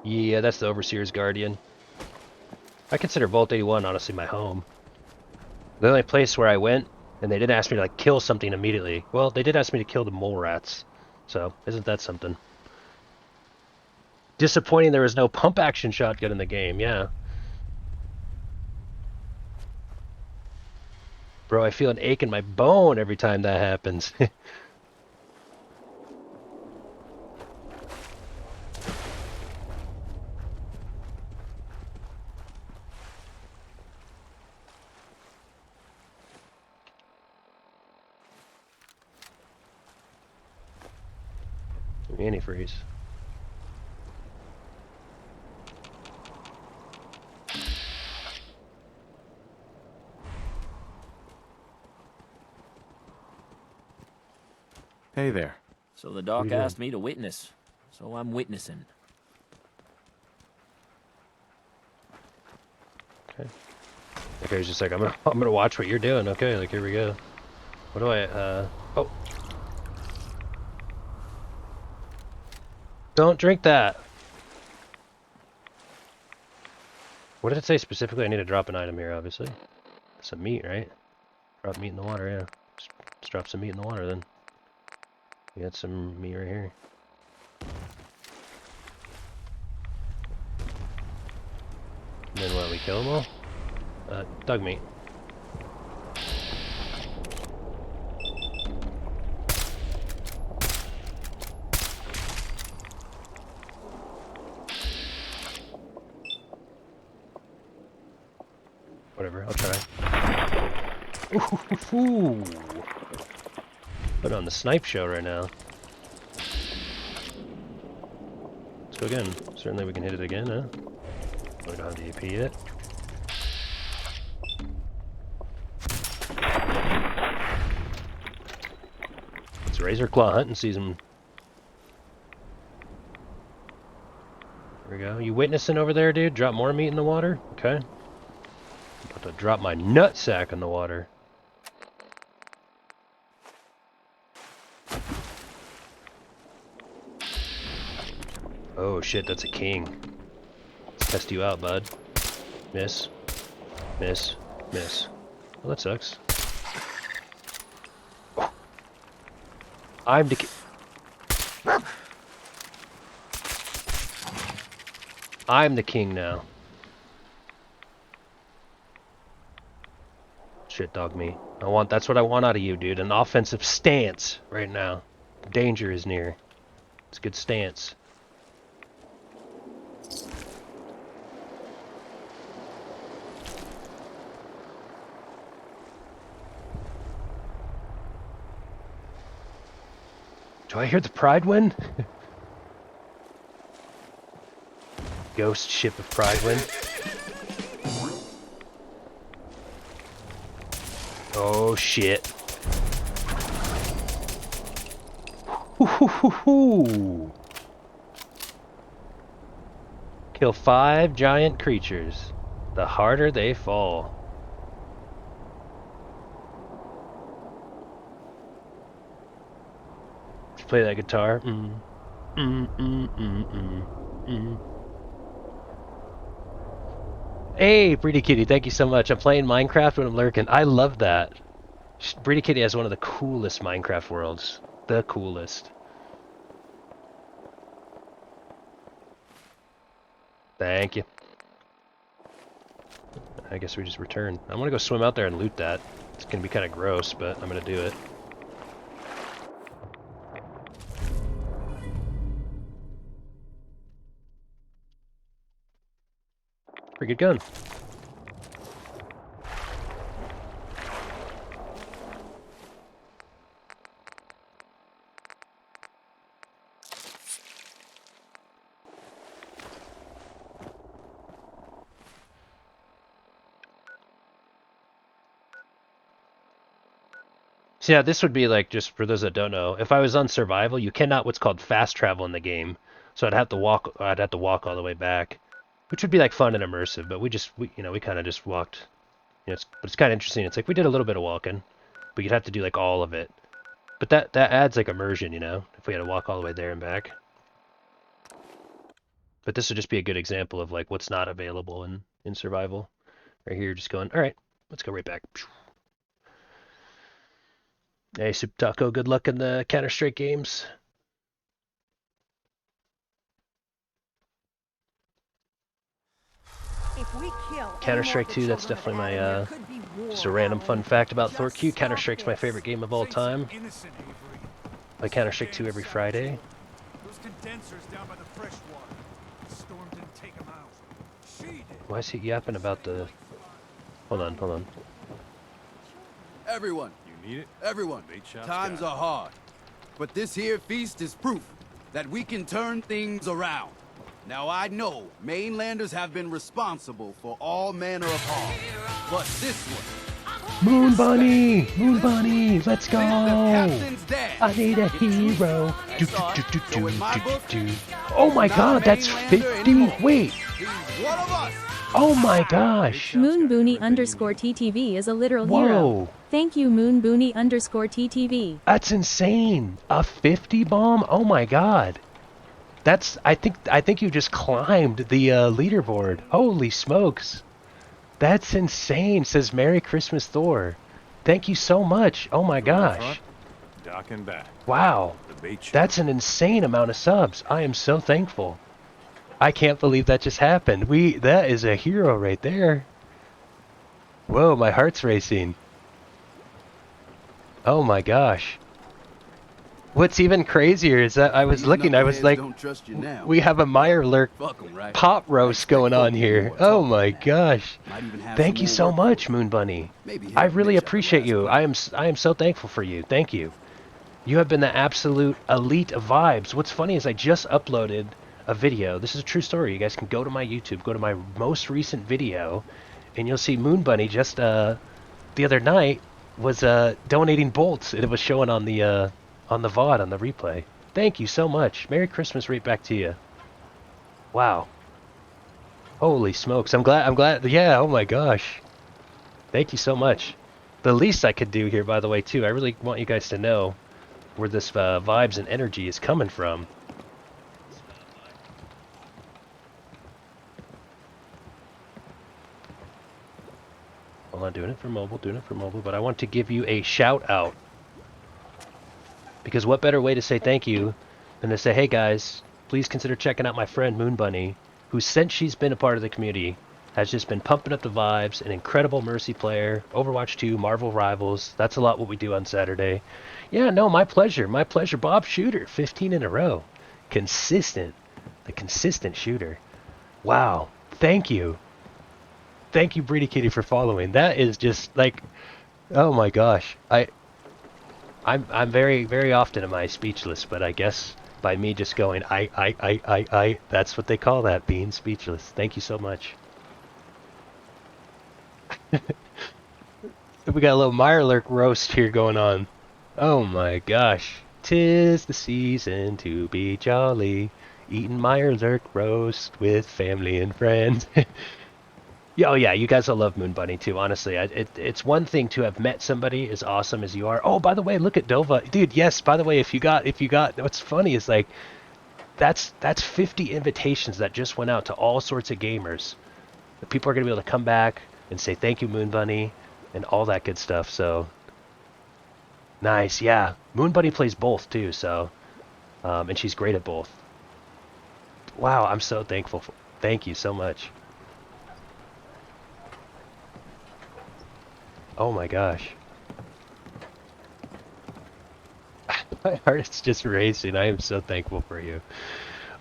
Speaker 1: Yeah, that's the Overseer's Guardian. I consider Vault 81 honestly my home. The only place where I went, and they didn't ask me to like kill something immediately. Well, they did ask me to kill the mole rats. So, isn't that something? Disappointing there was no pump action shotgun in the game, yeah. Bro, I feel an ache in my bone every time that happens. Antifreeze.
Speaker 13: Hey there.
Speaker 18: So the doc asked me to witness, so I'm witnessing.
Speaker 1: Okay. Okay, he's just like, I'm gonna watch what you're doing. Okay, like here we go. What do I oh. Don't drink that. What did it say specifically? I need to drop an item here, obviously. Some meat, right? Drop meat in the water, yeah. Just drop some meat in the water then. We got some meat right here. And then what, we kill them all? Dog meat. Whatever, I'll try. Ooh. Put on the snipe show right now. Let's go again. Certainly we can hit it again, huh? We don't have the AP yet. It's Razor Claw hunting season. There we go. You witnessing over there, dude? Drop more meat in the water? Okay. I'm about to drop my nutsack in the water. Oh shit, that's a king. Let's test you out, bud. Miss. Miss. Miss. Well, that sucks. Oh. I'm the king. I'm the king now. Shit dog me. That's what I want out of you, dude. An offensive stance right now. Danger is near. It's a good stance. Do I hear the Pride wind? Ghost ship of Pride wind. Oh shit. Kill 5 giant creatures. The harder they fall. Play that guitar. Hey, Breedy Kitty, thank you so much. I'm playing Minecraft when I'm lurking. I love that. Breedy Kitty has one of the coolest Minecraft worlds. The coolest. Thank you. I guess we just return. I'm gonna go swim out there and loot that. It's gonna be kind of gross, but I'm gonna do it. Pretty good gun. So yeah, this would be like, just for those that don't know, if I was on survival, you cannot what's called fast travel in the game. So I'd have to walk all the way back, which would be like fun and immersive, but we kind of just walked. But it's kind of interesting. It's like we did a little bit of walking, but you'd have to do like all of it. But that adds like immersion, if we had to walk all the way there and back. But this would just be a good example of like what's not available in survival. Right here, just going, all right, let's go right back. Hey, Super Taco, good luck in the Counter-Strike games. Counter-Strike 2, that's definitely my, just a random fun fact about ThorQ. Counter-Strike's my favorite game of all time. Play Counter-Strike 2 every Friday.
Speaker 11: Those condensers down by the fresh water. The storm didn't take them out. She did.
Speaker 1: Why is he yapping about the... Hold on.
Speaker 12: Everyone.
Speaker 3: You need it?
Speaker 12: Everyone. Times are hard. But this here feast is proof that we can turn things around. Now I know mainlanders have been responsible for all manner of harm, but this one...
Speaker 1: Moon Bunny, let's go! I need a hero. Oh my god, that's 50? Wait! Oh my gosh!
Speaker 8: MoonBoonie_TTV is a literal hero. Thank you, MoonBoonie_TTV.
Speaker 1: That's insane! A 50 bomb? Oh my god! I think you just climbed the leaderboard. Holy smokes. That's insane. Says Merry Christmas Thor. Thank you so much. Oh my gosh.
Speaker 3: Dock and back.
Speaker 1: Wow. That's an insane amount of subs. I am so thankful. I can't believe that just happened. That is a hero right there. Whoa, my heart's racing. Oh my gosh. What's even crazier is that I was looking, I was like, we have a Mirelurk pop roast going on here. Oh my gosh. Thank you so much, Moon Bunny. I really appreciate you. I am so thankful for you. Thank you. You have been the absolute elite of vibes. What's funny is I just uploaded a video. This is a true story. You guys can go to my YouTube, go to my most recent video, and you'll see Moon Bunny just the other night was donating bolts, and it was showing on the VOD, on the replay. Thank you so much. Merry Christmas right back to you. Wow. Holy smokes. I'm glad. Yeah, oh my gosh. Thank you so much. The least I could do here, by the way, too, I really want you guys to know where this vibes and energy is coming from. Hold on, doing it for mobile, but I want to give you a shout out. Because what better way to say thank you than to say, hey guys, please consider checking out my friend Moon Bunny, who since she's been a part of the community, has just been pumping up the vibes, an incredible Mercy player, Overwatch 2, Marvel Rivals. That's a lot what we do on Saturday. Yeah, no, my pleasure, Bob Shooter, 15 in a row. Consistent, the consistent shooter. Wow, thank you. Thank you, Breedy Kitty, for following. That is just like, oh my gosh. I'm very, very often am I speechless, but I guess by me just going, I, that's what they call that, being speechless. Thank you so much. We got a little Mirelurk roast here going on. Oh my gosh. 'Tis the season to be jolly, eating Mirelurk roast with family and friends. Oh yeah, you guys will love Moon Bunny too, honestly. It's one thing to have met somebody as awesome as you are. Oh, by the way, look at Dova. Dude, yes, by the way, if you got, what's funny is like, that's 50 invitations that just went out to all sorts of gamers. The people are going to be able to come back and say thank you, Moon Bunny, and all that good stuff, so. Nice, yeah. Moon Bunny plays both too, so. And she's great at both. Wow, I'm so thankful. Thank you so much. Oh my gosh. My heart is just racing. I am so thankful for you.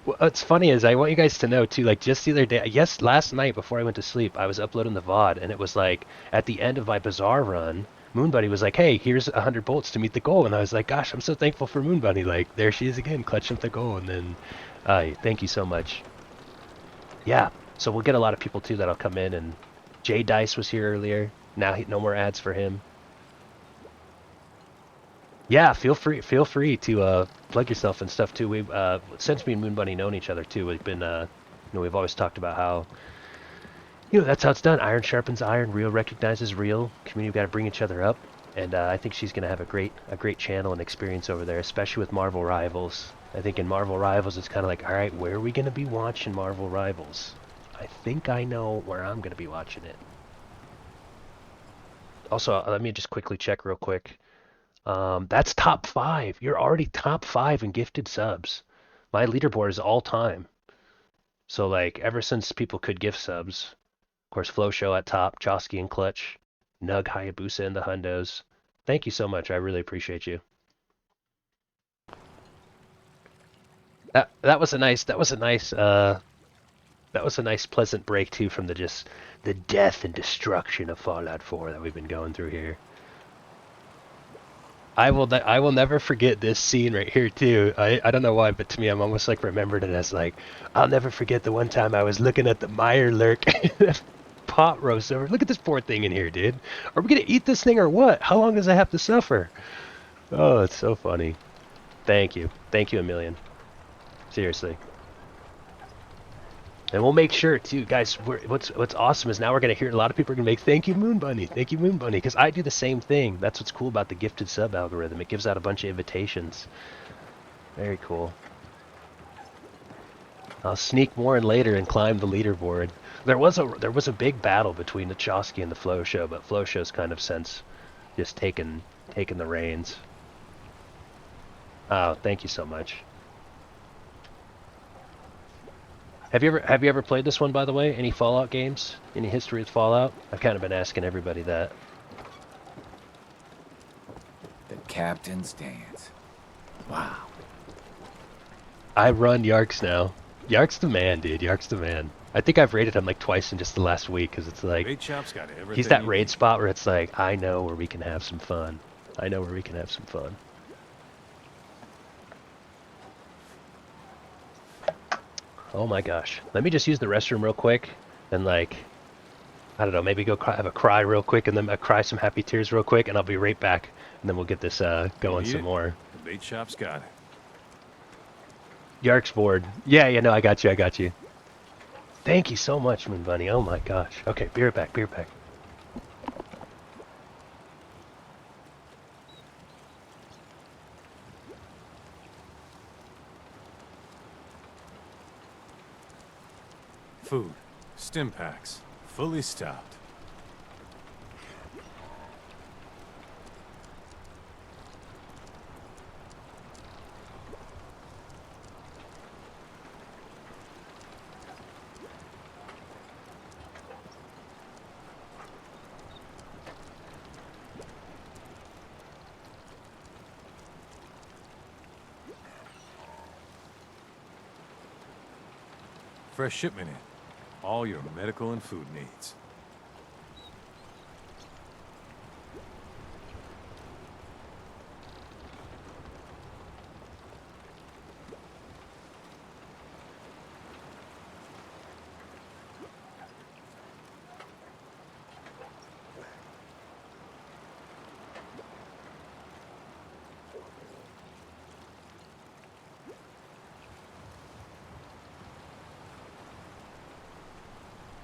Speaker 1: What's funny is I want you guys to know too, like just the other day, yes, last night before I went to sleep, I was uploading the VOD and it was like at the end of my Bazaar run, Moon Bunny was like, hey, here's 100 bolts to meet the goal. And I was like, gosh, I'm so thankful for Moon Bunny. Like, there she is again, clutching up the goal. And then, thank you so much. Yeah, so we'll get a lot of people too that'll come in, and Jay Dice was here earlier. Now no more ads for him. Yeah, feel free to plug yourself and stuff too. We since me and Moon Bunny known each other too, we've been we've always talked about how that's how it's done. Iron sharpens iron, real recognizes real. Community got to bring each other up, and I think she's gonna have a great channel and experience over there, especially with Marvel Rivals. I think in Marvel Rivals it's kind of like, all right, where are we gonna be watching Marvel Rivals? I think I know where I'm gonna be watching it. Also, let me just quickly check real quick. That's top 5. You're already top 5 in gifted subs. My leaderboard is all time. So like ever since people could gift subs, of course Flow Show at top, Josky and Clutch, Nug Hayabusa and the Hundos. Thank you so much. I really appreciate you. That was a nice pleasant break too from the death and destruction of Fallout 4 that we've been going through here. I will never forget this scene right here too. I don't know why, but to me I'm almost like remembered it as like, I'll never forget the one time I was looking at the Meyer lurk pot roast over. Look at this poor thing in here, dude. Are we gonna eat this thing or what? How long does it have to suffer? Oh, it's so funny. Thank you a million. Seriously. And we'll make sure too, guys. What's awesome is now we're gonna hear a lot of people are gonna make thank you Moon Bunny, because I do the same thing. That's what's cool about the gifted sub algorithm. It gives out a bunch of invitations. Very cool. I'll sneak more in later and climb the leaderboard. There was a big battle between the Chosky and the Flow Show, but Flow Show's kind of since just taken the reins. Oh, thank you so much. Have you ever played this one, by the way? Any Fallout games? Any history with Fallout? I've kind of been asking everybody that.
Speaker 9: The captain's dance. Wow.
Speaker 1: I run Yarks now. Yark's the man, dude. Yark's the man. I think I've raided him like twice in just the last week, because it's like... he's that raid spot where it's like, I know where we can have some fun. I know where we can have some fun. Oh my gosh. Let me just use the restroom real quick and like, I don't know, maybe go have a cry real quick and then cry some happy tears real quick and I'll be right back and then we'll get this going some more.
Speaker 3: The bait shop's got it.
Speaker 1: Yark's board. Yeah, no, I got you. Thank you so much, Moon Bunny. Oh my gosh. Okay, be right back.
Speaker 3: Food. Stim packs. Fully stocked. Fresh shipment in. All your medical and food needs.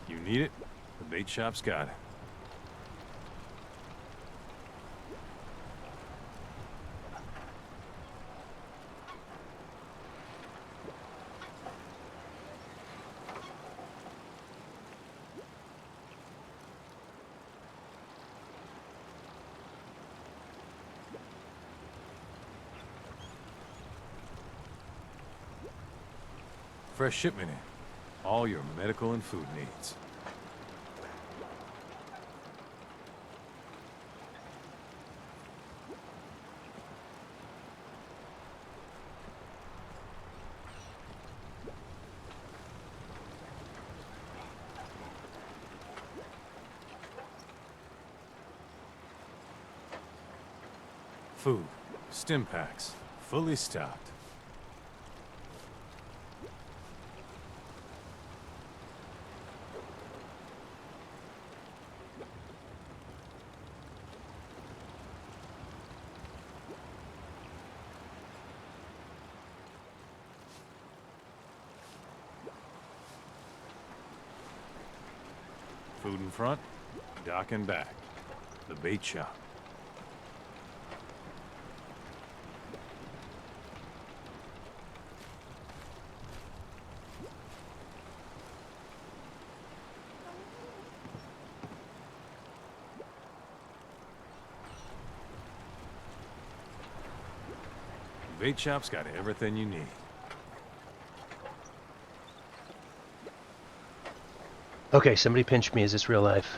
Speaker 3: You need it? The bait shop's got it. Fresh shipment in. All your medical and food needs. Food. Stim packs. Fully stocked. Food in front, dock in back. The bait shop. Bait shop's got everything you need.
Speaker 1: Okay, somebody pinched me. Is this real life?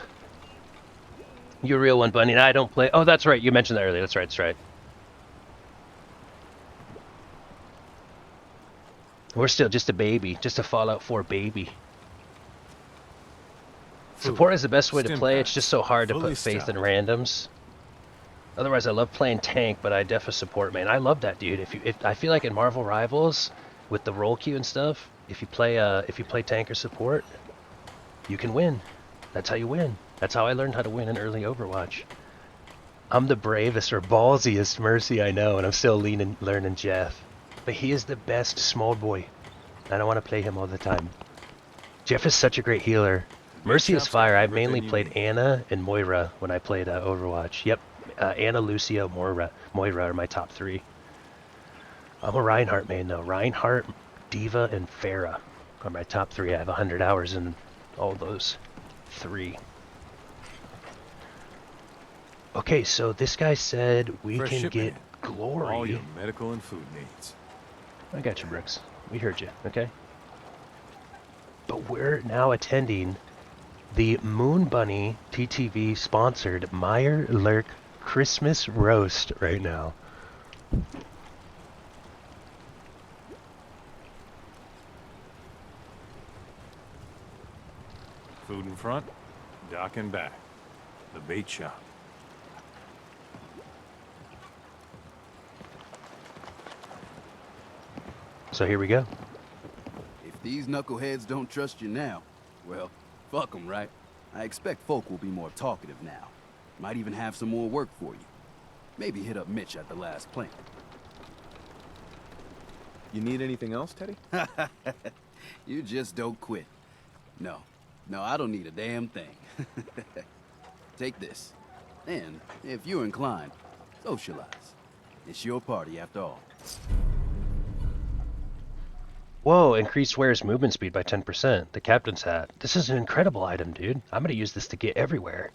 Speaker 1: You're a real one, Bunny. I don't play. Oh, that's right. You mentioned that earlier. That's right. That's right. We're still just a baby. Just a Fallout 4 baby. Support is the best way to play. It's just so hard to put faith in randoms. Otherwise, I love playing tank, but I def a support main. I love that, dude. If I feel like in Marvel Rivals, with the roll queue and stuff, if you play tank or support, you can win. That's how you win. That's how I learned how to win in early Overwatch. I'm the bravest or ballsiest Mercy I know, and I'm still learning Jeff. But he is the best small boy. I don't want to play him all the time. Jeff is such a great healer. Mercy is fire. I mainly played Ana and Moira when I played Overwatch. Yep. Ana, Lucio, Moira are my top 3. I'm a Reinhardt main though. Reinhardt, D.Va, and Pharah are my top 3. I have 100 hours in all those 3. Okay, so this guy said we can get glory.
Speaker 3: All your medical and food needs.
Speaker 1: I got you, Brooks. We heard you, okay? But we're now attending the Moon Bunny TTV sponsored Meyer Lurk Christmas roast right now.
Speaker 3: Food in front, dock in back. The bait shop.
Speaker 1: So here we go.
Speaker 12: If these knuckleheads don't trust you now, well, fuck them, right? I expect folk will be more talkative now. Might even have some more work for you. Maybe hit up Mitch at the last plant.
Speaker 5: You need anything else, Teddy?
Speaker 12: You just don't quit. No, I don't need a damn thing. Take this. And, if you're inclined, socialize. It's your party after all.
Speaker 1: Whoa, increased wearer's movement speed by 10%. The captain's hat. This is an incredible item, dude. I'm gonna use this to get everywhere.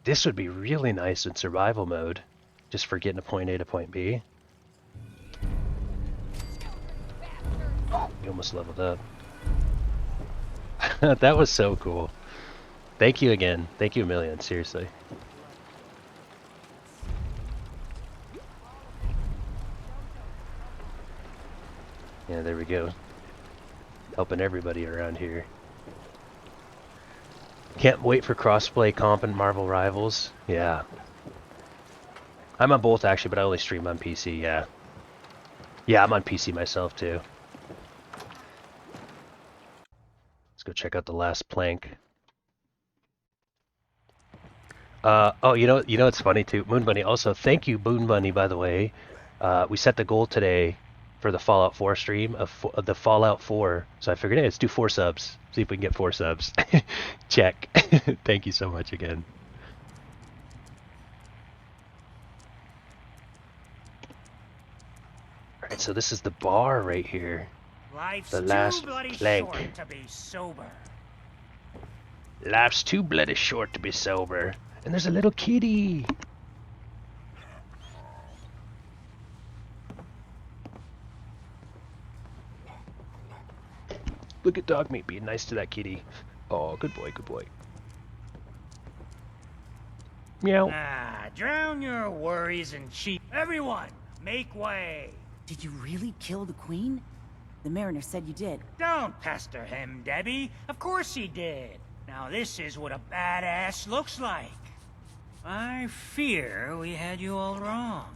Speaker 1: This would be really nice in survival mode. Just for getting to point A to point B. You almost leveled up. That was so cool. Thank you again. Thank you a million, seriously. Yeah, there we go. Helping everybody around here. Can't wait for crossplay comp and Marvel Rivals. Yeah. I'm on both actually, but I only stream on PC, yeah. Yeah, I'm on PC myself too. Let's go check out the last plank. Oh, you know it's funny too, Moon Bunny. Also, thank you, Moon Bunny, by the way. We set the goal today for the Fallout 4 stream of the Fallout 4. So I figured, hey, let's do 4 subs. See if we can get 4 subs. Check. Thank you so much again. Alright, so this is the bar right here.
Speaker 21: Life's
Speaker 1: The last
Speaker 21: too bloody
Speaker 1: plank.
Speaker 21: short to be sober.
Speaker 1: Life's too bloody short to be sober. And there's a little kitty. Look at dog meat being nice to that kitty. Oh, good boy, good boy. Meow.
Speaker 21: Ah, drown your worries in cheap. Everyone, make way.
Speaker 7: Did you really kill the queen? The mariner said you did.
Speaker 21: Don't pester him, Debbie. Of course he did. Now this is what a badass looks like. I fear we had you all wrong.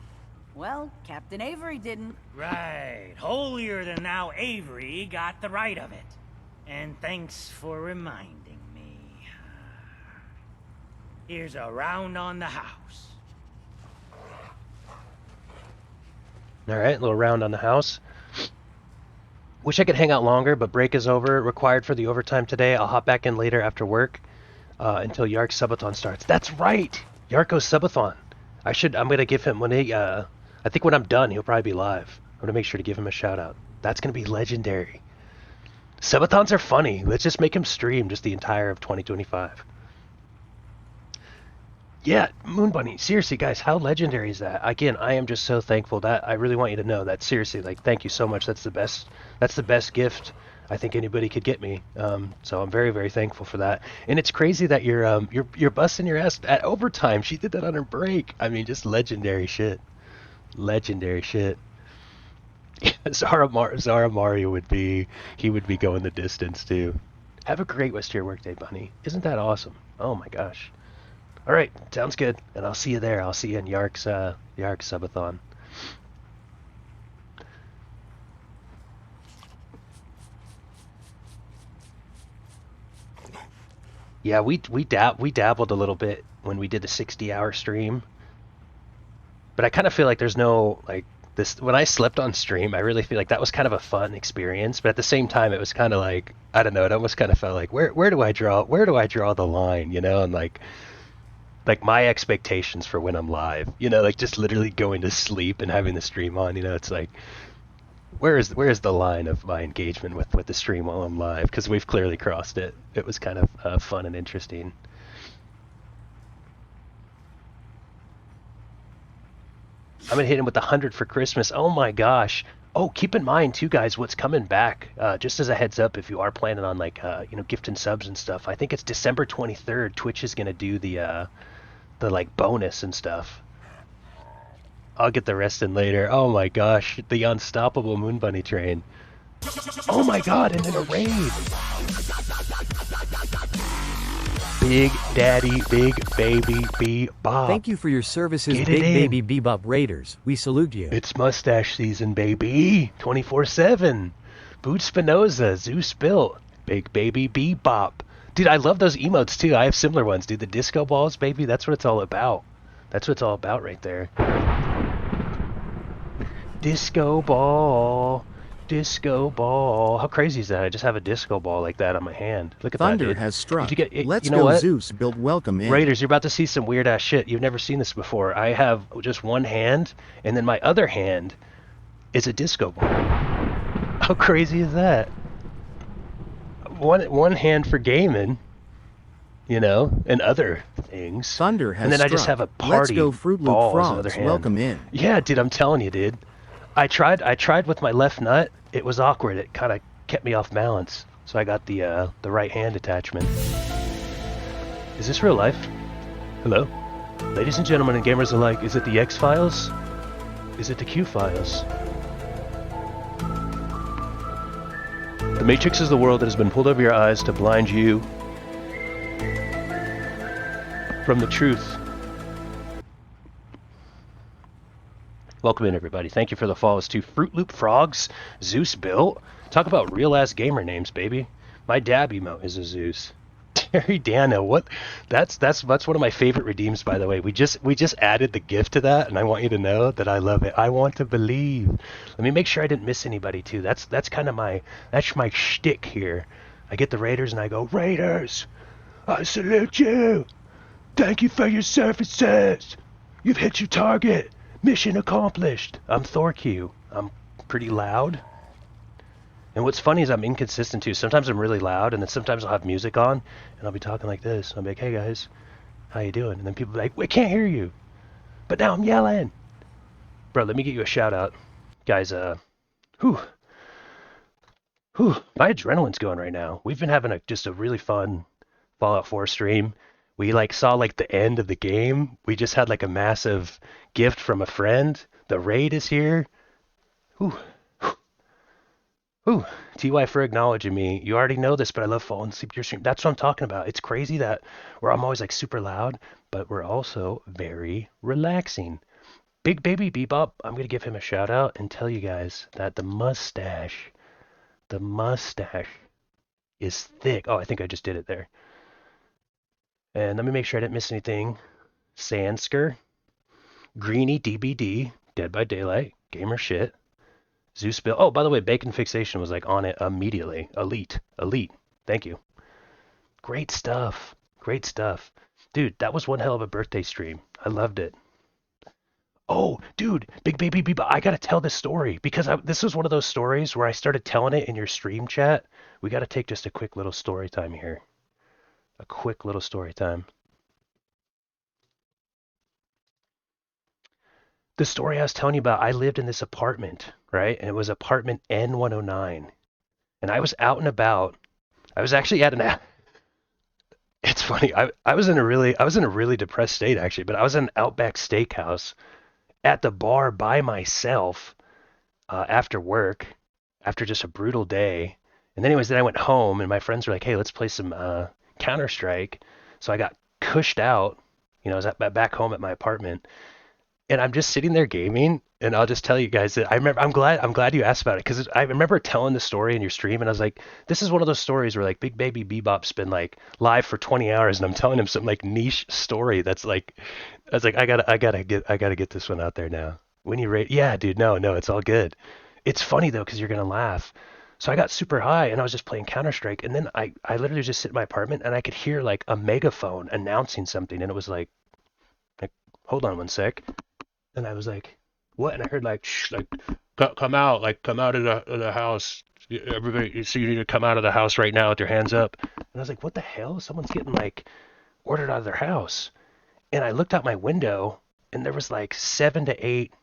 Speaker 7: Well, Captain Avery didn't.
Speaker 21: Right. Holier than thou Avery got the right of it. And thanks for reminding me. Here's a round on the house.
Speaker 1: Alright, a little round on the house. Wish I could hang out longer, but break is over. Required for the overtime today. I'll hop back in later after work. until Yark Subathon starts. That's right! Yarko Subathon. I'm gonna give him I think when I'm done, he'll probably be live. I'm gonna make sure to give him a shout out. That's gonna be legendary. Subathons are funny. Let's just make him stream just the entire of 2025. Yeah, Moon Bunny. Seriously, guys, how legendary is that? Again, I am just so thankful. That I really want you to know that. Seriously, like, thank you so much. That's the best. That's the best gift I think anybody could get me. So I'm very, very thankful for that. And it's crazy that you're busting your ass at overtime. She did that on her break. I mean, just legendary shit. Legendary shit. Zara Mario would be going the distance too. Have a great rest of your workday, Bunny. Isn't that awesome? Oh my gosh. All right, sounds good. And I'll see you there. I'll see you in Yark's Subathon. Yeah, we dabbled a little bit when we did the 60-hour stream. But I kind of feel like there's no like this when I slept on stream, I really feel like that was kind of a fun experience, but at the same time it was kind of like, I don't know, it almost kind of felt like where do I draw the line, you know, and like my expectations for when I'm live, you know, like just literally going to sleep and having the stream on, you know, it's like where is the line of my engagement with the stream while I'm live, because we've clearly crossed it. It was kind of fun and interesting. I'm gonna hit him with 100 for Christmas. Oh my gosh. Oh, keep in mind too, guys, what's coming back, just as a heads up, if you are planning on like you know, gifting subs and stuff, I think it's December 23rd. Twitch is gonna do the like bonus and stuff. I'll get the rest in later. Oh my gosh, the unstoppable Moon Bunny train. Oh my god, and then a raid. Big Daddy, Big Baby Bebop.
Speaker 19: Thank you for your services,
Speaker 1: Get
Speaker 19: Big
Speaker 1: it in.
Speaker 19: Baby Bebop Raiders. We salute you.
Speaker 1: It's mustache season, baby. 24/7. Boot Spinoza, Zeus Built, Big Baby Bebop. Dude, I love those emotes too. I have similar ones, dude. The disco balls, baby. That's what it's all about. That's what it's all about right there. Disco ball. Disco ball. How crazy is that? I just have a disco ball like that on my hand. Look at
Speaker 2: Thunder
Speaker 1: that, dude.
Speaker 2: has struck.
Speaker 1: Let's
Speaker 2: you
Speaker 1: know
Speaker 2: go
Speaker 1: what?
Speaker 2: Zeus built welcome in.
Speaker 1: Raiders, you're about to see some weird ass shit. You've never seen this before. I have just one hand, and then my other hand is a disco ball. How crazy is that? One hand for gaming, you know, and other things.
Speaker 2: Thunder has
Speaker 1: and then
Speaker 2: struck.
Speaker 1: I just have a
Speaker 2: Let's
Speaker 1: party
Speaker 2: go Fruit Loop
Speaker 1: ball as
Speaker 2: Frogs.
Speaker 1: another hand.
Speaker 2: Welcome in.
Speaker 1: Yeah, dude, I'm telling you, dude. I tried with my left nut. It was awkward. It kind of kept me off balance. So I got the right hand attachment. Is this real life? Hello? Ladies and gentlemen and gamers alike, is it the X-Files? Is it the Q-Files? The Matrix is the world that has been pulled over your eyes to blind you from the truth. Welcome in, everybody. Thank you for the follows to Fruit Loop Frogs, Zeus Built. Talk about real-ass gamer names, baby. My dab emote is a Zeus. Terry Dano, what? That's one of my favorite redeems, by the way. We just added the gift to that, and I want you to know that I love it. I want to believe. Let me make sure I didn't miss anybody too. That's kind of my shtick here. I get the Raiders and I go, Raiders, I salute you. Thank you for your services. You've hit your target. Mission accomplished. I'm Thorq. I'm pretty loud. And what's funny is I'm inconsistent too. Sometimes I'm really loud, and then sometimes I'll have music on, and I'll be talking like this. I'll be like, hey guys, how you doing? And then people will be like, we can't hear you. But now I'm yelling. Bro, let me get you a shout out. Guys, my adrenaline's going right now. We've been having just a really fun Fallout 4 stream. We saw the end of the game. We just had a massive gift from a friend. The raid is here. TY for acknowledging me. You already know this, but I love falling asleep to your stream. That's what I'm talking about. It's crazy that I'm always super loud, but we're also very relaxing. Big Baby Bebop, I'm going to give him a shout out and tell you guys that the mustache is thick. Oh, I think I just did it there. And let me make sure I didn't miss anything. Sandsker, Greeny DBD, Dead by Daylight, Gamer Shit, Zeus Bill. Oh, by the way, Bacon Fixation was on it immediately. Elite. Thank you. Great stuff. Great stuff. Dude, that was one hell of a birthday stream. I loved it. Oh, dude, Big Baby Bebop, I gotta tell this story because this was one of those stories where I started telling it in your stream chat. We gotta take just a quick little story time here. A quick little story time. The story I was telling you about, I lived in this apartment, right? And it was apartment N109. And I was out and about. I was actually at an... It's funny. I was in a really depressed state actually, but I was in an Outback Steakhouse at the bar by myself after work, after just a brutal day. And anyways, then I went home and my friends were like, "Hey, let's play some Counter-Strike." So I got cushed out. I was back home at my apartment. And I'm just sitting there gaming, and I'll just tell you guys that I remember. I'm glad you asked about it because I remember telling the story in your stream, and I was like, "This is one of those stories where like Big Baby Bebop's been like live for 20 hours, and I'm telling him some like niche story that's like, I was like, I gotta get this one out there now." When you rate, yeah, dude, no, it's all good. It's funny though because you're gonna laugh. So I got super high, and I was just playing Counter-Strike, and then I literally just sit in my apartment, and I could hear like a megaphone announcing something, and it was like, hold on one sec. And I was like, what? And I heard like, shh, like, come out of the house. Everybody, so you need to come out of the house right now with your hands up. And I was like, what the hell? Someone's getting like ordered out of their house. And I looked out my window, and there was like 7 to 8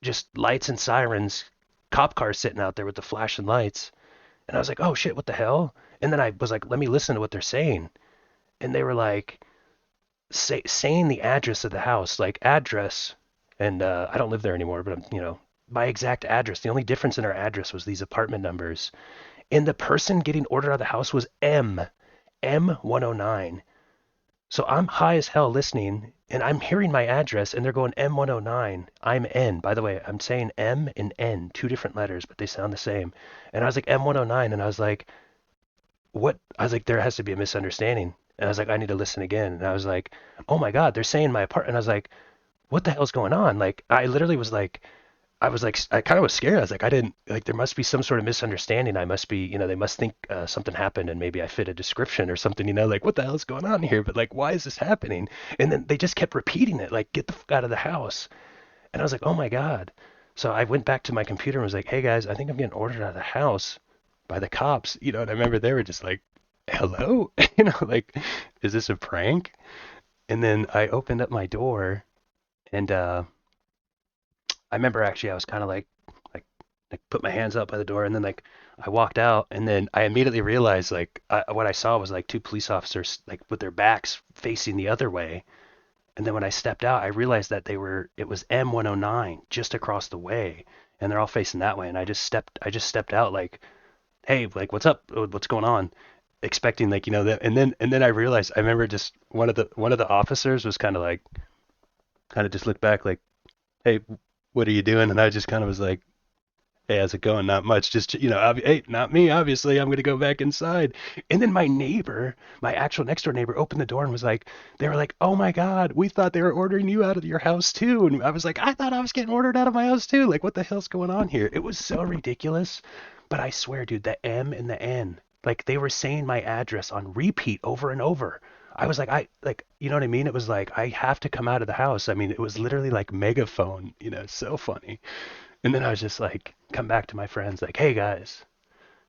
Speaker 1: just lights and sirens, cop cars sitting out there with the flashing lights. And I was like, oh shit, what the hell? And then I was like, let me listen to what they're saying. And they were like, saying the address of the house, like address, and I don't live there anymore, but my exact address. The only difference in our address was these apartment numbers, and the person getting ordered out of the house was M109. So I'm high as hell listening, and I'm hearing my address, and they're going M109. I'm N. By the way, I'm saying M and N, 2 different letters, but they sound the same. And I was like M109, and I was like, what? I was like, there has to be a misunderstanding. And I was like, I need to listen again. And I was like, oh my God, they're saying my apartment. And I was like, what the hell's going on? Like, I literally was like, I kind of was scared. I was like, there must be some sort of misunderstanding. I must be, they must think something happened and maybe I fit a description or something, like what the hell's going on here? But like, why is this happening? And then they just kept repeating it, like, get the fuck out of the house. And I was like, oh my God. So I went back to my computer and was like, hey guys, I think I'm getting ordered out of the house by the cops, and I remember they were just like, hello, like, is this a prank? And then I opened up my door, and I remember actually I was kind of like put my hands up by the door, and then like I walked out, and then I immediately realized like what I saw was like 2 police officers like with their backs facing the other way. And then when I stepped out, I realized that it was M109 just across the way, and they're all facing that way. And I just stepped out like, hey, like, what's up? What's going on? Expecting like, that. And then I realized, I remember just one of the officers was kind of just looked back like, hey, what are you doing? And I just kind of was like, hey, how's it going? Not much. Just, hey, not me, obviously. I'm going to go back inside. And then my neighbor, my actual next door neighbor, opened the door and was like, they were like, oh my God, we thought they were ordering you out of your house too. And I was like, I thought I was getting ordered out of my house too. Like, what the hell's going on here? It was so ridiculous. But I swear, dude, the M and the N, like they were saying my address on repeat over and over. I was like, you know what I mean? It was like, I have to come out of the house. I mean, it was literally like megaphone, so funny. And then I was just like, come back to my friends, like, hey guys,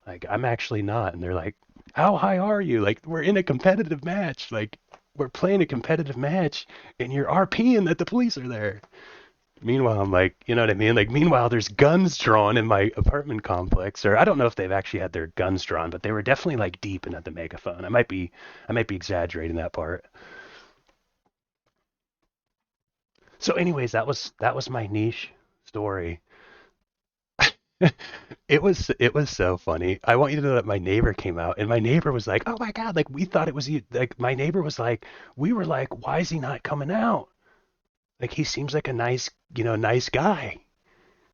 Speaker 1: like, I'm actually not. And they're like, how high are you? Like, we're in a competitive match. Like, we're playing a competitive match and you're RPing that the police are there. Meanwhile, I'm like, you know what I mean? Like, meanwhile, there's guns drawn in my apartment complex, or I don't know if they've actually had their guns drawn, but they were definitely like deep into the megaphone. I might be exaggerating that part. So anyways, that was my niche story. It was so funny. I want you to know that my neighbor came out, and my neighbor was like, oh my God, like, we thought it was you. Like, my neighbor was like, we were like, why is he not coming out? Like, he seems like a nice guy.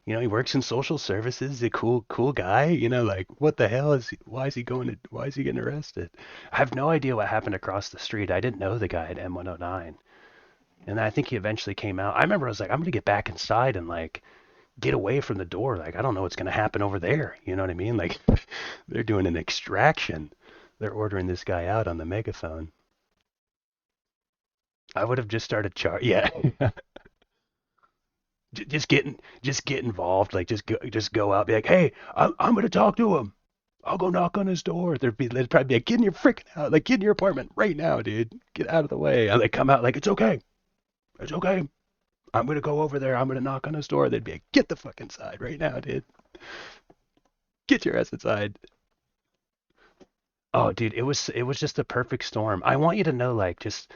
Speaker 1: He works in social services, he's a cool guy, like, what the hell why is he getting arrested? I have no idea what happened across the street. I didn't know the guy at M109. And I think he eventually came out. I remember I was like, I'm going to get back inside and like get away from the door. Like, I don't know what's going to happen over there. You know what I mean? Like, they're doing an extraction. They're ordering this guy out on the megaphone. I would have just started yeah. Just get involved. Like just go out. Be like, hey, I'm gonna talk to him. I'll go knock on his door. They'd probably be like, get in your freaking out. Like, get in your apartment right now, dude. Get out of the way. And they come out like, it's okay. It's okay. I'm gonna go over there. I'm gonna knock on his door. They'd be like, get the fuck inside right now, dude. Get your ass inside. Oh, dude, it was just a perfect storm. I want you to know, like, just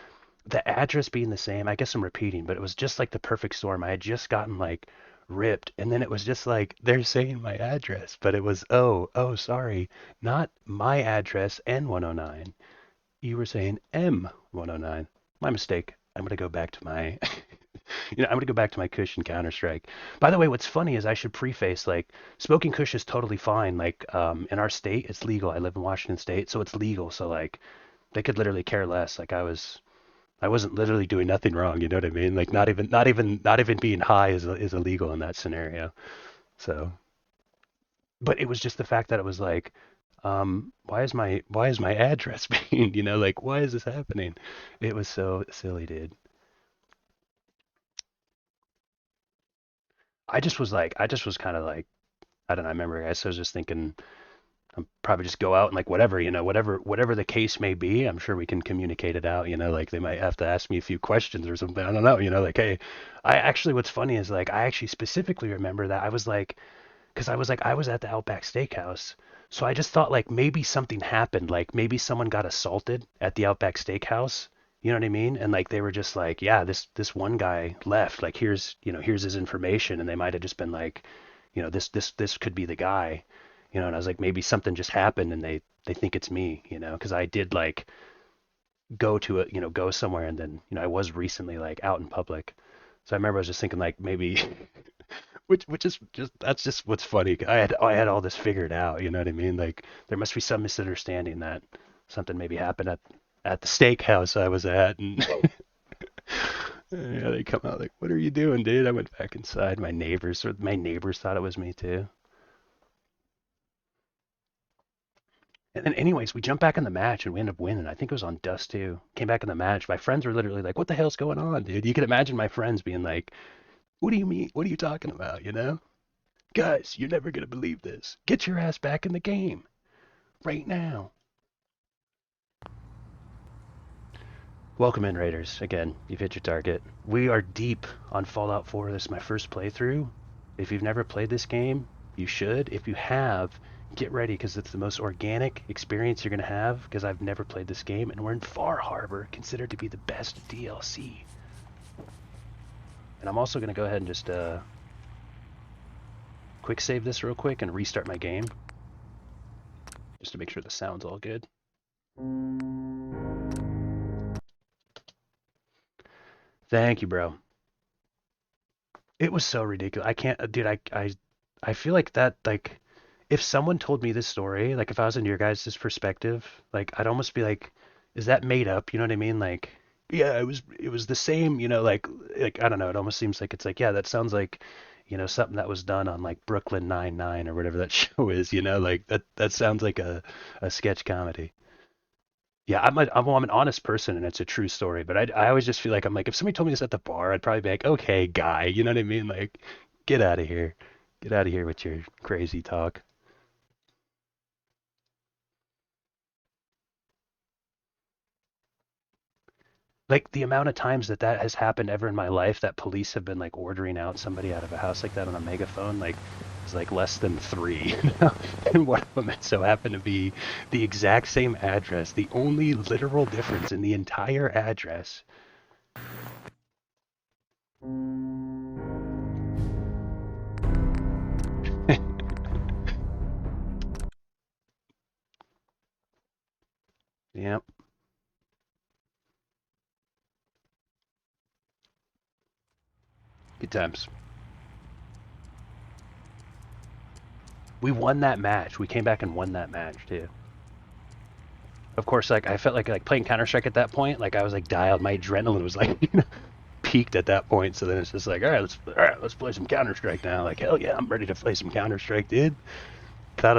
Speaker 1: the address being the same. I guess I'm repeating, but it was just like the perfect storm. I had just gotten like ripped, and then it was just like they're saying my address, but it was oh sorry, not my address N109. You were saying M109. My mistake. I'm gonna go back to my I'm gonna go back to my Kush and Counter-Strike. By the way, what's funny is I should preface, like, smoking Kush is totally fine. Like, in our state, it's legal. I live in Washington State, so it's legal. So, like, they could literally care less. Like, I wasn't literally doing nothing wrong. You know what I mean? Like, not even being high is illegal in that scenario. So, but it was just the fact that it was like, why is my address being, like, why is this happening? It was so silly, dude. I just was kind of like, I don't know. I remember, I was just thinking, I'm probably just go out and like whatever, whatever the case may be. I'm sure we can communicate it out. Like they might have to ask me a few questions or something. I don't know. Like, hey, what's funny is like I actually specifically remember that I was like, because I was at the Outback Steakhouse, so I just thought like maybe something happened, like maybe someone got assaulted at the Outback Steakhouse. You know what I mean? And like they were just like, yeah, this one guy left. Like here's his information, and they might have just been like, this could be the guy. And I was like, maybe something just happened, and they think it's me. Because I did like go to go somewhere, and then I was recently like out in public, so I remember I was just thinking like maybe, which is just that's just what's funny. I had all this figured out. You know what I mean? Like there must be some misunderstanding that something maybe happened at the steakhouse I was at, and they come out like, what are you doing, dude? I went back inside. My neighbors thought it was me too. And then anyways, we jumped back in the match and we ended up winning. I think it was on Dust 2. Came back in the match. My friends were literally like, what the hell's going on, dude? You can imagine my friends being like, what do you mean? What are you talking about, Guys, you're never going to believe this. Get your ass back in the game. Right now. Welcome in, Raiders. Again, you've hit your target. We are deep on Fallout 4. This is my first playthrough. If you've never played this game, you should. If you have, get ready, because it's the most organic experience you're going to have, because I've never played this game, and we're in Far Harbor, considered to be the best DLC. And I'm also going to go ahead and just quick save this real quick and restart my game, just to make sure the sound's all good. Thank you, bro. It was so ridiculous. I can't, dude, I feel like that, like, if someone told me this story, like if I was in your guys' perspective, like I'd almost be like, is that made up? You know what I mean? Like, yeah, it was the same, like I don't know, it almost seems like it's like, yeah, that sounds like, something that was done on like Brooklyn Nine-Nine or whatever that show is, like that sounds like a sketch comedy. Yeah, I'm an honest person and it's a true story, but I always just feel like I'm like, if somebody told me this at the bar, I'd probably be like, okay, guy, you know what I mean? Like, get out of here. Get out of here with your crazy talk. Like the amount of times that has happened ever in my life that police have been like ordering out somebody out of a house like that on a megaphone, like it's like less than 3. And one of them had so happened to be the exact same address, the only literal difference in the entire address. Yep. Good times. We won that match. We came back and won that match too. Of course, like I felt like playing Counter-Strike at that point, like I was like dialed. My adrenaline was like peaked at that point. So then it's just like, all right, let's play some Counter-Strike now. Like hell yeah, I'm ready to play some Counter-Strike, dude. I thought I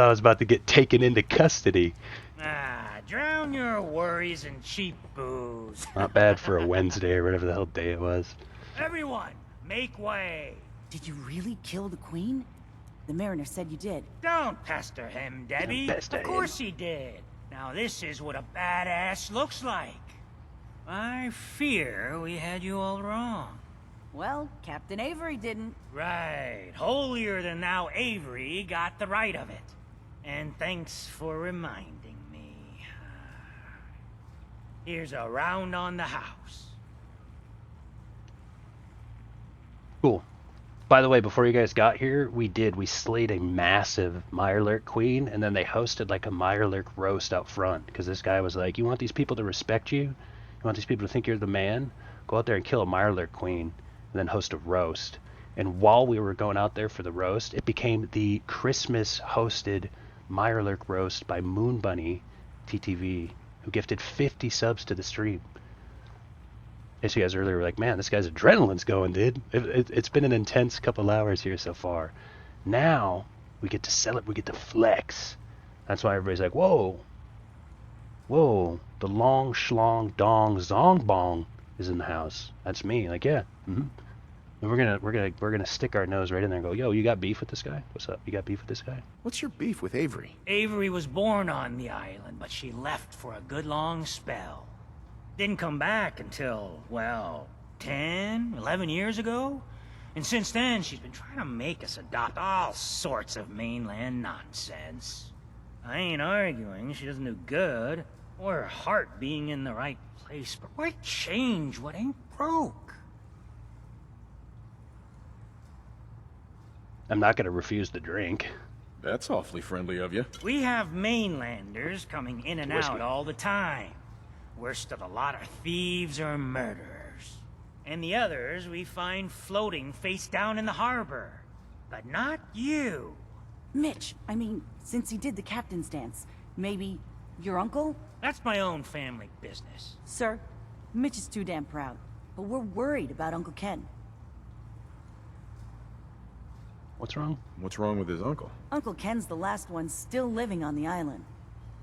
Speaker 1: was about to get taken into custody.
Speaker 21: Ah, Drown your worries in cheap booze.
Speaker 1: Not bad for a Wednesday or whatever the hell day it was.
Speaker 21: Everyone, make way.
Speaker 7: Did you really kill the queen? The mariner said you did.
Speaker 21: Don't pester him, Debbie.
Speaker 1: Don't pester
Speaker 21: Of course he did. Now this is what a badass looks like. I fear we had you all wrong.
Speaker 7: Well, Captain Avery didn't.
Speaker 21: Right. Holier than thou Avery got the right of it. And thanks for reminding me. Here's a round on the house.
Speaker 1: Cool. By the way, before you guys got here, we slayed a massive Mirelurk queen, and then they hosted like a Mirelurk roast out front, because this guy was like, you want these people to respect you? You want these people to think you're the man? Go out there and kill a Mirelurk queen, and then host a roast. And while we were going out there for the roast, it became the Christmas-hosted Mirelurk roast by Moon Bunny TTV, who gifted 50 subs to the stream. As you guys earlier were like, man, this guy's adrenaline's going, dude. It's been an intense couple hours here so far. Now we get to celebrate, we get to flex. That's why everybody's like, whoa, whoa, the long schlong dong zong bong is in the house. That's me. Like, yeah. And we're gonna stick our nose right in there and go, yo, you got beef with this guy? What's up? You got beef with this guy?
Speaker 5: What's your beef with Avery?
Speaker 21: Avery was born on the island, but she left for a good long spell. Didn't come back until, well, 10, 11 years ago. And since then, she's been trying to make us adopt all sorts of mainland nonsense. I ain't arguing she doesn't do good, or her heart being in the right place, but why change what ain't broke?
Speaker 1: I'm not gonna refuse the drink.
Speaker 5: That's awfully friendly of you.
Speaker 21: We have mainlanders coming in and out all the time. Worst of the lot are thieves or murderers. And the others we find floating face down in the harbor. But not you.
Speaker 7: Mitch, I mean, since he did the captain's dance, maybe your uncle?
Speaker 21: That's my own family business.
Speaker 7: Sir, Mitch is too damn proud. But we're worried about Uncle Ken.
Speaker 1: What's wrong?
Speaker 5: What's wrong with his uncle?
Speaker 7: Uncle Ken's the last one still living on the island.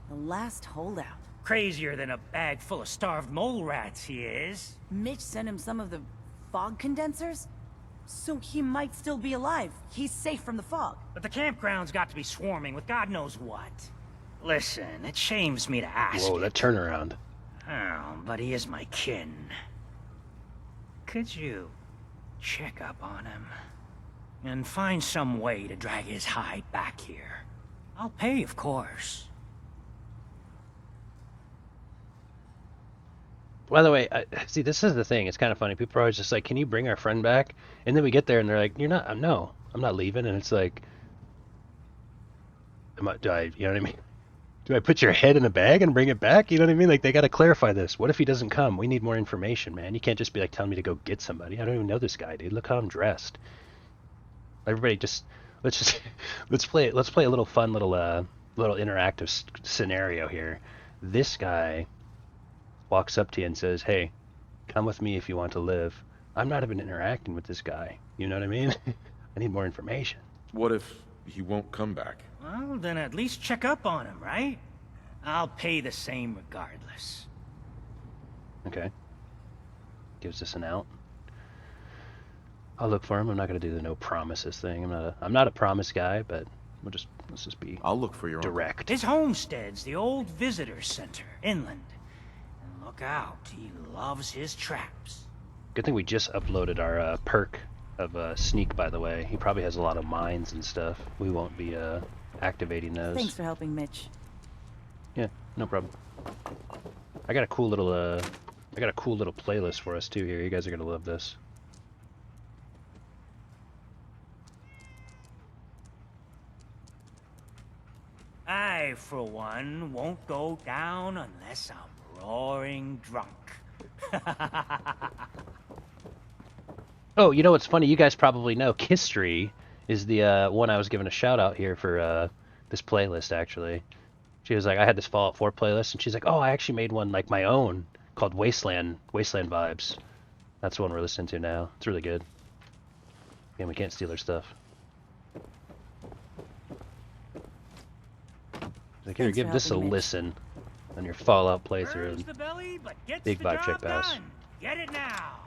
Speaker 7: The last holdout.
Speaker 21: Crazier than a bag full of starved mole rats, he is.
Speaker 7: Mitch sent him some of the fog condensers? So he might still be alive. He's safe from the fog.
Speaker 21: But the campground's got to be swarming with God knows what. Listen, it shames me to ask.
Speaker 1: Whoa, that turnaround.
Speaker 21: Oh, but he is my kin. Could you check up on him? And find some way to drag his hide back here. I'll pay, of course.
Speaker 1: By the way, see, this is the thing. It's kind of funny. People are always just like, can you bring our friend back? And then we get there and they're like, you're not, no, I'm not leaving. And it's like, you know what I mean? Do I put your head in a bag and bring it back? You know what I mean? Like, they got to clarify this. What if he doesn't come? We need more information, man. You can't just be like telling me to go get somebody. I don't even know this guy, dude. Look how I'm dressed. Everybody let's play a little fun little interactive scenario here. This guy walks up to you and says, hey, come with me if you want to live. I'm not even interacting with this guy. You know what I mean? I need more information.
Speaker 13: What if he won't come back?
Speaker 21: Well, then at least check up on him, right? I'll pay the same regardless.
Speaker 1: Okay. Gives us an out. I'll look for him. I'm not going to do the no promises thing. I'm not a promise guy, but let's just be
Speaker 13: I'll look for your
Speaker 1: direct.
Speaker 21: His homestead's the old visitor center, inland. And look out, he loves his traps.
Speaker 1: Good thing we just uploaded our perk of sneak, by the way. He probably has a lot of mines and stuff. We won't be activating those.
Speaker 7: Thanks for helping, Mitch.
Speaker 1: Yeah, no problem. I got a cool little playlist for us too here. You guys are gonna love this.
Speaker 21: I, for one, won't go down unless I'm roaring drunk.
Speaker 1: Oh, you know what's funny? You guys probably know Kistry is the one I was giving a shout out here for this playlist, actually. She was like, I had this Fallout 4 playlist, and she's like, oh, I actually made one like my own called Wasteland Vibes. That's the one we're listening to now. It's really good. And we can't steal her stuff. Like, here, give this a listen. on your Fallout playthrough.
Speaker 21: Purge the belly, but gets
Speaker 1: Big
Speaker 21: the
Speaker 1: vibe check
Speaker 21: job
Speaker 1: pass.
Speaker 21: done. Get it now.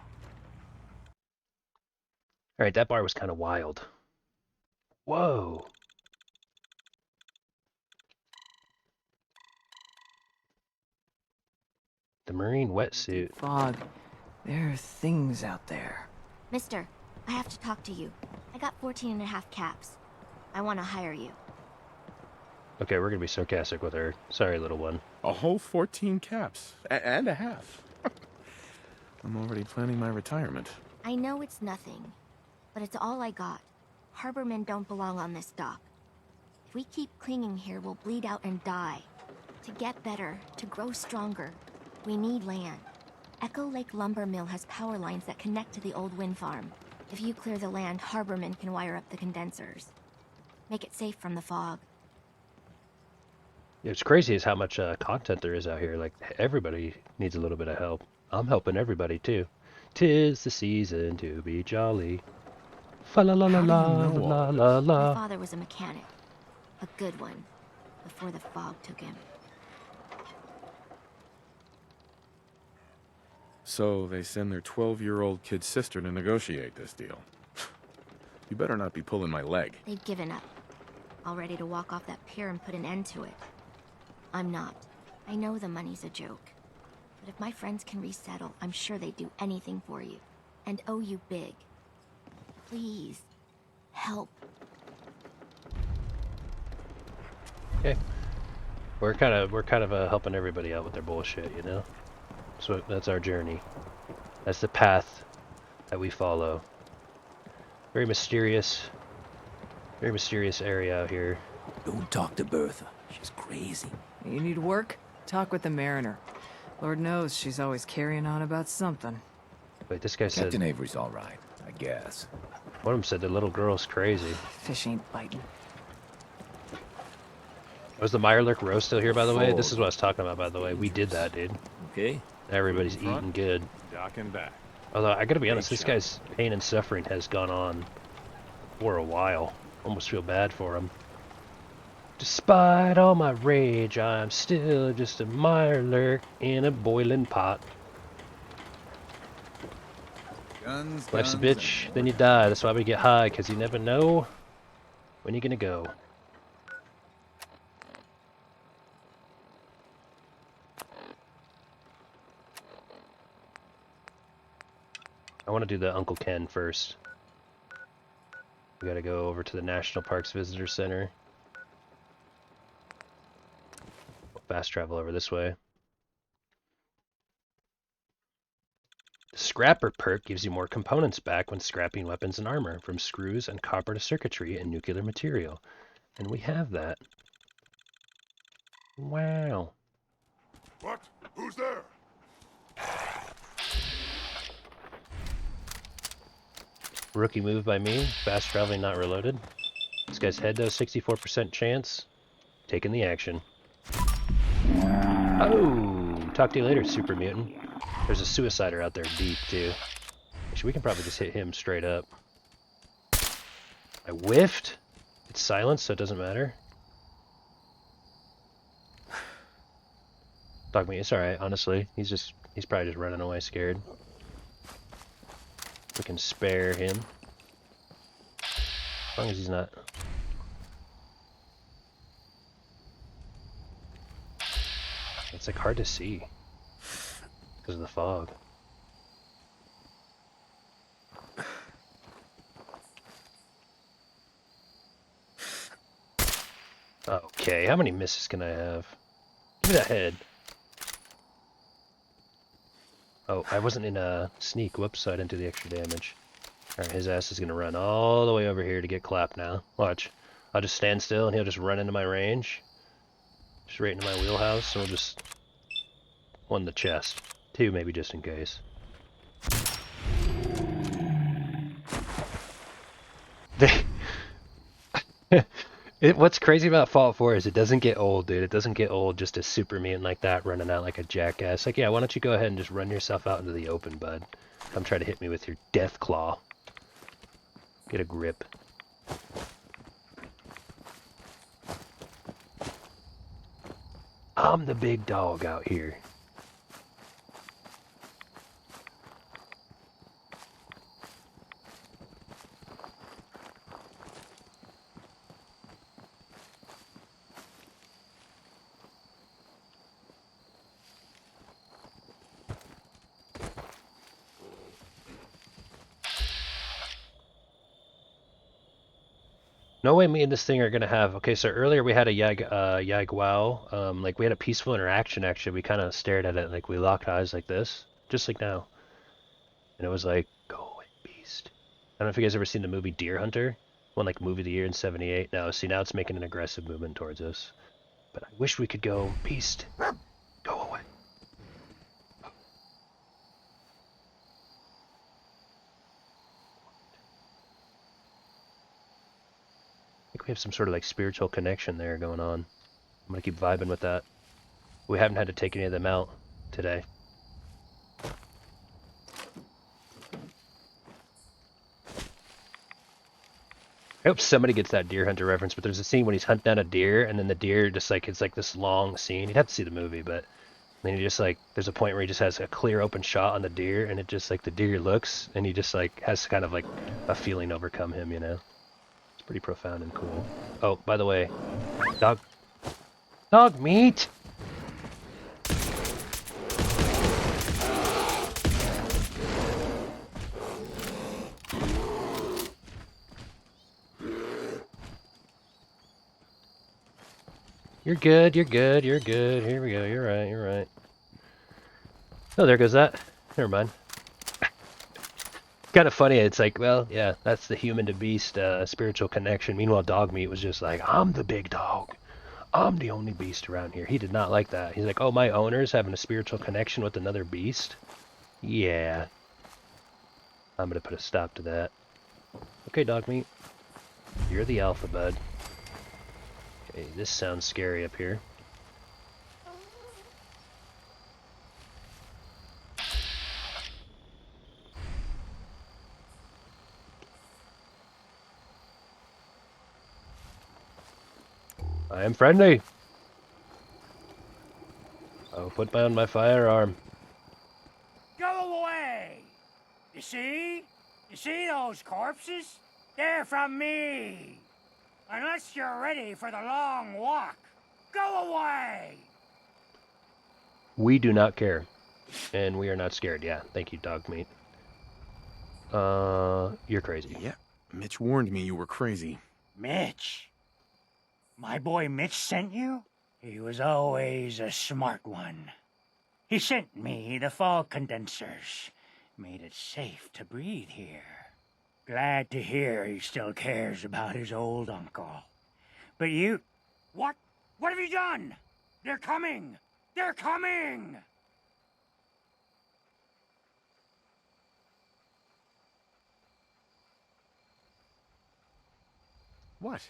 Speaker 1: Alright, that bar was kind of wild. Whoa! The marine wetsuit.
Speaker 15: Fog. There are things out there.
Speaker 20: Mister, I have to talk to you. I got 14.5 caps. I want to hire you.
Speaker 1: Okay, we're gonna be sarcastic with her. Sorry, little one.
Speaker 13: A whole 14 caps. And a half. I'm already planning my retirement.
Speaker 20: I know it's nothing, but it's all I got. Harbormen don't belong on this dock. If we keep clinging here, we'll bleed out and die. To get better, to grow stronger, we need land. Echo Lake Lumber Mill has power lines that connect to the old wind farm. If you clear the land, Harbormen can wire up the condensers. Make it safe from the fog.
Speaker 1: It's crazy is how much content there is out here. Like, everybody needs a little bit of help. I'm helping everybody, too. 'Tis the season to be jolly. Fa la la la la la la la.
Speaker 20: My father was a mechanic. A good one. Before the fog took him.
Speaker 13: So they send their 12-year-old kid sister to negotiate this deal. You better not be pulling my leg.
Speaker 20: They've given up. All ready to walk off that pier and put an end to it. I'm not. I know the money's a joke. But if my friends can resettle, I'm sure they'd do anything for you. And owe you big. Please. Help.
Speaker 1: Okay. We're kind of helping everybody out with their bullshit, you know? So that's our journey. That's the path that we follow. Very mysterious area out here.
Speaker 15: Don't talk to Bertha. She's crazy. You need work? Talk with the Mariner. Lord knows she's always carrying on about something.
Speaker 1: Wait, this guy said...
Speaker 9: Captain Avery's all right, I guess.
Speaker 1: One of them said the little girl's crazy.
Speaker 15: Fish ain't biting.
Speaker 1: Was the Mirelurk roast still here, by the way? This is what I was talking about, by the way. We did that, dude.
Speaker 18: Okay.
Speaker 1: Everybody's eating good.
Speaker 3: Docking back.
Speaker 1: Although, I gotta be honest, this guy's pain and suffering has gone on for a while. Almost feel bad for him. Despite all my rage, I'm still just a Mirelurk in a boiling pot.
Speaker 14: Guns,
Speaker 1: Life's a
Speaker 14: guns,
Speaker 1: bitch, then you die. That's why we get high, because you never know when you're gonna go. I want to do the Uncle Ken first. We gotta go over to the National Parks Visitor Center. Fast travel over this way. The Scrapper perk gives you more components back when scrapping weapons and armor, from screws and copper to circuitry and nuclear material. And we have that. Wow.
Speaker 22: What? Who's there?
Speaker 1: Rookie move by me. Fast traveling not reloaded. This guy's head does 64% chance. Taking the action. Oh! Talk to you later, super mutant. There's a suicider out there deep, too. Actually, we can probably just hit him straight up. I whiffed. It's silenced, so it doesn't matter. Dog me, it's alright, honestly. He's probably just running away scared. We can spare him. As long as he's not... It's like hard to see because of the fog. Okay, how many misses can I have? Give me that head. Oh, I wasn't in a sneak. Whoops, so I didn't do the extra damage. Alright, his ass is gonna run all the way over here to get clapped now. Watch. I'll just stand still and he'll just run into my range. Just right into my wheelhouse, and we'll just... 1 in the chest. 2 maybe just in case. What's crazy about Fallout 4 is it doesn't get old, dude. It doesn't get old just a super mutant like that running out like a jackass. Like, yeah, why don't you go ahead and just run yourself out into the open, bud. Come try to hit me with your death claw. Get a grip. I'm the big dog out here. No way me and this thing are gonna have. Okay, so earlier we had a Yagwao. Like we had a peaceful interaction. Actually, we kind of stared at it, like we locked eyes like this, just like now. And it was like, go away, beast. I don't know if you guys ever seen the movie Deer Hunter, won like movie of the year in '78. Now, see, now it's making an aggressive movement towards us. But I wish we could go, beast, go away. I think we have some sort of like spiritual connection there going on. I'm gonna keep vibing with that. We haven't had to take any of them out today. I hope somebody gets that Deer Hunter reference, but there's a scene when he's hunting down a deer, and then the deer just like, it's like this long scene. You'd have to see the movie, but then he just like, there's a point where he just has a clear open shot on the deer, and it just like, the deer looks, and he just like, has kind of like a feeling overcome him, you know? It's pretty profound and cool. Oh, by the way, dog meat! You're good, you're good, you're good. Here we go, you're right, you're right. Oh, there goes that. Never mind. Kind of funny, it's like, well, yeah, that's the human to beast spiritual connection. Meanwhile, dog meat was just like, I'm the big dog. I'm the only beast around here. He did not like that. He's like, oh, my owner's having a spiritual connection with another beast? Yeah. I'm gonna put a stop to that. Okay, dog meat. You're the alpha, bud. Okay, this sounds scary up here. I am friendly. I will put down my firearm.
Speaker 21: Go away! You see? You see those corpses? They're from me! Unless you're ready for the long walk. Go away!
Speaker 1: We do not care. And we are not scared. Yeah, thank you, dog meat. You're crazy.
Speaker 13: Yeah, Mitch warned me you were crazy.
Speaker 21: Mitch? My boy Mitch sent you? He was always a smart one. He sent me the fog condensers. Made it safe to breathe here. Glad to hear he still cares about his old uncle. But you... What? What have you done? They're coming! They're coming!
Speaker 13: What?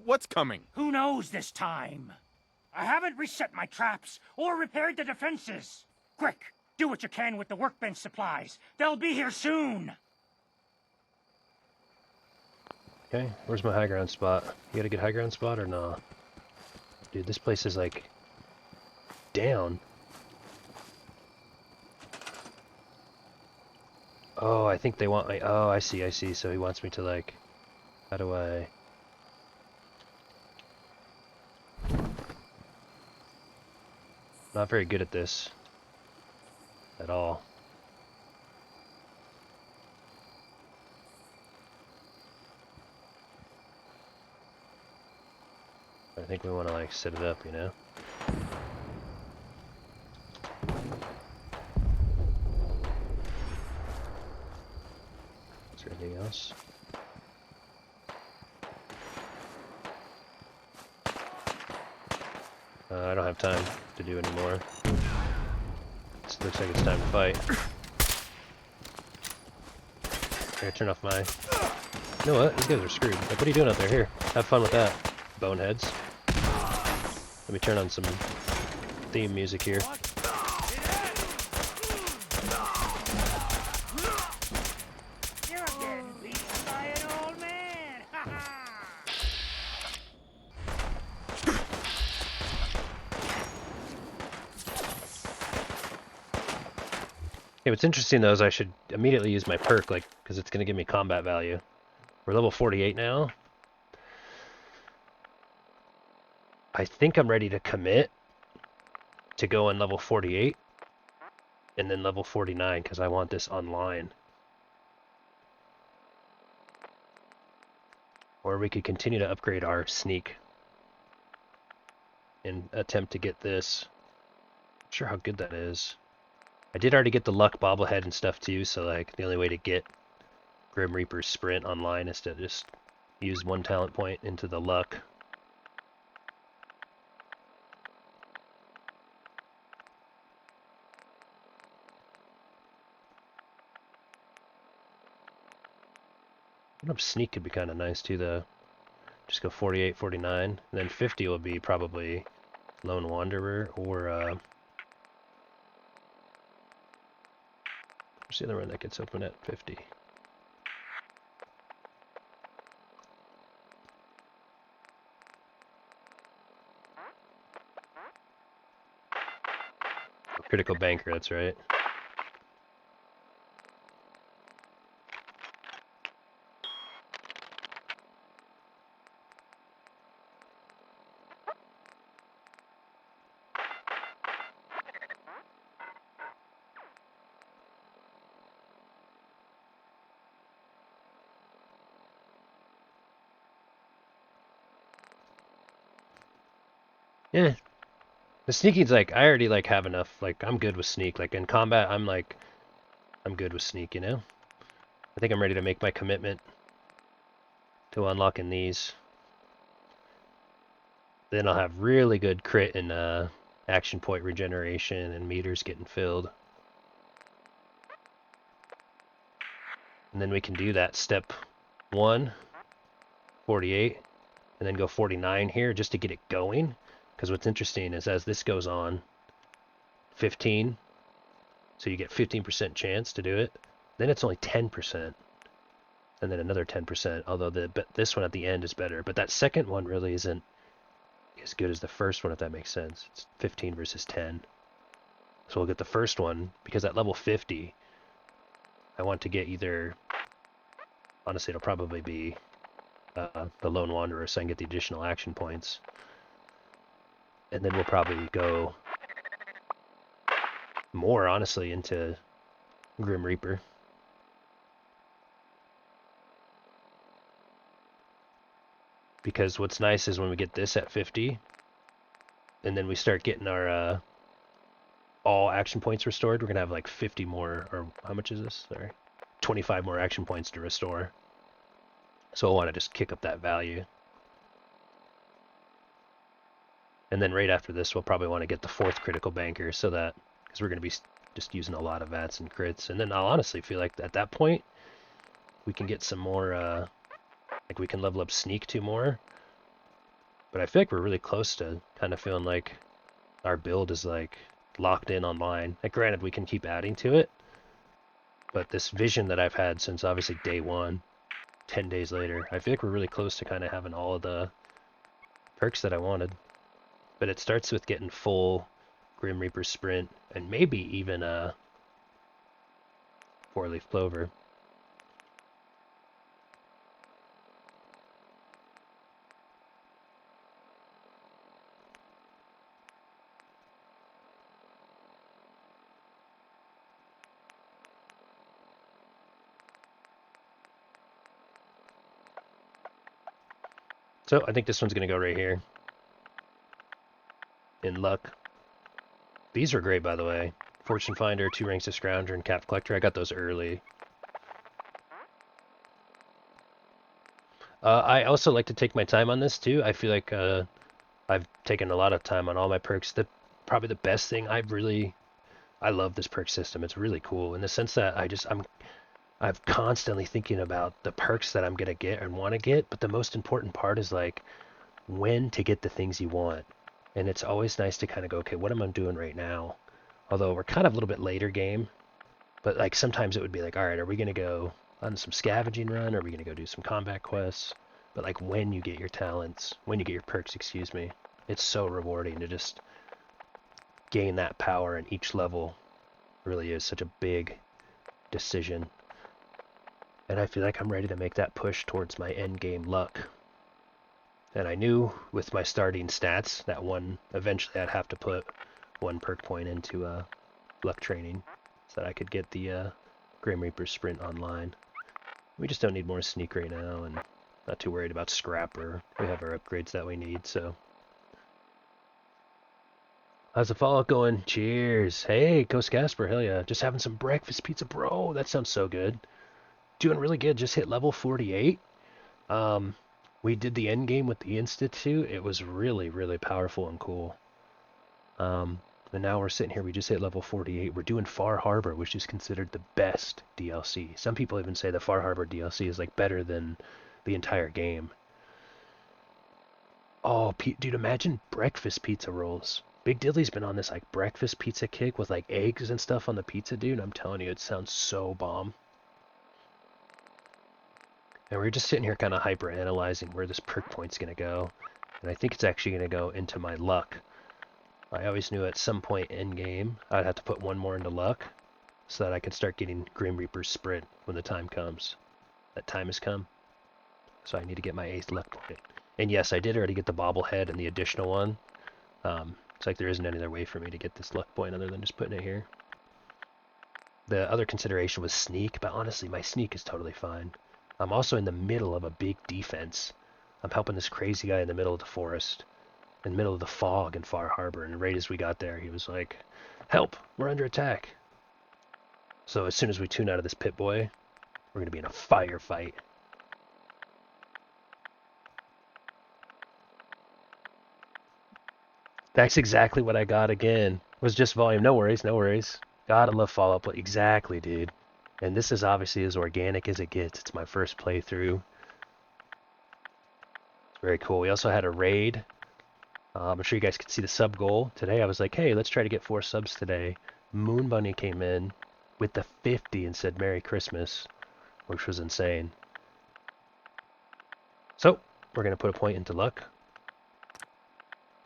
Speaker 13: What's coming?
Speaker 21: Who knows this time? I haven't reset my traps or repaired the defenses. Quick, do what you can with the workbench supplies. They'll be here soon.
Speaker 1: Okay, where's my high ground spot? You got a good high ground spot or nah? Dude, this place is like down. Oh, I think they want me. Oh, I see, I see. So he wants me to like, how do I? Not very good at this at all. I think we want to like set it up, you know? Is there anything else? I don't have time to do anymore. It looks like it's time to fight. I gotta turn off my... You know what? These guys are screwed. Like, what are you doing out there? Here, have fun with that, boneheads. Let me turn on some theme music here.
Speaker 21: You're getting beaten by an old man!
Speaker 1: Hey, what's interesting though is I should immediately use my perk, like, because it's going to give me combat value. We're level 48 now. I think I'm ready to commit to go in level 48 and then level 49 because I want this online. Or we could continue to upgrade our sneak and attempt to get this. Not sure how good that is. I did already get the luck bobblehead and stuff too, so like the only way to get Grim Reaper's sprint online is to just use one talent point into the luck. Sneak could be kind of nice too though. Just go 48, 49, and then 50 will be probably Lone Wanderer or what's the other one that gets open at 50? Critical Banker, that's right. Yeah. The sneaking's like, I already like have enough, like I'm good with sneak. Like in combat, I'm good with sneak, you know? I think I'm ready to make my commitment to unlocking these. Then I'll have really good crit and action point regeneration and meters getting filled. And then we can do that step 1, 48, and then go 49 here just to get it going. Because what's interesting is as this goes on, 15, so you get 15% chance to do it. Then it's only 10%, and then another 10%. Although this one at the end is better, but that second one really isn't as good as the first one, if that makes sense. It's 15 versus 10. So we'll get the first one because at level 50, I want to get either. Honestly, it'll probably be the Lone Wanderer, so I can get the additional action points. And then we'll probably go more, honestly, into Grim Reaper. Because what's nice is when we get this at 50, and then we start getting our all action points restored, we're going to have like 50 more, or how much is this? Sorry. 25 more action points to restore. So I'll want to just kick up that value. And then right after this, we'll probably want to get the 4th critical banker, so that, because we're going to be just using a lot of VATs and crits. And then I'll honestly feel like at that point, we can get some more, like we can level up sneak 2 more. But I feel like we're really close to kind of feeling like our build is like locked in online. Like granted, we can keep adding to it. But this vision that I've had since obviously day 1, 10 days later, I feel like we're really close to kind of having all of the perks that I wanted. But it starts with getting full Grim Reaper sprint and maybe even a 4-leaf clover. So I think this one's going to go right here. In luck. These are great, by the way. Fortune Finder, 2 ranks of Scrounger, and Cap Collector. I got those early. I also like to take my time on this too. I feel like I've taken a lot of time on all my perks. Probably the best thing I love this perk system. It's really cool in the sense that I'm constantly thinking about the perks that I'm gonna get and want to get. But the most important part is like when to get the things you want. And it's always nice to kind of go, okay, what am I doing right now? Although we're kind of a little bit later game, but like sometimes it would be like, all right, are we going to go on some scavenging run? Or are we going to go do some combat quests? But like when you get your talents, when you get your perks, excuse me, it's so rewarding to just gain that power in each level really is such a big decision. And I feel like I'm ready to make that push towards my end game luck. And I knew with my starting stats that eventually I'd have to put 1 perk point into luck training so that I could get the Grim Reaper sprint online. We just don't need more sneak right now, and not too worried about scrapper. We have our upgrades that we need, so. How's the Fallout going? Cheers. Hey, Ghost Gasper, hell yeah. Just having some breakfast pizza, bro. That sounds so good. Doing really good. Just hit level 48. We did the end game with the Institute. It was really, really powerful and cool. And now we're sitting here. We just hit level 48. We're doing Far Harbor, which is considered the best DLC. Some people even say the Far Harbor DLC is like better than the entire game. Oh, dude, imagine breakfast pizza rolls. Big Dilly's been on this like breakfast pizza kick with like eggs and stuff on the pizza, dude. I'm telling you, it sounds so bomb. And we're just sitting here kind of hyper analyzing where this perk point's going to go. And I think it's actually going to go into my luck. I always knew at some point in game I'd have to put 1 more into luck so that I could start getting Grim Reaper's sprint when the time comes. That time has come. So I need to get my 8th luck point. And yes, I did already get the bobblehead and the additional one. It's like there isn't any other way for me to get this luck point other than just putting it here. The other consideration was sneak, but honestly my sneak is totally fine. I'm also in the middle of a big defense. I'm helping this crazy guy in the middle of the forest, in the middle of the fog in Far Harbor, and right as we got there, he was like, "Help! We're under attack!" So as soon as we tune out of this pit boy, we're going to be in a firefight. That's exactly what I got again. It was just volume. No worries, no worries. God, I love Fallout, but exactly, dude. And this is obviously as organic as it gets. It's my first playthrough. It's very cool. We also had a raid. I'm sure you guys could see the sub goal. Today I was like, hey, let's try to get 4 subs today. Moon Bunny came in with the 50 and said Merry Christmas, which was insane. So, we're going to put a point into luck.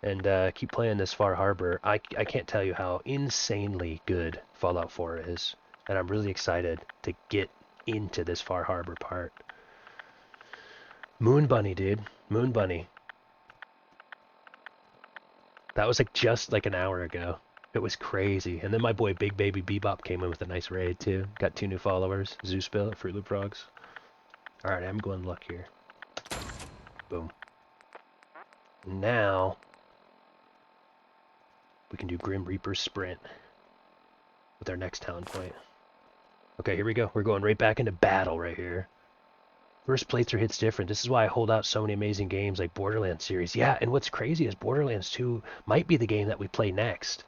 Speaker 1: And keep playing this Far Harbor. I can't tell you how insanely good Fallout 4 is. And I'm really excited to get into this Far Harbor part. Moon Bunny, dude. Moon Bunny. That was like just like an hour ago. It was crazy. And then my boy Big Baby Bebop came in with a nice raid too. Got 2 new followers. Zeusbill at Fruit Loop Frogs. Alright, I'm going luck here. Boom. Now we can do Grim Reaper Sprint with our next talent point. Okay, here we go. We're going right back into battle right here. First playthrough hits different. This is why I hold out so many amazing games like Borderlands series. Yeah, and what's crazy is Borderlands 2 might be the game that we play next.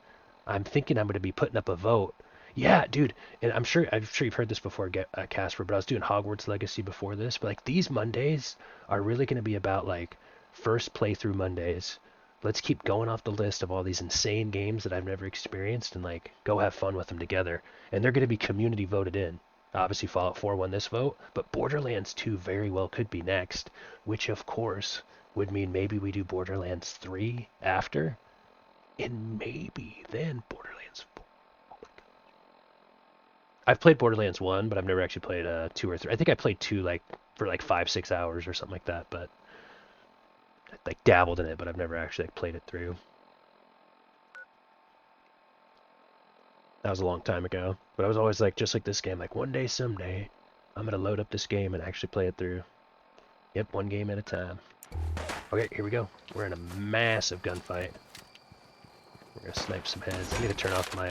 Speaker 1: I'm thinking I'm going to be putting up a vote. Yeah, dude, and I'm sure you've heard this before, Casper, but I was doing Hogwarts Legacy before this. But like these Mondays are really going to be about like first playthrough Mondays. Let's keep going off the list of all these insane games that I've never experienced and like go have fun with them together. And they're going to be community voted in. Obviously Fallout 4 won this vote, but Borderlands 2 very well could be next, which of course would mean maybe we do Borderlands 3 after, and maybe then Borderlands 4. Oh my God. I've played Borderlands 1, but I've never actually played 2 or 3. I think I played 2 like for like 5-6 hours or something like that, but I like dabbled in it, but I've never actually like played it through. That was a long time ago, but I was always like, just like this game, like one day, someday, I'm gonna load up this game and actually play it through. Yep, one game at a time. Okay, here we go. We're in a massive gunfight. We're gonna snipe some heads. I need to turn off my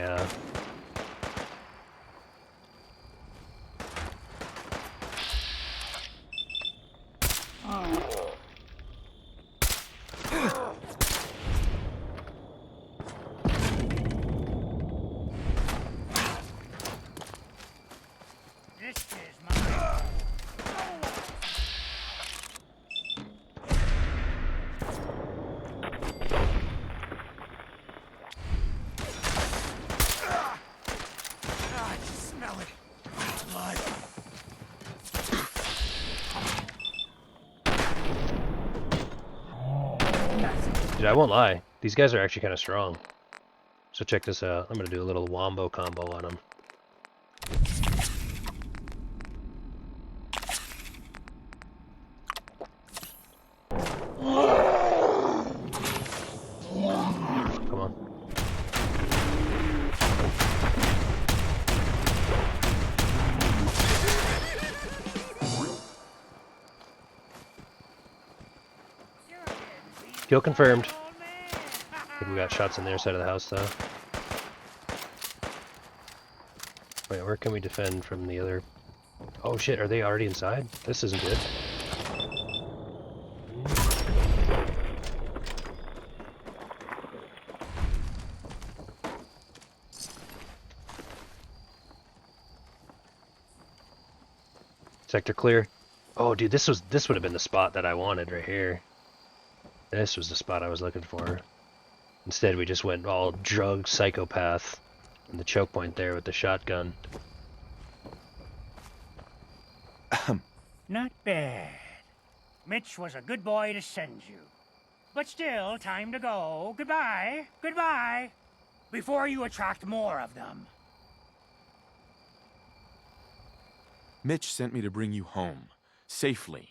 Speaker 1: Dude, I won't lie. These guys are actually kind of strong. So check this out. I'm going to do a little wombo combo on them. Kill confirmed. I think we got shots on the other side of the house, though. Wait, where can we defend from the other... Oh shit, are they already inside? This isn't good. Sector clear. Oh, dude, this would have been the spot that I wanted right here. This was the spot I was looking for. Instead, we just went all drug psychopath in the choke point there with the shotgun.
Speaker 21: Not bad. Mitch was a good boy to send you. But still, time to go. Goodbye. Goodbye. Before you attract more of them.
Speaker 13: Mitch sent me to bring you home. Safely.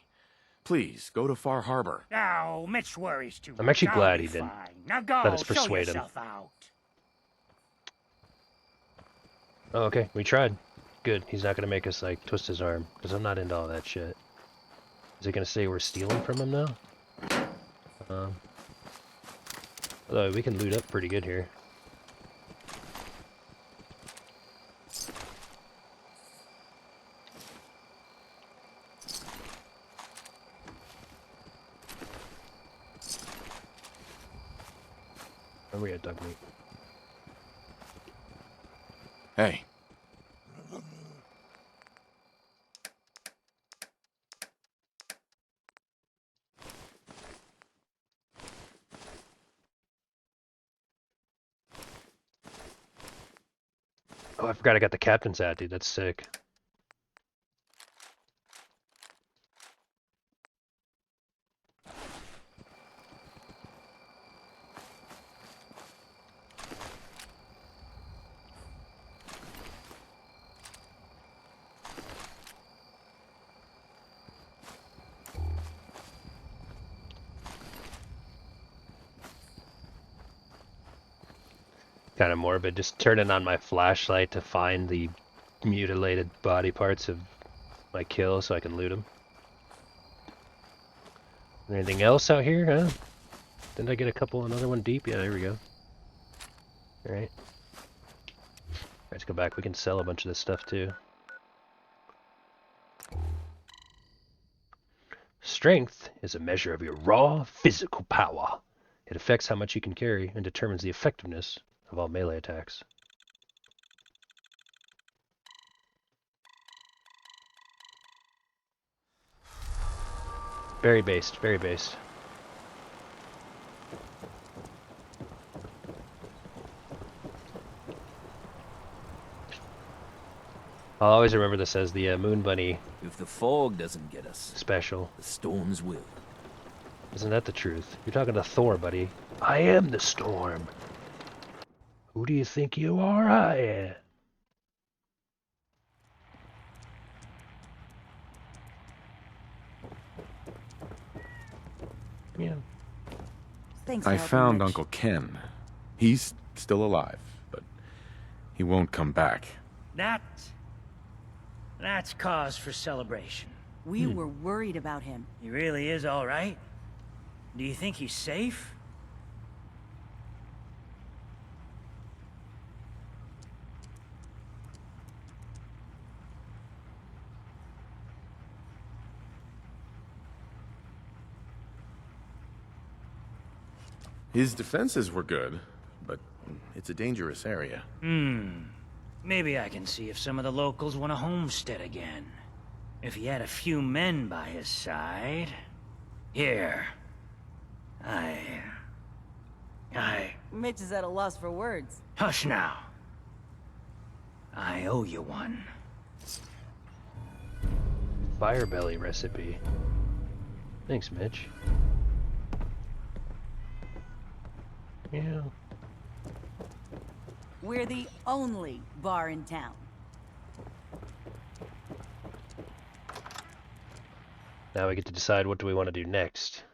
Speaker 13: Please, go to Far Harbor.
Speaker 21: Now, Mitch worries too much.
Speaker 1: I'm actually glad he
Speaker 21: I'll be
Speaker 1: didn't
Speaker 21: fine. Now go,
Speaker 1: let us
Speaker 21: show
Speaker 1: persuade him.
Speaker 21: yourself out.
Speaker 1: Oh, okay, we tried. Good, he's not gonna make us, like, twist his arm, because I'm not into all that shit. Is he gonna say we're stealing from him now? Although, we can loot up pretty good here. Where we at, dog meat?
Speaker 13: Hey.
Speaker 1: Oh, I forgot I got the captain's hat, dude. That's sick. Kind of morbid, just turning on my flashlight to find the mutilated body parts of my kill so I can loot them. Anything else out here, huh? Didn't I get a couple, another one deep? Yeah, there we go. Alright. Let's go back, we can sell a bunch of this stuff too. Strength is a measure of your raw physical power. It affects how much you can carry and determines the effectiveness of all melee attacks. Very based, very based. I'll always remember this as the Moon Bunny.
Speaker 18: If the fog doesn't get us,
Speaker 1: special.
Speaker 18: The storms will.
Speaker 1: Isn't that the truth? You're talking to Thor, buddy. I am the storm. Who do you think you are? I am. Yeah.
Speaker 23: Thanks
Speaker 13: I
Speaker 23: for helping,
Speaker 13: found
Speaker 23: Mitch.
Speaker 13: Uncle Ken. He's still alive, but he won't come back.
Speaker 21: That's cause for celebration.
Speaker 7: We were worried about him.
Speaker 21: He really is all right. Do you think he's safe?
Speaker 13: His defenses were good, but it's a dangerous area.
Speaker 21: Maybe I can see if some of the locals want to homestead again. If he had a few men by his side. Here.
Speaker 7: Mitch is at a loss for words.
Speaker 21: Hush now. I owe you one.
Speaker 1: Fire belly recipe. Thanks, Mitch. Yeah.
Speaker 7: We're the only bar in town.
Speaker 1: Now we get to decide what do we want to do next.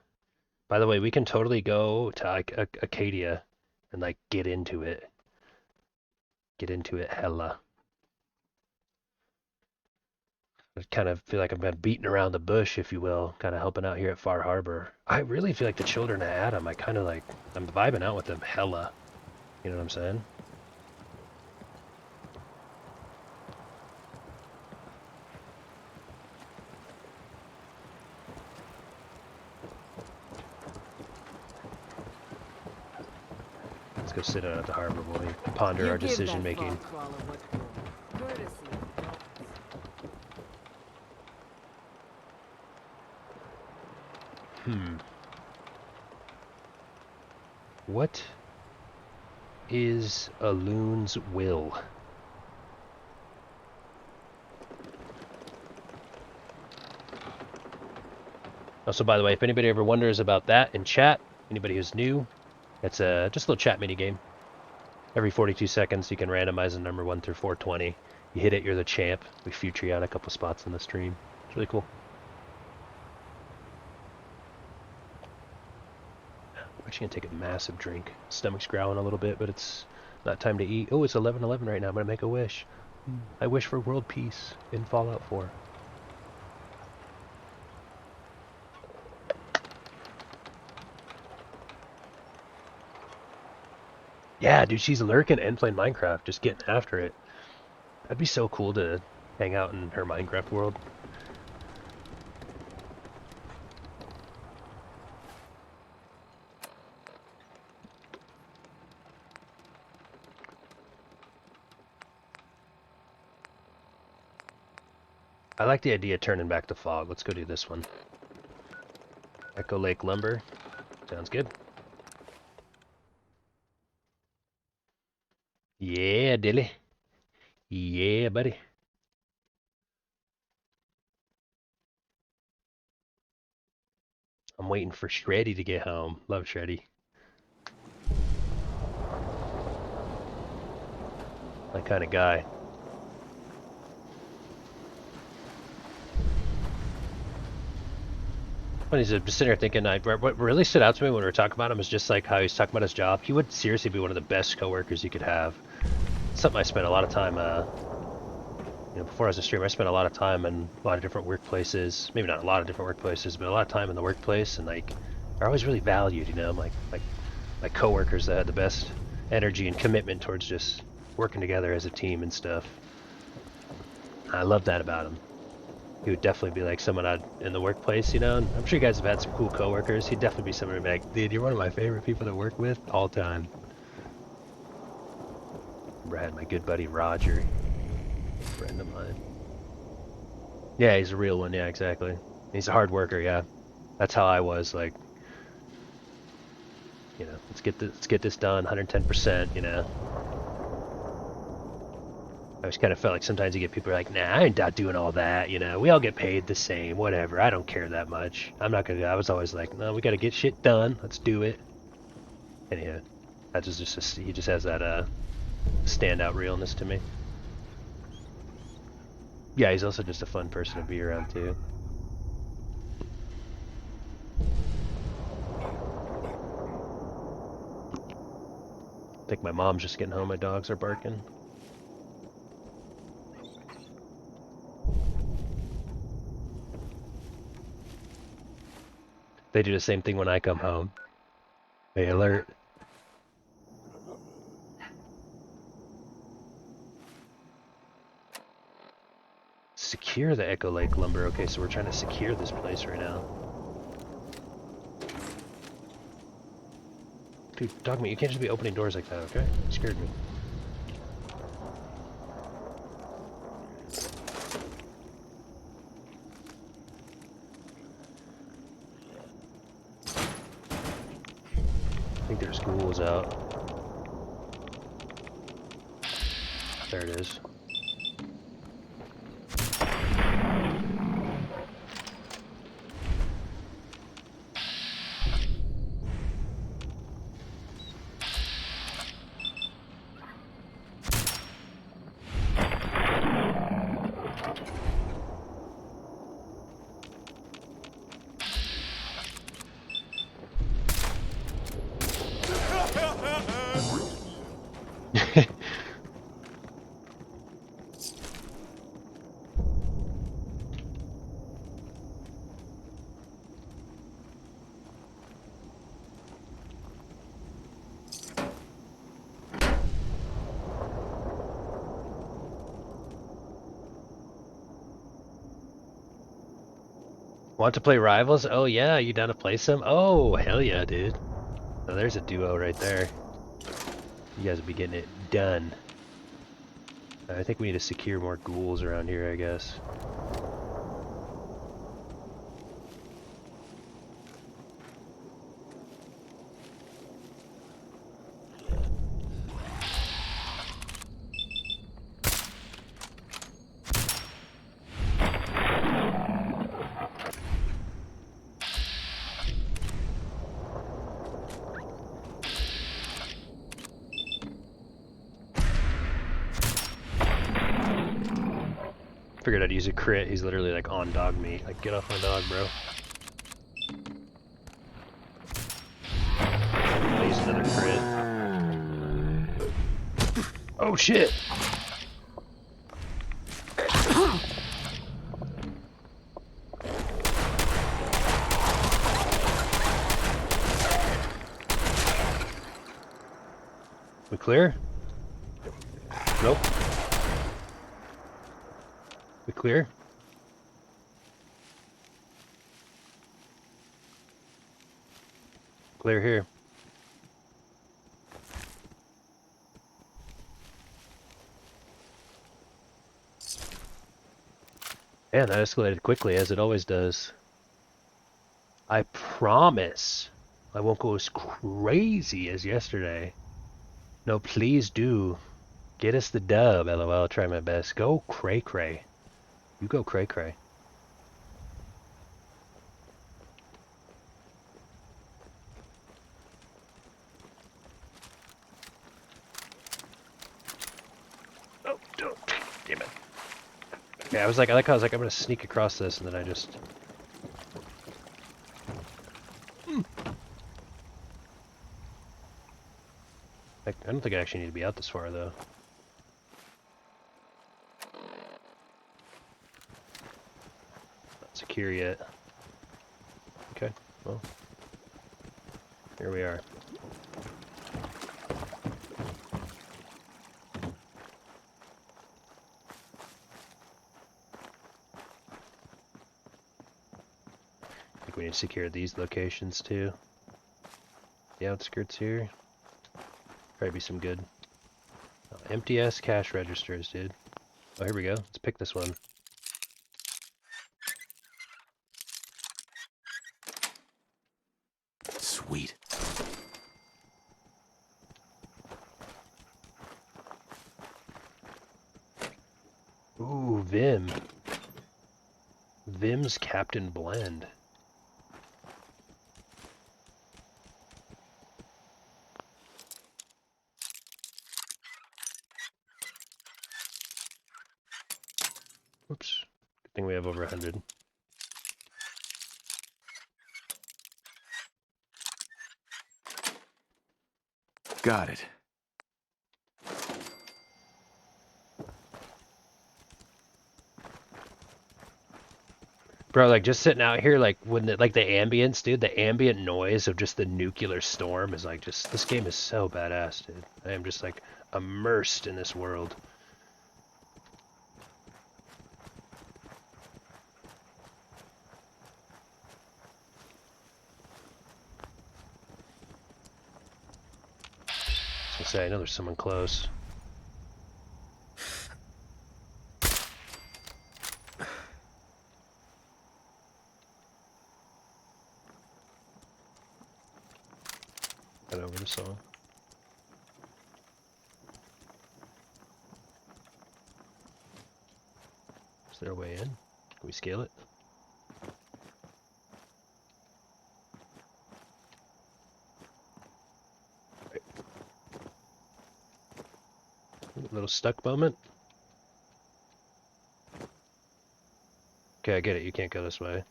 Speaker 1: By the way, we can totally go to like Acadia and like get into it. Get into it hella. I kind of feel like I've been beating around the bush, if you will, kind of helping out here at Far Harbor. I really feel like the children of Adam, I'm vibing out with them hella. You know what I'm saying? Let's go sit out at the harbor while we ponder our decision making. What is a loon's will? Also, by the way, if anybody ever wonders about that in chat, anybody who's new, it's just a little chat mini game. Every 42 seconds, you can randomize a number 1 through 420. You hit it, you're the champ. We future you out a couple spots in the stream. It's really cool. I'm actually gonna take a massive drink. Stomach's growling a little bit, but it's not time to eat. Oh, it's 11:11 right now. I'm gonna make a wish. I wish for world peace in Fallout 4. Yeah, dude, she's lurking and playing Minecraft, just getting after it. That'd be so cool to hang out in her Minecraft world. I like the idea of turning back the fog. Let's go do this one. Echo Lake Lumber. Sounds good. Yeah, Dilly. Yeah, buddy. I'm waiting for Shreddy to get home. Love Shreddy. My kind of guy. Funny, just sitting here thinking, what really stood out to me when we were talking about him is just like how he's talking about his job. He would seriously be one of the best coworkers you could have. Something I spent a lot of time, you know, before I was a streamer, I spent a lot of time in a lot of different workplaces. Maybe not a lot of different workplaces, but a lot of time in the workplace, and like, are always really valued, you know, like my coworkers that had the best energy and commitment towards just working together as a team and stuff. I love that about him. He would definitely be like someone in the workplace, you know, and I'm sure you guys have had some cool coworkers. He'd definitely be someone who'd be like, dude, you're one of my favorite people to work with all time. I had my good buddy Roger, a friend of mine. Yeah, he's a real one. Yeah, exactly. He's a hard worker. Yeah, that's how I was. Like, you know, let's get this done, 110%. You know, I always kind of felt like sometimes you get people who are like, nah, I'm not doing all that. You know, we all get paid the same. Whatever. I don't care that much. I'm not gonna. I was always like, no, we got to get shit done. Let's do it. Anyhow, that is just he just has that standout realness to me. Yeah, he's also just a fun person to be around too. I think my mom's just getting home. My dogs are barking. They do the same thing when I come home. Hey, alert. Secure the Echo Lake Lumber. Okay, so we're trying to secure this place right now. Dude, Dogmeat, you can't just be opening doors like that, okay? You scared me. I think their school is out. There it is. Want to play Rivals? Oh yeah, you down to play some? Oh, hell yeah, dude. Oh, there's a duo right there. You guys will be getting it done. I think we need to secure more ghouls around here, I guess. Figured I'd use a crit. He's literally like on dog meat. Like, get off my dog, bro. I'll use another crit. Oh shit! We clear? Nope. We clear? Clear here. Man, that escalated quickly, as it always does. I promise I won't go as crazy as yesterday. No, please do. Get us the dub, LOL. I'll try my best. Go cray cray. You go cray cray. Oh, don't. Damn it. Okay, I like how I was like, I'm gonna sneak across this, and then I just... I don't think I actually need to be out this far, though. Not secure yet. Okay, well. Here we are. I think we need to secure these locations, too. The outskirts here. Probably be some good. Oh, empty ass cash registers, dude. Oh, here we go. Let's pick this one.
Speaker 9: Sweet.
Speaker 1: Ooh, Vim. Vim's Captain Blend. Oops. Good thing we have over 100.
Speaker 9: Got it.
Speaker 1: Bro, like just sitting out here, like when like the ambience, dude, the ambient noise of just the nuclear storm is like just, this game is so badass, dude. I am just like immersed in this world. Say, I know there's someone close. Got over the song. Is there a way in? Can we scale it? Little stuck moment. Okay, I get it. You can't go this way.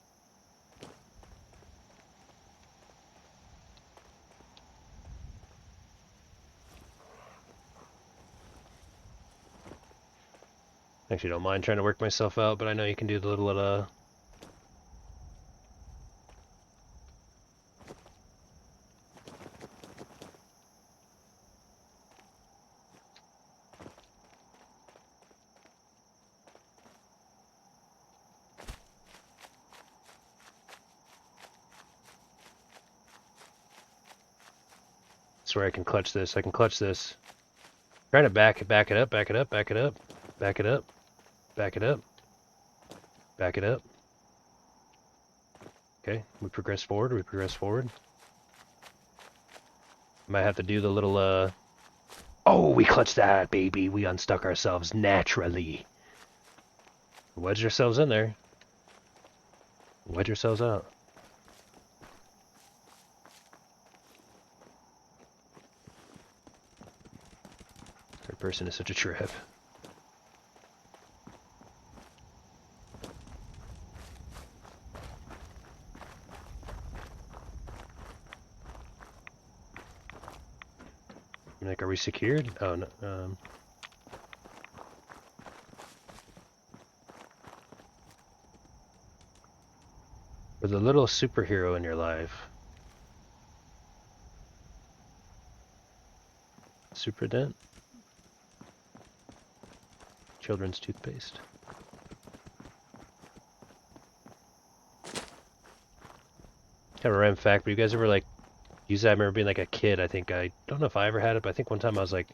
Speaker 1: Actually, don't mind trying to work myself out, but I know you can do the little swear I can clutch this. I can clutch this. Trying to back it up, back it up, back it up, back it up, back it up, back it up. Okay, we progress forward, we progress forward. Might have to do the little, Oh, we clutched that, baby. We unstuck ourselves naturally. Wedge ourselves in there. Wedge yourselves out. Third person is such a trip. Like, are we secured? Oh, no. For the little superhero in your life. Superdent? Children's toothpaste. Kind of a random fact, but you guys ever like use that? I remember being like a kid. I don't know if I ever had it, but I think one time I was like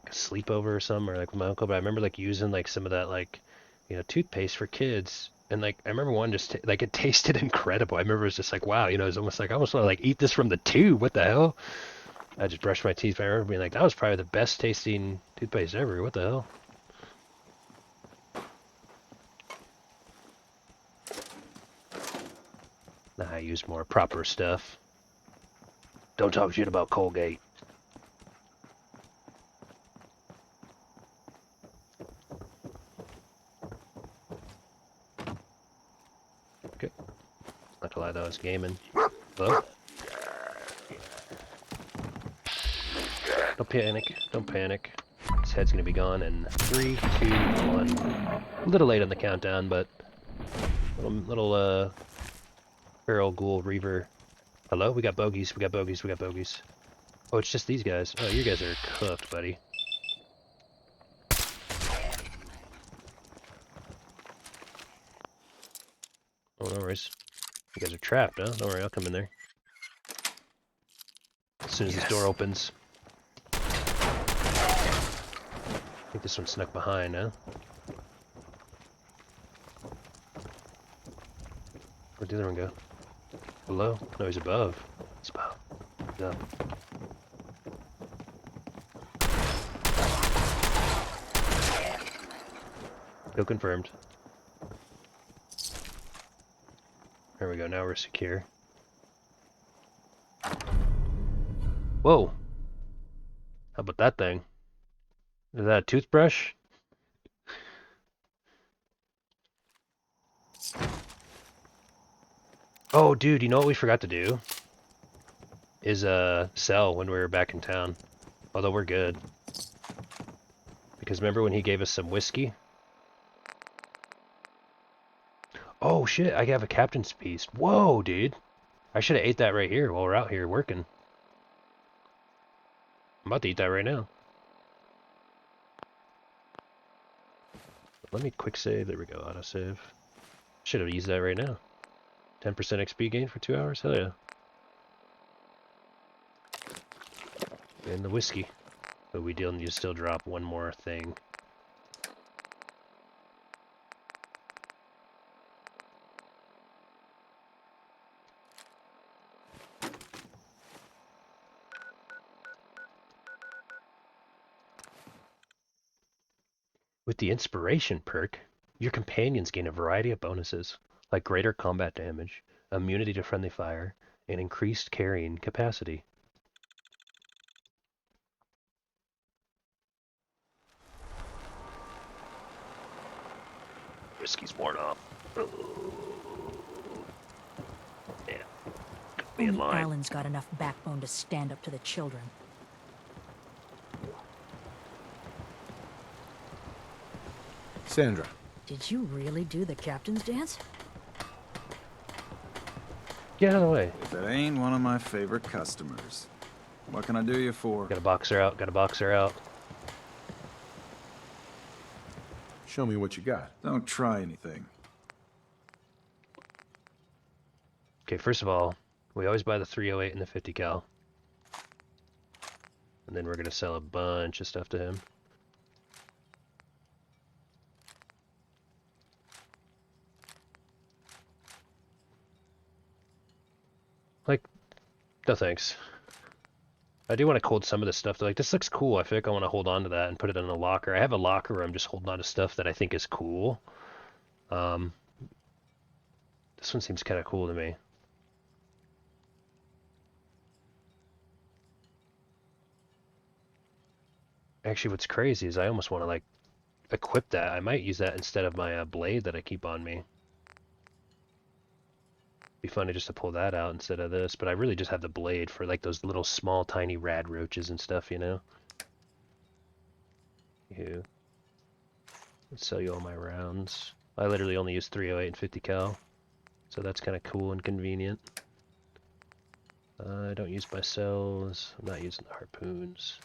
Speaker 1: a sleepover or something, or like with my uncle. But I remember like using like some of that like, you know, toothpaste for kids. And like I remember one just like it tasted incredible. I remember it was just like, wow, you know, it was almost like I almost want to like eat this from the tube. What the hell? I just brushed my teeth. I remember being like, that was probably the best tasting toothpaste ever. What the hell? Nah, I use more proper stuff. Don't talk shit about Colgate. Okay. Not to lie though, I was gaming. Hello? Don't panic. Don't panic. His head's gonna be gone in 3, 2, 1. A little late on the countdown, but little feral ghoul reaver. Hello? We got bogeys. We got bogeys. We got bogeys. Oh, it's just these guys. Oh, you guys are cooked, buddy. Oh, no worries. You guys are trapped, huh? Don't worry, I'll come in there. As soon as this door opens. I think this one snuck behind, huh? Where'd the other one go? Below? No, he's above. He's above. He's up. Kill confirmed. There we go, now we're secure. Whoa! How about that thing? Is that a toothbrush? Oh, dude, you know what we forgot to do? Is sell when we were back in town. Although we're good. Because remember when he gave us some whiskey? Oh shit, I have a captain's piece. Whoa, dude. I should have ate that right here while we're out here working. I'm about to eat that right now. Let me quick save. There we go, autosave. Should have used that right now. 10% XP gain for 2 hours? Hell yeah. And the whiskey. But we do need to still drop one more thing. With the inspiration perk, your companions gain a variety of bonuses, like greater combat damage, immunity to friendly fire, and increased carrying capacity. Whiskey's worn off. Yeah. Be in line.
Speaker 6: Alan's got enough backbone to stand up to the children.
Speaker 5: Sandra.
Speaker 6: Did you really do the captain's dance?
Speaker 1: Get out of the way.
Speaker 14: If it ain't one of my favorite customers. What can I do you for?
Speaker 1: Got a boxer out, got a boxer out.
Speaker 5: Show me what you got.
Speaker 14: Don't try anything.
Speaker 1: Okay, first of all, we always buy the 308 and the 50 cal. And then we're going to sell a bunch of stuff to him. Like, no thanks. I do want to hold some of this stuff. Like, this looks cool. I feel like I want to hold on to that and put it in a locker. I have a locker where I'm just holding on to stuff that I think is cool. This one seems kind of cool to me. Actually, what's crazy is I almost want to, like, equip that. I might use that instead of my blade that I keep on me. Be funny just to pull that out instead of this, but I really just have the blade for, like, those little small, tiny rad roaches and stuff, you know? Let's sell you all my rounds. I literally only use 308 and 50 cal, so that's kind of cool and convenient. I don't use my cells. I'm not using the harpoons.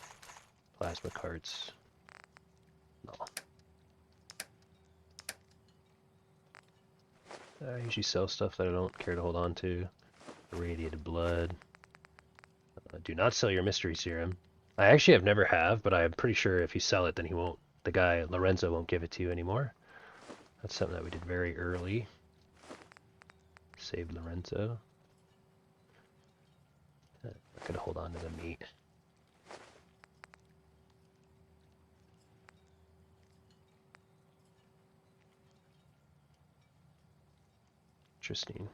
Speaker 1: Plasma carts. No. I usually sell stuff that I don't care to hold on to. Irradiated blood. Do not sell your mystery serum. I actually have never have, but I'm pretty sure if you sell it, then he won't. The guy, Lorenzo, won't give it to you anymore. That's something that we did very early. Save Lorenzo. I'm gonna hold on to the meat. Interesting.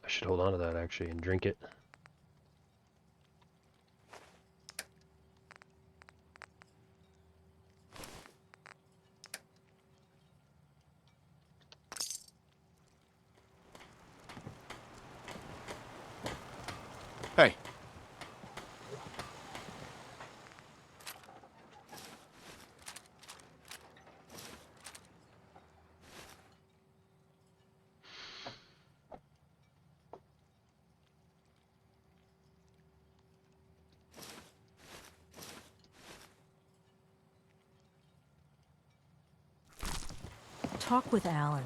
Speaker 1: I should hold on to that actually and drink it.
Speaker 5: Hey.
Speaker 6: Talk with Alan.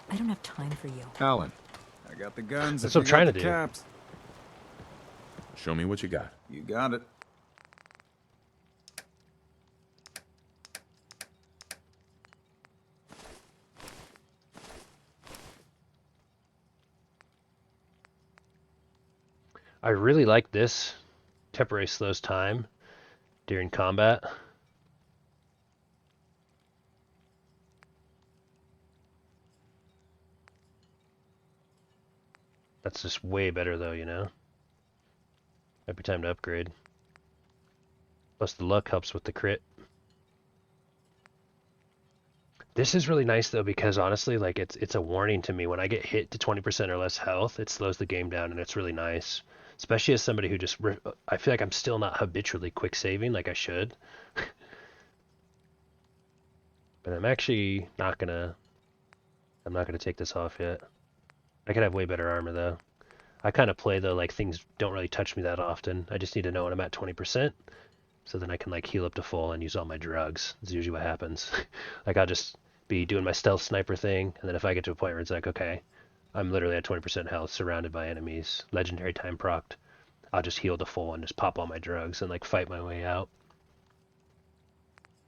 Speaker 6: I don't have time for you.
Speaker 14: Alan, I got the guns.
Speaker 1: That's what I'm trying to do.
Speaker 14: Caps.
Speaker 13: Show me what you got.
Speaker 14: You got it.
Speaker 1: I really like this. Temporary slows time during combat. That's just way better though, you know? Might be time to upgrade. Plus the luck helps with the crit. This is really nice though because honestly, like it's a warning to me. When I get hit to 20% or less health, it slows the game down and it's really nice. Especially as somebody who just, I feel like I'm still not habitually quick saving like I should. But I'm actually not gonna take this off yet. I could have way better armor though. I kind of play though like things don't really touch me that often. I just need to know when I'm at 20%, so then I can like heal up to full and use all my drugs. That's usually what happens. Like I'll just be doing my stealth sniper thing, and then if I get to a point where it's like, okay, I'm literally at 20% health, surrounded by enemies, legendary time procced, I'll just heal to full and just pop all my drugs and like fight my way out.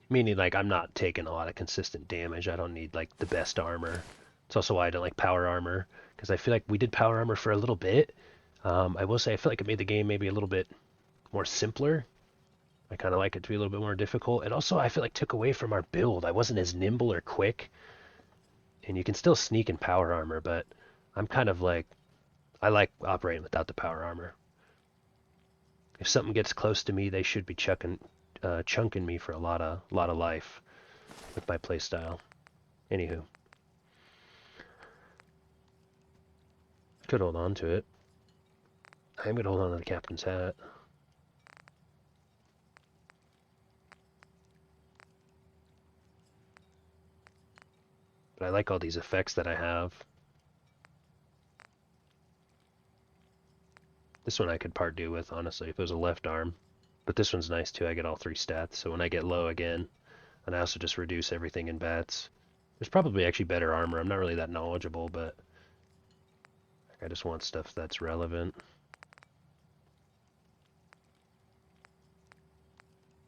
Speaker 1: Meaning like I'm not taking a lot of consistent damage. I don't need like the best armor. It's also why I don't like power armor, because I feel like we did power armor for a little bit. I will say I feel like it made the game maybe a little bit more simpler. I kind of like it to be a little bit more difficult. And also I feel like took away from our build. I wasn't as nimble or quick. And you can still sneak in power armor, but I'm kind of like, I like operating without the power armor. If something gets close to me, they should be chunking me for a lot of life with my playstyle. Anywho. Could hold on to it. I am going to hold on to the captain's hat. But I like all these effects that I have. This one I could part do with, honestly, if it was a left arm. But this one's nice too. I get all 3 stats, so when I get low again, and I also just reduce everything in bats. There's probably actually better armor. I'm not really that knowledgeable, but I just want stuff that's relevant.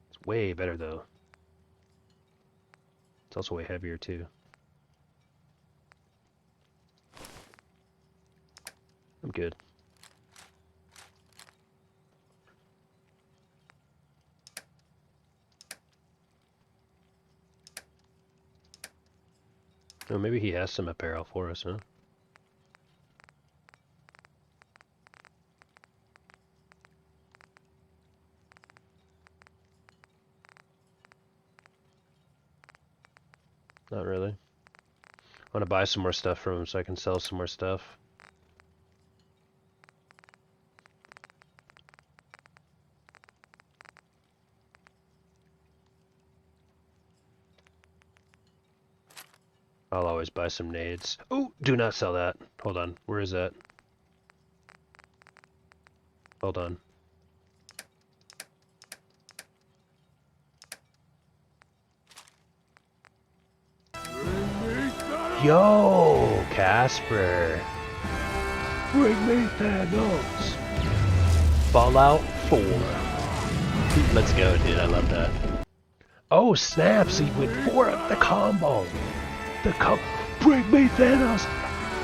Speaker 1: It's way better though. It's also way heavier too. I'm good. Oh, maybe he has some apparel for us, huh? Not really. I want to buy some more stuff from him so I can sell some more stuff. I'll always buy some nades. Oh, do not sell that. Hold on. Where is that? Hold on. Yo, Casper. Bring me Thanos. Fallout 4. Let's go, dude. I love that. Oh, snaps. He went for the combo. Bring me Thanos.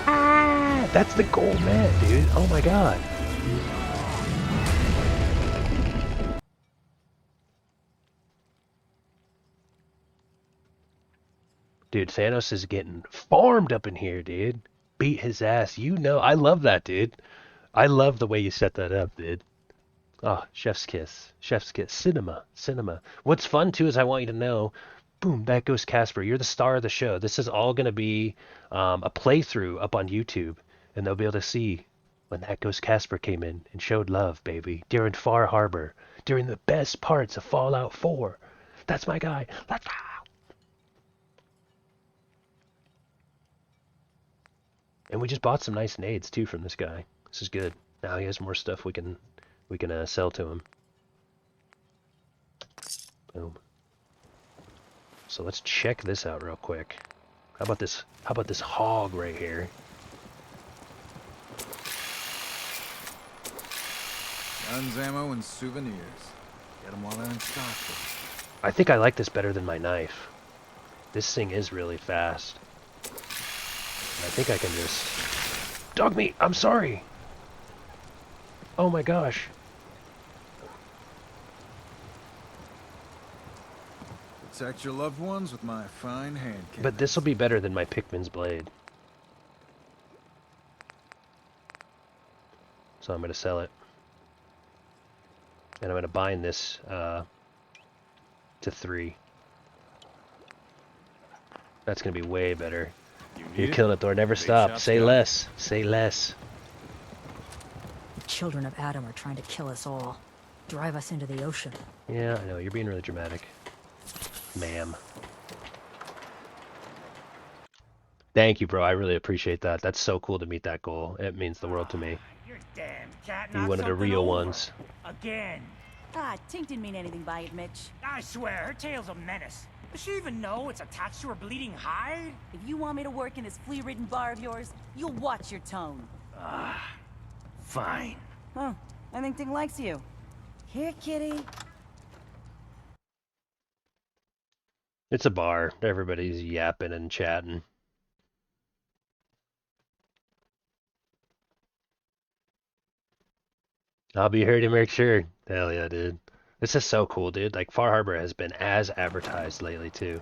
Speaker 1: Ah, that's the gold man, dude. Oh my god. Dude, Thanos is getting farmed up in here, dude. Beat his ass. You know, I love that, dude. I love the way you set that up, dude. Oh, chef's kiss. Chef's kiss. Cinema. Cinema. What's fun, too, is I want you to know, boom, that goes Casper. You're the star of the show. This is all going to be a playthrough up on YouTube, and they'll be able to see when That Goes Casper came in and showed love, baby, during Far Harbor, during the best parts of Fallout 4. That's my guy. Let's go. And we just bought some nice nades too from this guy. This is good. Now he has more stuff we can sell to him. Boom. So let's check this out real quick. How about this hog right here?
Speaker 14: Guns, ammo, and souvenirs. Get them while they're in stock.
Speaker 1: I think I like this better than my knife. This thing is really fast. I think I can just... Dog meat! I'm sorry! Oh my gosh.
Speaker 14: Protect your loved ones with my fine hand cannon.
Speaker 1: But this will be better than my Pikmin's blade. So I'm going to sell it. And I'm going to bind this to 3. That's going to be way better. You're killing it, Thor. Never stop. Say less. Say less.
Speaker 6: The children of Adam are trying to kill us all. Drive us into the ocean.
Speaker 1: Yeah, I know. You're being really dramatic. Ma'am. Thank you, bro. I really appreciate that. That's so cool to meet that goal. It means the world to me.
Speaker 21: You're damn cat.
Speaker 1: You one of the real ones.
Speaker 21: Again.
Speaker 7: Ah, Tink didn't mean anything by it, Mitch.
Speaker 21: I swear, her tail's a menace. Does she even know it's attached to her bleeding hide?
Speaker 7: If you want me to work in this flea-ridden bar of yours, you'll watch your tone.
Speaker 21: Fine.
Speaker 7: Huh. I think Tink likes you. Here, kitty.
Speaker 1: It's a bar. Everybody's yapping and chatting. I'll be here to make sure. Hell yeah, dude. This is so cool, dude. Like, Far Harbor has been as advertised lately, too.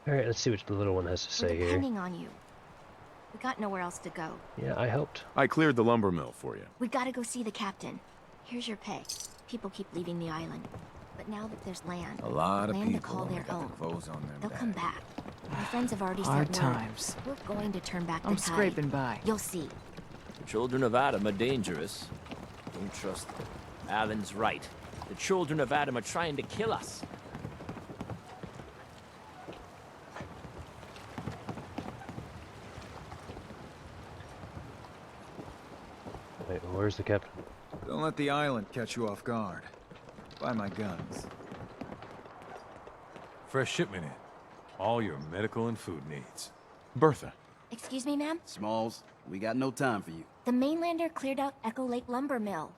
Speaker 1: Alright, let's see what the little one has to say
Speaker 20: We're
Speaker 1: here.
Speaker 20: depending on you. We got nowhere else to go.
Speaker 1: Yeah, I helped.
Speaker 13: I cleared the lumber mill for you.
Speaker 20: We gotta go see the captain. Here's your pay. People keep leaving the island. But now that there's land,
Speaker 9: A lot of
Speaker 20: land to
Speaker 9: people
Speaker 20: call
Speaker 9: only
Speaker 20: their
Speaker 9: got
Speaker 20: own,
Speaker 9: their clothes on their
Speaker 20: they'll
Speaker 9: back.
Speaker 20: come back. My friends have already
Speaker 15: Hard
Speaker 20: sent word.
Speaker 15: times.
Speaker 20: We're going to turn back the
Speaker 15: I'm
Speaker 20: tide.
Speaker 15: scraping by.
Speaker 20: You'll see.
Speaker 18: The children of Adam are dangerous. Don't trust them. Alan's right. The children of Adam are trying to kill us.
Speaker 1: Wait, where's the captain?
Speaker 14: Don't let the island catch you off guard. Buy my guns.
Speaker 3: Fresh shipment in. All your medical and food needs.
Speaker 5: Bertha.
Speaker 20: Excuse me, ma'am?
Speaker 12: Smalls, we got no time for you.
Speaker 20: The mainlander cleared out Echo Lake Lumber Mill.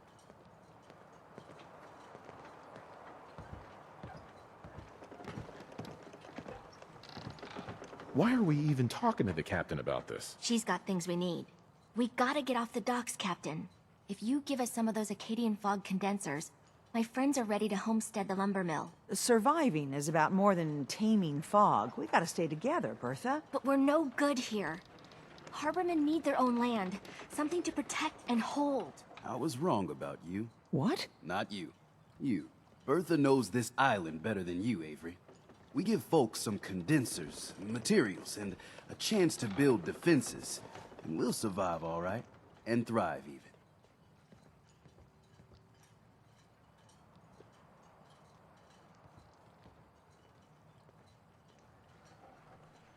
Speaker 13: Why are we even talking to the captain about this?
Speaker 20: She's got things we need. We gotta get off the docks, Captain. If you give us some of those Acadian fog condensers, my friends are ready to homestead the lumber mill.
Speaker 23: Surviving is about more than taming fog. We gotta stay together, Bertha.
Speaker 20: But we're no good here. Harbormen need their own land, something to protect and hold.
Speaker 12: I was wrong about you.
Speaker 23: What?
Speaker 12: Not you. You. Bertha knows this island better than you, Avery. We give folks some condensers, materials, and a chance to build defenses. And we'll survive all right. And thrive, even.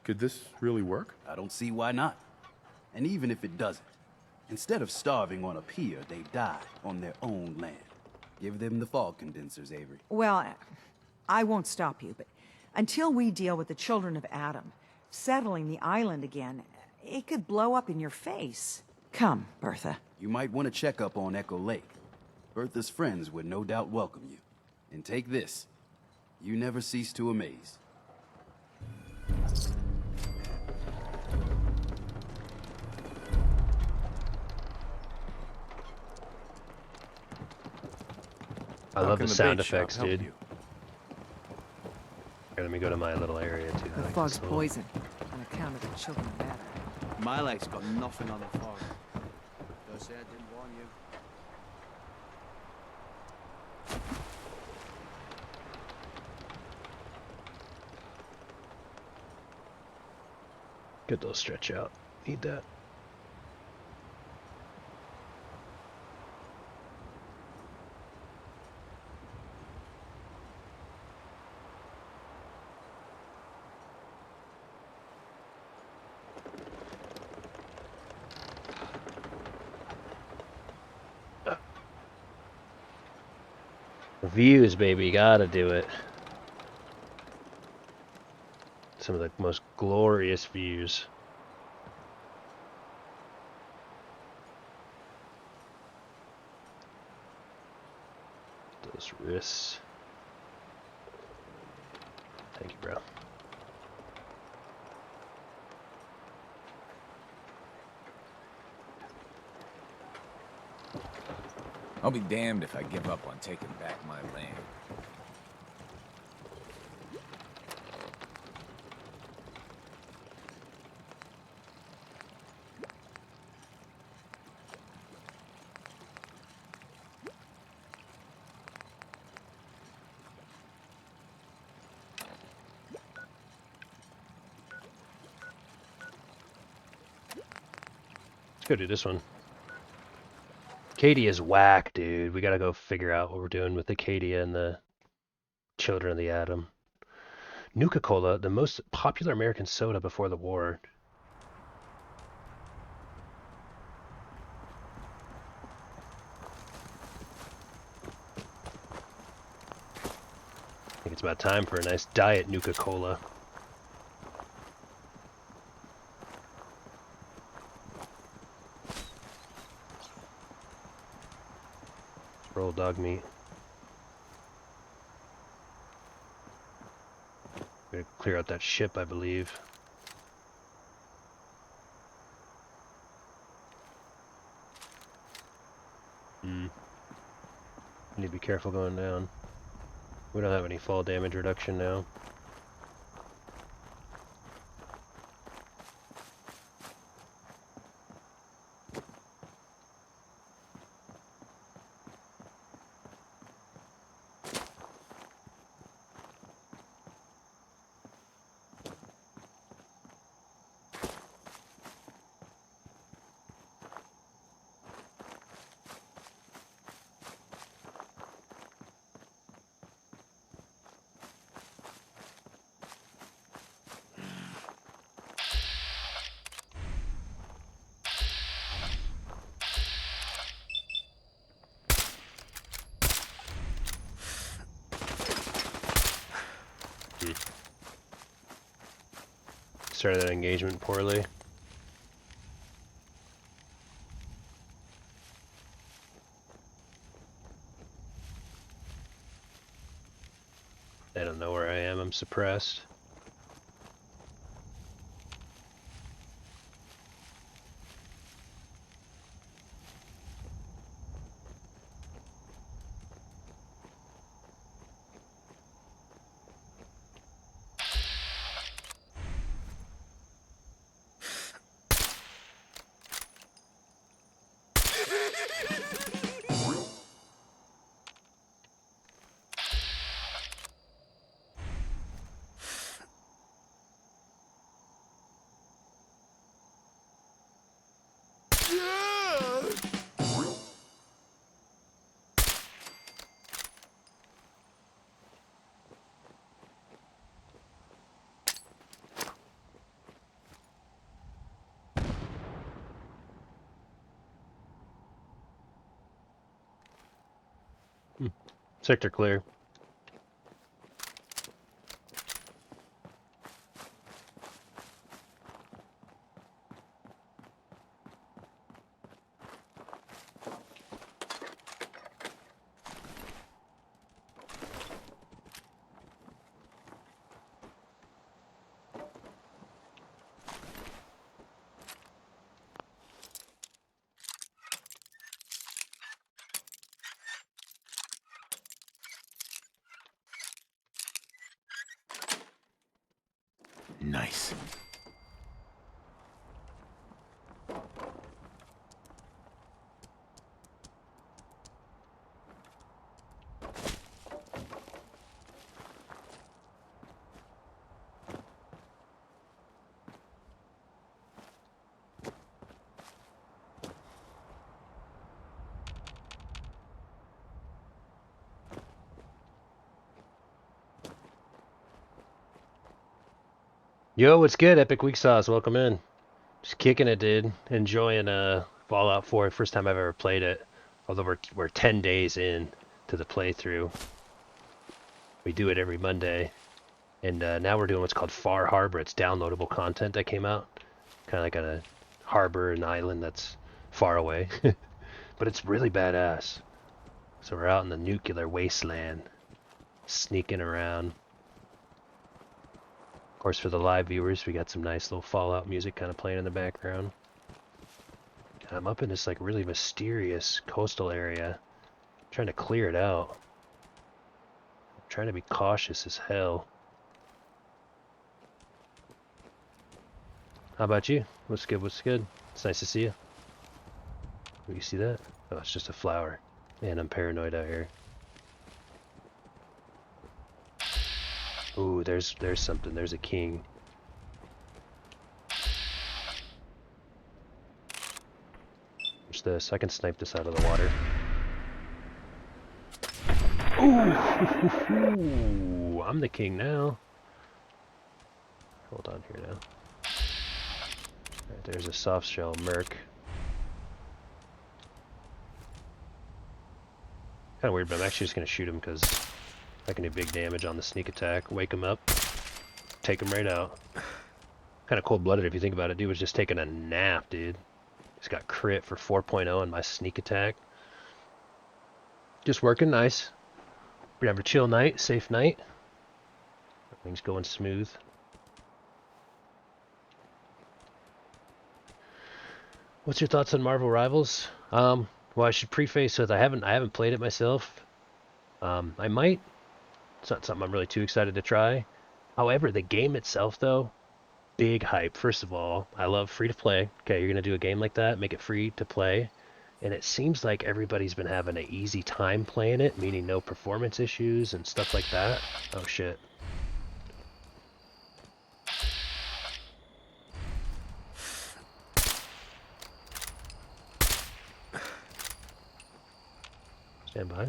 Speaker 13: Could this really work?
Speaker 12: I don't see why not. And even if it doesn't, instead of starving on a pier, they die on their own land. Give them the fog condensers, Avery.
Speaker 23: Well, I won't stop you, but until we deal with the children of Adam, settling the island again, it could blow up in your face. Come, Bertha.
Speaker 12: You might want to check up on Echo Lake. Bertha's friends would no doubt welcome you. And take this. You never cease to amaze.
Speaker 1: I love the
Speaker 3: can the
Speaker 1: sound
Speaker 3: bait shop
Speaker 1: effects,
Speaker 3: help
Speaker 1: dude.
Speaker 3: you?
Speaker 1: Here, let me go to my little area too.
Speaker 15: The fog's poison on account of the children of Adam.
Speaker 10: My lake's got nothing on the fog. Don't say I didn't warn you.
Speaker 1: Get those stretch out. Need that. Views, baby, gotta do it. Some of the most glorious views. Those wrists. Thank you, bro.
Speaker 9: I'll be damned if I give up on taking back my land.
Speaker 1: Let's go do this one. Acadia is whack, dude. We gotta go figure out what we're doing with Acadia and the Children of the Atom. Nuka-Cola, the most popular American soda before the war. I think it's about time for a nice diet Nuka-Cola. Roll dog meat. Gonna clear out that ship, I believe. Need to be careful going down. We don't have any fall damage reduction now. Started that engagement poorly. I don't know where I am. I'm suppressed. Sector clear.
Speaker 13: Nice.
Speaker 1: Yo, what's good? Epic Weak Sauce, welcome in. Just kicking it, dude. Enjoying Fallout 4. First time I've ever played it. Although we're 10 days in to the playthrough. We do it every Monday. And now we're doing what's called Far Harbor. It's downloadable content that came out. Kind of like a harbor, an island that's far away. But it's really badass. So we're out in the nuclear wasteland. Sneaking around. Of course, for the live viewers, we got some nice little Fallout music kind of playing in the background. And I'm up in this like really mysterious coastal area. I'm trying to clear it out. I'm trying to be cautious as hell. How about you? What's good? What's good? It's nice to see you. Oh, you see that? Oh, it's just a flower. Man, I'm paranoid out here. Ooh, there's something. There's a king. What's this? I can snipe this out of the water. Ooh, I'm the king now. Hold on here now. Right, there's a soft shell merc. Kind of weird, but I'm actually just gonna shoot him because I can do big damage on the sneak attack. Wake him up, take him right out. Kind of cold-blooded if you think about it. Dude was just taking a nap, dude. He's got crit for 4.0 on my sneak attack. Just working nice. We're gonna have a chill night, safe night. Everything's going smooth. What's your thoughts on Marvel Rivals? Well, I should preface with I haven't played it myself. I might. It's not something I'm really too excited to try. However, the game itself, though, big hype. First of all, I love free-to-play. Okay, you're going to do a game like that, make it free to play. And it seems like everybody's been having an easy time playing it, meaning no performance issues and stuff like that. Oh, shit. Stand by.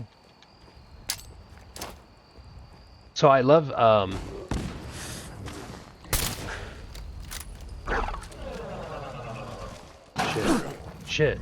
Speaker 1: So I love shit.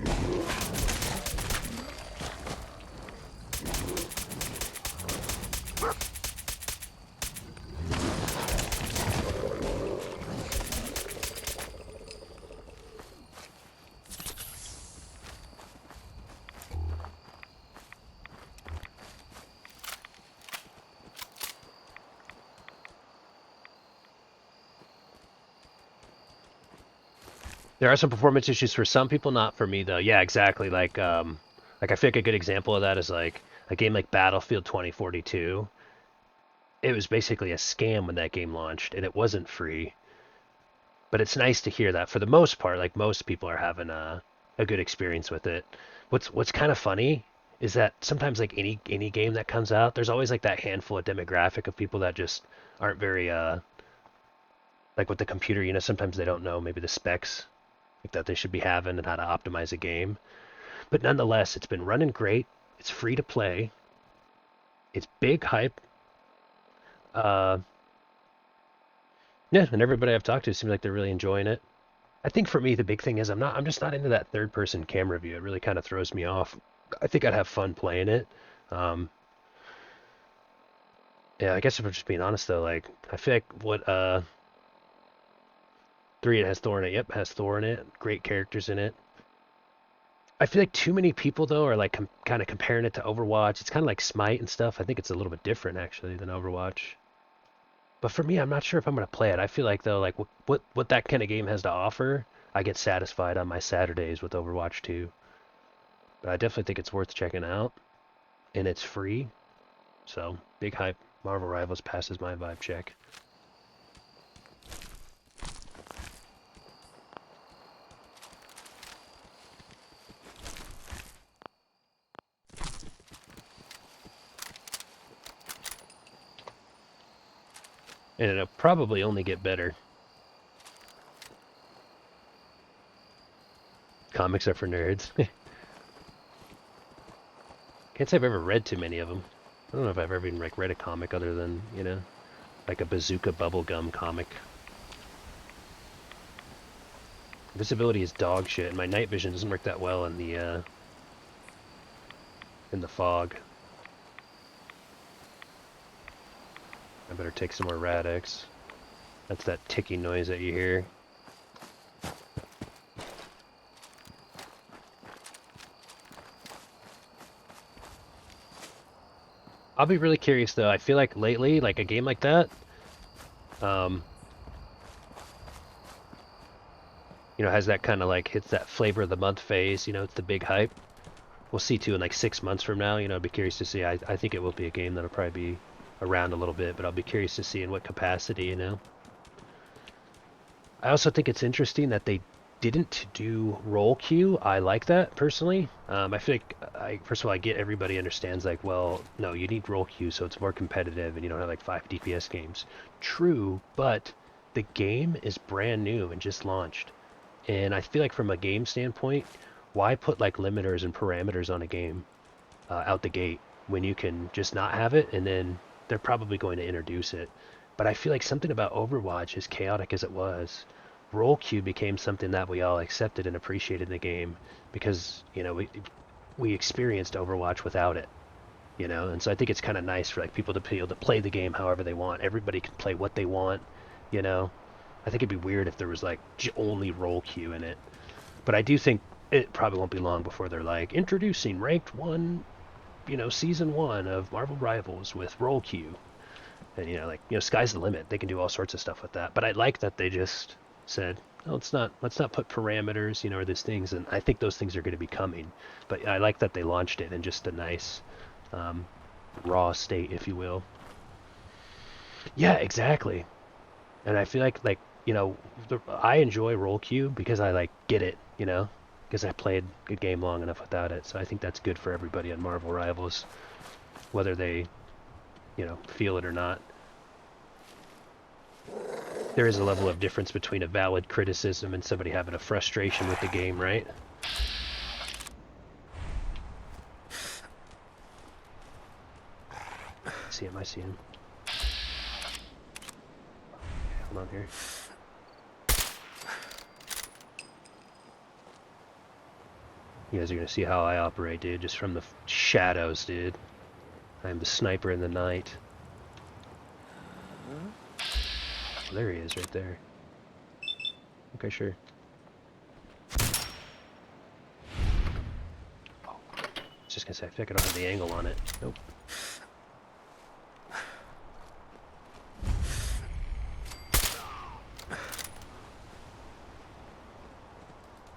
Speaker 1: There are some performance issues for some people, not for me though. Yeah, exactly. Like I feel like a good example of that is like a game like Battlefield 2042. It was basically a scam when that game launched, and it wasn't free. But it's nice to hear that for the most part, like most people are having a good experience with it. What's kind of funny is that sometimes like any game that comes out, there's always like that handful of demographic of people that just aren't very like with the computer, you know, sometimes they don't know maybe the specs like that they should be having and how to optimize a game. But nonetheless, it's been running great. It's free to play. It's big hype. Yeah, and everybody I've talked to seems like they're really enjoying it. I think for me the big thing is I'm just not into that third person camera view. It really kind of throws me off. I think I'd have fun playing it. Yeah, I guess if I'm just being honest though, like I feel like what 3 it has Thor in it. Yep, has Thor in it. Great characters in it. I feel like too many people though are like kind of comparing it to Overwatch. It's kind of like Smite and stuff. I think it's a little bit different actually than Overwatch. But for me, I'm not sure if I'm gonna play it. I feel like though, like what that kind of game has to offer, I get satisfied on my Saturdays with Overwatch 2. But I definitely think it's worth checking out, and it's free. So big hype. Marvel Rivals passes my vibe check. And it'll probably only get better. Comics are for nerds. Can't say I've ever read too many of them. I don't know if I've ever even like read a comic other than, you know, like a Bazooka Bubblegum comic. Visibility is dog shit, and my night vision doesn't work that well in the fog. I better take some more Rad-X. That's that ticking noise that you hear. I'll be really curious though. I feel like lately, like a game like that, you know, has that kind of like hits that flavor of the month phase. You know, it's the big hype. We'll see too in like 6 months from now. You know, I'd be curious to see. I think it will be a game that'll probably be around a little bit, but I'll be curious to see in what capacity, you know. I also think it's interesting that they didn't do roll queue. I like that personally. I feel like first of all, I get everybody understands like, well, no, you need roll queue so it's more competitive and you don't have like 5 DPS games. True, but the game is brand new and just launched. And I feel like from a game standpoint, why put like limiters and parameters on a game out the gate when you can just not have it, and then they're probably going to introduce it. But I feel like something about Overwatch, as chaotic as it was, roll queue became something that we all accepted and appreciated in the game because, you know, we experienced Overwatch without it, you know. And so I think it's kind of nice for like people to be able to play the game however they want. Everybody can play what they want, you know. I think it'd be weird if there was like only roll queue in it. But I do think it probably won't be long before they're like introducing ranked 1, you know, season 1 of Marvel Rivals with roll queue. And, you know, like, you know, sky's the limit. They can do all sorts of stuff with that. But I like that they just said, oh, let's not put parameters, you know, or these things. And I think those things are going to be coming. But I like that they launched it in just a nice raw state, if you will. Yeah, exactly. And I feel like, you know, I enjoy roll queue because I like get it, you know, because I played a game long enough without it. So I think that's good for everybody on Marvel Rivals, whether they, you know, feel it or not. There is a level of difference between a valid criticism and somebody having a frustration with the game, right? I see him. Hold on here. You guys are gonna see how I operate, dude, just from the shadows, dude. I'm the sniper in the night. Oh, there he is right there. Okay, sure. Oh, I was just gonna say, I feel like I don't have the angle on it. Nope.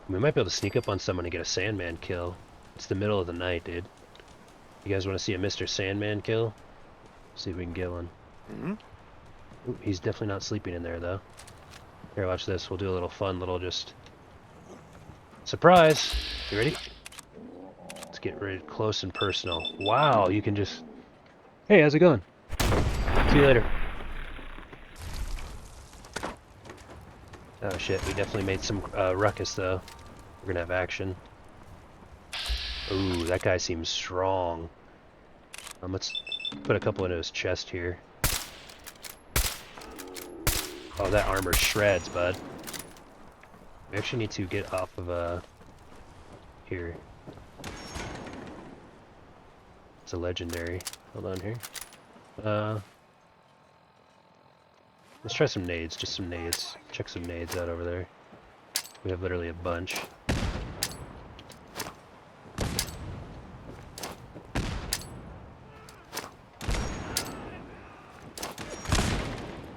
Speaker 1: We might be able to sneak up on someone and get a Sandman kill. It's the middle of the night, dude. You guys want to see a Mr. Sandman kill? See if we can get one. Ooh, he's definitely not sleeping in there, though. Here, watch this. We'll do a little fun, little just... surprise! You ready? Let's get ready, close and personal. Wow, you can just... Hey, how's it going? See you later. Oh shit, we definitely made some ruckus, though. We're gonna have action. Ooh, that guy seems strong. Let's put a couple into his chest here. Oh, that armor shreds, bud. We actually need to get off of, here. It's a legendary. Hold on here. Let's try some nades, just some nades. Check some nades out over there. We have literally a bunch.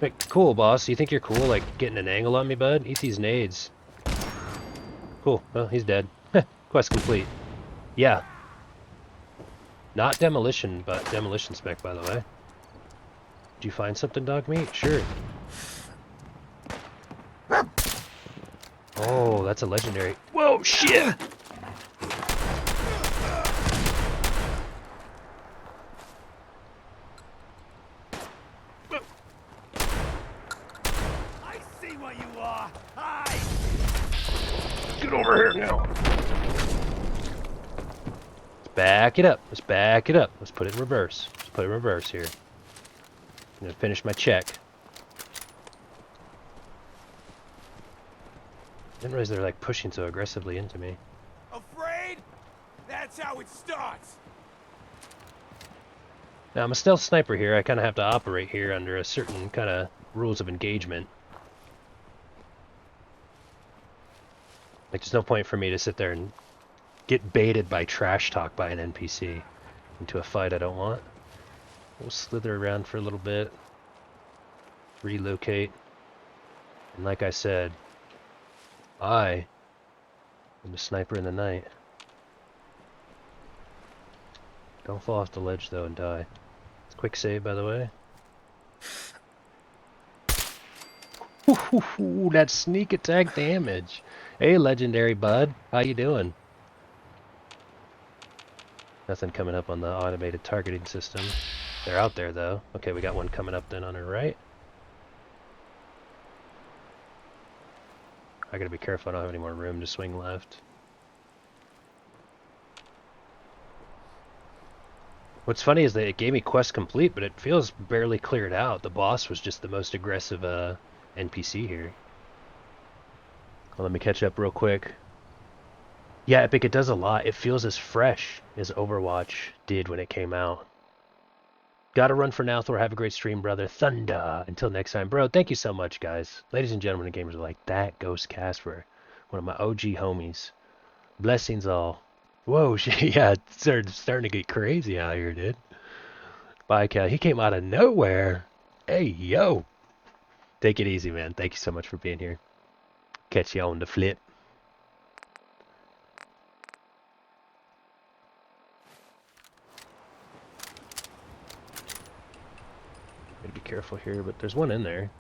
Speaker 1: Hey, cool, boss. You think you're cool, like, getting an angle on me, bud? Eat these nades. Cool. Well, he's dead. Quest complete. Yeah. Not demolition, but demolition spec, by the way. Did you find something, dog meat? Sure. Oh, that's a legendary. Whoa, shit!
Speaker 9: I see what you are. Hi.
Speaker 1: Get over here now. Let's back it up. Let's back it up. Let's put it in reverse. Let's put it in reverse here. I'm gonna finish my check. Didn't realize they're like pushing so aggressively into me.
Speaker 9: Afraid? That's how it starts.
Speaker 1: Now I'm a stealth sniper here. I kind of have to operate here under a certain kind of rules of engagement. Like there's no point for me to sit there and get baited by trash talk by an NPC into a fight I don't want. We'll slither around for a little bit. Relocate. And like I said, I am a sniper in the night. Don't fall off the ledge though and die. It's a quick save, by the way. Ooh, that sneak attack damage. Hey, legendary bud, how you doing? Nothing coming up on the automated targeting system. They're out there though. Okay, we got one coming up then on our right. I gotta be careful, I don't have any more room to swing left. What's funny is that it gave me quest complete, but it feels barely cleared out. The boss was just the most aggressive NPC here. Well, let me catch up real quick. Yeah, Epic, it does a lot. It feels as fresh as Overwatch did when it came out. Gotta run for now, Thor. Have a great stream, brother. Thunder. Until next time, bro. Thank you so much, guys. Ladies and gentlemen, the gamers are like, that Ghost Casper. One of my OG homies. Blessings all. Whoa, yeah, it's starting to get crazy out here, dude. Bye, Cal. He came out of nowhere. Hey, yo. Take it easy, man. Thank you so much for being here. Catch you on the flip. Gotta be careful here, but there's one in there.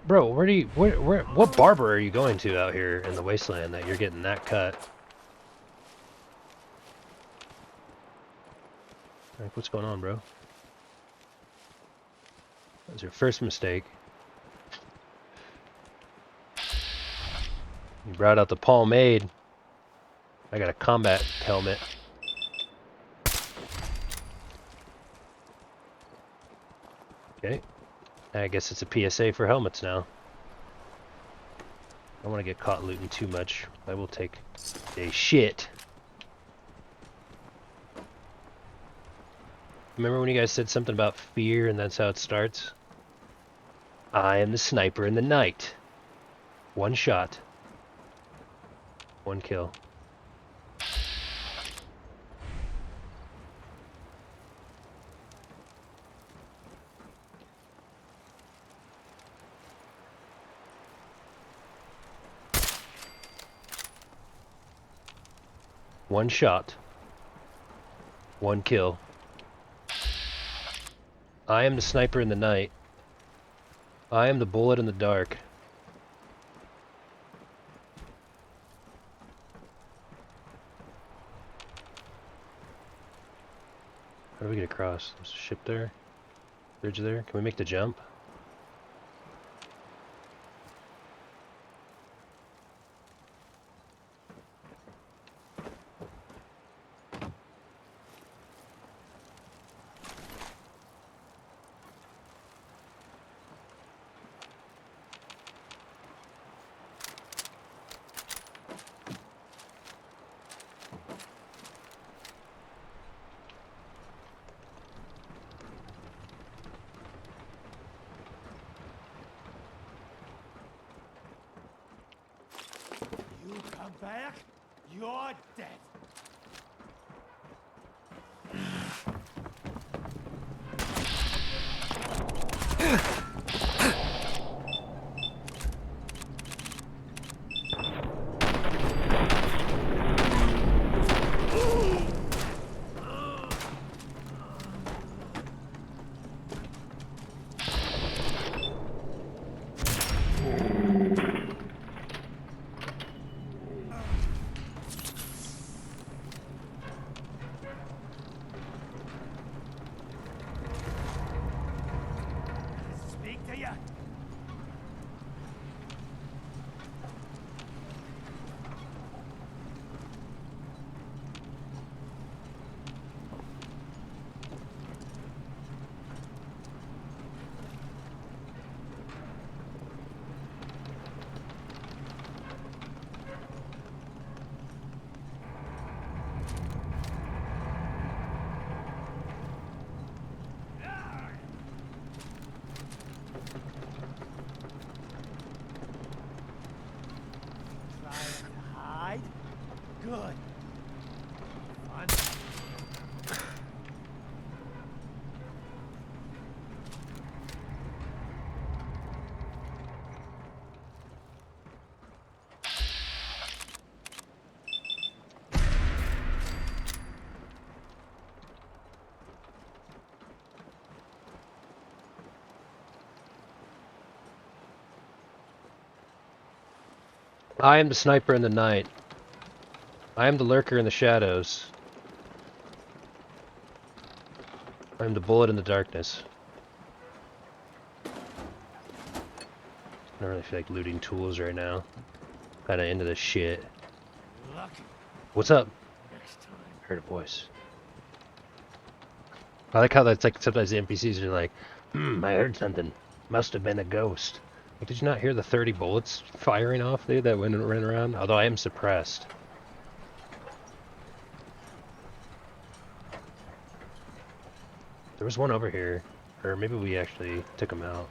Speaker 1: Bro, what barber are you going to out here in the wasteland that you're getting that cut? Like, what's going on, bro? That was your first mistake. You brought out the pomade. I got a combat helmet. Okay. I guess it's a PSA for helmets now. I don't want to get caught looting too much. I will take a shit. Remember when you guys said something about fear and that's how it starts? I am the sniper in the night. One shot. One kill. One shot. One kill. I am the sniper in the night. I am the bullet in the dark. How do we get across? There's a ship there? Bridge there? Can we make the jump?
Speaker 11: Back, you're dead. Good.
Speaker 1: I am the sniper in the night. I am the lurker in the shadows. I am the bullet in the darkness. I don't really feel like looting tools right now. Kinda into this shit. What's up? Heard a voice. I like how that's like sometimes the NPCs are like, I heard something. Must have been a ghost. Like, did you not hear the 30 bullets firing off, dude, that ran around? Although I am suppressed. There was one over here. Or maybe we actually took him out.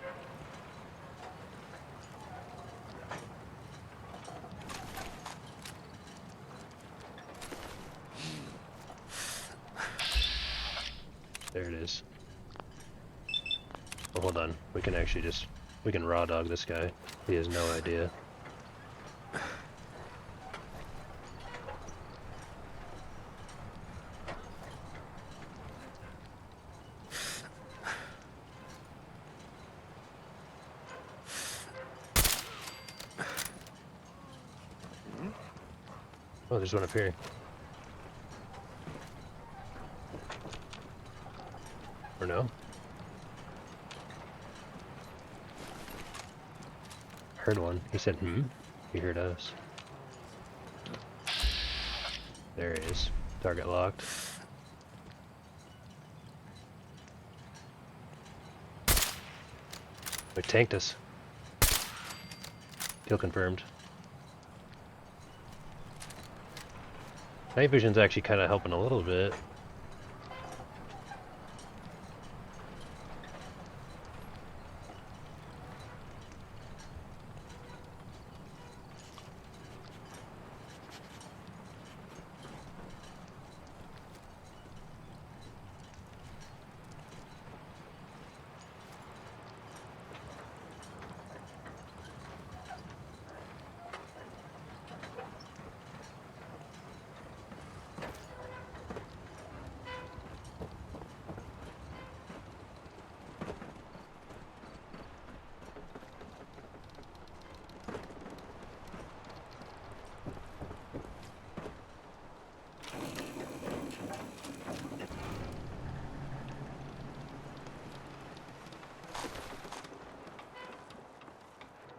Speaker 1: There it is. Oh, hold on. We can actually just... We can raw dog this guy. He has no idea. Oh, there's one up here. Or no? Heard one. He said, He heard us. There he is. Target locked. They tanked us. Kill confirmed. Night vision's actually kind of helping a little bit.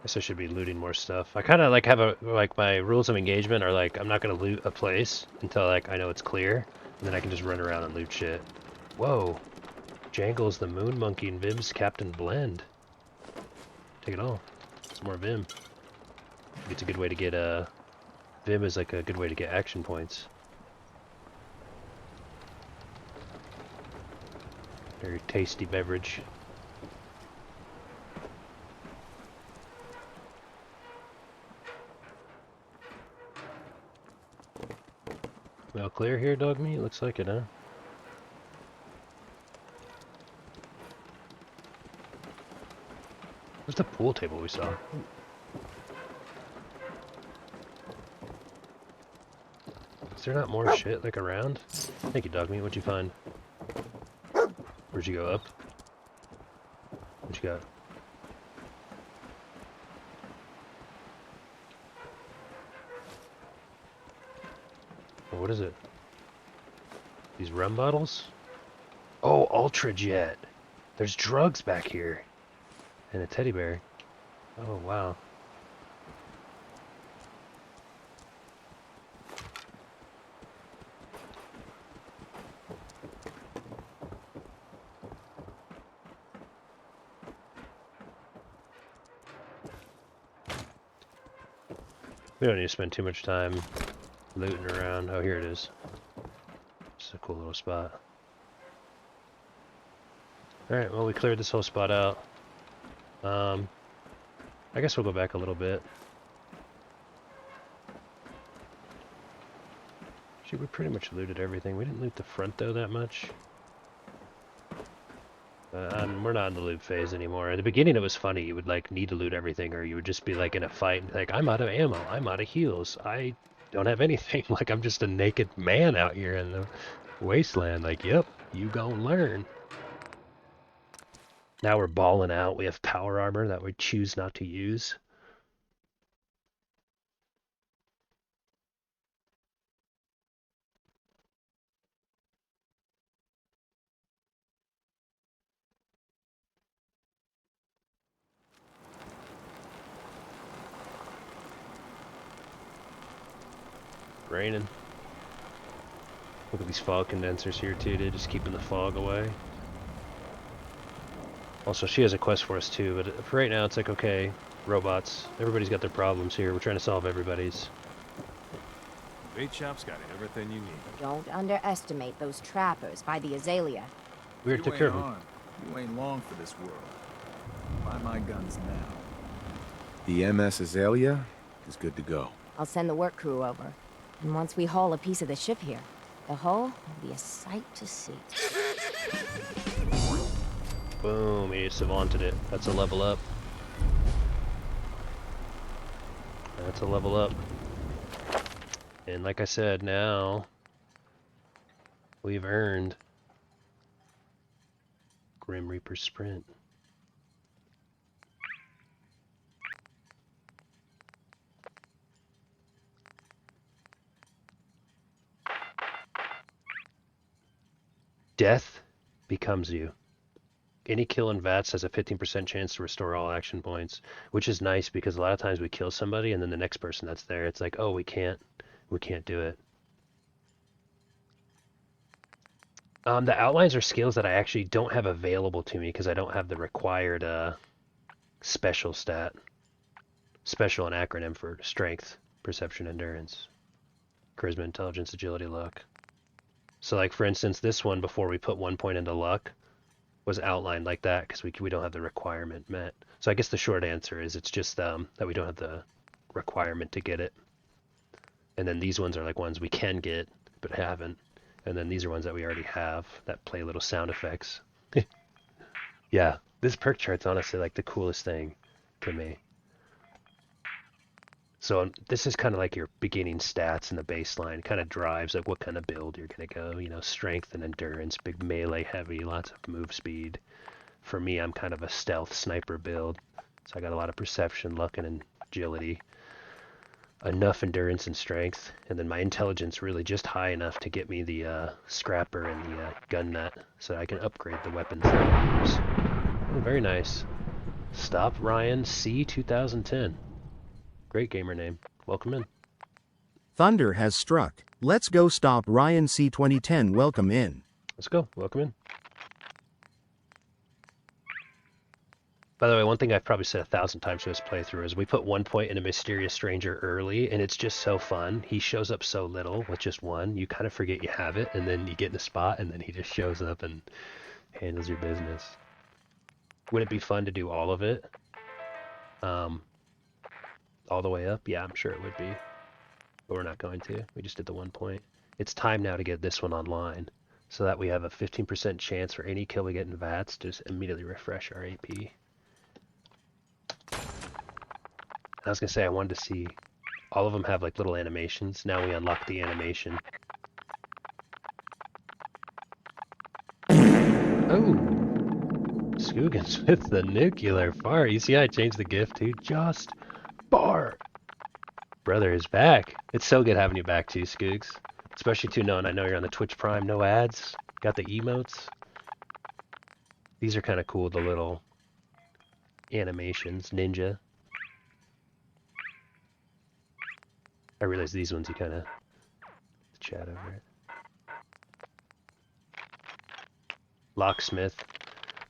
Speaker 1: Guess I should be looting more stuff. I kind of like have my rules of engagement are like I'm not gonna loot a place until like I know it's clear, and then I can just run around and loot shit. Whoa, Jangles the Moon Monkey and Vim's Captain Blend. Take it all. Some more Vim. It's a good way to get Vim is like a good way to get action points. Very tasty beverage. We all clear here, dog meat? Looks like it, huh? Where's the pool table we saw? Is there not more shit like around? Thank you, dog meat. What'd you find? Where'd you go up? What you got? Oh, what is it? These rum bottles? Oh, Ultra Jet. There's drugs back here. And a teddy bear. Oh, wow. We don't need to spend too much time looting around. Oh, here it is. It's a cool little spot. Alright, well, we cleared this whole spot out. I guess we'll go back a little bit. Actually, we pretty much looted everything. We didn't loot the front, though, that much. We're not in the loot phase anymore. At the beginning, it was funny. You would, like, need to loot everything, or you would just be, like, in a fight, and like, I'm out of ammo. I'm out of heals. I don't have anything. Like, I'm just a naked man out here in the wasteland. Like, yep, you gon' learn. Now we're balling out. We have power armor that we choose not to use. Raining. Look at these fog condensers here too, dude. Just keeping the fog away. Also, she has a quest for us too, but for right now it's like, okay, robots. Everybody's got their problems here. We're trying to solve everybody's.
Speaker 3: Bait shop's got everything you need.
Speaker 4: Don't underestimate those trappers by the Azalea.
Speaker 1: We already took care of them.
Speaker 14: You ain't long for this world. Buy my guns now.
Speaker 5: The MS Azalea is good to go.
Speaker 4: I'll send the work crew over. And once we haul a piece of the ship here, the hull will be a sight to see.
Speaker 1: Boom, he savanted it. That's a level up. That's a level up. And like I said, now we've earned Grim Reaper Sprint. Death becomes you. Any kill in VATS has a 15% chance to restore all action points, which is nice because a lot of times we kill somebody and then the next person that's there, it's like, oh, we can't do it. The outlines are skills that I actually don't have available to me because I don't have the required special stat. Special, an acronym for strength, perception, endurance, charisma, intelligence, agility, luck. So like for instance, this one before we put 1 point into luck was outlined like that because we don't have the requirement met. So I guess the short answer is it's just that we don't have the requirement to get it. And then these ones are like ones we can get but haven't. And then these are ones that we already have that play little sound effects. Yeah, this perk chart's honestly like the coolest thing to me. So this is kind of like your beginning stats and the baseline. Kind of drives like what kind of build you're going to go. You know, strength and endurance, big melee heavy, lots of move speed. For me, I'm kind of a stealth sniper build. So I got a lot of perception, luck, and agility. Enough endurance and strength. And then my intelligence really just high enough to get me the scrapper and the gun nut so that I can upgrade the weapons that I use. Oh, very nice. Stop Ryan C 2010. Great gamer name. Welcome in.
Speaker 2: Thunder has struck. Let's go stop Ryan C 2010. Welcome in.
Speaker 1: Let's go. Welcome in. By the way, one thing I've probably said 1,000 times for this playthrough is we put 1 point in a mysterious stranger early, and it's just so fun. He shows up so little with just one. You kind of forget you have it, and then you get in a spot, and then he just shows up and handles your business. Would it be fun to do all of it? All the way up? Yeah, I'm sure it would be. But we're not going to. We just did the 1 point. It's time now to get this one online so that we have a 15% chance for any kill we get in VATS to just immediately refresh our AP. I was going to say I wanted to see all of them have like little animations. Now we unlock the animation. Oh! Skoogans with the nuclear fire. You see how I changed the gift to just bar. Brother is back. It's so good having you back too, Skoogs. Especially too knowing I know you're on the Twitch Prime, no ads. Got the emotes. These are kind of cool, the little animations, ninja. I realize these ones you kind of chat over it. Locksmith.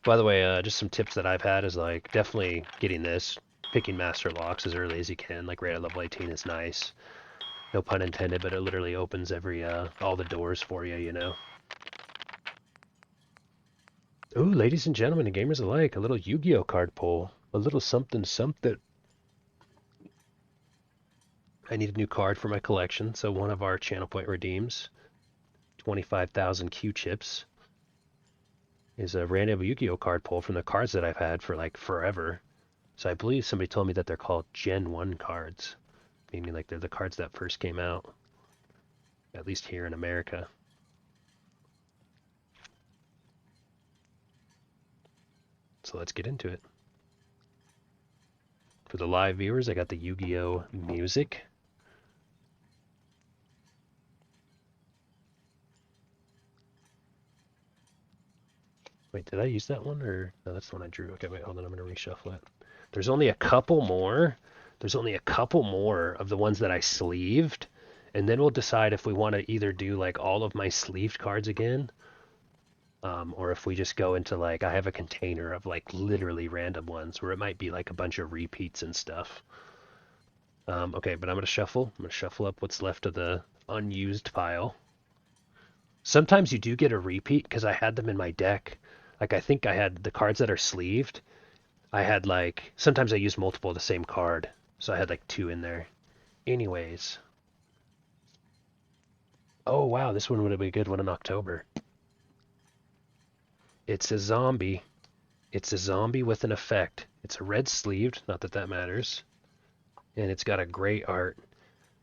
Speaker 1: By the way, just some tips that I've had is like definitely getting this, picking master locks as early as you can. Like right at level 18 is nice. No pun intended, but it literally opens every all the doors for you, you know. Ooh, ladies and gentlemen and gamers alike, a little Yu-Gi-Oh card pull, a little something something. I need a new card for my collection, so one of our channel point redeems, 25,000 Q-chips, is a random Yu-Gi-Oh card pull from the cards that I've had for like forever. So I believe somebody told me that they're called Gen 1 cards, meaning like they're the cards that first came out, at least here in America. So let's get into it. For the live viewers, I got the Yu-Gi-Oh music. Wait, did I use that one or no? That's the one I drew. Okay, wait, hold on. I'm gonna reshuffle it. There's only a couple more. There's only a couple more of the ones that I sleeved, and then we'll decide if we want to either do like all of my sleeved cards again, or if we just go into like I have a container of like literally random ones where it might be like a bunch of repeats and stuff. Okay, but I'm gonna shuffle. I'm gonna shuffle up what's left of the unused pile. Sometimes you do get a repeat because I had them in my deck. Like I think I had the cards that are sleeved. I had like, sometimes I use multiple of the same card. So I had like 2 in there. Anyways. Oh wow, this one would have been a good one in October. It's a zombie. It's a zombie with an effect. It's a red sleeved, not that that matters. And it's got a gray art.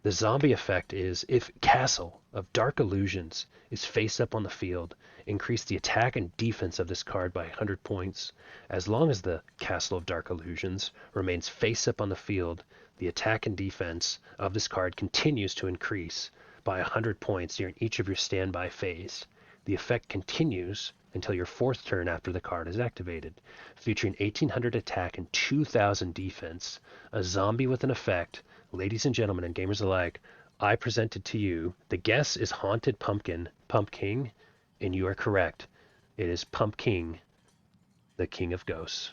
Speaker 1: The zombie effect is if Castle of Dark Illusions is face up on the field, increase the attack and defense of this card by 100 points. As long as the Castle of Dark Illusions remains face up on the field, the attack and defense of this card continues to increase by 100 points during each of your standby phase. The effect continues until your 4th turn after the card is activated. Featuring 1800 attack and 2000 defense, a zombie with an effect. Ladies and gentlemen and gamers alike, I presented to you, the guess is Haunted Pumpkin, Pumpking, and you are correct. It is Pumpking, the King of Ghosts.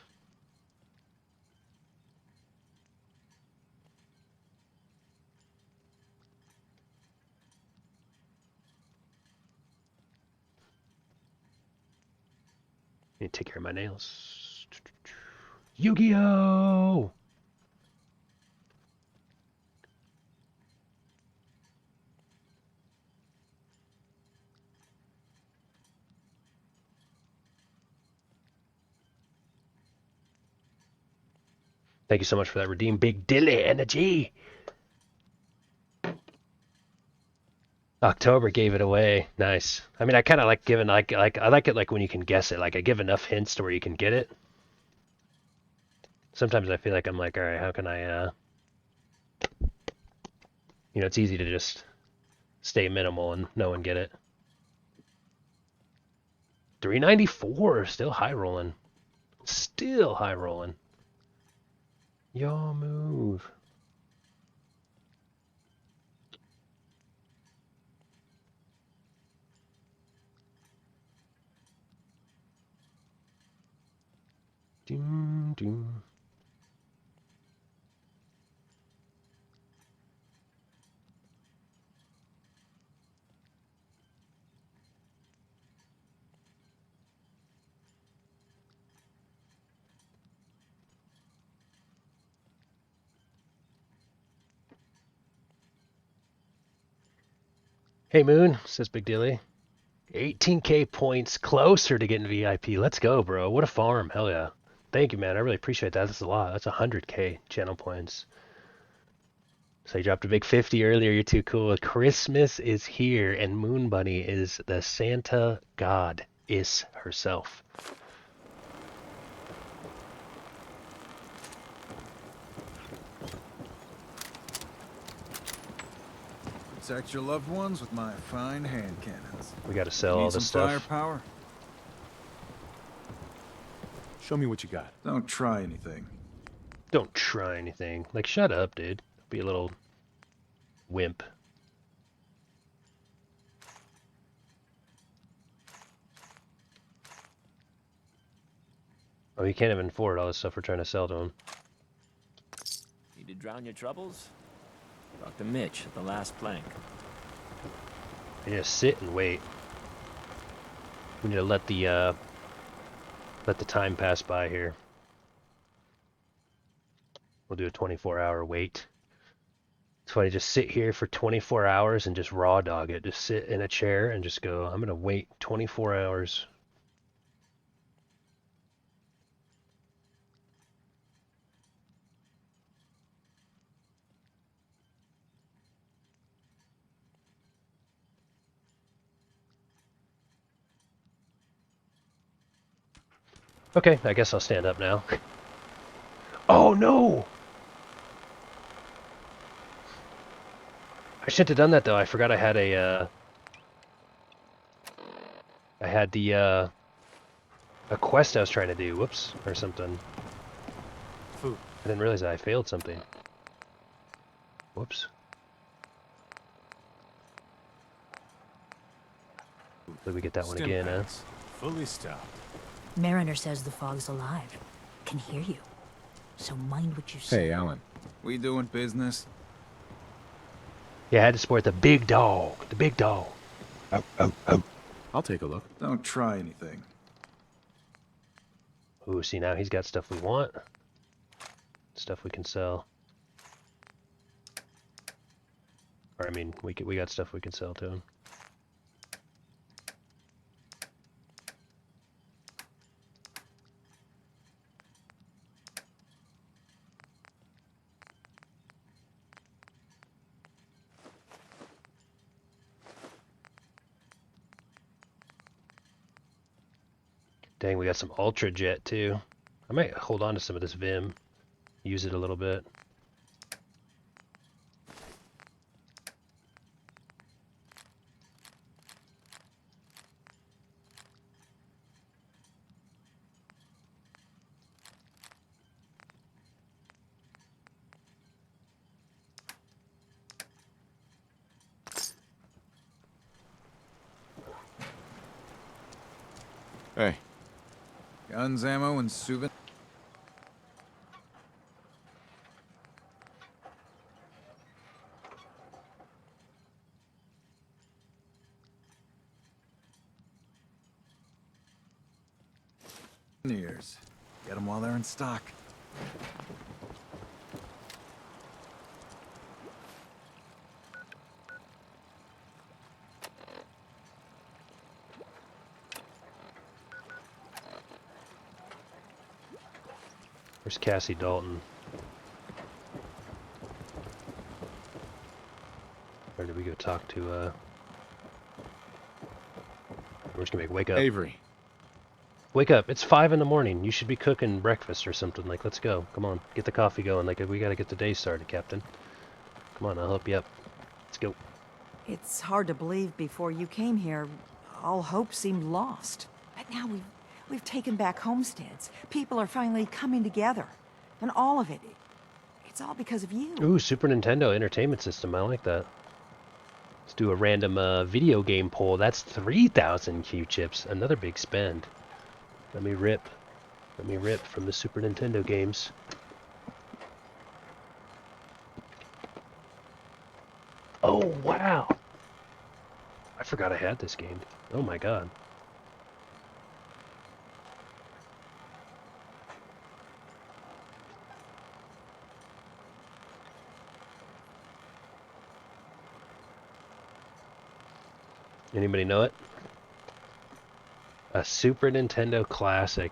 Speaker 1: Need to take care of my nails. Yu-Gi-Oh! Thank you so much for that redeem, Big Dilly Energy. October gave it away. Nice. I mean, I kind of like giving like I like it like when you can guess it. Like I give enough hints to where you can get it. Sometimes I feel like I'm like, all right, how can I? You know, it's easy to just stay minimal and no one get it. 394, still high rolling. Still high rolling. Your move. Doom, doom. Hey Moon, says Big Dilly. 18k points closer to getting VIP. Let's go, bro. What a farm. Hell yeah. Thank you, man. I really appreciate that. That's a lot. That's 100k channel points. So you dropped a big 50 earlier. You're too cool. Christmas is here, and Moon Bunny is the Santa goddess herself.
Speaker 14: Protect your loved ones with my fine hand cannons.
Speaker 1: We gotta sell all this stuff.
Speaker 14: Firepower?
Speaker 3: Show me what you got.
Speaker 14: Don't try anything.
Speaker 1: Don't try anything. Like, shut up, dude. Be a little wimp. Oh, he can't even afford all this stuff we're trying to sell to him.
Speaker 18: Need to drown your troubles? Talk to Mitch at the last plank.
Speaker 1: Just sit and wait. We need to let the time pass by here. We'll do a 24-hour wait. It's funny, just sit here for 24 hours and just raw dog it. Just sit in a chair and just go, I'm gonna wait 24 hours. Okay, I guess I'll stand up now. Oh no! I shouldn't have done that though. I forgot I had a a quest I was trying to do. Whoops, or something.
Speaker 3: Food.
Speaker 1: I didn't realize that I failed something. Whoops. Hopefully we get that one again, huh?
Speaker 3: Fully stocked.
Speaker 6: Mariner says the fog's alive. Can hear you. So mind what you say.
Speaker 5: Hey, Alan.
Speaker 14: We doing business?
Speaker 1: Yeah, I had to support the big dog. The big dog.
Speaker 5: Oh, oh, oh. I'll take a look.
Speaker 14: Don't try anything.
Speaker 1: Ooh, see now he's got stuff we want. Stuff we can sell. Or I mean, we got stuff we can sell to him. Dang, we got some Ultra Jet too. I might hold on to some of this Vim. Use it a little bit.
Speaker 5: Hey.
Speaker 14: Guns, ammo, and souvenirs. Souvenirs. Get them while they're in stock.
Speaker 1: Where's Cassie Dalton? Or did we go talk to, we're just gonna wake up.
Speaker 13: Avery.
Speaker 1: Wake up, it's 5 in the morning. You should be cooking breakfast or something. Like, let's go. Come on, get the coffee going. Like, we gotta get the day started, Captain. Come on, I'll help you up. Let's go.
Speaker 23: It's hard to believe before you came here, all hope seemed lost. But now we've taken back homesteads. People are finally coming together. And all of it, it's all because of you.
Speaker 1: Ooh, Super Nintendo Entertainment System. I like that. Let's do a random video game poll. That's 3,000 Q-chips. Another big spend. Let me rip from the Super Nintendo games. Oh, wow. I forgot I had this game. Oh my god. Anybody know it? A Super Nintendo classic.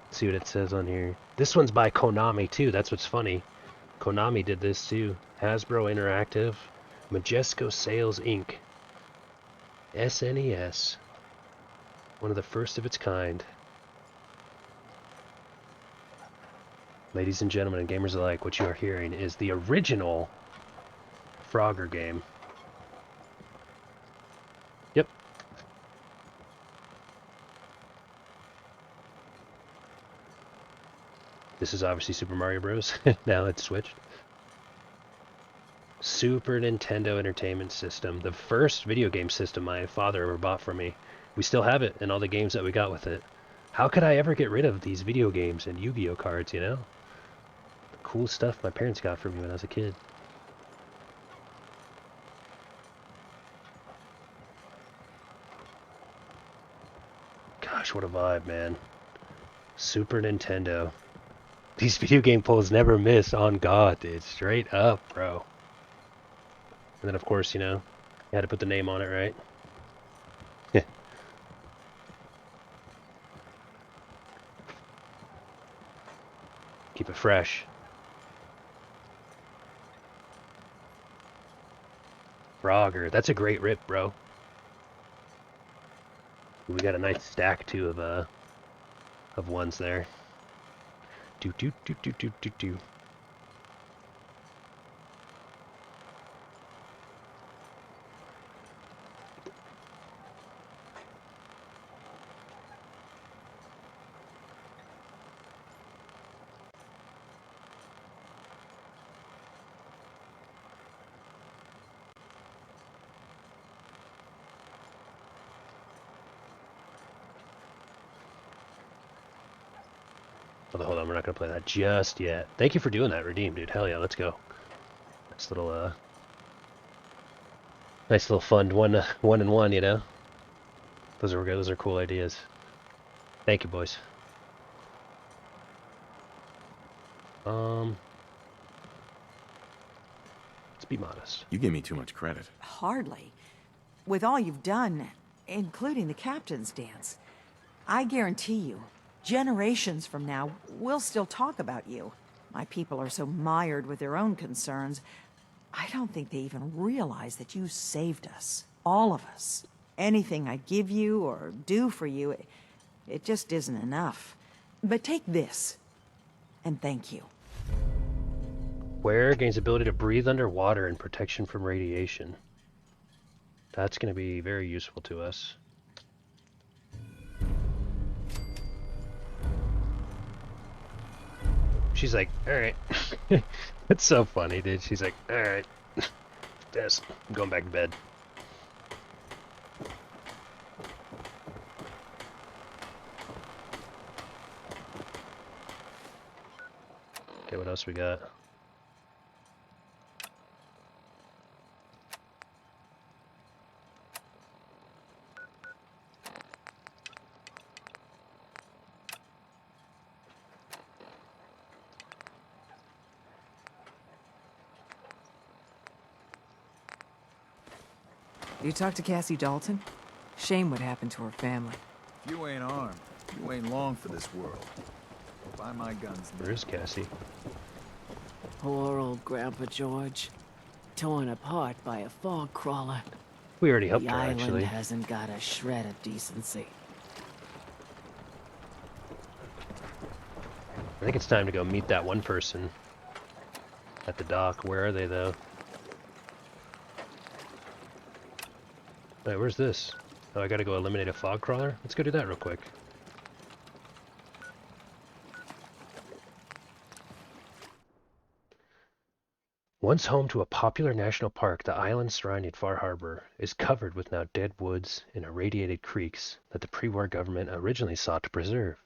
Speaker 1: Let's see what it says on here. This one's by Konami too. That's what's funny. Konami did this too. Hasbro Interactive. Majesco Sales Inc. SNES. One of the first of its kind. Ladies and gentlemen and gamers alike, what you are hearing is the original Frogger game. Yep. This is obviously Super Mario Bros. Now it's switched. Super Nintendo Entertainment System. The first video game system my father ever bought for me. We still have it and all the games that we got with it. How could I ever get rid of these video games and Yu-Gi-Oh cards, you know? The cool stuff my parents got for me when I was a kid. Gosh, what a vibe, man. Super Nintendo. These video game polls never miss, on God, dude. Straight up, bro. And then, of course, you know, you had to put the name on it, right? Keep it fresh. Frogger. That's a great rip, bro. We got a nice stack, too, of ones there. Do. Hold on, we're not gonna play that just yet. Thank you for doing that, Redeem, dude. Hell yeah, let's go. Nice little fun one and one, you know. Those are good. Those are cool ideas. Thank you, boys. Let's be modest.
Speaker 13: You give me too much credit.
Speaker 23: Hardly. With all you've done, including the captain's dance, I guarantee you, generations from now, we'll still talk about you. My people are so mired with their own concerns, I don't think they even realize that you saved us. All of us. Anything I give you or do for you, it just isn't enough. But take this, and thank you.
Speaker 1: Wearer gains ability to breathe underwater and protection from radiation. That's going to be very useful to us. She's like, alright. It's so funny, dude. She's like, alright. Yes, I'm going back to bed. Okay, what else we got?
Speaker 15: You talked to Cassie Dalton? Shame what happened to her family.
Speaker 14: If you ain't armed, you ain't long for this world. Buy my guns now.
Speaker 1: Where is Cassie?
Speaker 8: Poor old Grandpa George. Torn apart by a fog crawler.
Speaker 1: We already helped
Speaker 8: the
Speaker 1: her,
Speaker 8: island
Speaker 1: actually.
Speaker 8: hasn't got a shred of decency.
Speaker 1: I think it's time to go meet that one person at the dock. Where are they, though? Wait, where's this? Oh, I gotta go eliminate a fog crawler? Let's go do that real quick. Once home to a popular national park, the island surrounding Far Harbor is covered with now dead woods and irradiated creeks that the pre-war government originally sought to preserve.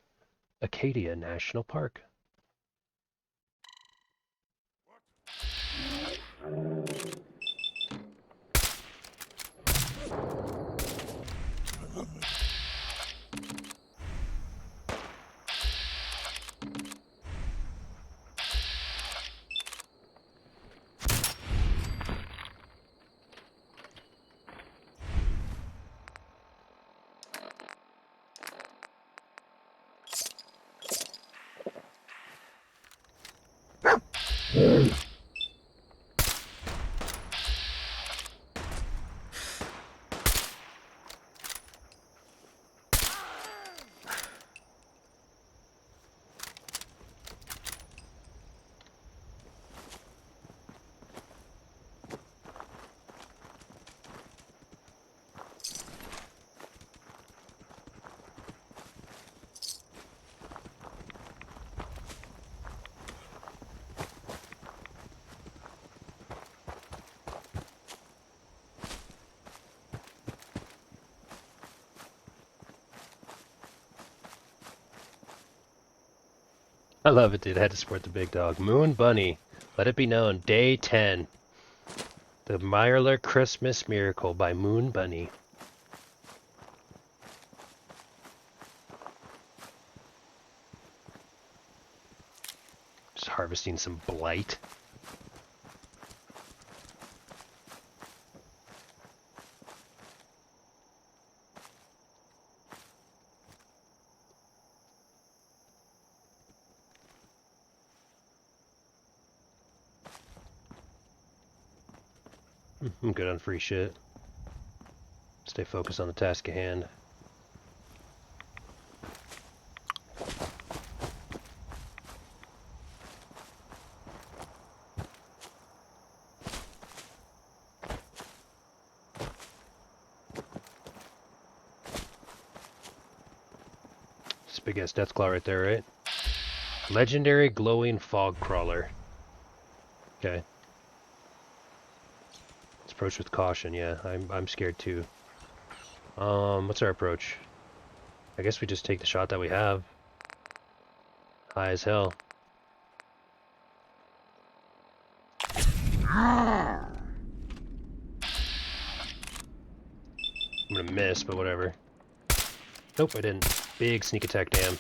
Speaker 1: Acadia National Park. I love it, dude. I had to support the big dog. Moon Bunny. Let it be known. Day 10. The Mirler Christmas Miracle by Moon Bunny. Just harvesting some blight. I'm good on free shit. Stay focused on the task at hand. This big ass Deathclaw right there, right? Legendary glowing fog crawler. Okay. Approach with caution, yeah. I'm scared too. What's our approach? I guess we just take the shot that we have. High as hell. I'm gonna miss, but whatever. Nope, I didn't. Big sneak attack, damn.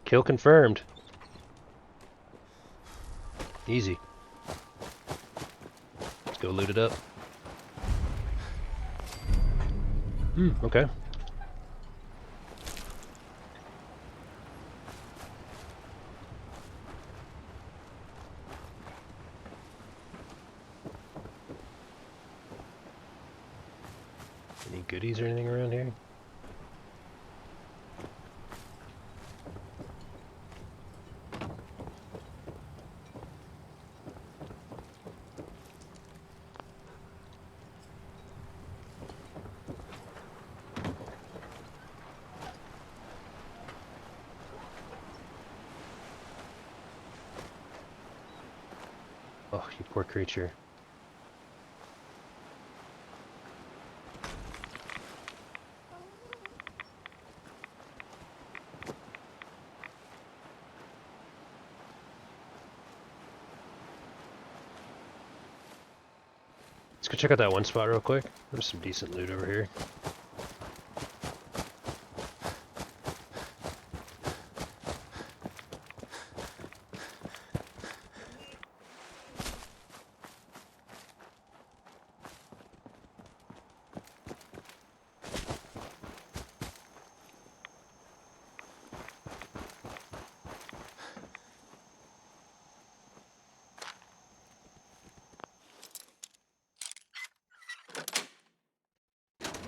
Speaker 1: Kill confirmed. Easy. Let's go loot it up. Okay. Any goodies or anything around here? Oh, you poor creature. Let's Go check out that one spot real quick. There's some decent loot over here.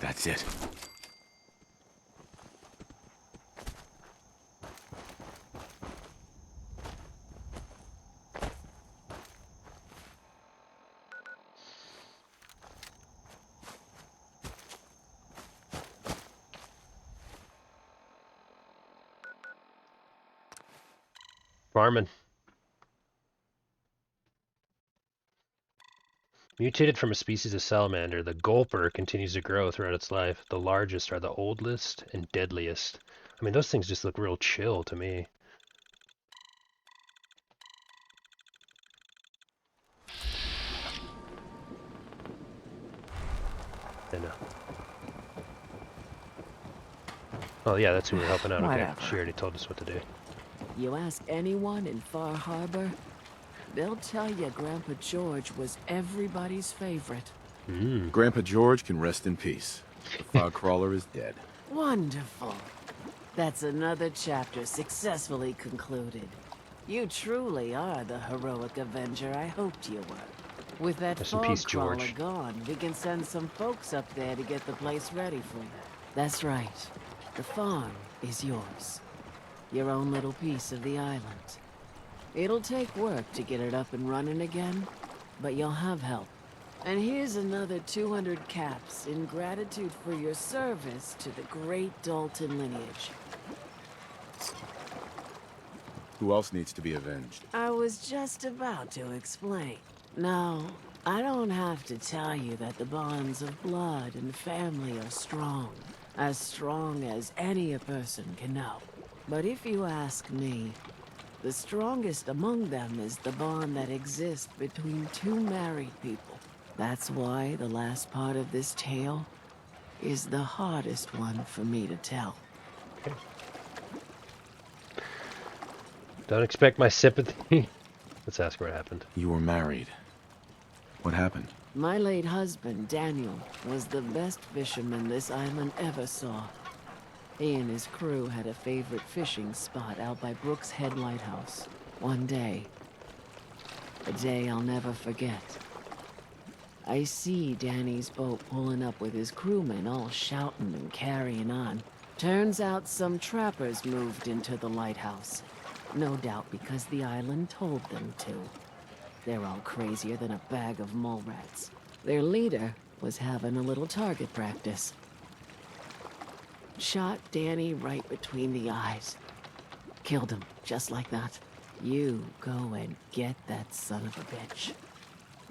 Speaker 9: That's it.
Speaker 1: Farming. Mutated from a species of salamander, the gulper continues to grow throughout its life. The largest are the oldest and deadliest. I mean, those things just look real chill to me. I know. Oh yeah, that's who we're helping out. Okay,
Speaker 8: Whatever.
Speaker 1: she already told us what to do.
Speaker 8: You ask anyone in Far Harbor, they'll tell you Grandpa George was everybody's favorite.
Speaker 5: Grandpa George can rest in peace. The fog crawler is dead.
Speaker 8: Wonderful. That's another chapter successfully concluded. You truly are the heroic avenger I hoped you were. With that
Speaker 1: Rest in
Speaker 8: fog
Speaker 1: peace,
Speaker 8: crawler
Speaker 1: George.
Speaker 8: gone, we can send some folks up there to get the place ready for you. That's right. The farm is yours. Your own little piece of the island. It'll take work to get it up and running again, but you'll have help. And here's another 200 caps in gratitude for your service to the great Dalton lineage.
Speaker 5: Who else needs to be avenged?
Speaker 8: I was just about to explain. No, I don't have to tell you that the bonds of blood and family are strong. As strong as any a person can know. But if you ask me, the strongest among them is the bond that exists between two married people. That's why the last part of this tale is the hardest one for me to tell.
Speaker 1: Don't expect my sympathy. Let's ask what happened.
Speaker 13: You were married. What happened?
Speaker 8: My late husband, Daniel, was the best fisherman this island ever saw. He and his crew had a favorite fishing spot out by Brooks Head Lighthouse. One day, a day I'll never forget, I see Danny's boat pulling up with his crewmen all shouting and carrying on. Turns out some trappers moved into the lighthouse. No doubt because the island told them to. They're all crazier than a bag of mole rats. Their leader was having a little target practice. Shot Danny right between the eyes. Killed him, just like that. You go and get that son of a bitch.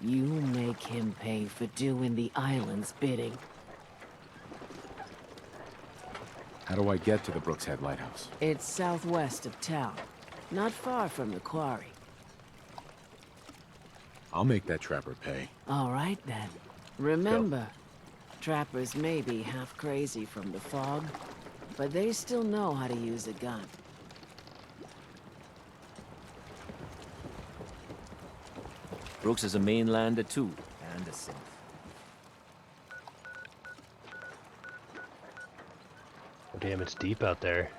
Speaker 8: You make him pay for doing the island's bidding.
Speaker 5: How do I get to the Brooks Head Lighthouse?
Speaker 8: It's southwest of town, not far from the quarry.
Speaker 5: I'll make that trapper pay.
Speaker 8: All right, then. Remember, trappers may be half crazy from the fog, but they still know how to use a gun.
Speaker 18: Brooks is a mainlander too, and a synth.
Speaker 1: Oh, damn, it's deep out there.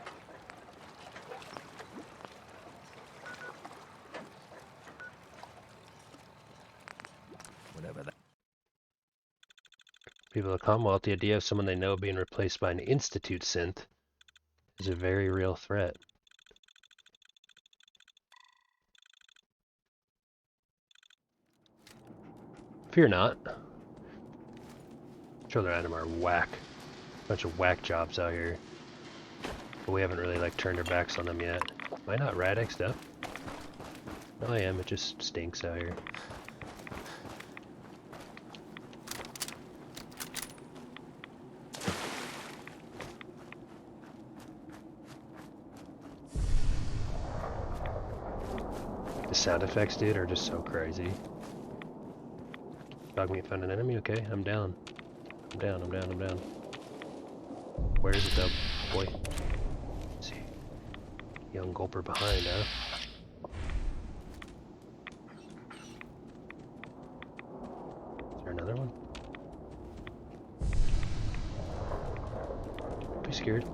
Speaker 18: Whatever that.
Speaker 1: People of the Commonwealth, the idea of someone they know being replaced by an Institute synth is a very real threat. Fear not. Children of Adam are whack. Bunch of whack jobs out here. But we haven't really like turned our backs on them yet. Am I not Radexed up? No, I am. It just stinks out here. The sound effects, dude, are just so crazy. Dogmeat found an enemy? Okay, I'm down. I'm down, I'm down, I'm down. Where is it though, boy? Let's see. Young gulper behind, huh? Is there another one? Be scared.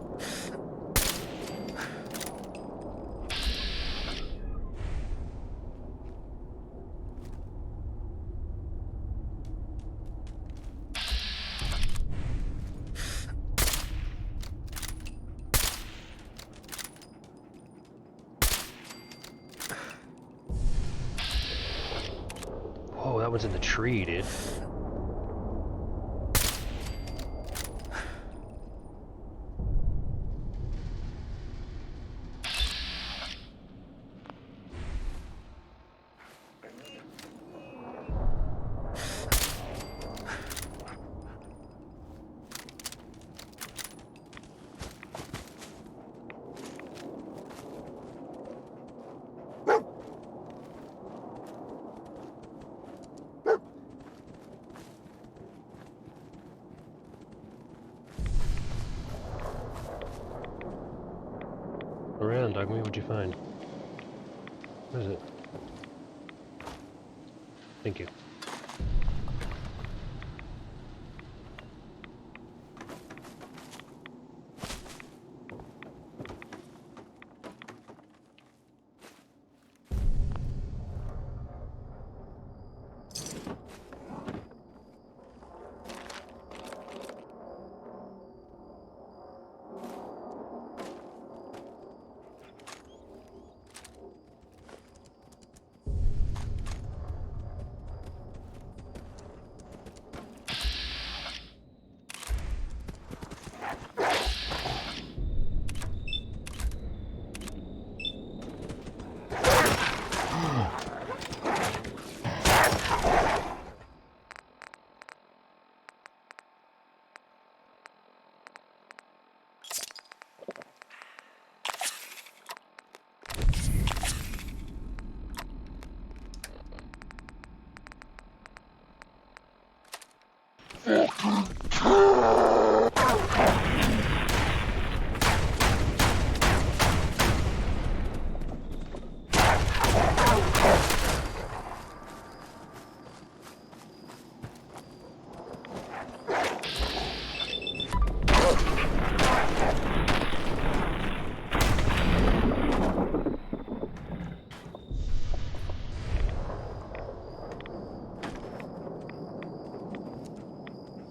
Speaker 1: Oh, that one's in the tree, dude. Around, Dogmeat, what'd you find? What is it? Thank you.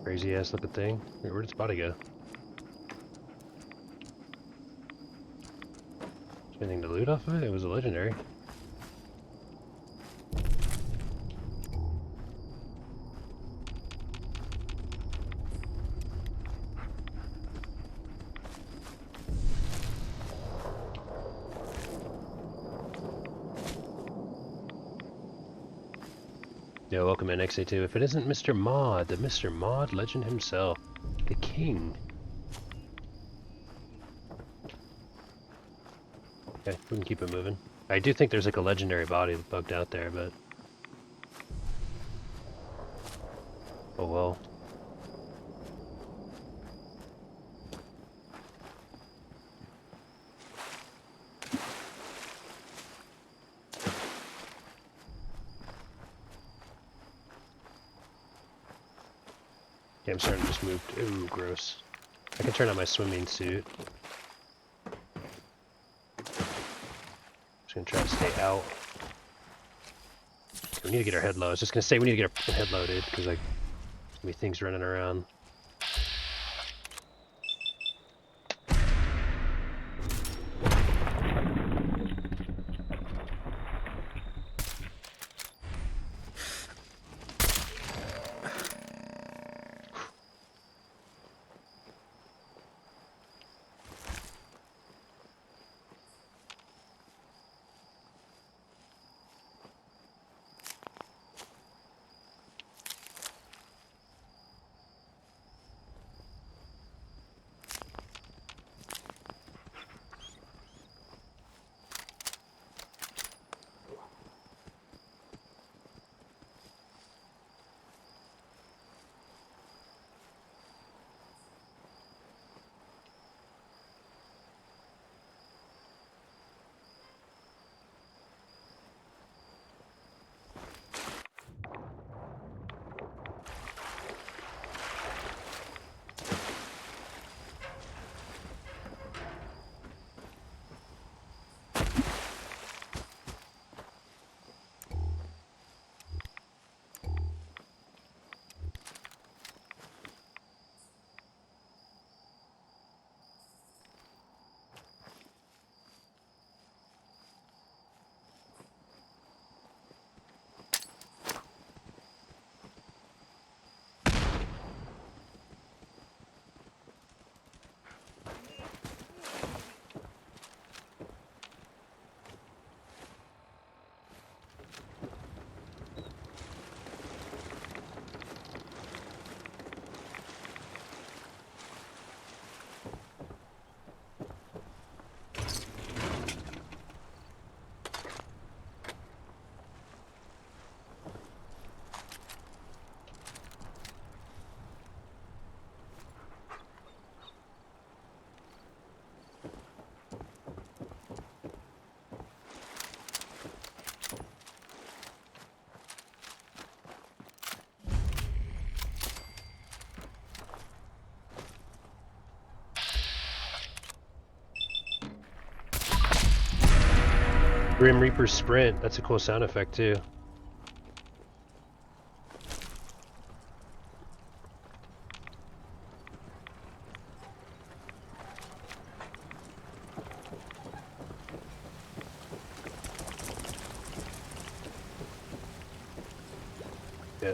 Speaker 1: Crazy ass looking thing. Where did its body go? Is there anything to loot off of it? It was a legendary. Yeah, welcome in XA2. If it isn't Mr. Mod, the Mr. Mod legend himself, the king. Okay, we can keep it moving. I do think there's like a legendary body bugged out there, but... oh well. Yeah, I'm starting to just move. Ooh, gross. I can turn on my swimming suit. Just gonna try to stay out. We need to get our head low. I was just gonna say we need to get our head loaded because like, so many things running around. Grim Reaper Sprint. That's a cool sound effect too. Yeah.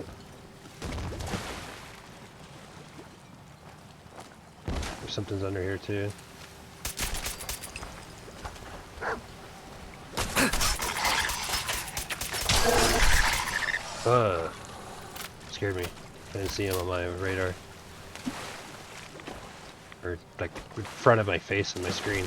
Speaker 1: Something's under here too. Scared me. I didn't see him on my radar. Or like in front of my face on my screen.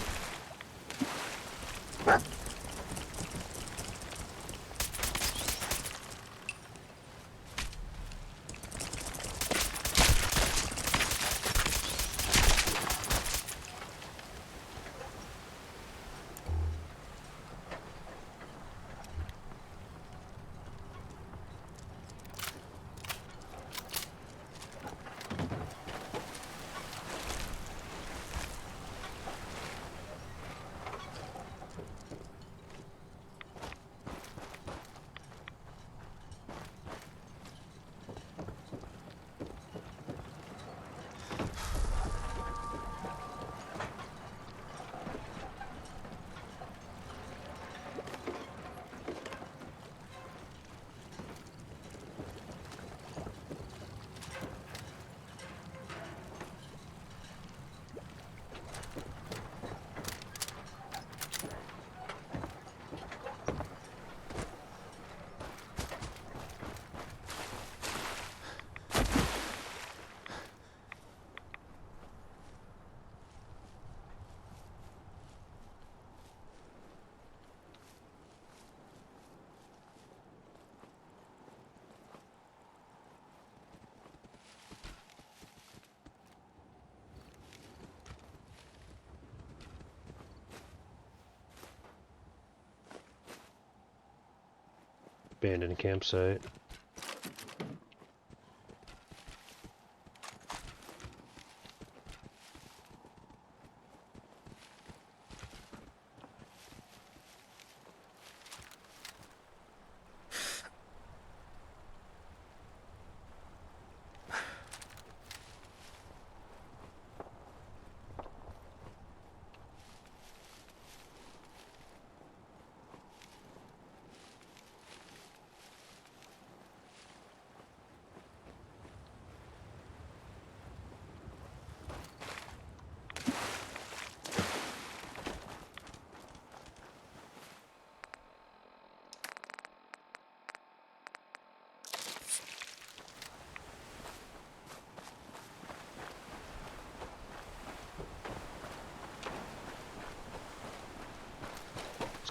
Speaker 1: Abandoned campsite.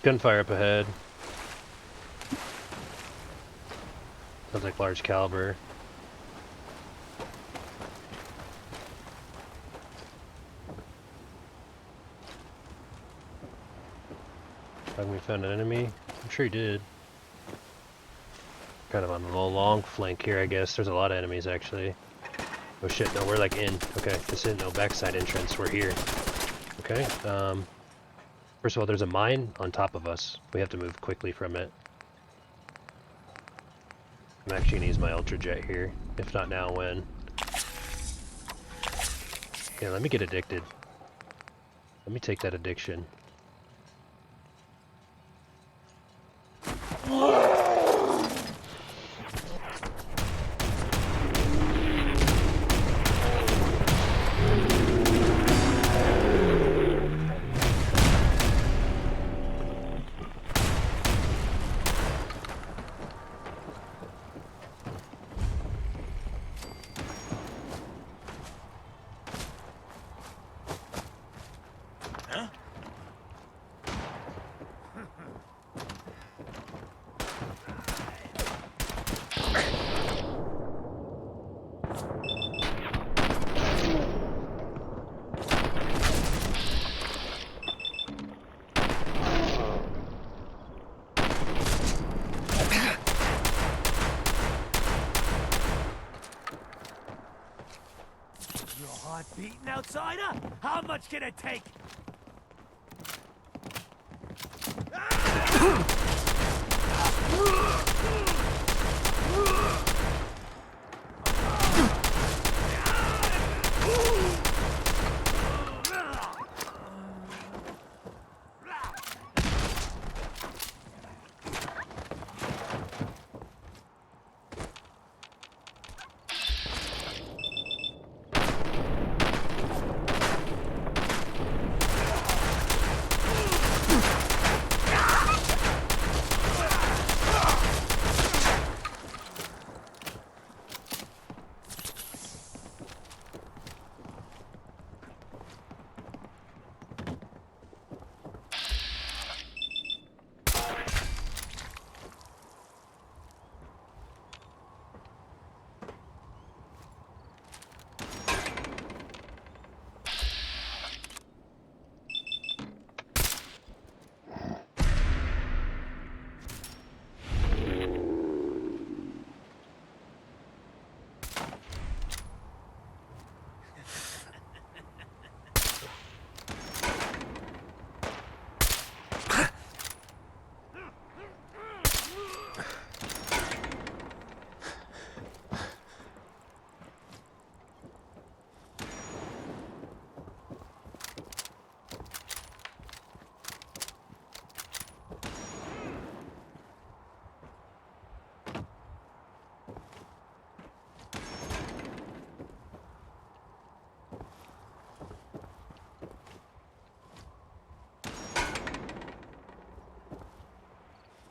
Speaker 1: Gunfire up ahead. Sounds like large caliber. Haven't we found an enemy? I'm sure he did. Kind of on the long flank here, I guess. There's a lot of enemies actually. Oh shit, no, we're like in. Okay, this isn't no backside entrance. We're here. Okay, first of all, there's a mine on top of us. We have to move quickly from it. I'm actually gonna use my Ultra Jet here. If not now, when? Yeah, let me get addicted. Let me take that addiction.
Speaker 9: Beaten outsider? How much can it take?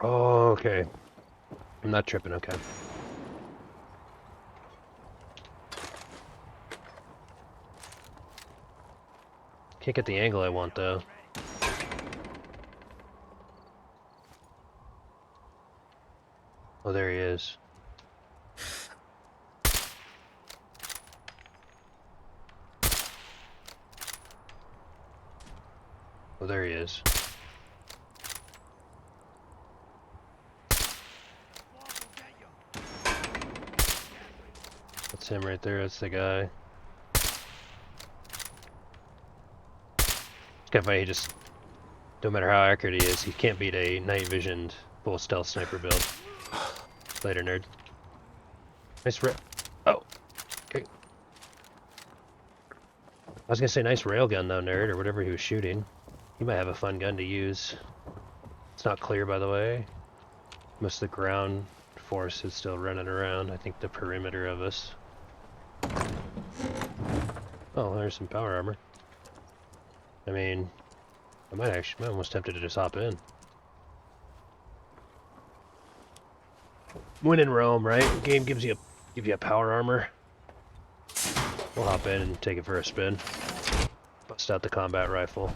Speaker 1: Oh, okay. I'm not tripping, okay. Can't get the angle I want, though. Oh, there he is. Oh, there he is. That's him right there, that's the guy. It's kinda funny, he just, no matter how accurate he is, he can't beat a night visioned full stealth sniper build. Later, nerd. Nice oh, okay. I was gonna say nice railgun though, nerd, or whatever he was shooting. He might have a fun gun to use. It's not clear, by the way. Most of the ground force is still running around. I think the perimeter of us. Oh, there's some power armor. I mean, I'm almost tempted to just hop in. When in Rome, right? The game gives you a power armor. We'll hop in and take it for a spin. Bust out the combat rifle.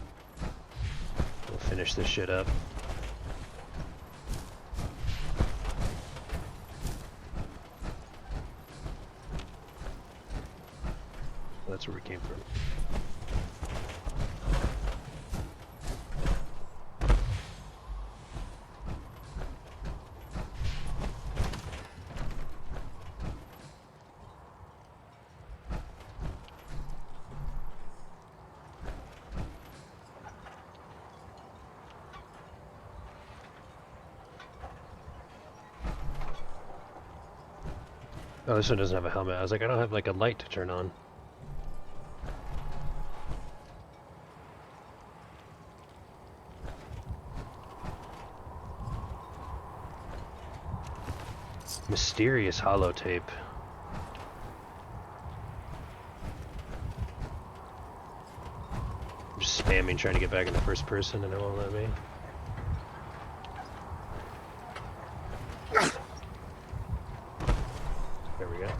Speaker 1: We'll finish this shit up. That's where we came from. Oh, this one doesn't have a helmet. I was like, I don't have like a light to turn on. Mysterious holotape. I'm just spamming trying to get back into first person and it won't let me. There we go.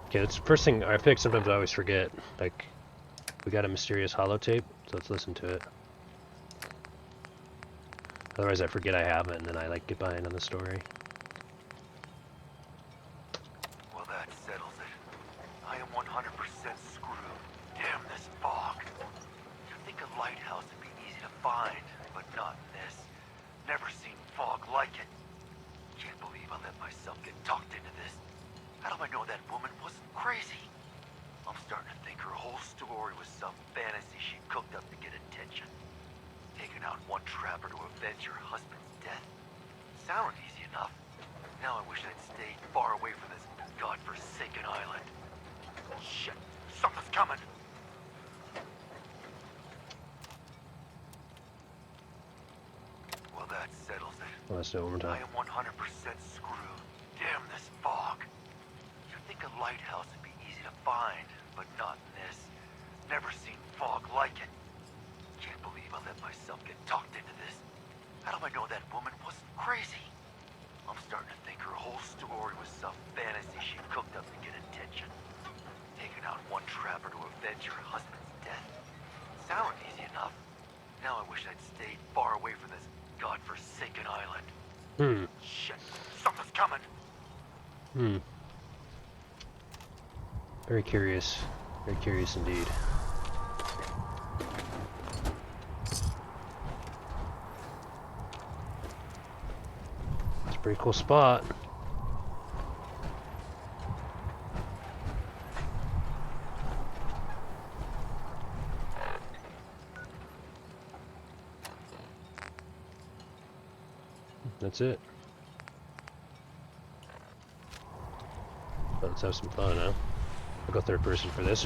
Speaker 1: Okay, that's the first thing I feel like sometimes I always forget. Like, we got a mysterious holotape, so let's listen to it. Otherwise I forget I have it and then I like get behind on the story.
Speaker 16: Well, that settles it. I am 100% screwed. Damn this fog. You'd think a lighthouse would be easy to find, but not this. Never seen fog like it. Can't believe I let myself get talked into this. How do I know that woman wasn't crazy? I'm starting to think her whole story was some fantasy she cooked up to get attention. Taking out one trapper to avenge her husband's death. Sounded easy enough. Now I wish I'd stayed far away from this godforsaken island. Shit, something's coming. Well, that settles it.
Speaker 1: Well, let's do it one more
Speaker 16: I
Speaker 1: time.
Speaker 16: am 100% screwed. Damn this fog. You'd think a lighthouse would be easy to find, but not in this. Never seen fog like it. Can't believe I let myself get talked into this. How do I know that woman wasn't crazy? I'm starting to think her whole story was some fantasy she cooked up to get attention. Taking out one trapper to avenge her husband's death. Sounded easy enough. Now I wish I'd stayed far away from this godforsaken island. Shit, something's coming.
Speaker 1: Very curious. Very curious indeed. It's a pretty cool spot. That's it. Let's have some fun, huh? I'll go third person for this.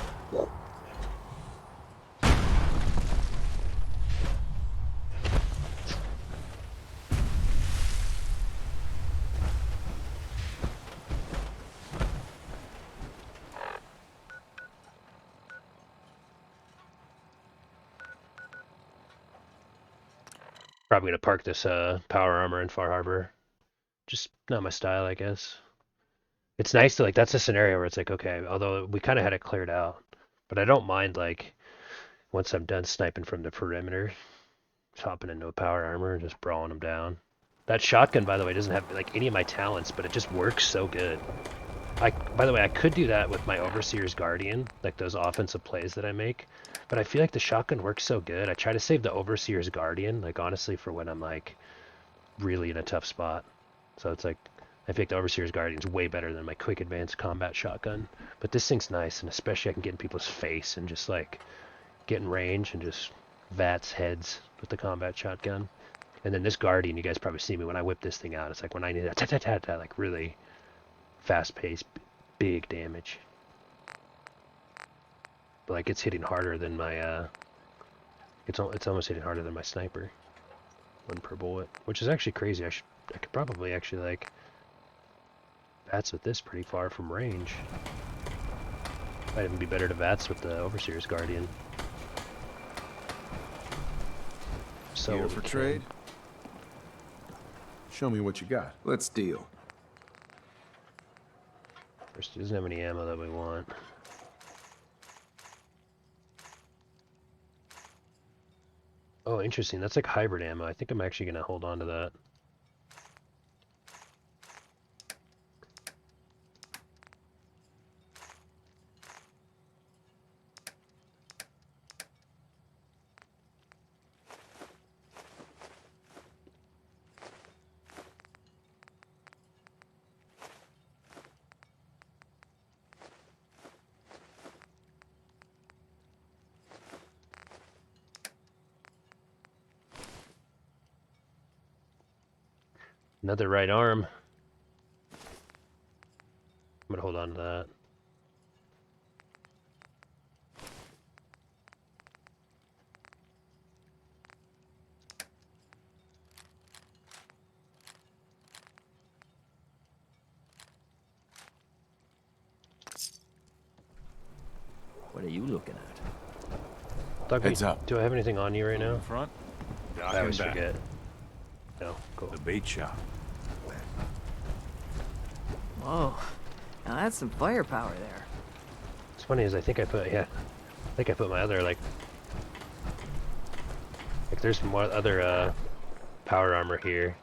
Speaker 1: Probably gonna park this power armor in Far Harbor. Just not my style, I guess. It's nice to like, that's a scenario where it's like, okay, although we kind of had it cleared out, but I don't mind like, once I'm done sniping from the perimeter, just hopping into a power armor and just brawling them down. That shotgun, by the way, doesn't have like any of my talents, but it just works so good. By the way, I could do that with my Overseer's Guardian, like those offensive plays that I make, but I feel like the shotgun works so good. I try to save the Overseer's Guardian, like honestly, for when I'm like really in a tough spot. So it's like, I think the Overseer's Guardian's way better than my quick advanced combat shotgun. But this thing's nice, and especially I can get in people's face and just like get in range and just VATS heads with the combat shotgun. And then this Guardian, you guys probably see me when I whip this thing out. It's like when I need that like really fast-paced, big damage. But like it's hitting harder than my it's almost hitting harder than my sniper. 1 per bullet, which is actually crazy. I could probably actually like VATS with this pretty far from range. Might even be better to VATS with the Overseer's Guardian. So
Speaker 5: here for trade? Show me what you got. Let's deal.
Speaker 1: First, he doesn't have any ammo that we want. Oh, interesting. That's like hybrid ammo. I think I'm actually going to hold on to that. Another right arm. I'm gonna hold on to that.
Speaker 18: What are you looking at?
Speaker 1: Doug,
Speaker 5: Heads up.
Speaker 1: Do I have anything on you right now?
Speaker 3: Front.
Speaker 1: I always forget. No, cool.
Speaker 3: The bait shop.
Speaker 15: Whoa. Now that's some firepower there.
Speaker 1: What's funny is I think I put my other like there's more other power armor here.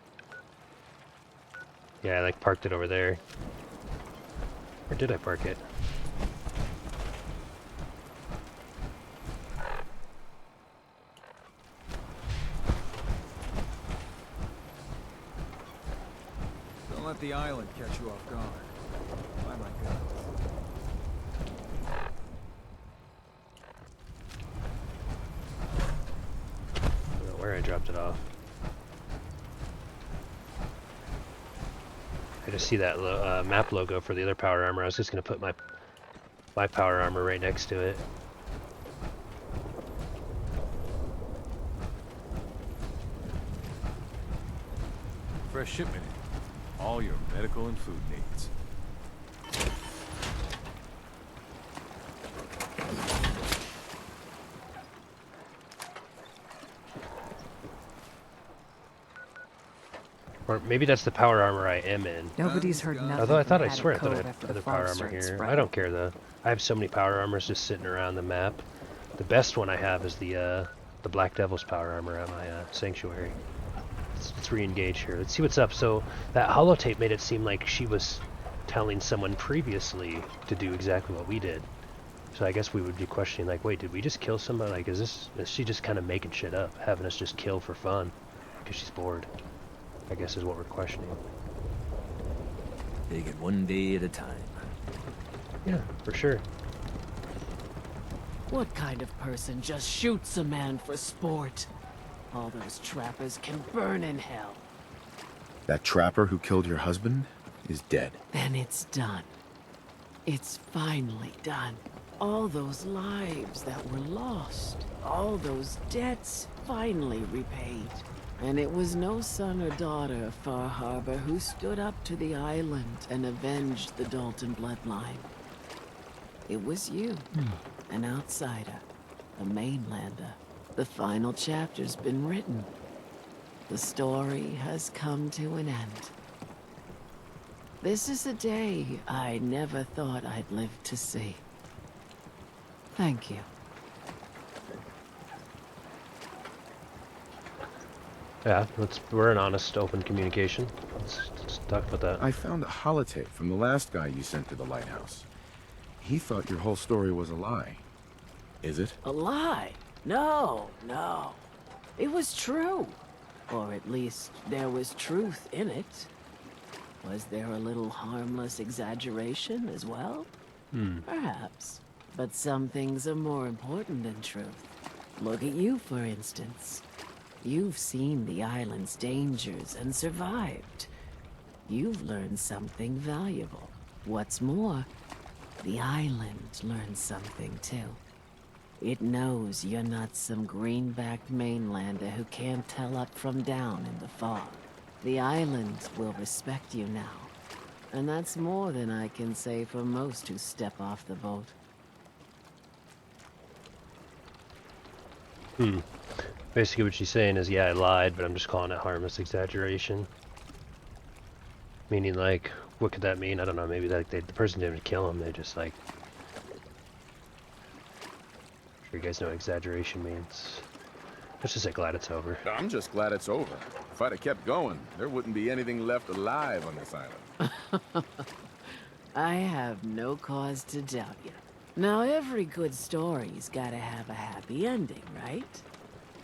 Speaker 1: Yeah, I like parked it over there. Where did I park it?
Speaker 14: Don't let the island catch you off guard.
Speaker 10: Why my God?
Speaker 1: I don't know where I dropped it off. I just see that map logo for the other power armor. I was just gonna put my power armor right next to it.
Speaker 3: Fresh shipment. All your medical and food needs.
Speaker 1: Or maybe that's the power armor I am in.
Speaker 6: Nobody's heard nothing.
Speaker 1: Although I
Speaker 6: from
Speaker 1: thought I
Speaker 6: Paddock
Speaker 1: swear I thought
Speaker 6: Cove
Speaker 1: I
Speaker 6: after
Speaker 1: had
Speaker 6: the
Speaker 1: the power
Speaker 6: fog
Speaker 1: armor
Speaker 6: started
Speaker 1: here. I
Speaker 6: spreading.
Speaker 1: don't care though. I have so many power armors just sitting around the map. The best one I have is the Black Devil's power armor at my sanctuary. Let's re-engage here. Let's see what's up. So that holotape made it seem like she was telling someone previously to do exactly what we did. So I guess we would be questioning, like, wait, did we just kill somebody? Like, is she just kind of making shit up, having us just kill for fun because she's bored? I guess is what we're questioning.
Speaker 18: Take it one day at a time.
Speaker 1: Yeah, for sure.
Speaker 8: What kind of person just shoots a man for sport? All those trappers can burn in hell.
Speaker 5: That trapper who killed your husband is dead.
Speaker 8: Then it's done. It's finally done. All those lives that were lost, all those debts finally repaid. And it was no son or daughter of Far Harbor who stood up to the island and avenged the Dalton bloodline. It was you, an outsider, a mainlander. The final chapter's been written. The story has come to an end. This is a day I never thought I'd live to see. Thank you.
Speaker 1: Yeah, we're in honest, open communication. Let's talk about that.
Speaker 5: I found a holotape from the last guy you sent to the lighthouse. He thought your whole story was a lie. Is it?
Speaker 8: A lie? No, no. It was true. Or at least there was truth in it. Was there a little harmless exaggeration as well? Perhaps. But some things are more important than truth. Look at you, for instance. You've seen the island's dangers and survived. You've learned something valuable. What's more, the island learned something too. It knows you're not some greenbacked mainlander who can't tell up from down in the fog. The island will respect you now. And that's more than I can say for most who step off the boat.
Speaker 1: Basically what she's saying is, yeah, I lied, but I'm just calling it harmless exaggeration. Meaning, like, what could that mean? I don't know, maybe like the person didn't kill him, they just like... I'm sure you guys know what exaggeration means. Let's just say glad it's over.
Speaker 5: I'm just glad it's over. If I'd have kept going, there wouldn't be anything left alive on this island.
Speaker 8: I have no cause to doubt you. Now, every good story's gotta have a happy ending, right?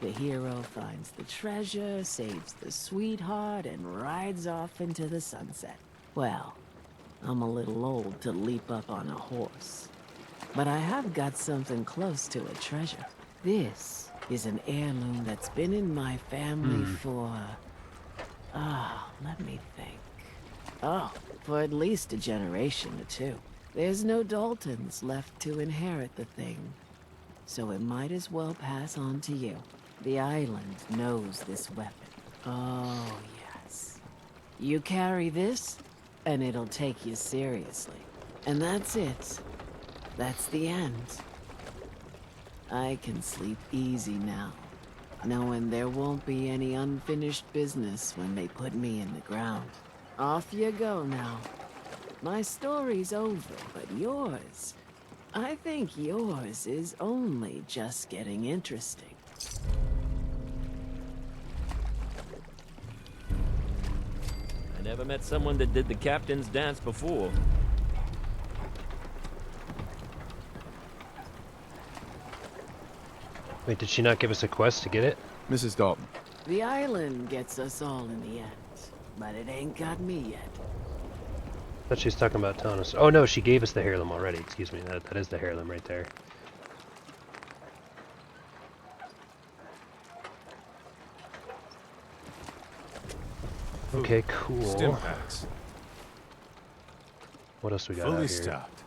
Speaker 8: The hero finds the treasure, saves the sweetheart, and rides off into the sunset. Well, I'm a little old to leap up on a horse. But I have got something close to a treasure. This is an heirloom that's been in my family for... let me think. Oh, for at least a generation or two. There's no Daltons left to inherit the thing, so it might as well pass on to you. The island knows this weapon. Oh, yes. You carry this, and it'll take you seriously. And that's it. That's the end. I can sleep easy now, knowing there won't be any unfinished business when they put me in the ground. Off you go now. My story's over, but yours... I think yours is only just getting interesting.
Speaker 18: I never met someone that did the captain's dance before.
Speaker 1: Wait, did she not give us a quest to get it?
Speaker 5: Mrs. Dalton.
Speaker 8: The island gets us all in the end, but it ain't got me yet.
Speaker 1: But she's talking about telling us. Oh no, she gave us the heirloom already. Excuse me. That is the heirloom right there. Okay, cool.
Speaker 3: Stim packs.
Speaker 1: What else we got
Speaker 3: Fully
Speaker 1: out here?
Speaker 3: stocked.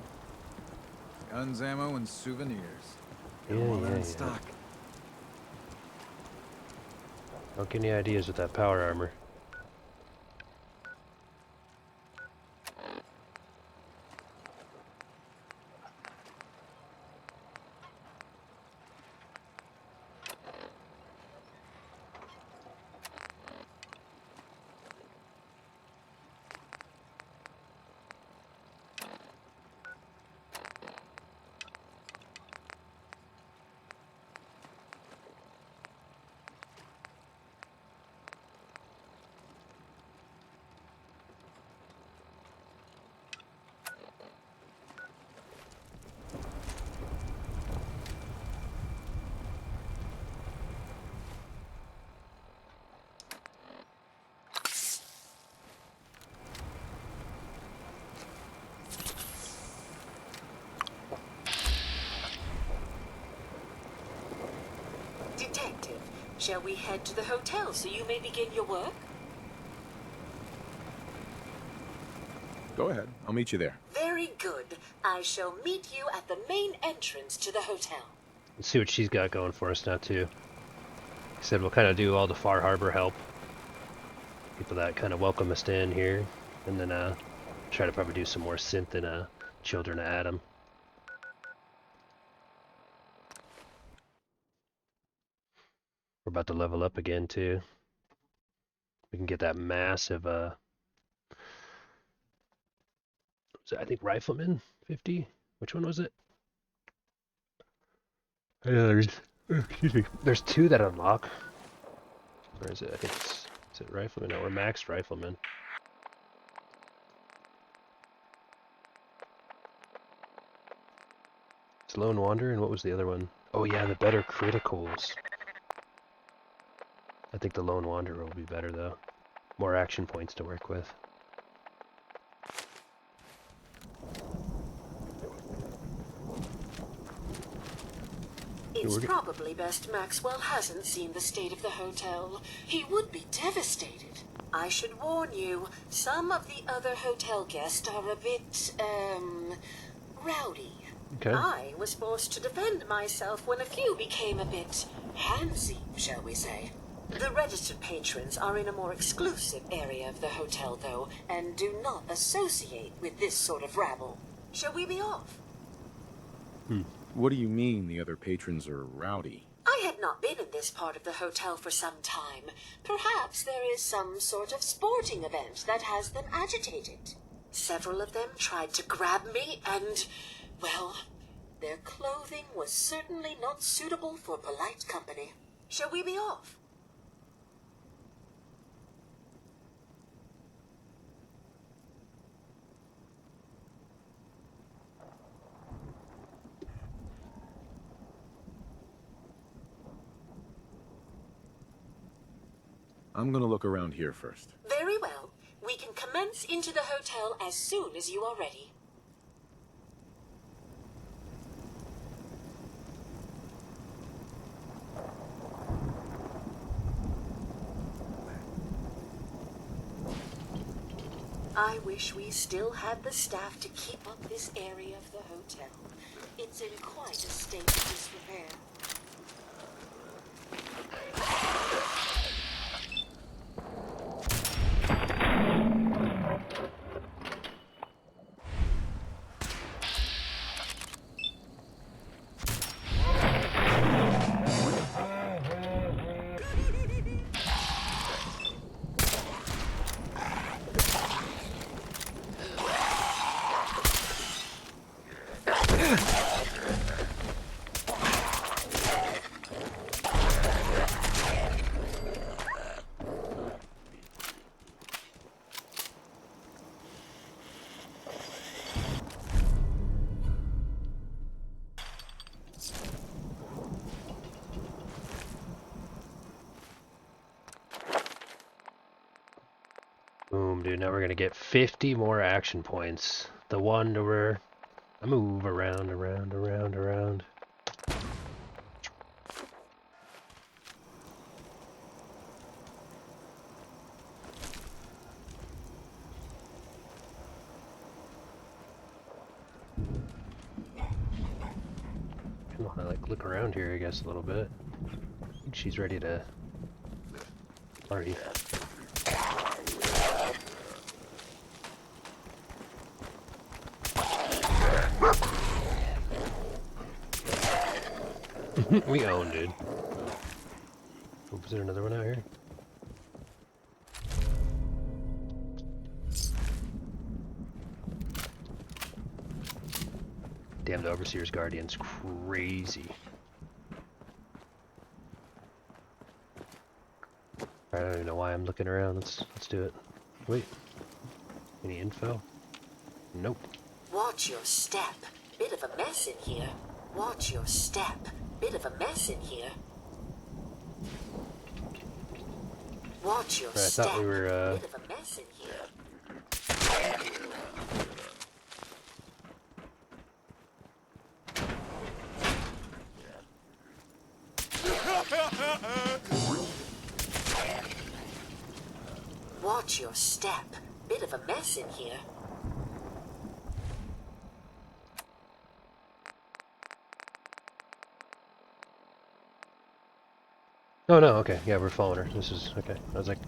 Speaker 14: Guns, ammo, and souvenirs.
Speaker 1: Yeah, yeah.
Speaker 14: Stock.
Speaker 1: Don't get any ideas with that power armor.
Speaker 17: Detective, shall we head to the hotel so you may begin your work?
Speaker 5: Go ahead. I'll meet you there.
Speaker 17: Very good. I shall meet you at the main entrance to the hotel.
Speaker 1: Let's see what she's got going for us now too. Like I said, we'll kind of do all the Far Harbor help. People that kind of welcome us in here. And then try to probably do some more synth and Children of Adam. We're about to level up again too. We can get that massive I think Rifleman 50? Which one was it? Yeah, excuse me. There's two that unlock. Where is it? I think it's, is it Rifleman or Maxed Rifleman? It's Lone Wanderer, and what was the other one? Oh yeah, the better criticals. I think the Lone Wanderer will be better though. More action points to work with.
Speaker 17: It's probably best Maxwell hasn't seen the state of the hotel. He would be devastated. I should warn you, some of the other hotel guests are a bit, rowdy.
Speaker 1: Okay.
Speaker 17: I was forced to defend myself when a few became a bit handsy, shall we say. The registered patrons are in a more exclusive area of the hotel, though, and do not associate with this sort of rabble. Shall we be off?
Speaker 5: What do you mean the other patrons are rowdy?
Speaker 17: I had not been in this part of the hotel for some time. Perhaps there is some sort of sporting event that has them agitated. Several of them tried to grab me and, well, their clothing was certainly not suitable for polite company. Shall we be off?
Speaker 5: I'm gonna look around here first.
Speaker 17: Very well. We can commence into the hotel as soon as you are ready. I wish we still had the staff to keep up this area of the hotel. It's in quite a state of disrepair.
Speaker 1: now we're gonna get 50 more action points. The Wanderer. I move around. I like look around here, I guess, a little bit. I think she's ready to party. We owned it. Oops, is there another one out here? Damn, the Overseer's Guardian's crazy. I don't even know why I'm looking around. Let's do it. Wait. Any info? Nope.
Speaker 17: Watch your step. Bit of a mess in here. Watch your step. Bit of a mess in here. Watch your step.
Speaker 1: I thought we were
Speaker 17: Bit of a mess in here. Watch your step. Bit of a mess in here.
Speaker 1: Oh no, okay, yeah, we're following her. This is okay. I was like,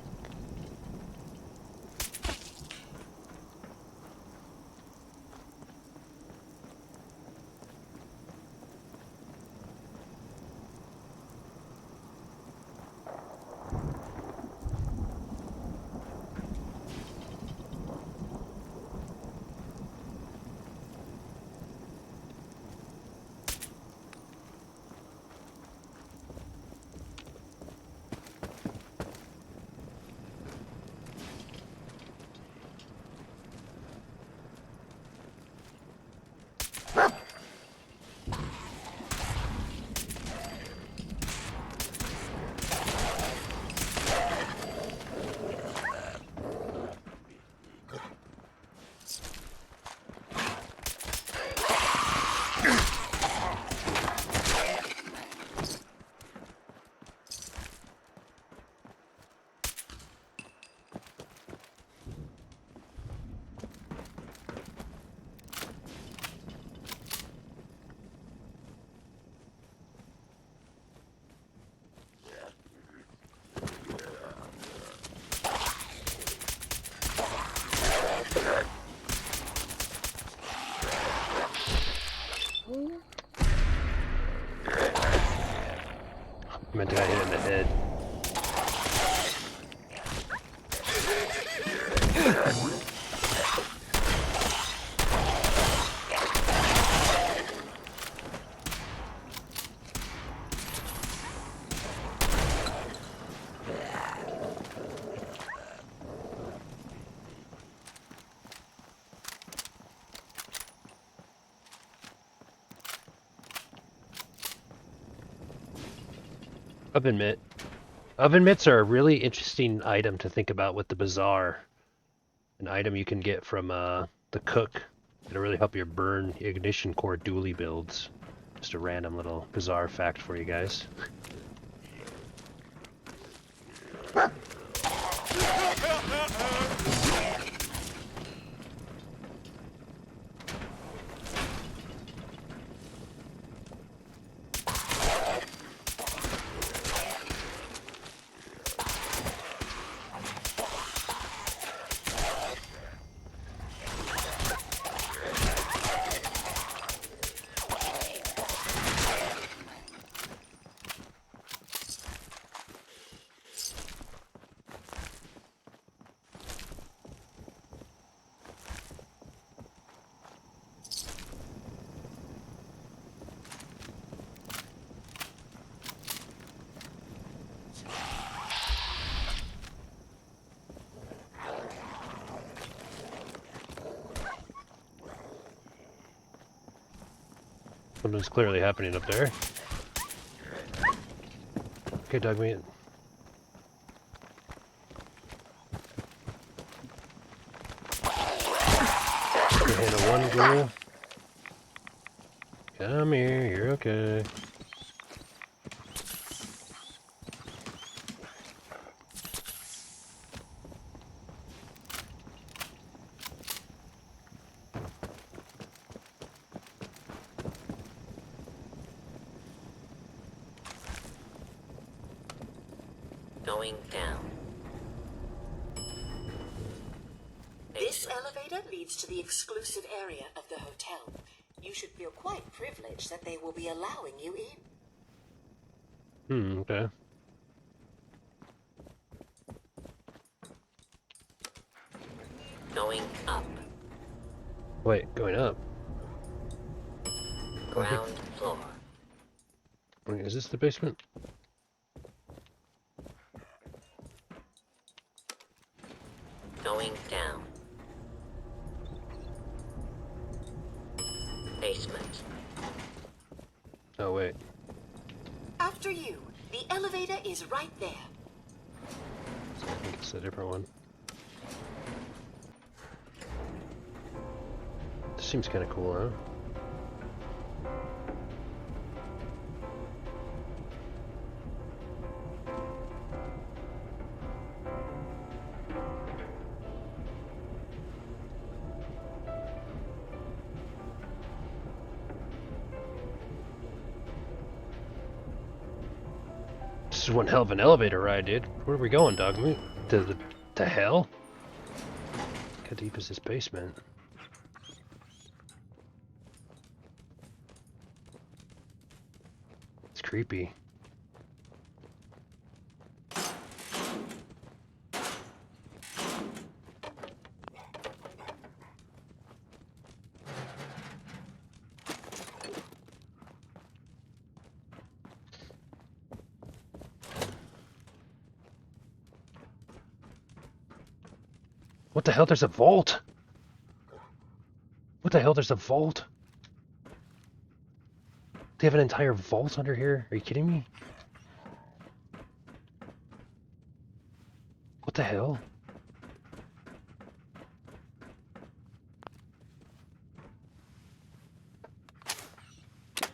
Speaker 1: I meant to get hit in the head. Oven mitt. Oven mitts are a really interesting item to think about with the bazaar. An item you can get from the cook. It'll really help you burn ignition core dually builds. Just a random little bizarre fact for you guys. Something's clearly happening up there. Okay, dog meat. one ghoul. Come here, you're okay.
Speaker 17: Going down. This elevator leads to the exclusive area of the hotel. You should feel quite privileged that they will be allowing you in.
Speaker 1: Okay.
Speaker 17: Going up.
Speaker 1: Wait, going up?
Speaker 17: Ground floor.
Speaker 1: Wait, is this the basement?
Speaker 17: Going down. Basement.
Speaker 1: Oh, wait.
Speaker 17: After you. The elevator is right there.
Speaker 1: I think it's a different one. This seems kind of cool, huh? This is one hell of an elevator ride, dude. Where are we going, Dogmeat? To hell? How deep is this basement? It's creepy. What the hell? There's a vault! What the hell? There's a vault? They have an entire vault under here? Are you kidding me? What the hell?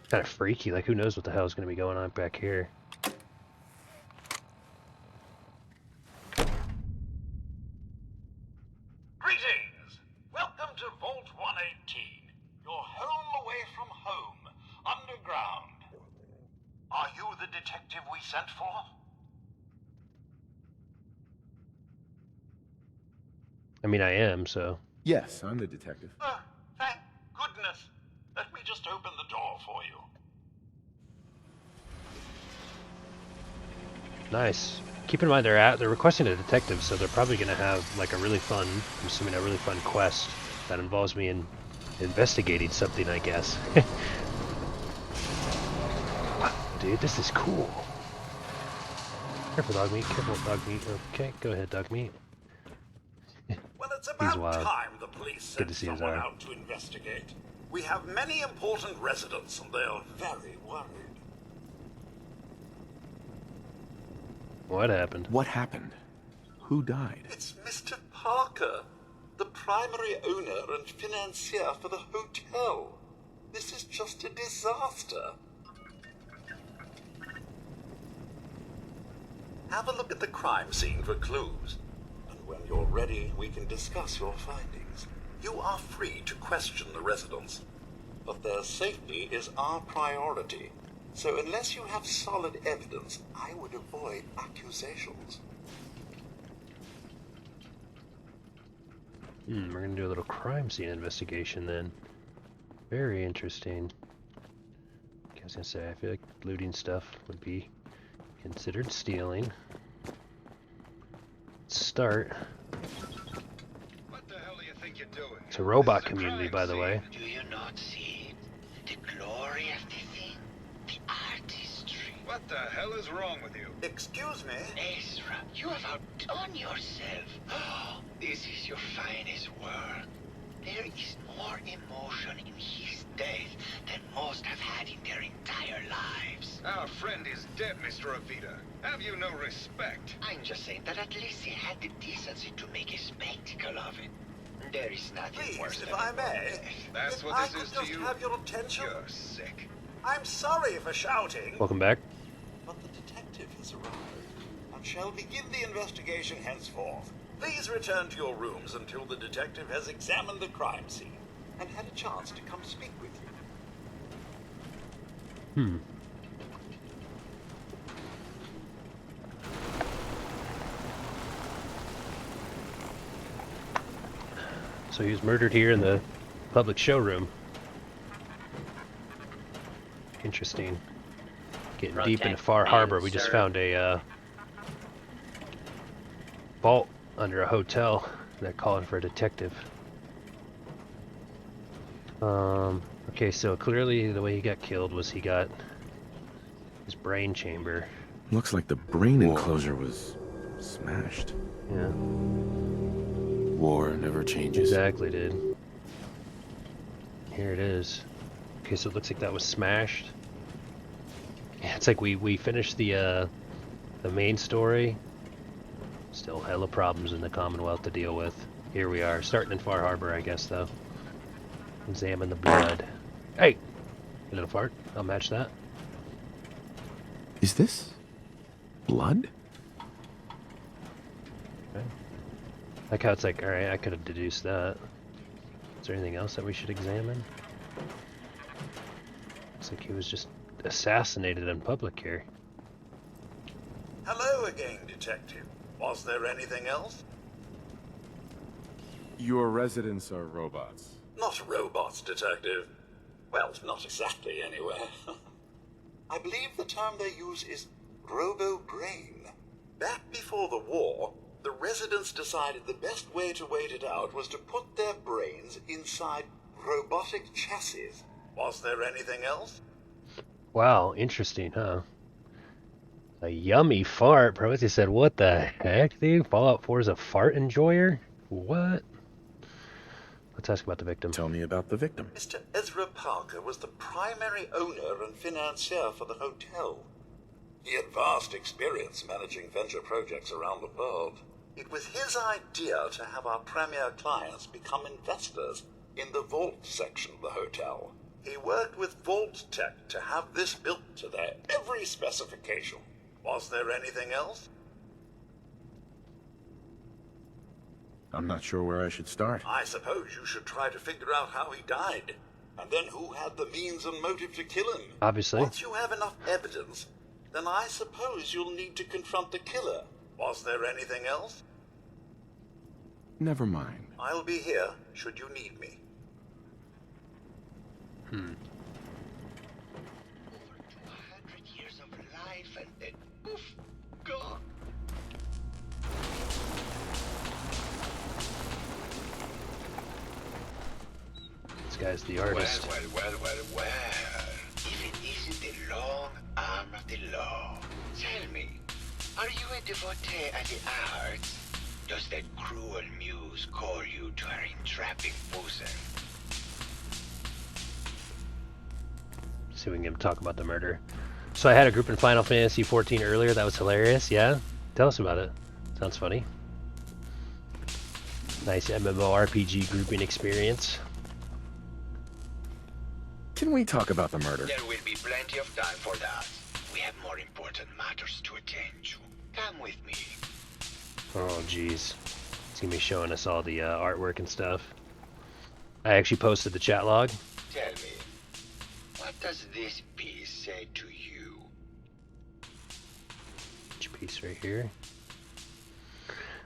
Speaker 1: Kind of freaky, like who knows what the hell is going to be going on back here.
Speaker 19: Greetings! Welcome to Vault 118, your home away from home, underground. Are you the detective we sent for?
Speaker 1: I mean, I am, so...
Speaker 5: Yes, I'm the detective.
Speaker 19: Thank goodness. Let me just open the door for you.
Speaker 1: Nice. Keep in mind they're requesting a detective, so they're probably going to have like a really fun, I'm assuming a really fun quest that involves me in investigating something, I guess. Wow, dude, this is cool. Careful, Dogmeat. Careful, Dogmeat. Okay, go ahead, Dogmeat.
Speaker 19: Well, it's about
Speaker 1: wild.
Speaker 19: time the police
Speaker 1: Good to
Speaker 19: sent
Speaker 1: see you,
Speaker 19: someone
Speaker 1: Zara.
Speaker 19: out to investigate. We have many important residents, and they're very worried.
Speaker 1: What happened?
Speaker 13: What happened? Who died?
Speaker 19: It's Mr. Parker, the primary owner and financier for the hotel. This is just a disaster. Have a look at the crime scene for clues. And when you're ready, we can discuss your findings. You are free to question the residents, but their safety is our priority. So unless you have solid evidence, I would avoid accusations.
Speaker 1: We're gonna do a little crime scene investigation then. Very interesting. I was gonna say, I feel like looting stuff would be considered stealing. Let's start.
Speaker 16: What the hell do you think you're doing?
Speaker 1: It's a robot community, by the way.
Speaker 16: Do you not see the glory of the thing? The artistry. What the hell is wrong with you?
Speaker 19: Excuse me?
Speaker 16: Ezra, you have outdone yourself. This is your finest work. There is more emotion in his death than most have had in their entire lives.
Speaker 21: Our friend is dead, Mr. Avita. Have you no respect?
Speaker 16: I'm just saying that at least he had the decency to make a spectacle of it. There is nothing
Speaker 19: Please,
Speaker 16: worse
Speaker 19: if
Speaker 16: than
Speaker 19: I may,
Speaker 16: That's
Speaker 19: if
Speaker 16: what
Speaker 19: I
Speaker 16: this
Speaker 19: could
Speaker 16: is to
Speaker 19: just
Speaker 16: you.
Speaker 19: have your attention.
Speaker 16: You're sick.
Speaker 19: I'm sorry for shouting.
Speaker 1: Welcome back.
Speaker 19: But the detective has arrived and shall begin the investigation henceforth. Please return to your rooms until the detective has examined the crime scene and had a chance to come speak with you.
Speaker 1: So he was murdered here in the public showroom. Interesting. Getting
Speaker 18: Front
Speaker 1: deep
Speaker 18: deck,
Speaker 1: into Far
Speaker 18: man,
Speaker 1: Harbor, we just
Speaker 18: sir.
Speaker 1: found a vault under a hotel. They're calling for a detective. Okay, so clearly the way he got killed was he got his brain chamber.
Speaker 13: Looks like the brain enclosure was smashed.
Speaker 1: Yeah.
Speaker 13: War never changes.
Speaker 1: Exactly, dude. Here it is. Okay, so it looks like that was smashed. Yeah, it's like we finished the main story. Still hella problems in the Commonwealth to deal with. Here we are, starting in Far Harbor, I guess, though. Examine the blood. Hey! You little fart. I'll match that.
Speaker 13: Is this blood?
Speaker 1: Okay. Like how it's like, alright, I could have deduced that. Is there anything else that we should examine? Looks like he was just assassinated in public here.
Speaker 19: Hello again, detective. Was there anything else?
Speaker 5: Your residents are robots.
Speaker 19: Not robots, detective. Well, not exactly, anyway. I believe the term they use is robo-brain. Back before the war, the residents decided the best way to wait it out was to put their brains inside robotic chassis. Was there anything else?
Speaker 1: Wow, interesting, huh? A yummy fart. Prometheus said, what the heck, dude? Fallout 4 is a fart enjoyer? What? Let's ask about the victim.
Speaker 13: Tell me about the victim.
Speaker 19: Mr. Ezra Parker was the primary owner and financier for the hotel. He had vast experience managing venture projects around the world. It was his idea to have our premier clients become investors in the vault section of the hotel. He worked with Vault Tech to have this built to their every specification. Was there anything else?
Speaker 13: I'm not sure where I should start.
Speaker 19: I suppose you should try to figure out how he died, and then who had the means and motive to kill him.
Speaker 1: Obviously.
Speaker 19: Once you have enough evidence, then I suppose you'll need to confront the killer. Was there anything else?
Speaker 13: Never mind.
Speaker 19: I'll be here, should you need me.
Speaker 16: Over 200 years of life and then poof, gone.
Speaker 1: This guy's the artist.
Speaker 16: Well. If it isn't the long arm of the law. Tell me, are you a devotee of the arts? Does that cruel muse call you to her entrapping bosom?
Speaker 1: See if we can get him to talk about the murder. So I had a group in Final Fantasy 14 earlier. That was hilarious. Yeah? Tell us about it. Sounds funny. Nice MMORPG grouping experience.
Speaker 13: Can we talk about the murder?
Speaker 16: There will be plenty of time for that. We have more important matters to attend to. Come with me.
Speaker 1: Oh, jeez. He's gonna be showing us all the artwork and stuff. I actually posted the chat log.
Speaker 16: Tell me, what does this piece say to you?
Speaker 1: Which piece right here?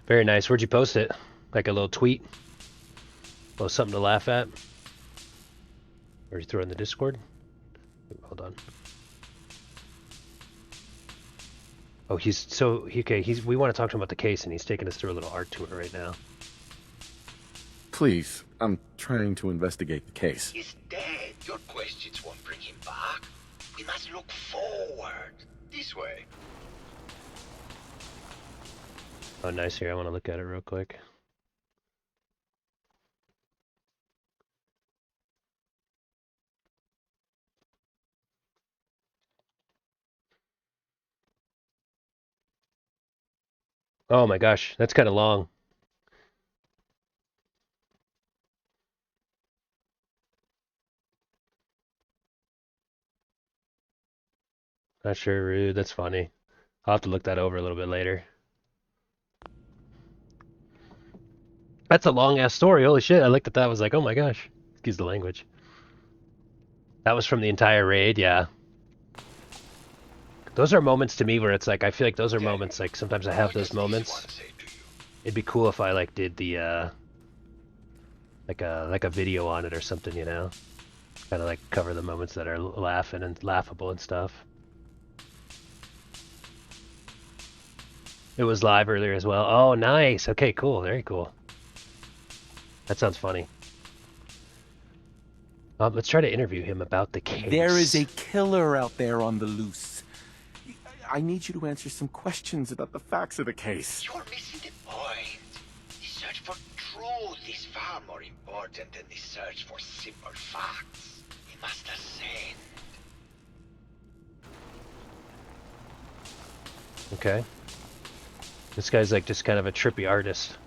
Speaker 1: Very nice. Where'd you post it? Like a little tweet? A little something to laugh at? Or you throw it in the Discord? Hold on. Oh, we want to talk to him about the case, and he's taking us through a little art tour right now.
Speaker 13: Please, I'm trying to investigate the case.
Speaker 16: He's dead. Your questions won't bring him back. We must look forward. This way.
Speaker 1: Oh, nice. Here, I want to look at it real quick. Oh my gosh, that's kind of long. Not sure, rude. That's funny. I'll have to look that over a little bit later. That's a long ass story. Holy shit! I looked at that. Was like, oh my gosh. Excuse the language. That was from the entire raid. Yeah. Those are moments to me where it's like I feel like those are moments like sometimes I have those moments. It'd be cool if I like did the like a video on it or something, you know, kind of like cover the moments that are laughing and laughable and stuff. It was live earlier as well. Oh, nice. Okay, cool. Very cool. That sounds funny. Let's try to interview him about the case.
Speaker 7: There is a killer out there on the loose. I need you to answer some questions about the facts of the case.
Speaker 16: You're missing the point. The search for truth is far more important than the search for simple facts. We must ascend.
Speaker 1: Okay. This guy's like just kind of a trippy artist.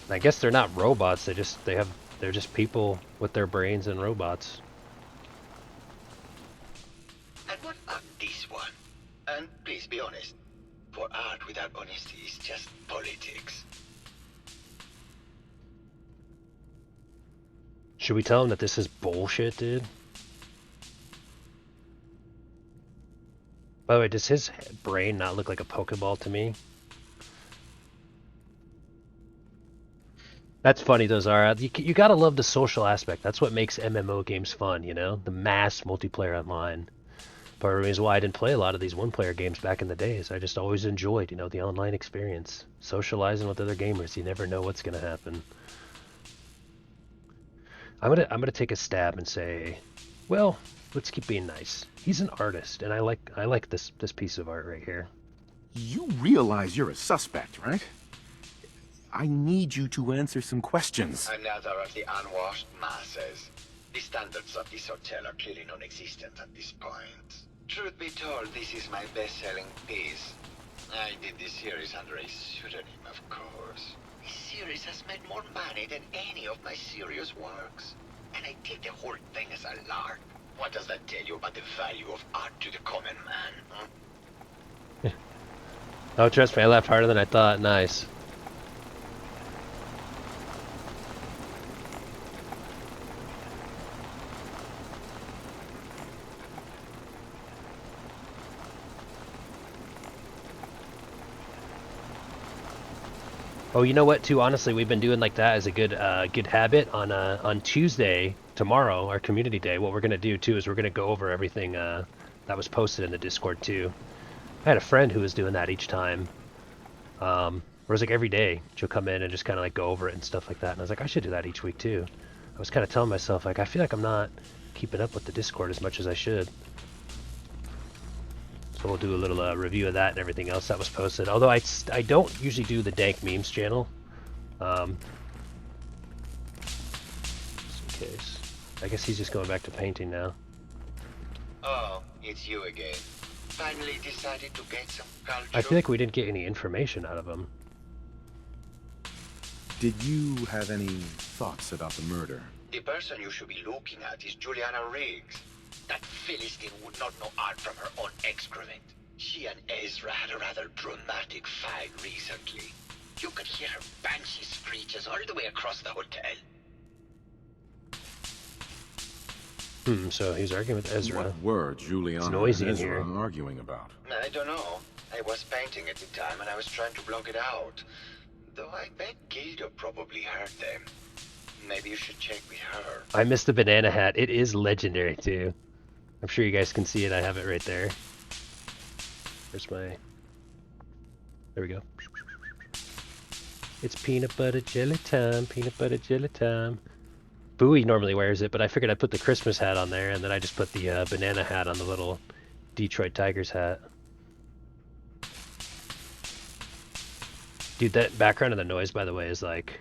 Speaker 1: And I guess they're not robots. They're just people with their brains and robots.
Speaker 16: And what about this one? And please be honest. For art without honesty is just politics.
Speaker 1: Should we tell him that this is bullshit, dude? By the way, does his brain not look like a Pokeball to me? That's funny, those are. You gotta love the social aspect. That's what makes MMO games fun, you know? The mass multiplayer online. Part of the reason why I didn't play a lot of these one-player games back in the days. I just always enjoyed, you know, the online experience. Socializing with other gamers. You never know what's gonna happen. I'm gonna take a stab and say, well, let's keep being nice. He's an artist, and I like this piece of art right here.
Speaker 7: You realize you're a suspect, right? I need you to answer some questions.
Speaker 16: Another of the unwashed masses. The standards of this hotel are clearly non-existent at this point. Truth be told, this is my best-selling piece. I did this series under a pseudonym, of course. This series has made more money than any of my serious works. And I did the whole thing as a lark. What does that tell you about the value of art to the common man, huh?
Speaker 1: Oh, trust me, I laughed harder than I thought. Nice. Oh, you know what? Too honestly, we've been doing like that as a good habit on Tuesday, tomorrow, our community day. What we're gonna do too is we're gonna go over everything that was posted in the Discord too. I had a friend who was doing that each time. Where it was like every day she'll come in and just kind of like go over it and stuff like that. And I was like, I should do that each week too. I was kind of telling myself like I feel like I'm not keeping up with the Discord as much as I should. So we'll do a little review of that and everything else that was posted. Although I don't usually do the Dank Memes channel. Just in case. I guess he's just going back to painting now.
Speaker 16: Oh, it's you again. Finally decided to get some culture.
Speaker 1: I feel like we didn't get any information out of him.
Speaker 5: Did you have any thoughts about the murder?
Speaker 16: The person you should be looking at is Juliana Riggs. That Philistine would not know art from her own excrement. She and Ezra had a rather dramatic fight recently. You could hear her banshee screeches all the way across the hotel.
Speaker 1: So he's arguing with Ezra.
Speaker 5: What were Juliana
Speaker 1: It's noisy
Speaker 5: and
Speaker 1: in
Speaker 5: Ezra
Speaker 1: here.
Speaker 5: arguing about?
Speaker 16: I don't know. I was painting at the time and I was trying to block it out. Though I bet Gilda probably heard them. Maybe you should check with her.
Speaker 1: I missed the banana hat. It is legendary too. I'm sure you guys can see it. I have it right there. Where's my... There we go. It's peanut butter jelly time. Peanut butter jelly time. Bowie normally wears it, but I figured I'd put the Christmas hat on there, and then I just put the banana hat on the little Detroit Tigers hat. Dude, that background of the noise, by the way, is like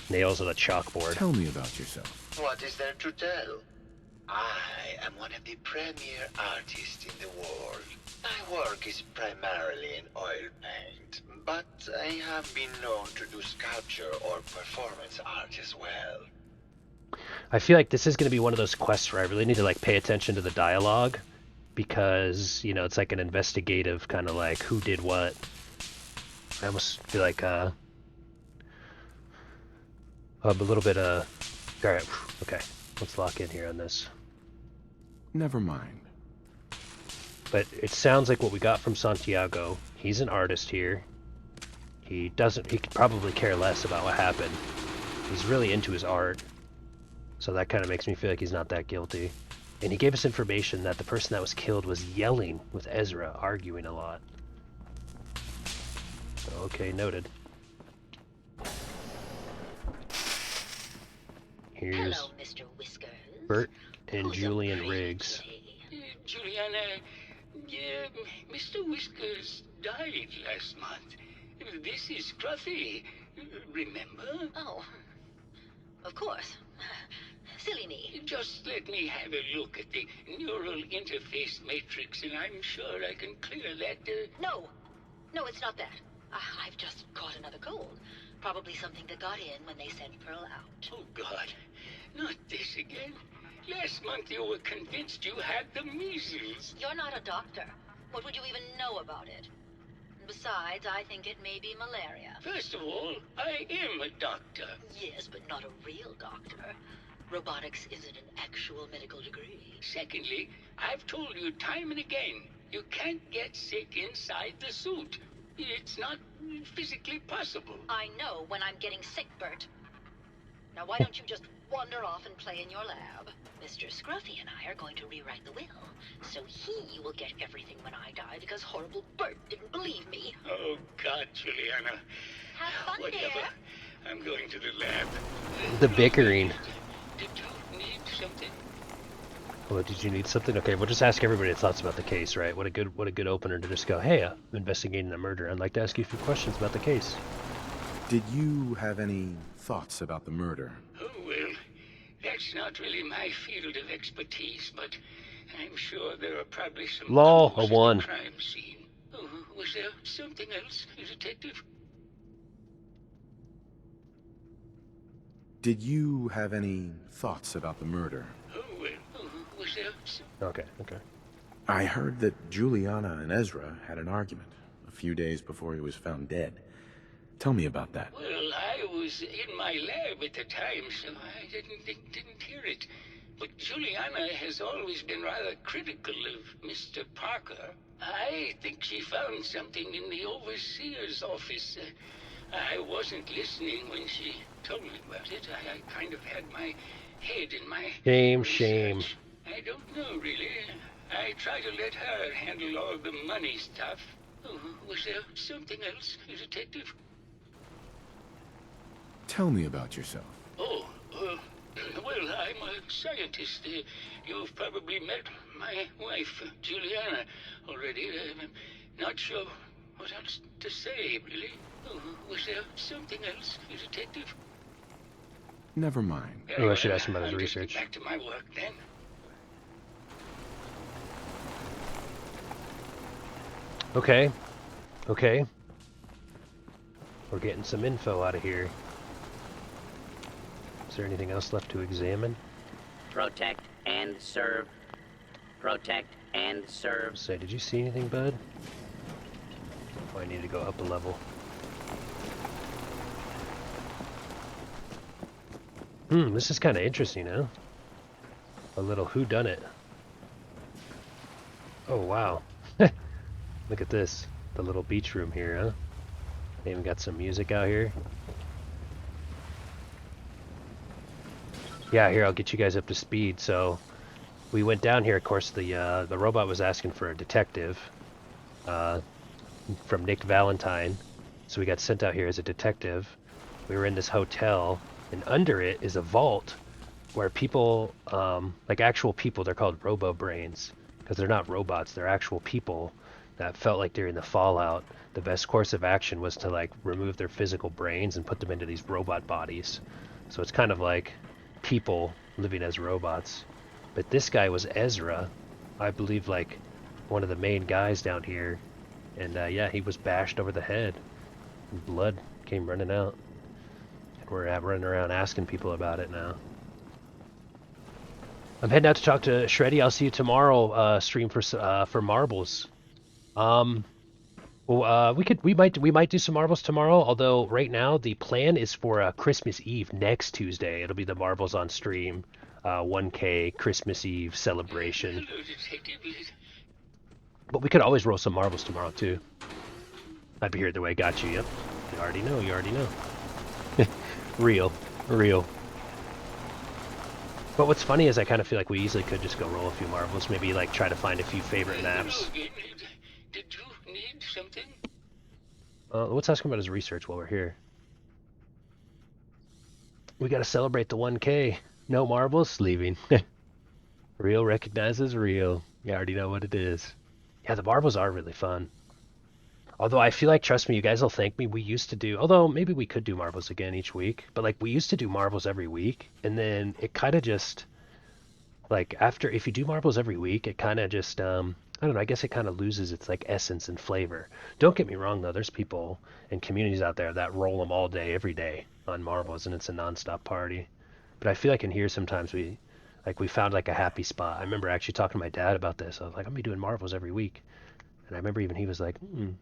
Speaker 1: nails on a chalkboard.
Speaker 5: Tell me about yourself.
Speaker 16: What is there to tell? I am one of the premier artists in the world. My work is primarily in oil paint, but I have been known to do sculpture or performance art as well.
Speaker 1: I feel like this is going to be one of those quests where I really need to like pay attention to the dialogue, because you know it's like an investigative kind of like who did what. I almost feel like a little bit all right, okay, let's lock in here on this.
Speaker 13: Never mind.
Speaker 1: But it sounds like what we got from Santiago. He's an artist here. He could probably care less about what happened. He's really into his art. So that kind of makes me feel like he's not that guilty. And he gave us information that the person that was killed was yelling with Ezra, arguing a lot. Okay, noted. Here's
Speaker 17: Hello, Mr. Whiskers.
Speaker 1: Bert and Julian Riggs.
Speaker 12: Juliana, Mr. Whiskers died last month. This is Scruffy. Remember?
Speaker 17: Oh, of course. Silly me.
Speaker 12: Just let me have a look at the neural interface matrix, and I'm sure I can clear that.
Speaker 17: No, it's not that. I've just caught another cold. Probably something that got in when they sent Pearl out.
Speaker 12: Oh, God. Not this again. Last month you were convinced you had the measles.
Speaker 17: You're not a doctor. What would you even know about it? Besides, I think it may be malaria.
Speaker 12: First of all, I am a doctor.
Speaker 17: Yes, but not a real doctor. Robotics isn't an actual medical degree.
Speaker 12: Secondly, I've told you time and again, you can't get sick inside the suit. It's not physically possible.
Speaker 17: I know when I'm getting sick, Bert. Now why don't you just wander off and play in your lab? Mr. Scruffy and I are going to rewrite the will, so he will get everything when I die because horrible Bert didn't believe me.
Speaker 12: Oh, God, Juliana.
Speaker 17: Have fun,
Speaker 12: Whatever.
Speaker 17: dear.
Speaker 12: I'm going to the lab.
Speaker 1: The bickering.
Speaker 12: Did you need something?
Speaker 1: Well, did you need something? Okay, we'll just ask everybody their thoughts about the case, right? What a good opener to just go, hey, I'm investigating a murder. I'd like to ask you a few questions about the case.
Speaker 5: Did you have any thoughts about the murder?
Speaker 12: Oh, well, that's not really my field of expertise, but I'm sure there are probably some
Speaker 1: Lol,
Speaker 12: clues
Speaker 1: a one.
Speaker 12: at the crime scene. Oh, was there something else, Detective?
Speaker 5: Did you have any thoughts about the murder?
Speaker 12: Oh, well, was there
Speaker 1: Okay.
Speaker 5: I heard that Juliana and Ezra had an argument a few days before he was found dead. Tell me about that.
Speaker 12: Well, I was in my lab at the time, so I didn't hear it. But Juliana has always been rather critical of Mr. Parker. I think she found something in the overseer's office. I wasn't listening when she told me about it. I kind of had my head in my
Speaker 1: Shame.
Speaker 12: I don't know, really. I try to let her handle all the money stuff. Oh, was there something else, Detective?
Speaker 5: Tell me about yourself.
Speaker 12: Oh, well, I'm a scientist. You've probably met my wife, Juliana, already. I'm not sure what else to say, really. Oh, was there something else, Detective?
Speaker 13: Never mind.
Speaker 1: Oh, I should ask him about his
Speaker 12: I'll just
Speaker 1: research.
Speaker 12: get back to my work, then.
Speaker 1: Okay. We're getting some info out of here. Is there anything else left to examine?
Speaker 20: Protect and serve. Protect and serve.
Speaker 1: Say, did you see anything, bud? Oh, I need to go up a level. This is kind of interesting, huh? A little whodunit. Oh, wow. Look at this. The little beach room here, huh? They even got some music out here. Yeah, here, I'll get you guys up to speed. So, we went down here, of course, the robot was asking for a detective. From Nick Valentine. So we got sent out here as a detective. We were in this hotel, and under it is a vault where people, like actual people, they're called robo-brains, because they're not robots, they're actual people that felt like during the fallout, the best course of action was to like remove their physical brains and put them into these robot bodies. So it's kind of like people living as robots. But this guy was Ezra, I believe, like one of the main guys down here. And yeah, he was bashed over the head. Blood came running out. And we're running around asking people about it now. I'm heading out to talk to Shreddy. I'll see you tomorrow. Stream for marbles. Well, we might do some marbles tomorrow. Although right now the plan is for Christmas Eve next Tuesday. It'll be the marbles on stream, 1K Christmas Eve celebration. But we could always roll some marbles tomorrow too. I'd be here either way. Got you. Yep. You already know. You already know. Real. But what's funny is I kind of feel like we easily could just go roll a few marbles. Maybe like try to find a few favorite maps.
Speaker 12: Did you need something?
Speaker 1: Let's ask him about his research while we're here. We gotta celebrate the 1K. No marbles? Leaving. Real recognizes real. You already know what it is. Yeah, the marbles are really fun. Although I feel like, trust me, you guys will thank me, we used to do, although maybe we could do marbles again each week, but like we used to do marbles every week, and then it kind of just, like after, if you do marbles every week, it kind of just, I don't know, I guess it kind of loses its like essence and flavor. Don't get me wrong though, there's people and communities out there that roll them all day, every day on marbles, and it's a non-stop party. But I feel like in here sometimes we found like a happy spot. I remember actually talking to my dad about this. I was like, I'm gonna be doing marbles every week. And I remember even he was like,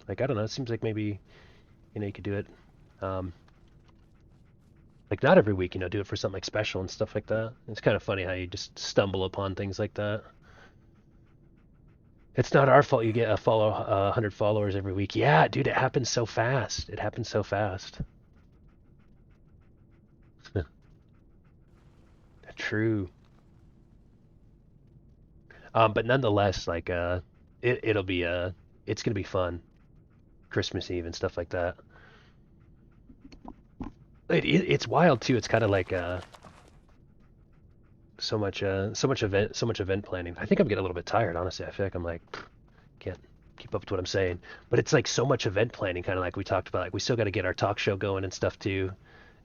Speaker 1: like, I don't know, it seems like maybe, you know, you could do it, like not every week, you know, do it for something like special and stuff like that. It's kind of funny how you just stumble upon things like that. It's not our fault you get 100 followers every week. Yeah, dude, it happens so fast. It happens so fast. True. But nonetheless, like, it'll be it's gonna be fun. Christmas Eve and stuff like that. It's wild too. It's kind of like so much event planning. I think I'm getting a little bit tired, honestly. I feel like I'm like can't keep up with what I'm saying. But it's like so much event planning, kind of like we talked about. Like we still got to get our talk show going and stuff too,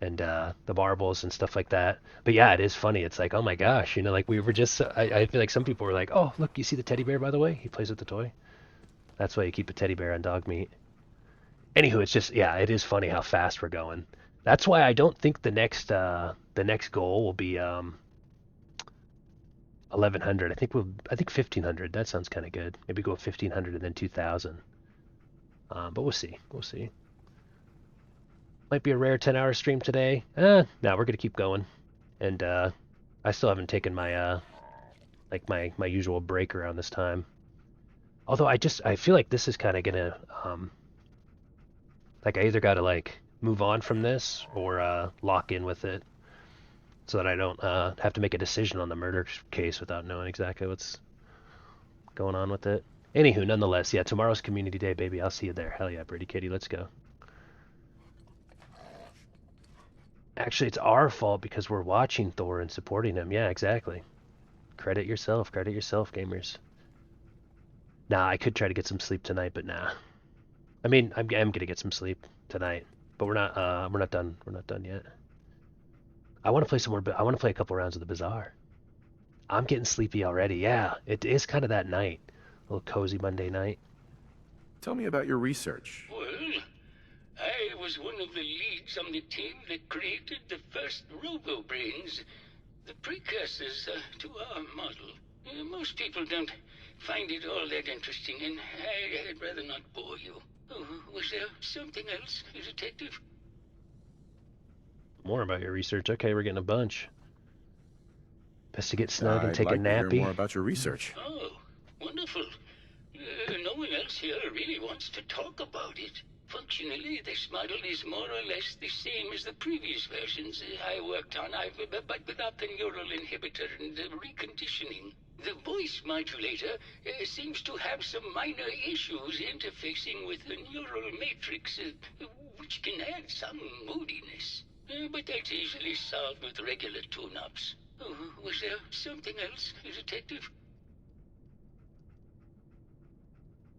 Speaker 1: and the marbles and stuff like that. But yeah, it is funny. It's like, oh my gosh, you know, like we were just. I feel like some people were like, oh look, you see the teddy bear, by the way? He plays with the toy. That's why you keep a teddy bear on dog meat. Anywho, it's just, yeah, it is funny how fast we're going. That's why I don't think the next goal will be 1100. I think 1500. That sounds kind of good. Maybe go 1500 and then 2000. But we'll see. We'll see. Might be a rare 10-hour stream today. No, we're gonna keep going. And I still haven't taken my like my usual break around this time. Although I feel like this is kind of gonna like I either gotta like move on from this or lock in with it so that I don't have to make a decision on the murder case without knowing exactly what's going on with it. Anywho, nonetheless, yeah, tomorrow's community day, baby. I'll see you there. Hell yeah, Brady Kitty, let's go. Actually, it's our fault because we're watching Thor and supporting him. Yeah, exactly. Credit yourself, gamers. Nah, I could try to get some sleep tonight, but nah. I mean, I'm gonna get some sleep tonight, but we're not done. We're not done yet. I want to play some more. I want to play a couple rounds of the Bazaar. I'm getting sleepy already. Yeah, it is kind of that night, a little cozy Monday night.
Speaker 5: Tell me about your research.
Speaker 12: Well, I was one of the leads on the team that created the first RoboBrains, the precursors to our model. Most people don't find it all that interesting, and I'd rather not bore you. Oh, was there something else, Detective?
Speaker 1: More about your research. Okay, we're getting a bunch. Best to get snug and take
Speaker 5: I'd
Speaker 1: a
Speaker 5: like to
Speaker 1: nappy.
Speaker 5: hear more about your research.
Speaker 12: Oh, wonderful. No one else here really wants to talk about it. Functionally, this model is more or less the same as the previous versions I worked on, but without the neural inhibitor and the reconditioning. The voice modulator seems to have some minor issues interfacing with the neural matrix, which can add some moodiness. But that's easily solved with regular tune-ups. Was there something else, Detective?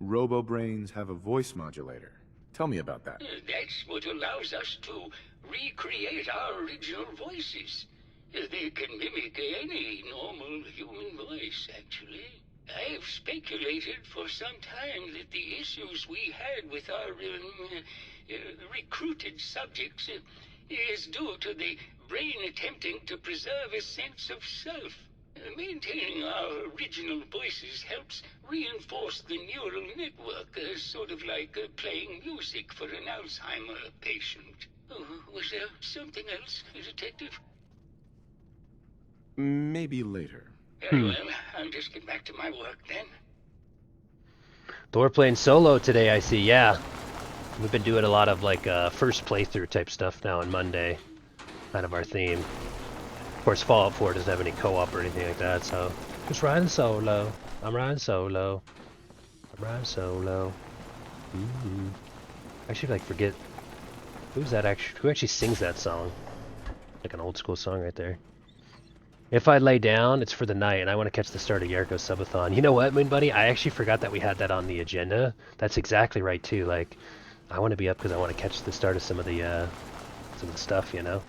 Speaker 5: RoboBrains have a voice modulator. Tell me about that.
Speaker 12: That's what allows us to recreate our original voices. They can mimic any normal human voice, actually. I've speculated for some time that the issues we had with our recruited subjects is due to the brain attempting to preserve a sense of self. Maintaining our original voices helps reinforce the neural network, sort of like playing music for an Alzheimer patient. Was there something else, Detective?
Speaker 5: Maybe later.
Speaker 12: Very well. I'll just get back to my work then.
Speaker 1: Thor playing solo today, I see. Yeah. We've been doing a lot of like first playthrough type stuff now on Monday. Kind of our theme. Of course, Fallout 4 doesn't have any co-op or anything like that, so just riding solo. I'm riding solo. I'm riding solo. I should like forget who's that actually. Who actually sings that song? Like an old school song right there. If I lay down, it's for the night, and I want to catch the start of Yarko Subathon. You know what, Moon Buddy? I actually forgot that we had that on the agenda. That's exactly right too. Like, I want to be up because I want to catch the start of some of the stuff, you know.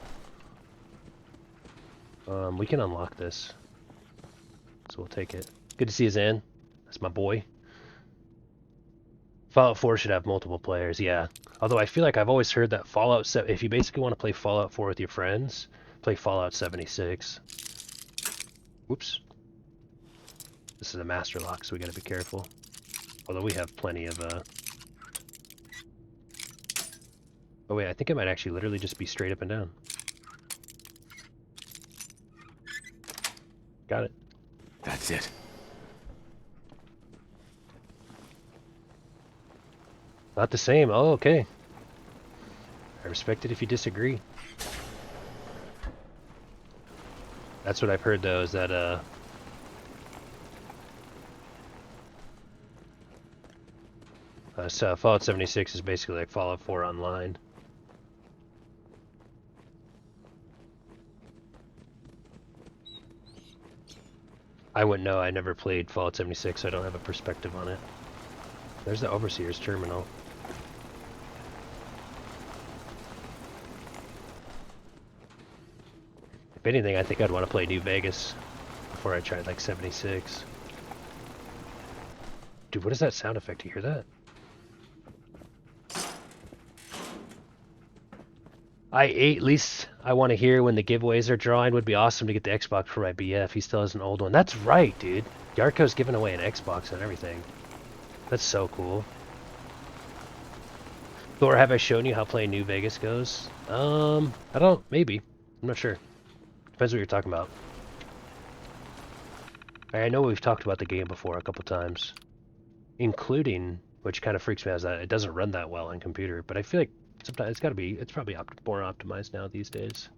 Speaker 1: We can unlock this, so we'll take it. Good to see you, Zan. That's my boy. Fallout 4 should have multiple players, yeah. Although I feel like I've always heard that Fallout 7, if you basically want to play Fallout 4 with your friends, play Fallout 76. Whoops. This is a master lock, so we gotta be careful. Although we have plenty of, Oh wait, I think it might actually literally just be straight up and down. Got it.
Speaker 7: That's it.
Speaker 1: Not the same. Oh, okay. I respect it if you disagree. That's what I've heard though, is that so Fallout 76 is basically like Fallout 4 online. I wouldn't know. I never played Fallout 76, so I don't have a perspective on it. There's the Overseer's terminal. If anything, I think I'd want to play New Vegas before I tried like 76. Dude, what is that sound effect? You hear that? At least I want to hear when the giveaways are drawing. Would be awesome to get the Xbox for my BF. He still has an old one. That's right, dude. Yarko's giving away an Xbox and everything. That's so cool. Thor, have I shown you how playing New Vegas goes? I don't. Maybe. I'm not sure. Depends what you're talking about. I know we've talked about the game before a couple times, including, which kind of freaks me out, is that it doesn't run that well on computer. But I feel like sometimes it's got to be. It's probably more optimized now these days.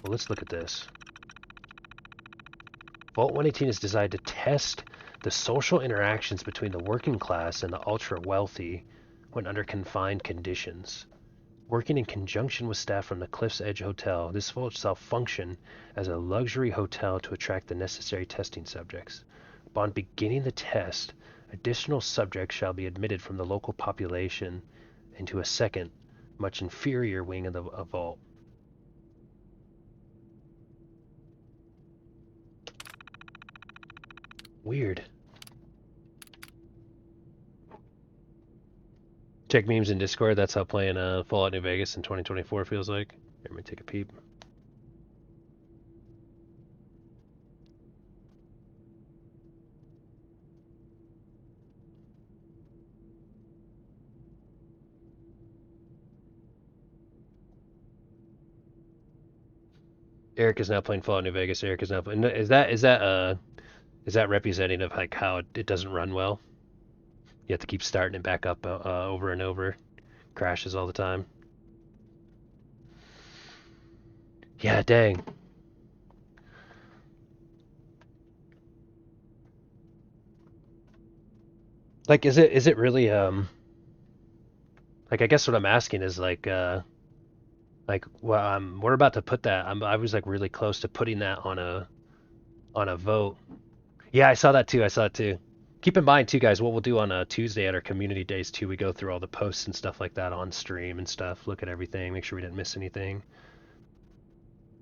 Speaker 1: Well, let's look at this. Vault 118 is designed to test the social interactions between the working class and the ultra-wealthy when under confined conditions. Working in conjunction with staff from the Cliff's Edge Hotel, this vault shall function as a luxury hotel to attract the necessary testing subjects. Upon beginning the test, additional subjects shall be admitted from the local population into a second, much inferior wing of the vault. Weird. Check memes in Discord. That's how playing Fallout New Vegas in 2024 feels like. Here, let me take a peep. Eric is now playing Fallout New Vegas. Eric is now playing. Is that representative of like how it doesn't run well? You have to keep starting it back up over and over. Crashes all the time. Yeah, dang. Like, is it really like, I guess what I'm asking is like well, we're about to put that. I was like really close to putting that on a vote. Yeah, I saw that too. Keep in mind too, guys, what we'll do on a Tuesday at our community days too, we go through all the posts and stuff like that on stream and stuff, look at everything, make sure we didn't miss anything.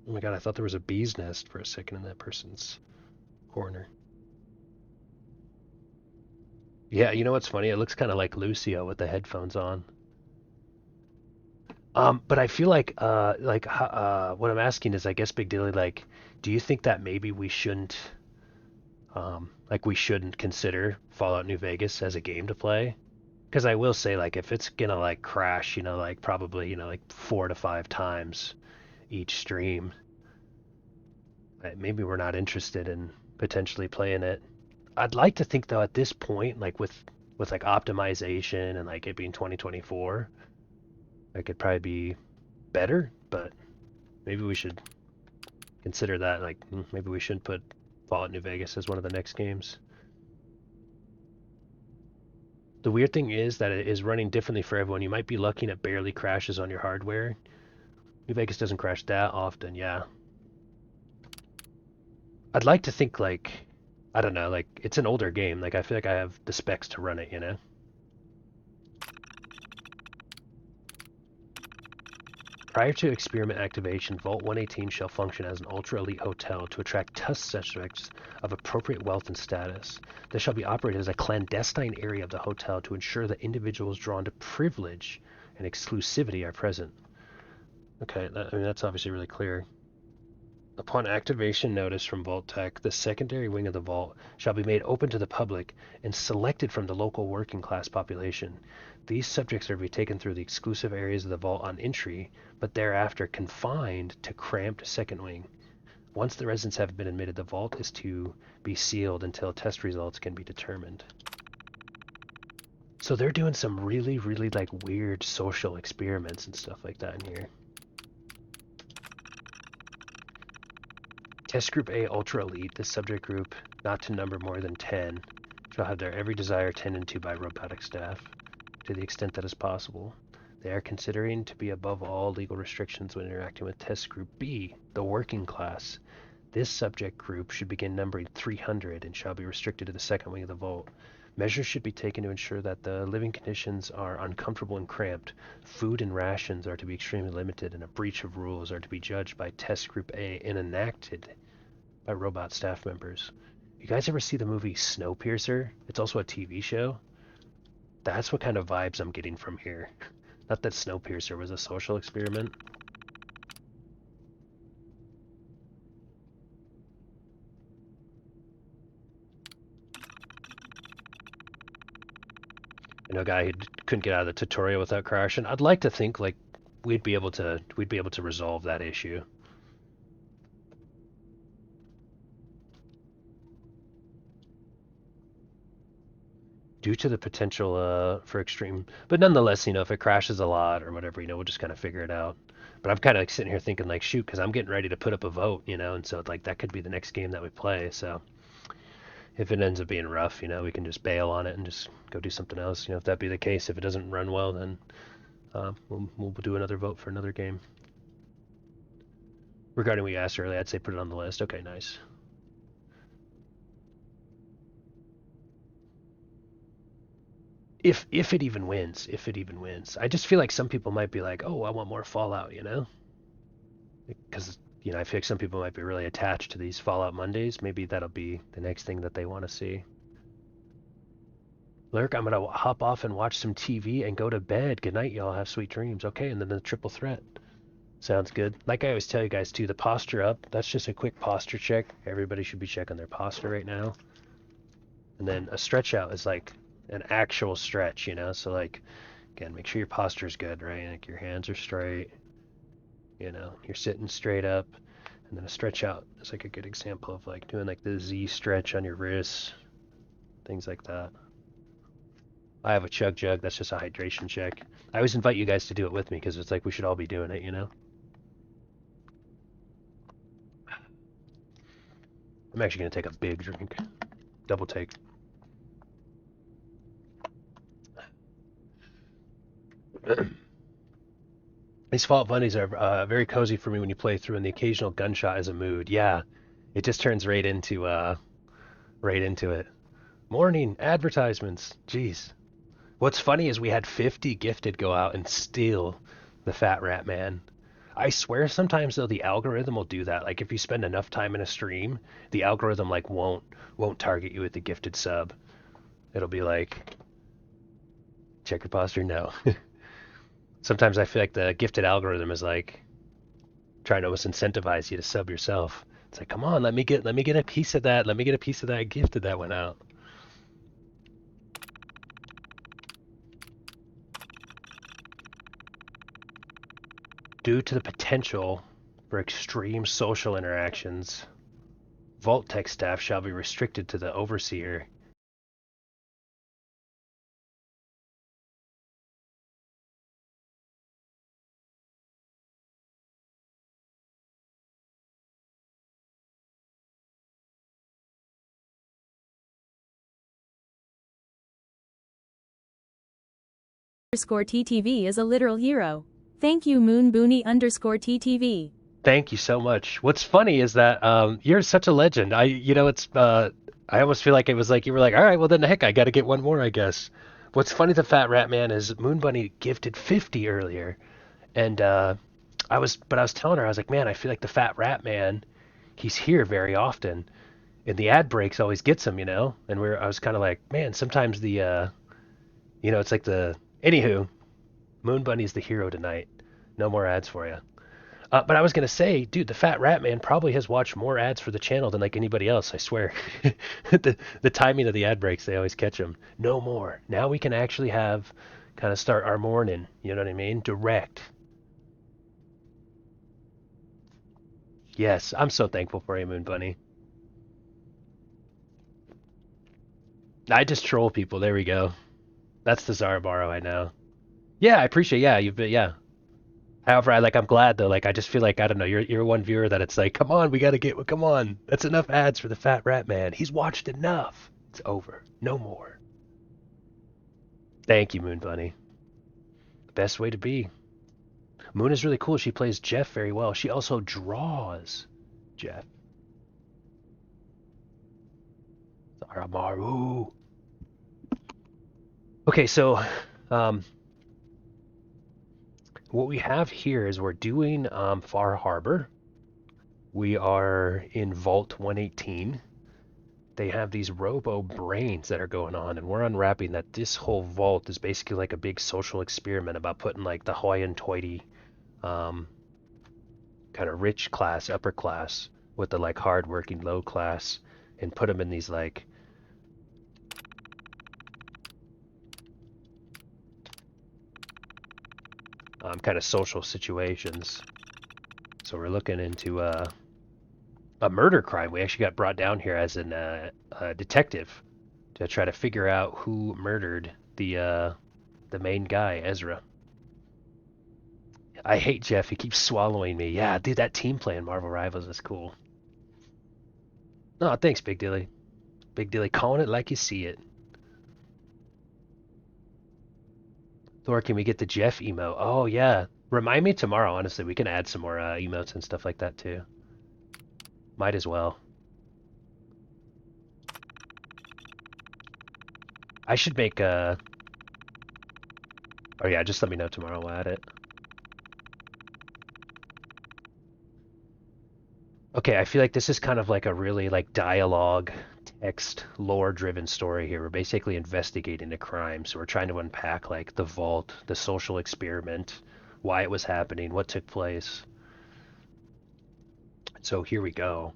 Speaker 1: Oh my god, I thought there was a bee's nest for a second in that person's corner. Yeah, you know what's funny? It looks kind of like Lucio with the headphones on. But I feel like what I'm asking is, I guess, Big Dilly, like, do you think that maybe we shouldn't, we shouldn't consider Fallout New Vegas as a game to play? Because I will say, like, if it's gonna like crash, like probably, like 4 to 5 times each stream, maybe we're not interested in potentially playing it. I'd like to think though at this point, like with like optimization and like it being 2024, it could probably be better, but maybe we should consider that. Like maybe we shouldn't put Fallout New Vegas as one of the next games. The weird thing is that it is running differently for everyone. You might be lucky and it barely crashes on your hardware. New Vegas doesn't crash that often, yeah. I'd like to think, like, I don't know, like, it's an older game. Like, I feel like I have the specs to run it. Prior to experiment activation, Vault 118 shall function as an ultra-elite hotel to attract test subjects of appropriate wealth and status. This shall be operated as a clandestine area of the hotel to ensure that individuals drawn to privilege and exclusivity are present. Okay, that's obviously really clear. Upon activation notice from Vault-Tec, the secondary wing of the vault shall be made open to the public and selected from the local working class population. These subjects are to be taken through the exclusive areas of the vault on entry, but thereafter confined to cramped second wing. Once the residents have been admitted, the vault is to be sealed until test results can be determined. So they're doing some really, really like weird social experiments and stuff like that in here. Test Group A Ultra Elite, this subject group, not to number more than 10, shall have their every desire tended to by robotic staff, to the extent that is possible. They are considering to be above all legal restrictions when interacting with Test Group B, the working class. This subject group should begin numbering 300 and shall be restricted to the second wing of the vault. Measures should be taken to ensure that the living conditions are uncomfortable and cramped. Food and rations are to be extremely limited, and a breach of rules are to be judged by Test Group A and enacted by robot staff members. You guys ever see the movie Snowpiercer? It's also a TV show. That's what kind of vibes I'm getting from here. Not that Snowpiercer was a social experiment. I know a guy who couldn't get out of the tutorial without crashing. I'd like to think like we'd be able to resolve that issue. Due to the potential for extreme, but nonetheless, if it crashes a lot or whatever, we'll just kind of figure it out. But I'm kind of like sitting here thinking like, shoot, because I'm getting ready to put up a vote, and so like that could be the next game that we play. So if it ends up being rough, we can just bail on it and just go do something else. If that be the case, if it doesn't run well, then we'll do another vote for another game. Regarding what you asked earlier, I'd say put it on the list. Okay, nice. If it even wins, I just feel like some people might be like, oh, I want more Fallout, because I feel like some people might be really attached to these Fallout Mondays. Maybe that'll be the next thing that they want to see. Lurk, I'm gonna hop off and watch some TV and go to bed. Good night, y'all. Have sweet dreams. Okay, and then the triple threat. Sounds good. Like I always tell you guys too, the posture up. That's just a quick posture check. Everybody should be checking their posture right now. And then a stretch out is like an actual stretch, so like again, make sure your posture is good, right? Like your hands are straight, you're sitting straight up. And then a stretch out is like a good example of like doing like the Z stretch on your wrists, things like that. I have a chug jug. That's just a hydration check. I always invite you guys to do it with me because it's like we should all be doing it, I'm actually going to take a big drink. Double take. These Fallout Mondays are very cozy for me when you play through, and the occasional gunshot is a mood. Yeah, it just turns right into it. Morning advertisements. Jeez. What's funny is we had 50 gifted go out and steal the Fat Rat Man. I swear sometimes though the algorithm will do that. Like if you spend enough time in a stream, the algorithm like won't target you with the gifted sub. It'll be like, check your posture. No. Sometimes I feel like the gifted algorithm is like trying to almost incentivize you to sub yourself. It's like, come on, let me get a piece of that. Let me get a piece of that gifted that went out. Due to the potential for extreme social interactions, Vault-Tec staff shall be restricted to the overseer.
Speaker 4: _TTV is a literal hero. Thank you, Moonboony_TTV.
Speaker 1: Thank you so much. What's funny is that you're such a legend. I almost feel like it was like you were like, all right, well then heck, I got to get one more, I guess. What's funny, the Fat Rat Man, is Moon Bunny gifted 50 earlier, and I was telling her, I was like, man, I feel like the Fat Rat Man, he's here very often, and the ad breaks always gets him, and I was kind of like, man, sometimes the it's like the anywho, Moon Bunny's the hero tonight. No more ads for you. But I was going to say, dude, the Fat Rat Man probably has watched more ads for the channel than like anybody else, I swear. the timing of the ad breaks, they always catch them. No more. Now we can actually kind of start our morning, you know what I mean? Direct. Yes, I'm so thankful for you, Moon Bunny. I just troll people. There we go. That's the Zarabaro I know. Yeah, I appreciate. Yeah, yeah. However, I'm glad though. Like, I just feel like, I don't know. You're one viewer that it's like, come on, we gotta get. Come on, that's enough ads for the Fat Rat Man. He's watched enough. It's over. No more. Thank you, Moon Bunny. Best way to be. Moon is really cool. She plays Jeff very well. She also draws Jeff. Zaramaru. Okay, so what we have here is we're doing Far Harbor. We are in Vault 118. They have these robo brains that are going on, and we're unwrapping that this whole vault is basically like a big social experiment about putting like the hoity-toity kind of rich class, upper class, with the like hard-working low class, and put them in these like kind of social situations. So we're looking into a murder crime. We actually got brought down here as a detective to try to figure out who murdered the main guy, Ezra. I hate Jeff. He keeps swallowing me. Yeah, dude, that team play in Marvel Rivals is cool. Oh, thanks, Big Dilly. Big Dilly calling it like you see it. Thor, can we get the Jeff emo? Oh, yeah. Remind me tomorrow, honestly. We can add some more emotes and stuff like that, too. Might as well. I should make a... Oh, yeah, just let me know tomorrow. We'll add it. Okay, I feel like this is kind of like a really, like, dialogue, text, lore-driven story here. We're basically investigating a crime, so we're trying to unpack, like, the vault, the social experiment, why it was happening, what took place. So here we go.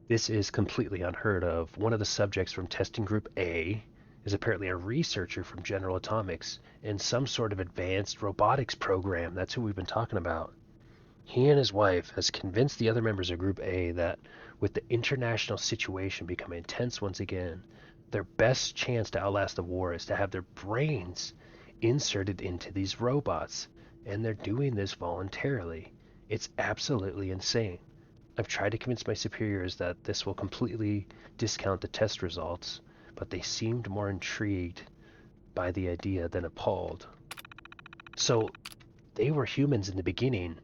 Speaker 1: This is completely unheard of. One of the subjects from Testing Group A is apparently a researcher from General Atomics in some sort of advanced robotics program. That's who we've been talking about. He and his wife has convinced the other members of Group A that with the international situation becoming tense once again, their best chance to outlast the war is to have their brains inserted into these robots. And they're doing this voluntarily. It's absolutely insane. I've tried to convince my superiors that this will completely discount the test results, but they seemed more intrigued by the idea than appalled. So, they were humans in the beginning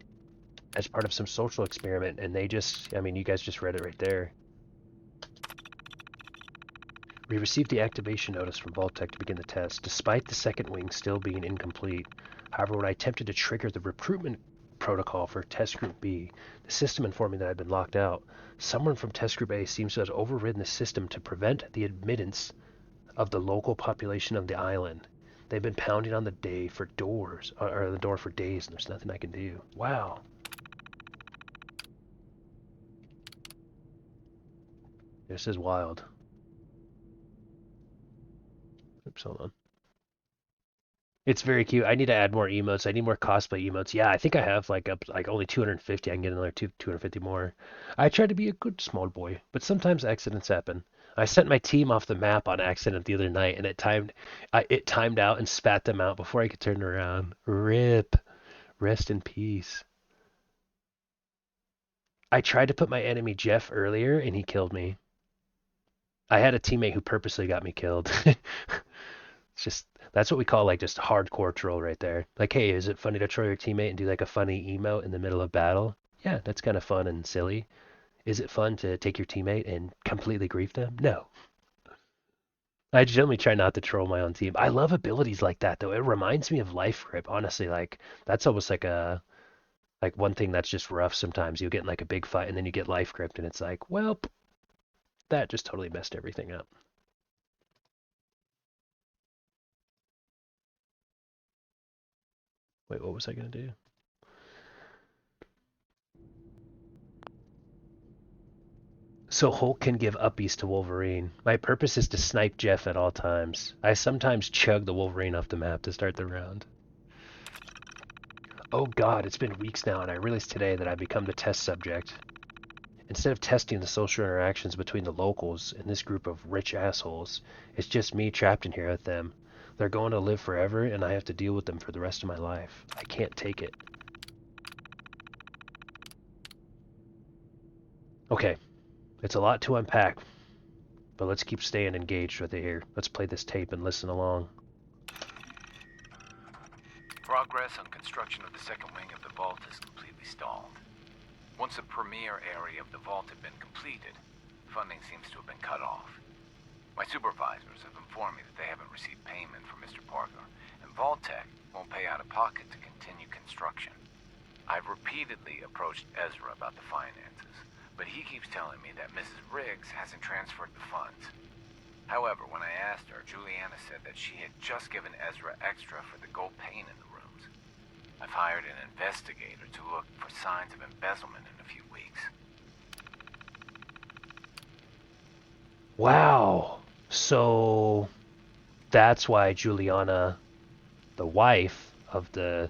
Speaker 1: as part of some social experiment, and they just, I mean, you guys just read it right there. We received the activation notice from Vault-Tec to begin the test, despite the second wing still being incomplete. However, when I attempted to trigger the recruitment protocol for Test Group B, the system informed me that I'd been locked out. Someone from Test Group A seems to have overridden the system to prevent the admittance of the local population of the island. They've been pounding on the door for days, and there's nothing I can do. Wow. This is wild. Oops, hold on. It's very cute. I need to add more emotes. I need more cosplay emotes. Yeah, I think I have like only 250. I can get another 250 more. I try to be a good small boy, but sometimes accidents happen. I sent my team off the map on accident the other night, and it timed out and spat them out before I could turn around. RIP. Rest in peace. I tried to put my enemy Jeff earlier, and he killed me. I had a teammate who purposely got me killed. It's just, that's what we call like just hardcore troll right there. Like, hey, is it funny to troll your teammate and do like a funny emote in the middle of battle? Yeah, that's kind of fun and silly. Is it fun to take your teammate and completely grief them? No. I generally try not to troll my own team. I love abilities like that though. It reminds me of Life Grip, honestly. Like that's almost like one thing that's just rough sometimes. You get in like a big fight and then you get Life Gripped and it's like, well, that just totally messed everything up. Wait, what was I going to do? So Hulk can give uppies to Wolverine. My purpose is to snipe Jeff at all times. I sometimes chug the Wolverine off the map to start the round. Oh god, it's been weeks now and I realized today that I've become the test subject. Instead of testing the social interactions between the locals and this group of rich assholes, it's just me trapped in here with them. They're going to live forever, and I have to deal with them for the rest of my life. I can't take it. Okay, it's a lot to unpack, but let's keep staying engaged with it here. Let's play this tape and listen along.
Speaker 2: Progress on construction of the second wing of the vault is completely stalled. Once the premier area of the vault had been completed, funding seems to have been cut off. My supervisors have informed me that they haven't received payment from Mr. Parker, and Vault-Tec won't pay out of pocket to continue construction. I've repeatedly approached Ezra about the finances, but he keeps telling me that Mrs. Riggs hasn't transferred the funds. However, when I asked her, Juliana said that she had just given Ezra extra for the gold paint in the rooms. I've hired an investigator to look for signs of embezzlement in a few weeks.
Speaker 1: Wow. So that's why Juliana, the wife of the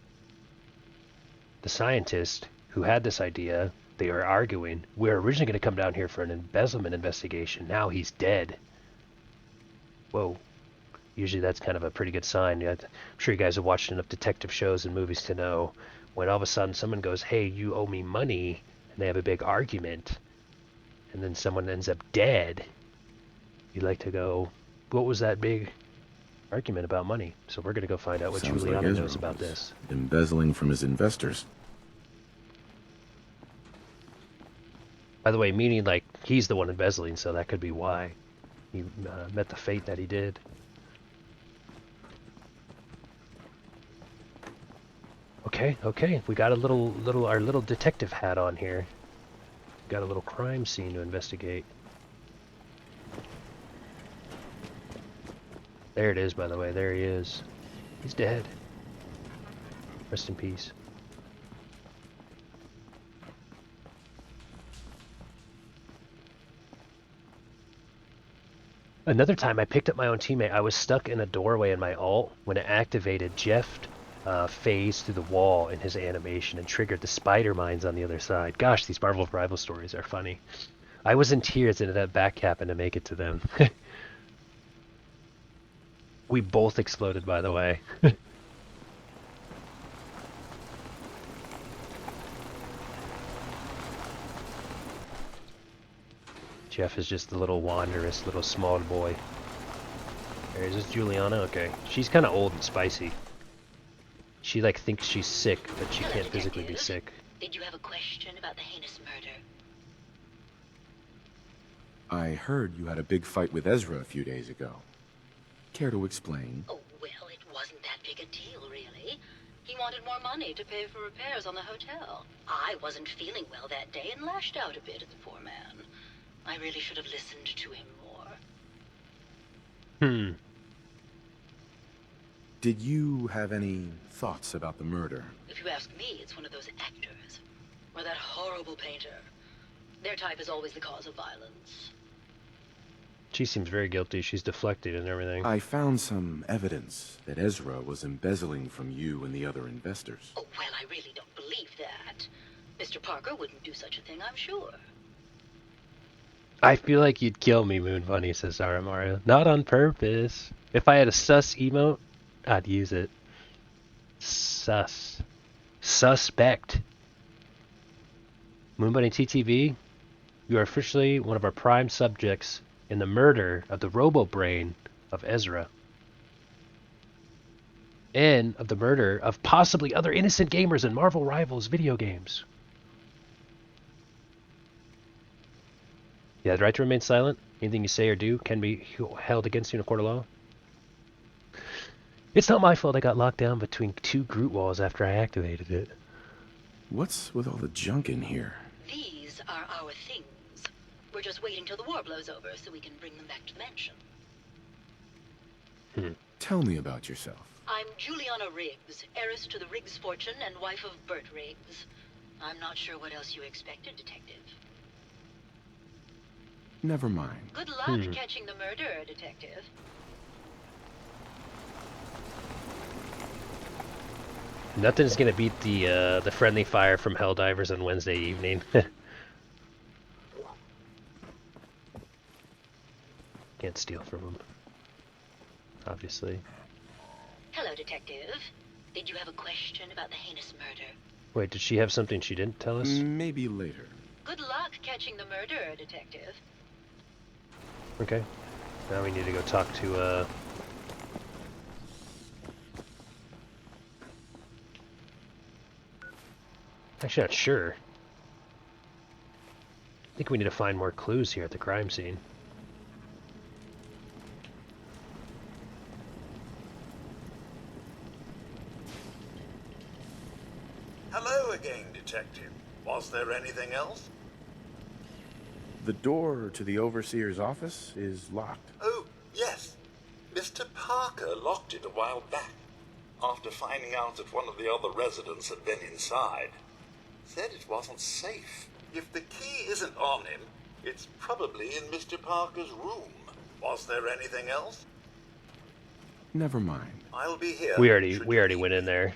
Speaker 1: scientist who had this idea, they were arguing. We were originally going to come down here for an embezzlement investigation. Now he's dead. Whoa. Usually that's kind of a pretty good sign. I'm sure you guys have watched enough detective shows and movies to know when all of a sudden someone goes, hey, you owe me money, and they have a big argument, and then someone ends up dead. You like to go, what was that big argument about money? So we're going to go find out what
Speaker 5: Sounds
Speaker 1: Juliana
Speaker 5: like
Speaker 1: knows about this.
Speaker 5: Embezzling from his investors.
Speaker 1: By the way, meaning like he's the one embezzling, so that could be why he met the fate that he did. Okay, we got our little detective hat on here. Got a little crime scene to investigate. There it is, by the way. There he is. He's dead. Rest in peace. Another time I picked up my own teammate. I was stuck in a doorway in my ult. When it activated, Jeff phased through the wall in his animation and triggered the spider mines on the other side. Gosh, these Marvel rival stories are funny. I was in tears and ended up back capping to make it to them. We both exploded, by the way. Jeff is just a little wanderous, little small boy. There is this Juliana. Okay, she's kind of old and spicy. She like thinks she's sick, but she can't physically be sick.
Speaker 17: Did you have a question about the heinous murder?
Speaker 5: I heard you had a big fight with Ezra a few days ago. Care to explain?
Speaker 17: Oh, well, it wasn't that big a deal, really. He wanted more money to pay for repairs on the hotel. I wasn't feeling well that day and lashed out a bit at the poor man. I really should have listened to him more.
Speaker 5: Did you have any thoughts about the murder?
Speaker 11: If you ask me, it's one of those actors. Or that horrible painter. Their type is always the cause of violence.
Speaker 1: She seems very guilty. She's deflected and everything.
Speaker 5: I found some evidence that Ezra was embezzling from you and the other investors.
Speaker 11: Oh, well, I really don't believe that. Mr. Parker wouldn't do such a thing, I'm sure.
Speaker 1: I feel like you'd kill me, Moon Bunny, says Zara Mario. Not on purpose. If I had a sus emote, I'd use it. Sus. Suspect. Moon Bunny TTV, you are officially one of our prime subjects in the murder of the robo-brain of Ezra. And of the murder of possibly other innocent gamers in Marvel Rivals video games. Yeah, the right to remain silent. Anything you say or do can be held against you in a court of law. It's not my fault I got locked down between two Groot walls after I activated it.
Speaker 5: What's with all the junk in here?
Speaker 11: These are our things. We're just waiting till the war blows over so we can bring them back to the mansion.
Speaker 5: Tell me about yourself.
Speaker 11: I'm Juliana Riggs, heiress to the Riggs fortune and wife of Bert Riggs. I'm not sure what else you expected, Detective.
Speaker 5: Never mind.
Speaker 11: Good luck catching the murderer, Detective.
Speaker 1: Nothing's gonna beat the friendly fire from Helldivers on Wednesday evening. Can't steal from them, obviously.
Speaker 11: Hello, Detective. Did you have a question about the heinous murder?
Speaker 1: Wait, did she have something she didn't tell us?
Speaker 5: Maybe later.
Speaker 11: Good luck catching the murderer, Detective.
Speaker 1: Okay. Now we need to go talk to Actually, not sure. I think we need to find more clues here at the crime scene.
Speaker 19: Hello again, Detective. Was there anything else?
Speaker 5: The door to the Overseer's office is locked.
Speaker 19: Oh, yes. Mr. Parker locked it a while back, after finding out that one of the other residents had been inside. Said it wasn't safe. If the key isn't on him, it's probably in Mr. Parker's room. Was there anything else?
Speaker 5: Never mind.
Speaker 19: I'll be here.
Speaker 1: We already went in there.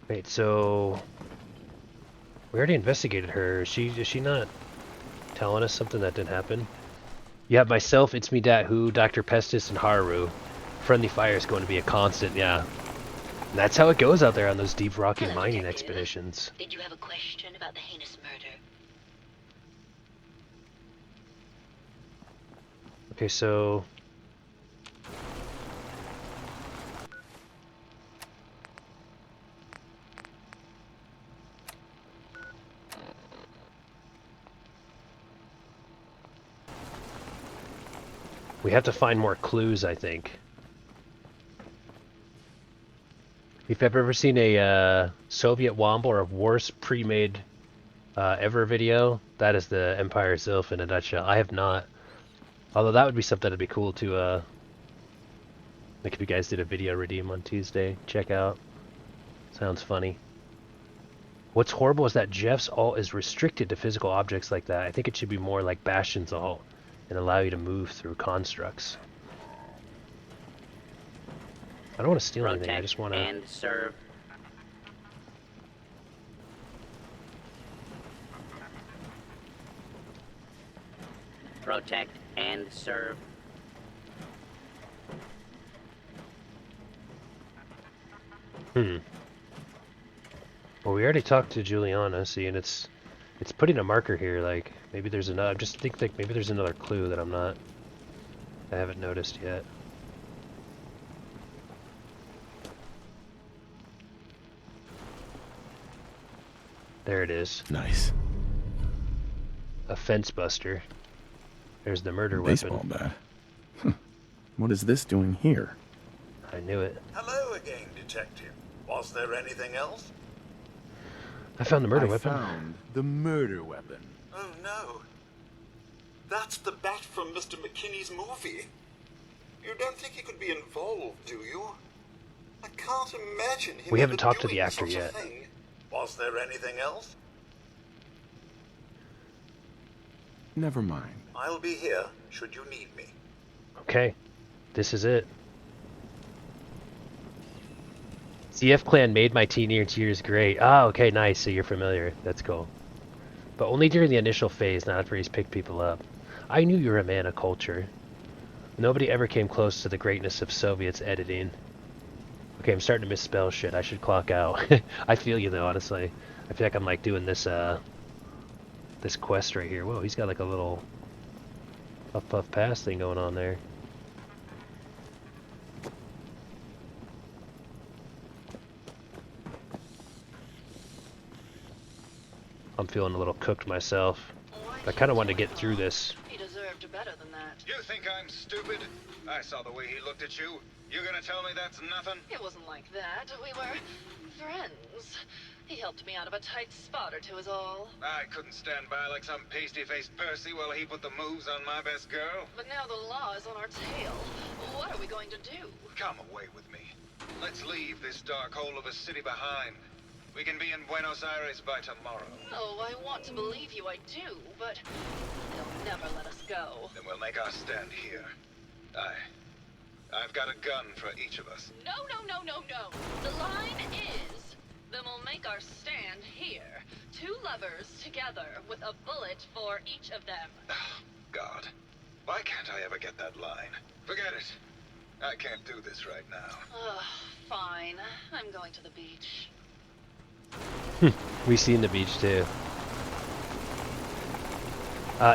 Speaker 1: Wait, so we already investigated her. Is she not telling us something that didn't happen? Yeah, myself, It's Me Dat Who, Dr. Pestis, and Haru. Friendly fire is going to be a constant, yeah. And that's how it goes out there on those deep rocky mining expeditions.
Speaker 11: Did you have a question about the heinous murder?
Speaker 1: Okay, so we have to find more clues, I think. If you've ever seen a Soviet Womble or a worst pre-made ever video, that is the Empire Zilf in a nutshell. I have not. Although that would be something that'd be cool to, like if you guys did a video redeem on Tuesday, check out. Sounds funny. What's horrible is that Jeff's alt is restricted to physical objects like that. I think it should be more like Bastion's alt and allow you to move through constructs. I don't want to steal anything, I just want to...
Speaker 20: and serve. Protect and serve.
Speaker 1: Well, we already talked to Juliana, see, and it's putting a marker here, like, maybe there's another... I just think, like, maybe there's another clue that I haven't noticed yet. There it is.
Speaker 5: Nice.
Speaker 1: A fence buster. There's the murder
Speaker 5: Baseball
Speaker 1: weapon.
Speaker 5: bat. What is this doing here?
Speaker 1: I knew it.
Speaker 19: Hello again, Detective. Was there anything else?
Speaker 1: I found the murder
Speaker 5: I
Speaker 1: weapon.
Speaker 5: found the murder weapon.
Speaker 19: Oh no. That's the bat from Mr. McKinney's movie. You don't think he could be involved, do you? I can't imagine him
Speaker 1: We haven't
Speaker 19: ever
Speaker 1: talked to the
Speaker 19: doing
Speaker 1: actor
Speaker 19: such a
Speaker 1: yet.
Speaker 19: thing. Was there anything else?
Speaker 5: Never mind.
Speaker 19: I'll be here should you need me.
Speaker 1: Okay, this is it. CF Clan made my teenage years great. Ah, okay, nice. So you're familiar. That's cool. But only during the initial phase, not after he's picked people up. I knew you were a man of culture. Nobody ever came close to the greatness of Soviets editing. Okay, I'm starting to misspell shit. I should clock out. I feel you though, honestly. I feel like I'm like doing this this quest right here. Whoa, he's got like a little puff puff pass thing going on there. I'm feeling a little cooked myself. I kind of wanted to get through this.
Speaker 11: He deserved better than that.
Speaker 21: You think I'm stupid? I saw the way he looked at you. You're gonna tell me that's nothing?
Speaker 11: It wasn't like that. We were friends. He helped me out of a tight spot or two is all.
Speaker 21: I couldn't stand by like some pasty-faced Percy while he put the moves on my best girl.
Speaker 11: But now the law is on our tail. What are we going to do?
Speaker 21: Come away with me. Let's leave this dark hole of a city behind. We can be in Buenos Aires by tomorrow.
Speaker 11: Oh, I want to believe you, I do, but they'll never let us go.
Speaker 21: Then we'll make our stand here. I've got a gun for each of us.
Speaker 11: No, no, no, no, no. The line is, then we'll make our stand here. Two lovers together with a bullet for each of them.
Speaker 21: God, why can't I ever get that line? Forget it. I can't do this right now.
Speaker 11: Ugh, fine. I'm going to the beach.
Speaker 1: We seen the beach too.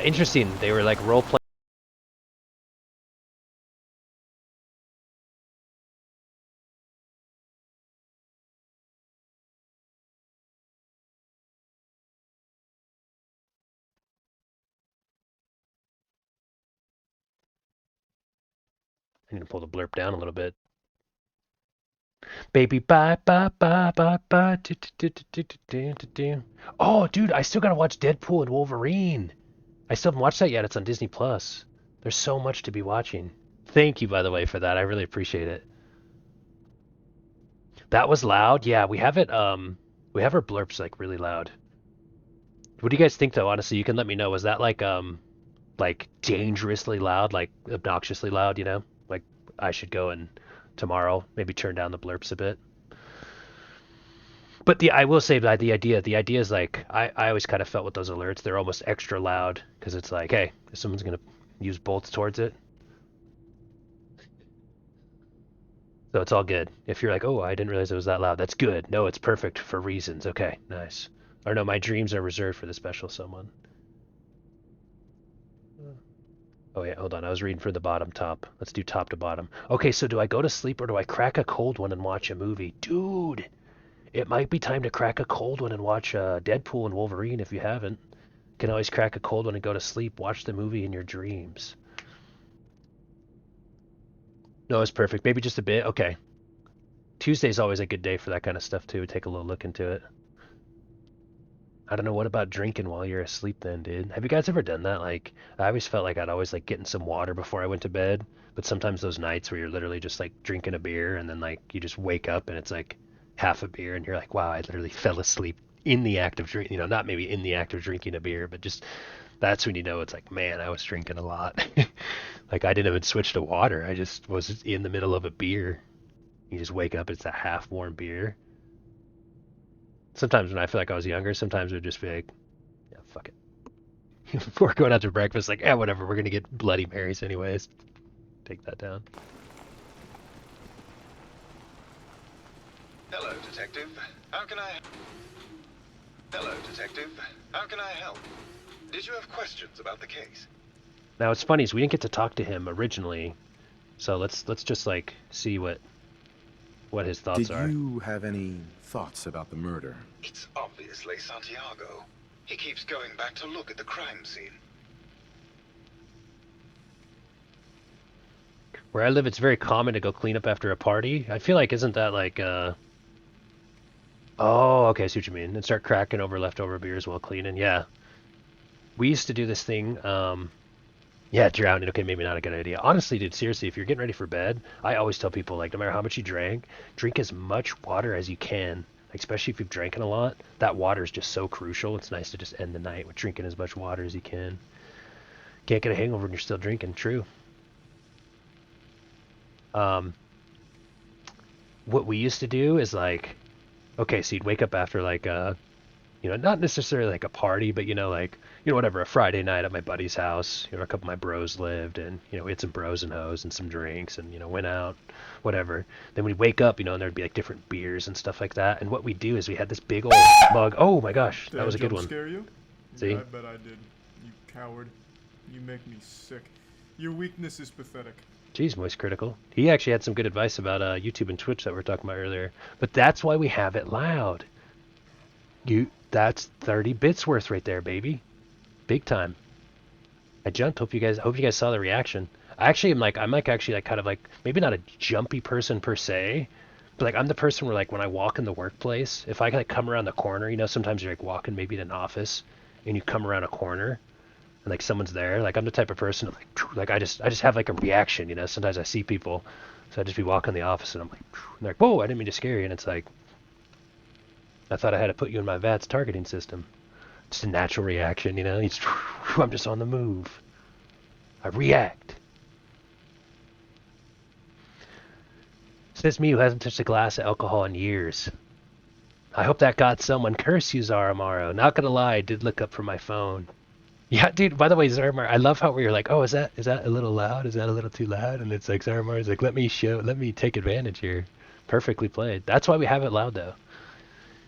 Speaker 1: Interesting. They were like role play. I need to pull the blurb down a little bit. Baby, bye, bye, bye, bye, bye. Oh, dude, I still gotta watch Deadpool and Wolverine. I still haven't watched that yet. It's on Disney Plus. There's so much to be watching. Thank you, by the way, for that. I really appreciate it. That was loud. Yeah, we have it. We have our blurps like really loud. What do you guys think, though? Honestly, you can let me know. Was that like dangerously loud, like obnoxiously loud? You know, like I should go and tomorrow maybe turn down the blurps a bit. But I will say that the idea is like I always kind of felt with those alerts, they're almost extra loud because it's like, hey, if someone's gonna use bolts towards it. So it's all good. If you're like, oh, I didn't realize it was that loud, that's good. No, it's perfect for reasons. Okay, nice. Or no, my dreams are reserved for the special someone. Oh yeah, hold on. I was reading from the bottom top. Let's do top to bottom. Okay, so do I go to sleep or do I crack a cold one and watch a movie? Dude, it might be time to crack a cold one and watch Deadpool and Wolverine if you haven't. You can always crack a cold one and go to sleep. Watch the movie in your dreams. No, it's perfect. Maybe just a bit. Okay. Tuesday's always a good day for that kind of stuff too. Take a little look into it. I don't know, what about drinking while you're asleep then, dude? Have you guys ever done that? Like, I always felt like I'd always like getting some water before I went to bed, but sometimes those nights where you're literally just like drinking a beer and then like you just wake up and it's like half a beer and you're like, wow, I literally fell asleep in the act of drinking, you know, not maybe in the act of drinking a beer, but just that's when you know it's like, man, I was drinking a lot. Like I didn't even switch to water. I just was in the middle of a beer. You just wake up, it's a half warm beer. Sometimes when I feel like I was younger, sometimes it would just be like, yeah, fuck it. Before going out to breakfast, like, yeah, whatever, we're going to get Bloody Marys anyways. Take that down.
Speaker 21: Hello, Detective. How can I... Hello, Detective. How can I help? Did you have questions about the case?
Speaker 1: Now, what's funny is we didn't get to talk to him originally, so let's just, like, see what his thoughts are.
Speaker 5: Did you have any thoughts about the murder?
Speaker 21: It's obviously Santiago. He keeps going back to look at the crime scene.
Speaker 1: Where I live, it's very common to go clean up after a party. I feel like, isn't that like, oh, okay, I see what you mean. And start cracking over leftover beers while cleaning. Yeah. We used to do this thing, Yeah, drowning. Okay, maybe not a good idea. Honestly, dude, seriously, if you're getting ready for bed, I always tell people, like, no matter how much you drink as much water as you can. Like, especially if you've drinking a lot, that water is just so crucial. It's nice to just end the night with drinking as much water as you can. Can't get a hangover when you're still drinking. True. What we used to do is like, okay, so you'd wake up after like not necessarily like a party, but whatever, a Friday night at my buddy's house. A couple of my bros lived, and we had some bros and hoes and some drinks, and went out, whatever. Then we'd wake up, and there'd be like different beers and stuff like that. And what we do is we had this big old mug. Oh my gosh, that was a good one.
Speaker 9: Scare you?
Speaker 1: See?
Speaker 9: Yeah, I bet I did. You coward. You make me sick. Your weakness is pathetic.
Speaker 1: Jeez, Moist Critical. He actually had some good advice about YouTube and Twitch that we were talking about earlier. But that's why we have it loud. That's 30 bits worth right there, baby. Big time. I jumped. Hope you guys saw the reaction. I'm actually kind of like maybe not a jumpy person per se, but like I'm the person where like when I walk in the workplace, if I like come around the corner, sometimes you're like walking maybe in an office and you come around a corner and like someone's there, like I'm the type of person like I just have like a reaction, sometimes I see people, so I just be walking the office and I'm like, and they're like, whoa, I didn't mean to scare you, and it's like, I thought I had to put you in my VATS targeting system. Just a natural reaction, I'm just on the move. I react. Says me who hasn't touched a glass of alcohol in years. I hope that got someone. Curse you, Zaramaro. Not gonna lie, I did look up from my phone. Yeah, dude, by the way, Zaramaro, I love how you're like, oh, is that a little loud? Is that a little too loud? And it's like, Zaramaro's like, let me take advantage here. Perfectly played. That's why we have it loud, though.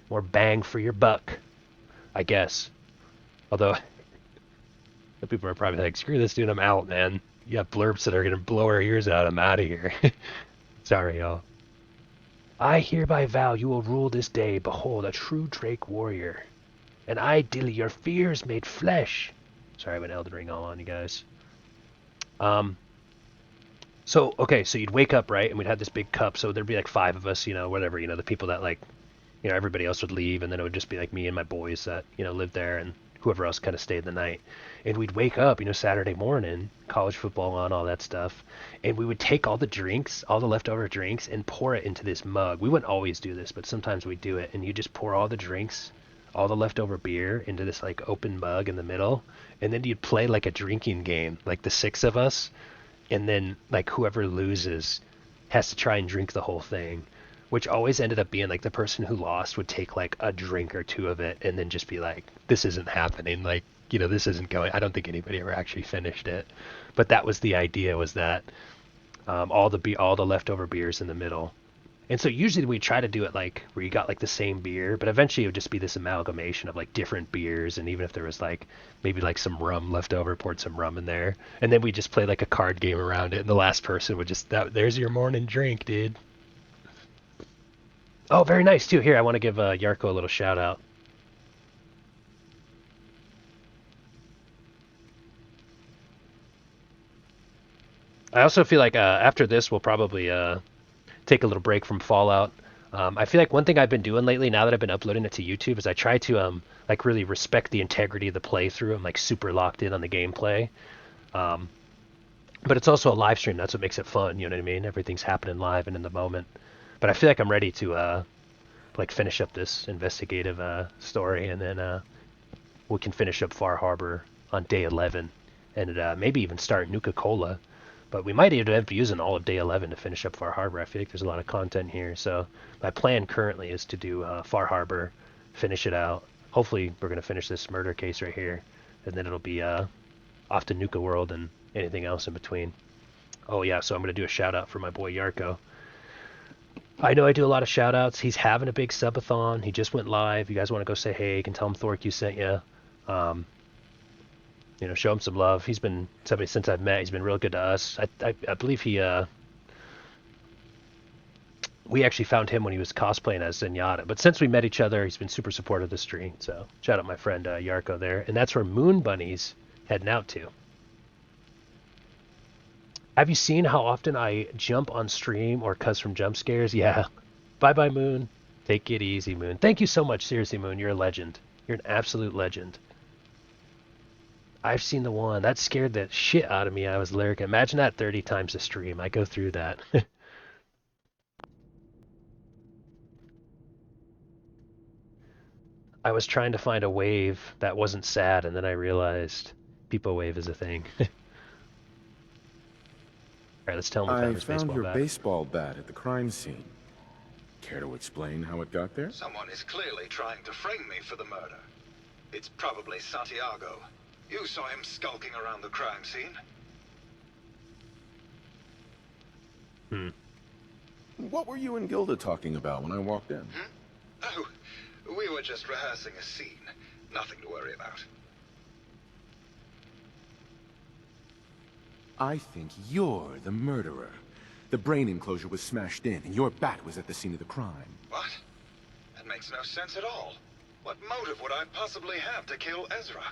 Speaker 1: More bang for your buck, I guess. Although, the people are probably like, screw this dude, I'm out, man. You got blurbs that are going to blow our ears out. I'm out of here. Sorry, y'all. I hereby vow you will rule this day. Behold, a true Drake warrior. And I, Dilly, your fears made flesh. Sorry, I went Elden Ring all on you guys. So you'd wake up, right? And we'd have this big cup. So there'd be like 5 of us, whatever, the people that like, everybody else would leave, and then it would just be like me and my boys that, lived there, and whoever else kind of stayed the night. And we'd wake up, Saturday morning, college football on, all that stuff, and we would take all the drinks, all the leftover drinks, and pour it into this mug. We wouldn't always do this, but sometimes we'd do it, and you just pour all the drinks, all the leftover beer into this like open mug in the middle, and then you'd play like a drinking game, like the 6 of us, and then like whoever loses has to try and drink the whole thing. Which always ended up being like the person who lost would take like a drink or 2 of it and then just be like, this isn't happening. Like, this isn't going. I don't think anybody ever actually finished it. But that was the idea, was that all the leftover beers in the middle. And so usually we try to do it like where you got like the same beer, but eventually it would just be this amalgamation of like different beers. And even if there was like maybe like some rum left over, poured some rum in there. And then we just play like a card game around it. And the last person would just, there's your morning drink, dude. Oh, very nice, too. Here, I want to give Yarko a little shout-out. I also feel like after this, we'll probably take a little break from Fallout. I feel like one thing I've been doing lately, now that I've been uploading it to YouTube, is I try to like really respect the integrity of the playthrough. I'm like super locked in on the gameplay. But it's also a live stream. That's what makes it fun, you know what I mean? Everything's happening live and in the moment. But I feel like I'm ready to like finish up this investigative story, and then we can finish up Far Harbor on day 11, and maybe even start Nuka-Cola. But we might even end up using all of day 11 to finish up Far Harbor. I feel like there's a lot of content here. So my plan currently is to do Far Harbor, finish it out. Hopefully we're going to finish this murder case right here, and then it'll be off to Nuka World and anything else in between. Oh yeah, so I'm going to do a shout out for my boy Yarko. I know I do a lot of shout outs. He's having a big subathon. He just went live. You guys want to go say hey, you can tell him Thork sent you. Show him some love. He's been somebody since I've met. He's been real good to us. I believe we actually found him when he was cosplaying as Zenyatta. But since we met each other, he's been super supportive of the stream. So shout out my friend Yarko there. And that's where Moon Bunny's heading out to. Have you seen how often I jump on stream or cuss from jump scares? Yeah. Bye-bye, Moon. Take it easy, Moon. Thank you so much. Seriously, Moon. You're a legend. You're an absolute legend. I've seen the one. That scared the shit out of me. I was lyric. Imagine that 30 times a stream. I go through that. I was trying to find a wave that wasn't sad, and then I realized Peepo Wave is a thing. Alright, let's tell him we found his
Speaker 5: found
Speaker 1: baseball
Speaker 5: your
Speaker 1: bat.
Speaker 5: baseball bat at the crime scene. Care to explain how it got there?
Speaker 21: Someone is clearly trying to frame me for the murder. It's probably Santiago. You saw him skulking around the crime scene.
Speaker 5: What were you and Gilda talking about when I walked in?
Speaker 21: Oh, we were just rehearsing a scene. Nothing to worry about.
Speaker 5: I think you're the murderer. The brain enclosure was smashed in, and your bat was at the scene of the crime.
Speaker 21: What? That makes no sense at all. What motive would I possibly have to kill Ezra?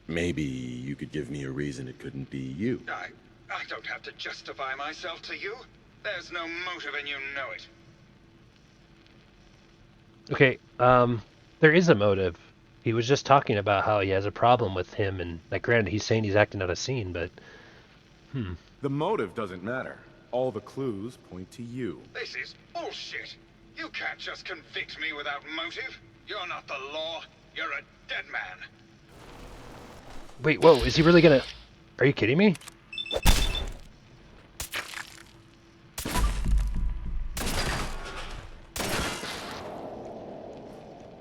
Speaker 5: Maybe you could give me a reason it couldn't be you.
Speaker 21: I don't have to justify myself to you. There's no motive and you know it.
Speaker 1: Okay, there is a motive. He was just talking about how he has a problem with him, and like, granted, he's saying he's acting out of scene, but
Speaker 5: The motive doesn't matter. All the clues point to you.
Speaker 21: This is bullshit. You can't just convict me without motive. You're not the law. You're a dead man.
Speaker 1: Wait, whoa, is he really gonna... Are you kidding me?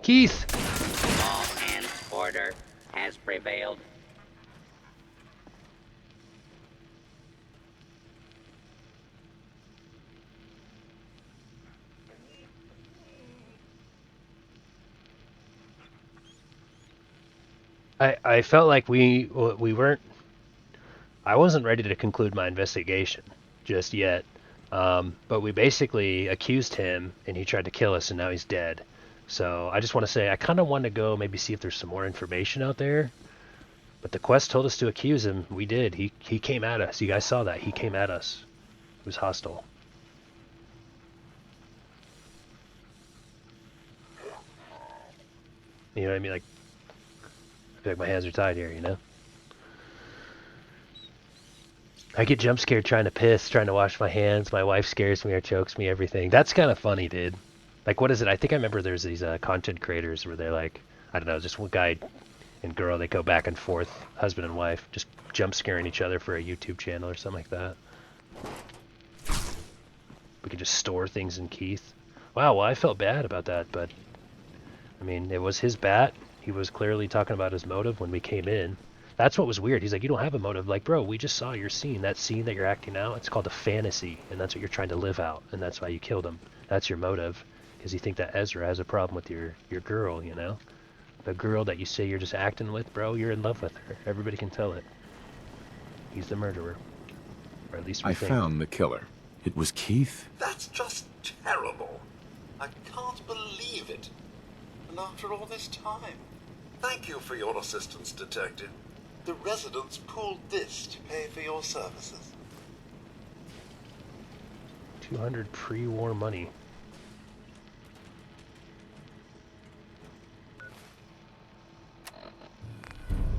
Speaker 1: Keith!
Speaker 20: Law and order has prevailed.
Speaker 1: I felt like we weren't... I wasn't ready to conclude my investigation just yet. But we basically accused him, and he tried to kill us, and now he's dead. So I just want to say, I kind of want to go maybe see if there's some more information out there. But the quest told us to accuse him. We did. He came at us. You guys saw that. He came at us. He was hostile. You know what I mean? Like, I feel like my hands are tied here, you know? I get jump scared trying to piss, trying to wash my hands. My wife scares me or chokes me, everything. That's kind of funny, dude. Like, what is it? I think I remember there's these content creators where they're like, I don't know, just one guy and girl, they go back and forth, husband and wife, just jump scaring each other for a YouTube channel or something like that. We can just store things in Keith. Wow, well, I felt bad about that, but, I mean, it was his bat. He was clearly talking about his motive when we came in. That's what was weird. He's like, you don't have a motive. Like, bro, we just saw your scene. That scene that you're acting out, it's called a fantasy, and that's what you're trying to live out, and that's why you killed him. That's your motive, because you think that Ezra has a problem with your girl, you know? The girl that you say you're just acting with, bro, you're in love with her. Everybody can tell it. He's the murderer. Or at least we think.
Speaker 5: I found the killer. It was Keith?
Speaker 19: That's just terrible. I can't believe it. And after all this time. Thank you for your assistance, Detective. The residents pooled this to pay for your services.
Speaker 1: 200 pre-war money.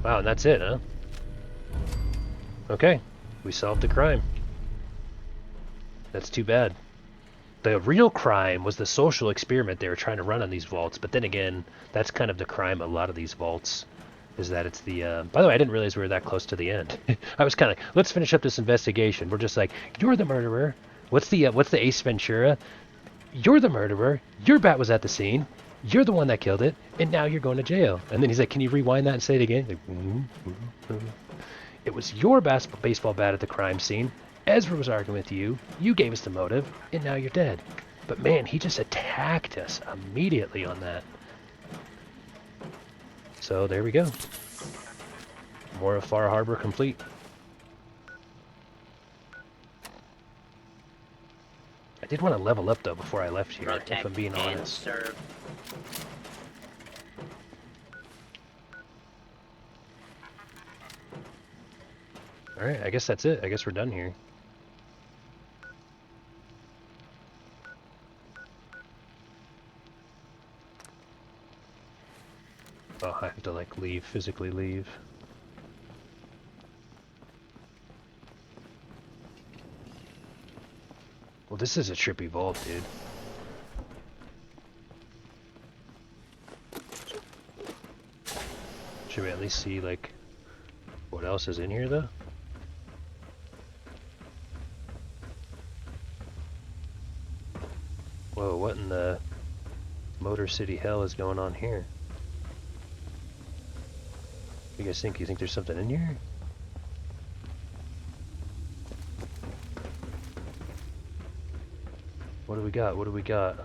Speaker 1: Wow, and that's it, huh? Okay, we solved the crime. That's too bad. The real crime was the social experiment they were trying to run on these vaults, but then again, that's kind of the crime of a lot of these vaults, is that it's the... By the way, I didn't realize we were that close to the end. I was kind of like, let's finish up this investigation. We're just like, you're the murderer. What's the Ace Ventura? You're the murderer. Your bat was at the scene. You're the one that killed it, and now you're going to jail. And then he's like, can you rewind that and say it again? Like, it was your baseball bat at the crime scene. Ezra was arguing with you. You gave us the motive, and now you're dead. But man, he just attacked us immediately on that. So there we go. More of Far Harbor complete. I did want to level up though before I left here, if I'm being honest.
Speaker 20: Serve.
Speaker 1: Alright, I guess that's it. I guess we're done here. like leave, physically leave. Well, this is a trippy vault, dude. Should we at least see, like, what else is in here, though? Whoa, what in the Motor City hell is going on here? You guys think? You think there's something in here? What do we got? What do we got?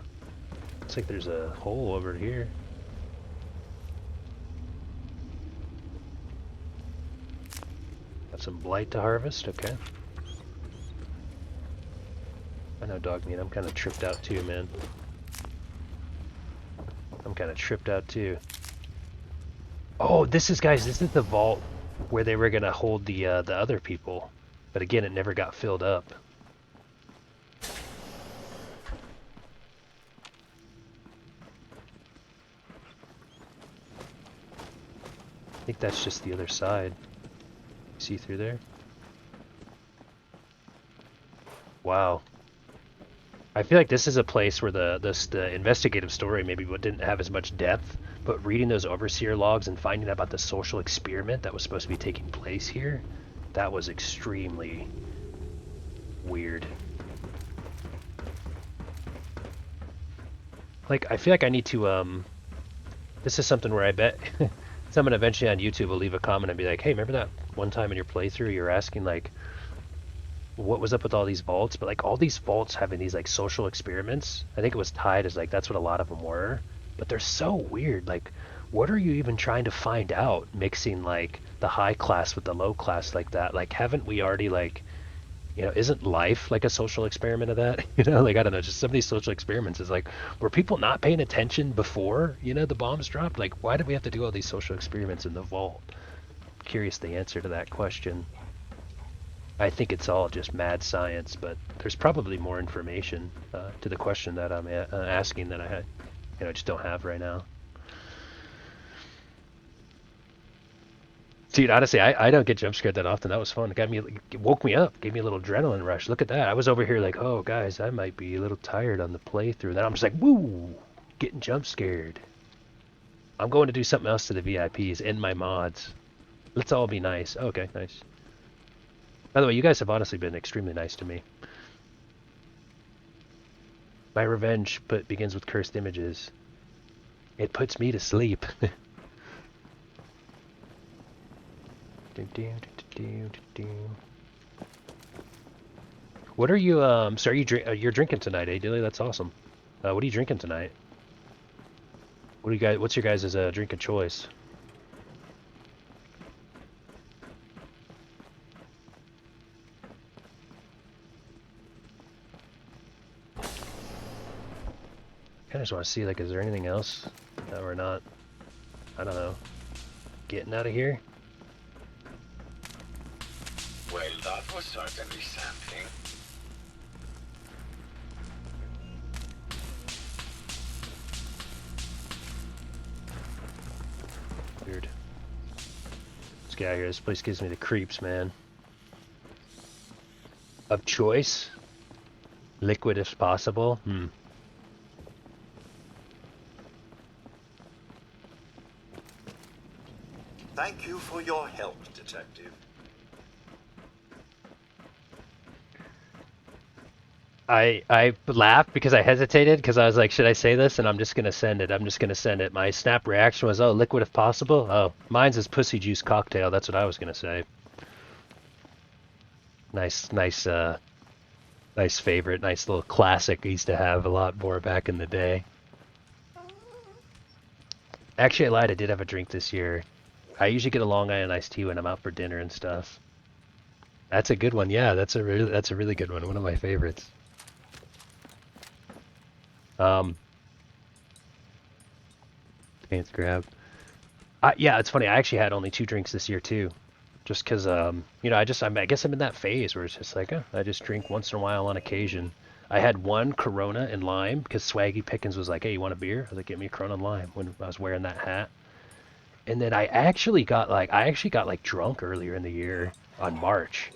Speaker 1: Looks like there's a hole over here. Got some blight to harvest, okay. I know, dog meat, I'm kind of tripped out too, man. I'm kind of tripped out too. Oh, this is, guys, this is the vault where they were going to hold the other people. But again, it never got filled up. I think that's just the other side. See through there? Wow. I feel like this is a place where the investigative story maybe didn't have as much depth, but reading those overseer logs and finding out about the social experiment that was supposed to be taking place here, that was extremely weird. Like, I feel like I need to, this is something where I bet someone eventually on YouTube will leave a comment and be like, hey, remember that one time in your playthrough you were asking, like, what was up with all these vaults? But like all these vaults having these like social experiments, I think it was tied as like that's what a lot of them were, but they're so weird. Like, what are you even trying to find out mixing like the high class with the low class like that? Like, haven't we already, like, you know, isn't life like a social experiment of that? You know, like, I don't know, just some of these social experiments is like, were people not paying attention before, you know, the bombs dropped? Like, why do we have to do all these social experiments in the vault? Curious the answer to that question. I think it's all just mad science, but there's probably more information to the question that I'm asking that I just don't have right now. Dude, honestly, I don't get jump scared that often. That was fun. It woke me up, gave me a little adrenaline rush. Look at that. I was over here like, oh guys, I might be a little tired on the playthrough. Then I'm just like, woo, getting jump scared. I'm going to do something else to the VIPs and my mods. Let's all be nice. Okay, nice. By the way, you guys have honestly been extremely nice to me. My revenge begins with cursed images. It puts me to sleep. What are you, so you're drinking tonight, eh, Dilly? That's awesome. What are you drinking tonight? What's your guys' drink of choice? I just want to see, like, is there anything else that we're not, I don't know, getting out of here?
Speaker 12: Well, that was certainly something.
Speaker 1: Weird. Let's get out of here. This place gives me the creeps, man. Of choice? Liquid if possible?
Speaker 19: Thank you for your help, Detective.
Speaker 1: I laughed because I hesitated because I was like, should I say this? And I'm just gonna send it. I'm just gonna send it. My snap reaction was, oh, liquid if possible? Oh, mine's is pussy juice cocktail. That's what I was gonna say. Nice favorite. Nice little classic I used to have a lot more back in the day. Actually, I lied. I did have a drink this year. I usually get a Long Island iced tea when I'm out for dinner and stuff. That's a good one. Yeah, that's a really good one. One of my favorites. Pants grab. Yeah, it's funny. I actually had only 2 drinks this year too, just because you know, I guess I'm in that phase where it's just like, I just drink once in a while on occasion. I had one Corona and lime because Swaggy Pickens was like, hey, you want a beer? I was like, get me a Corona and lime when I was wearing that hat. And then I actually got like drunk earlier in the year on March.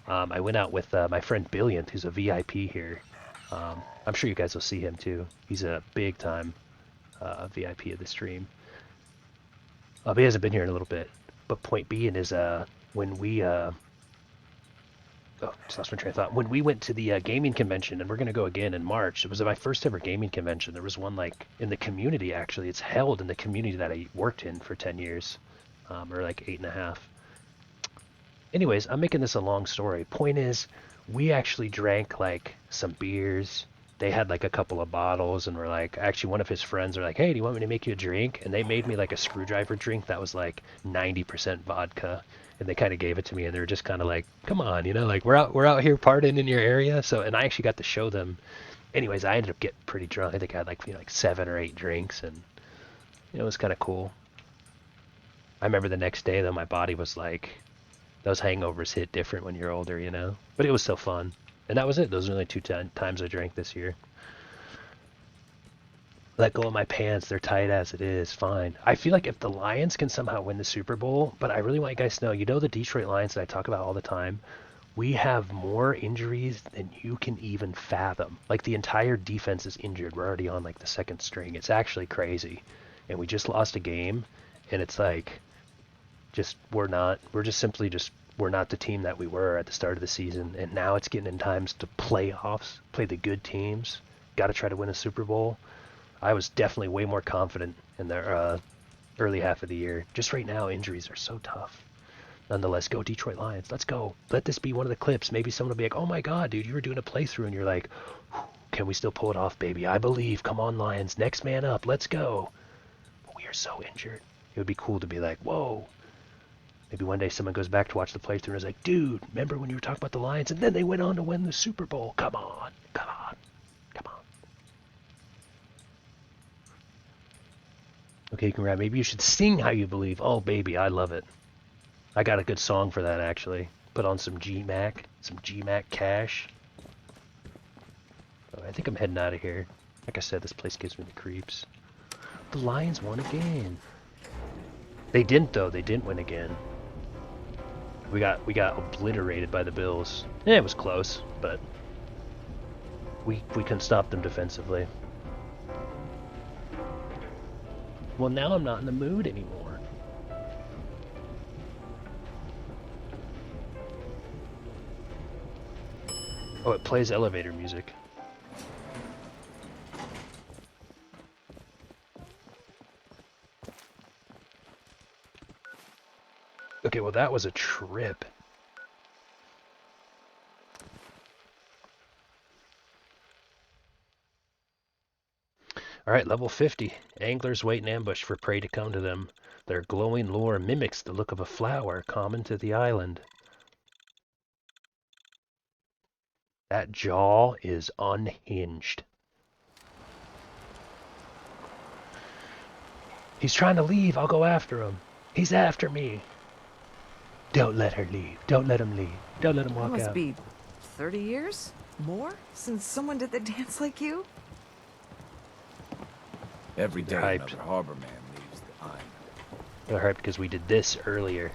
Speaker 1: I went out with my friend Billiant, who's a VIP here. I'm sure you guys will see him too. He's a big time VIP of the stream. He hasn't been here in a little bit. But point being is when we just lost my train of thought. When we went to the gaming convention, and we're going to go again in March, it was my first ever gaming convention. There was one like in the community, actually. It's held in the community that I worked in for 10 years, or like 8.5. Anyways, I'm making this a long story. Point is, we actually drank like some beers. They had like a couple of bottles, and we're like, actually one of his friends are like, hey, do you want me to make you a drink? And they made me like a screwdriver drink that was like 90% vodka. And they kind of gave it to me, and they were just kind of like, come on, you know, like we're out here partying in your area. So, and I actually got to show them. Anyways, I ended up getting pretty drunk. I think I had like, like 7 or 8 drinks, and it was kind of cool. I remember the next day though, my body was like, those hangovers hit different when you're older, you know, but it was still fun. And that was it. Those are the only 2 times I drank this year. Let go of my pants. They're tight as it is. Fine. I feel like if the Lions can somehow win the Super Bowl, but I really want you guys to know, you know the Detroit Lions that I talk about all the time? We have more injuries than you can even fathom. Like the entire defense is injured. We're already on like the 2nd string. It's actually crazy. And we just lost a game, and it's like, we're not the team that we were at the start of the season. And now it's getting in times to playoffs, play the good teams. Got to try to win a Super Bowl. I was definitely way more confident in the early half of the year. Just right now, injuries are so tough. Nonetheless, go Detroit Lions. Let's go. Let this be one of the clips. Maybe someone will be like, oh my god, dude, you were doing a playthrough, and you're like, can we still pull it off, baby? I believe. Come on, Lions. Next man up. Let's go. But we are so injured. It would be cool to be like, whoa. Maybe one day someone goes back to watch the playthrough and is like, dude, remember when you were talking about the Lions? And then they went on to win the Super Bowl. Come on. Come on. Come on. Okay, Conrad, maybe you should sing How You Believe. Oh, baby, I love it. I got a good song for that, actually. Put on some G-Mac cash. Oh, I think I'm heading out of here. Like I said, this place gives me the creeps. The Lions won again. They didn't, though. They didn't win again. We got obliterated by the Bills. Yeah, it was close, but we couldn't stop them defensively. Well, now I'm not in the mood anymore. Oh, it plays elevator music. Okay, well that was a trip. Alright, level 50. Anglers wait in ambush for prey to come to them. Their glowing lure mimics the look of a flower common to the island. That jaw is unhinged. He's trying to leave. I'll go after him. He's after me. Don't let her leave. Don't let him leave. Don't let him walk out.
Speaker 15: It must be 30 years? More? Since someone did the dance like you?
Speaker 10: Every day
Speaker 1: Hyped.
Speaker 10: another harbor man leaves the island.
Speaker 1: They're hyped because we did this earlier.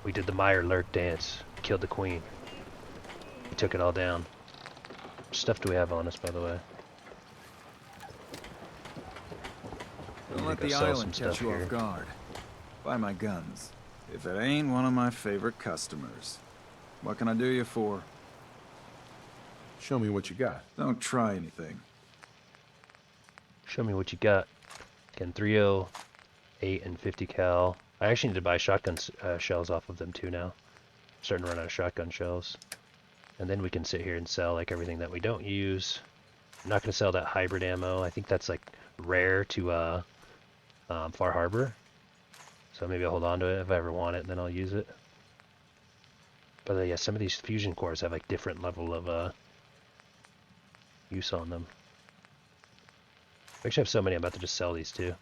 Speaker 1: We did the Meyer Lurk dance. Killed the queen. We took it all down. What stuff do we have on us, by the way?
Speaker 14: Don't let the island catch you off guard. Buy my guns. If it ain't one of my favorite customers. What can I do you for?
Speaker 5: Show me what you got.
Speaker 14: Don't try anything.
Speaker 1: Show me what you got. Again, 3.0, 8, and 50 cal. I actually need to buy shotgun shells off of them too now. I'm starting to run out of shotgun shells. And then we can sit here and sell like everything that we don't use. I'm not going to sell that hybrid ammo. I think that's like rare to Far Harbor. So maybe I'll hold on to it if I ever want it, and then I'll use it. But yeah, some of these fusion cores have like different level of use on them. I actually have so many, I'm about to just sell these too.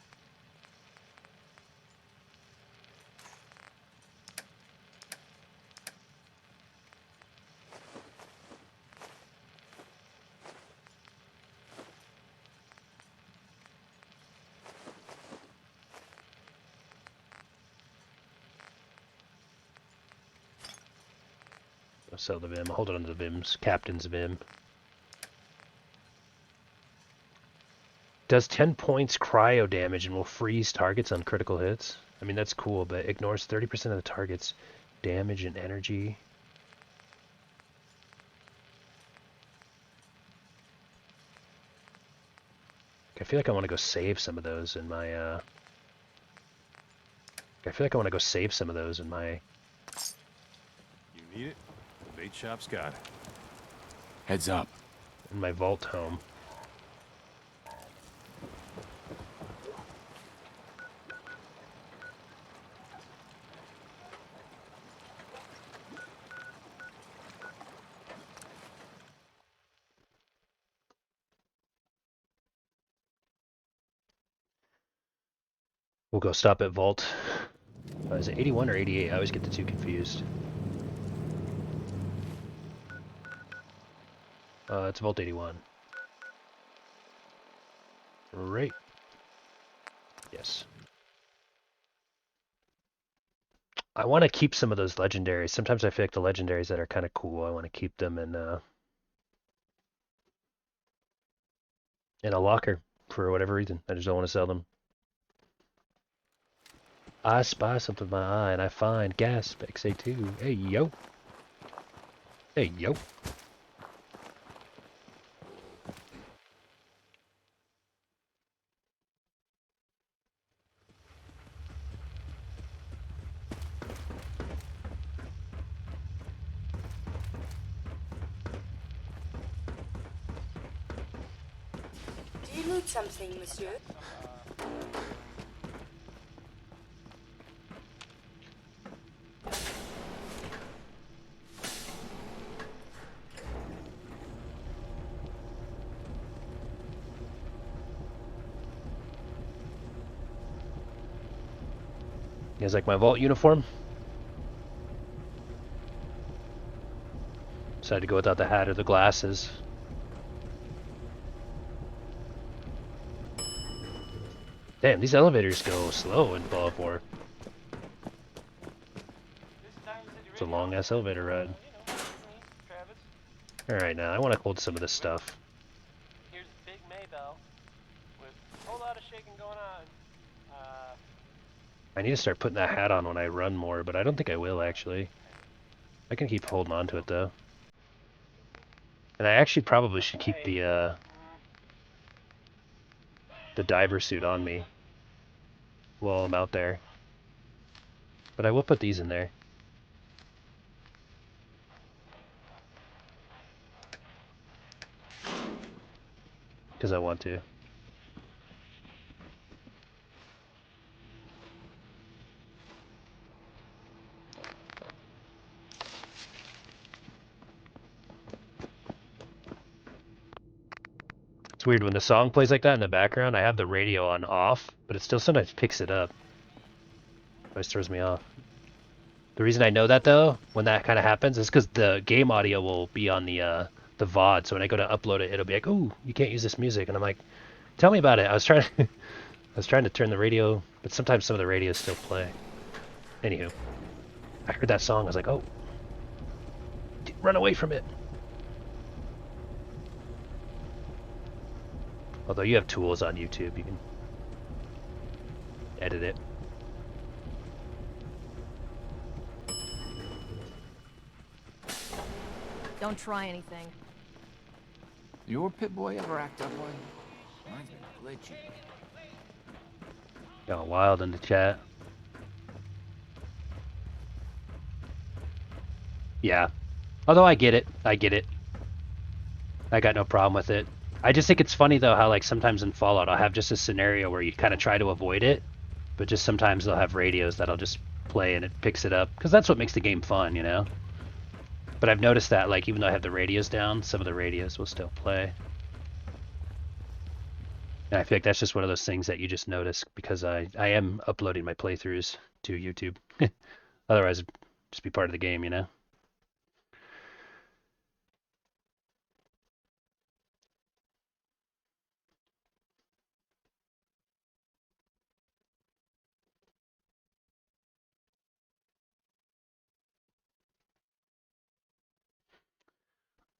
Speaker 1: sell the Vim. I'll hold it on the Vims. Captain's Vim. Does 10 points cryo damage and will freeze targets on critical hits. I mean, that's cool, but ignores 30% of the target's damage and energy. I feel like I want to go save some of those in my, I feel like I want to go save some of those in my...
Speaker 3: You need it? The bait shop's got it.
Speaker 5: Heads up.
Speaker 1: In my vault home. We'll go stop at Vault. Is it 81 or 88? I always get the two confused. It's Vault 81. Right. Yes. I want to keep some of those legendaries. Sometimes I feel like the legendaries that are kind of cool, I want to keep them in a locker for whatever reason. I just don't want to sell them. I spy something with my eye and I find Gasp XA2. Hey, yo. Hey, yo.
Speaker 17: Do you need something, monsieur?
Speaker 1: You guys like my vault uniform? Decided to go without the hat or the glasses. Damn, these elevators go slow in Fallout 4. It's a long ass elevator ride. Alright, now I want to hold some of this stuff.
Speaker 6: Here's Big Maybell with a whole lot of shaking going on.
Speaker 1: I need to start putting that hat on when I run more, but I don't think I will actually. I can keep holding on to it though. And I actually probably should keep the diver suit on me while I'm out there. But I will put these in there. Because I want to. It's weird when the song plays like that in the background. I have the radio on off, but it still sometimes picks it up. It always throws me off. The reason I know that though, when that kind of happens, is because the game audio will be on the VOD. So when I go to upload it, it'll be like, "Ooh, you can't use this music," and I'm like, "Tell me about it." I was trying to turn the radio, but sometimes some of the radios still play. Anywho, I heard that song. I was like, "Oh, run away from it." Although you have tools on YouTube, you can edit it.
Speaker 15: Don't try anything.
Speaker 10: Your Pip-Boy ever act up on you? Mine's been glitchy.
Speaker 1: Got wild in the chat. Yeah. Although I get it. I get it. I got no problem with it. I just think it's funny though how like sometimes in Fallout I'll have just a scenario where you kind of try to avoid it, but just sometimes they'll have radios that'll just play and it picks it up because that's what makes the game fun, you know. But I've noticed that like even though I have the radios down, some of the radios will still play. And I feel like that's just one of those things that you just notice because I am uploading my playthroughs to YouTube. Otherwise it'd just be part of the game, you know.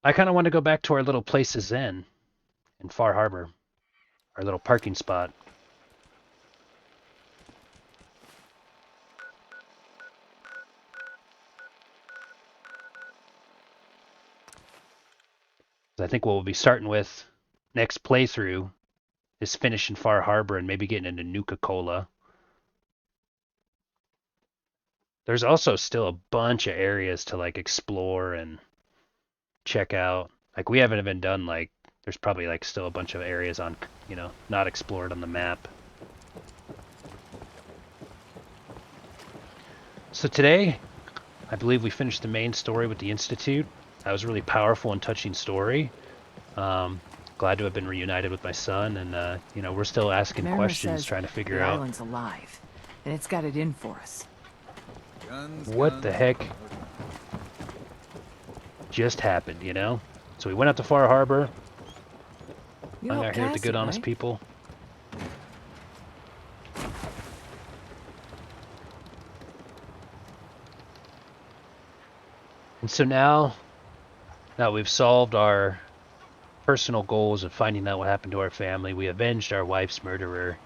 Speaker 1: I kind of want to go back to our little place of Zen in Far Harbor, our little parking spot. I think what we'll be starting with next playthrough is finishing Far Harbor and maybe getting into Nuka-Cola. There's also still a bunch of areas to like explore and check out. Like we haven't even done like, there's probably like still a bunch of areas on, you know, not explored on the map. So today, I believe we finished the main story with the Institute. That was a really powerful and touching story. Glad to have been reunited with my son, and you know, we're still asking
Speaker 15: Mariner
Speaker 1: questions,
Speaker 15: says
Speaker 1: trying to figure
Speaker 15: the
Speaker 1: out
Speaker 15: island's alive, and it's got it in for us.
Speaker 1: what the heck just happened, you know? So we went out to Far Harbor.
Speaker 15: You
Speaker 1: I'm
Speaker 15: helped
Speaker 1: out here with the
Speaker 15: Cassie,
Speaker 1: good, honest
Speaker 15: right?
Speaker 1: people. And so now we've solved our personal goals of finding out what happened to our family, we avenged our wife's murderer,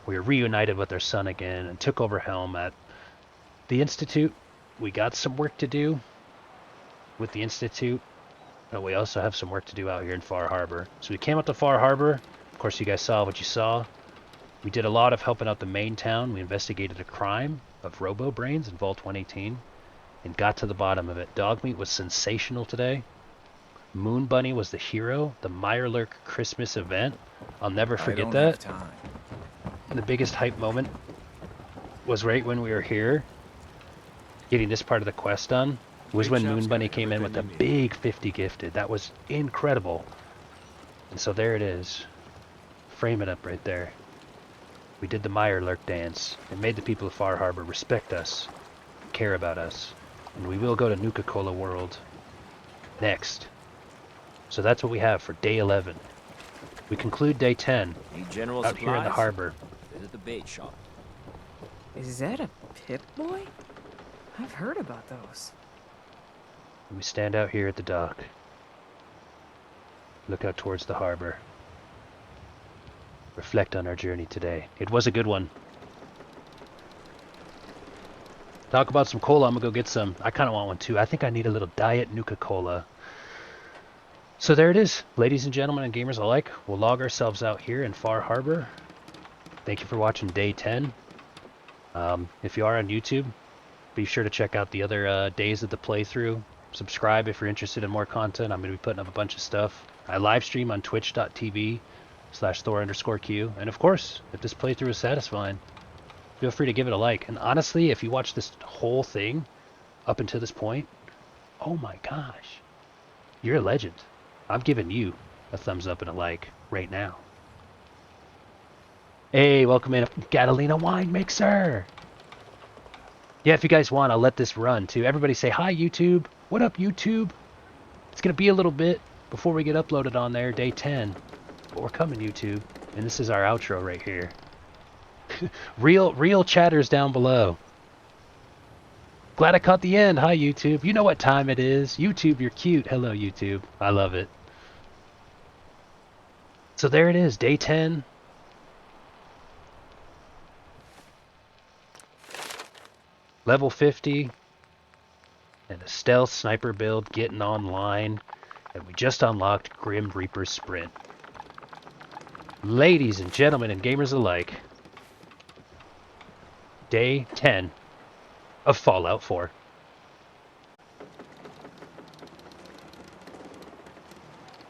Speaker 1: we were reunited with our son again, and took over helm at the Institute. We got some work to do with the Institute, but we also have some work to do out here in Far Harbor. So we came out to Far Harbor. Of course, you guys saw what you saw. We did a lot of helping out the main town. We investigated a crime of robo-brains in Vault 118 and got to the bottom of it. Dogmeat was sensational today. Moon Bunny was the hero. The Mirelurk Christmas event, I'll never forget that. And the biggest hype moment was right when we were here, getting this part of the quest done, was when Moon Bunny came in with a big 50 gifted. That was incredible. And so there it is. Frame it up right there. We did the Mirelurk dance and made the people of Far Harbor respect us, care about us. And we will go to Nuka-Cola World next. So that's what we have for day 11. We conclude day 10
Speaker 18: General
Speaker 1: out here in the
Speaker 18: supplies?
Speaker 1: harbor.
Speaker 18: Visit the bait shop.
Speaker 15: Is that a Pip-Boy? I've heard about those.
Speaker 1: We stand out here at the dock. Look out towards the harbor. Reflect on our journey today. It was a good one. Talk about some cola. I'm gonna go get some. I kind of want one too. I think I need a little diet Nuka-Cola. So there it is, ladies and gentlemen and gamers alike. We'll log ourselves out here in Far Harbor. Thank you for watching day 10. If you are on YouTube, be sure to check out the other days of the playthrough. Subscribe if you're interested in more content. I'm going to be putting up a bunch of stuff. I live stream on twitch.tv/Thor_Q. And of course, if this playthrough is satisfying, feel free to give it a like. And honestly, if you watch this whole thing up until this point, oh my gosh, you're a legend. I'm giving you a thumbs up and a like right now. Hey, welcome in, Catalina Wine Mixer. Yeah, if you guys want, I'll let this run too. Everybody say hi, YouTube. What up, YouTube? It's gonna be a little bit before we get uploaded on there, day 10. But we're coming, YouTube. And this is our outro right here. real chatters down below. Glad I caught the end. Hi, YouTube. You know what time it is. YouTube, you're cute. Hello, YouTube. I love it. So there it is, day 10. Level 50. And a stealth sniper build getting online. And we just unlocked Grim Reaper Sprint. Ladies and gentlemen and gamers alike, day 10 of Fallout 4.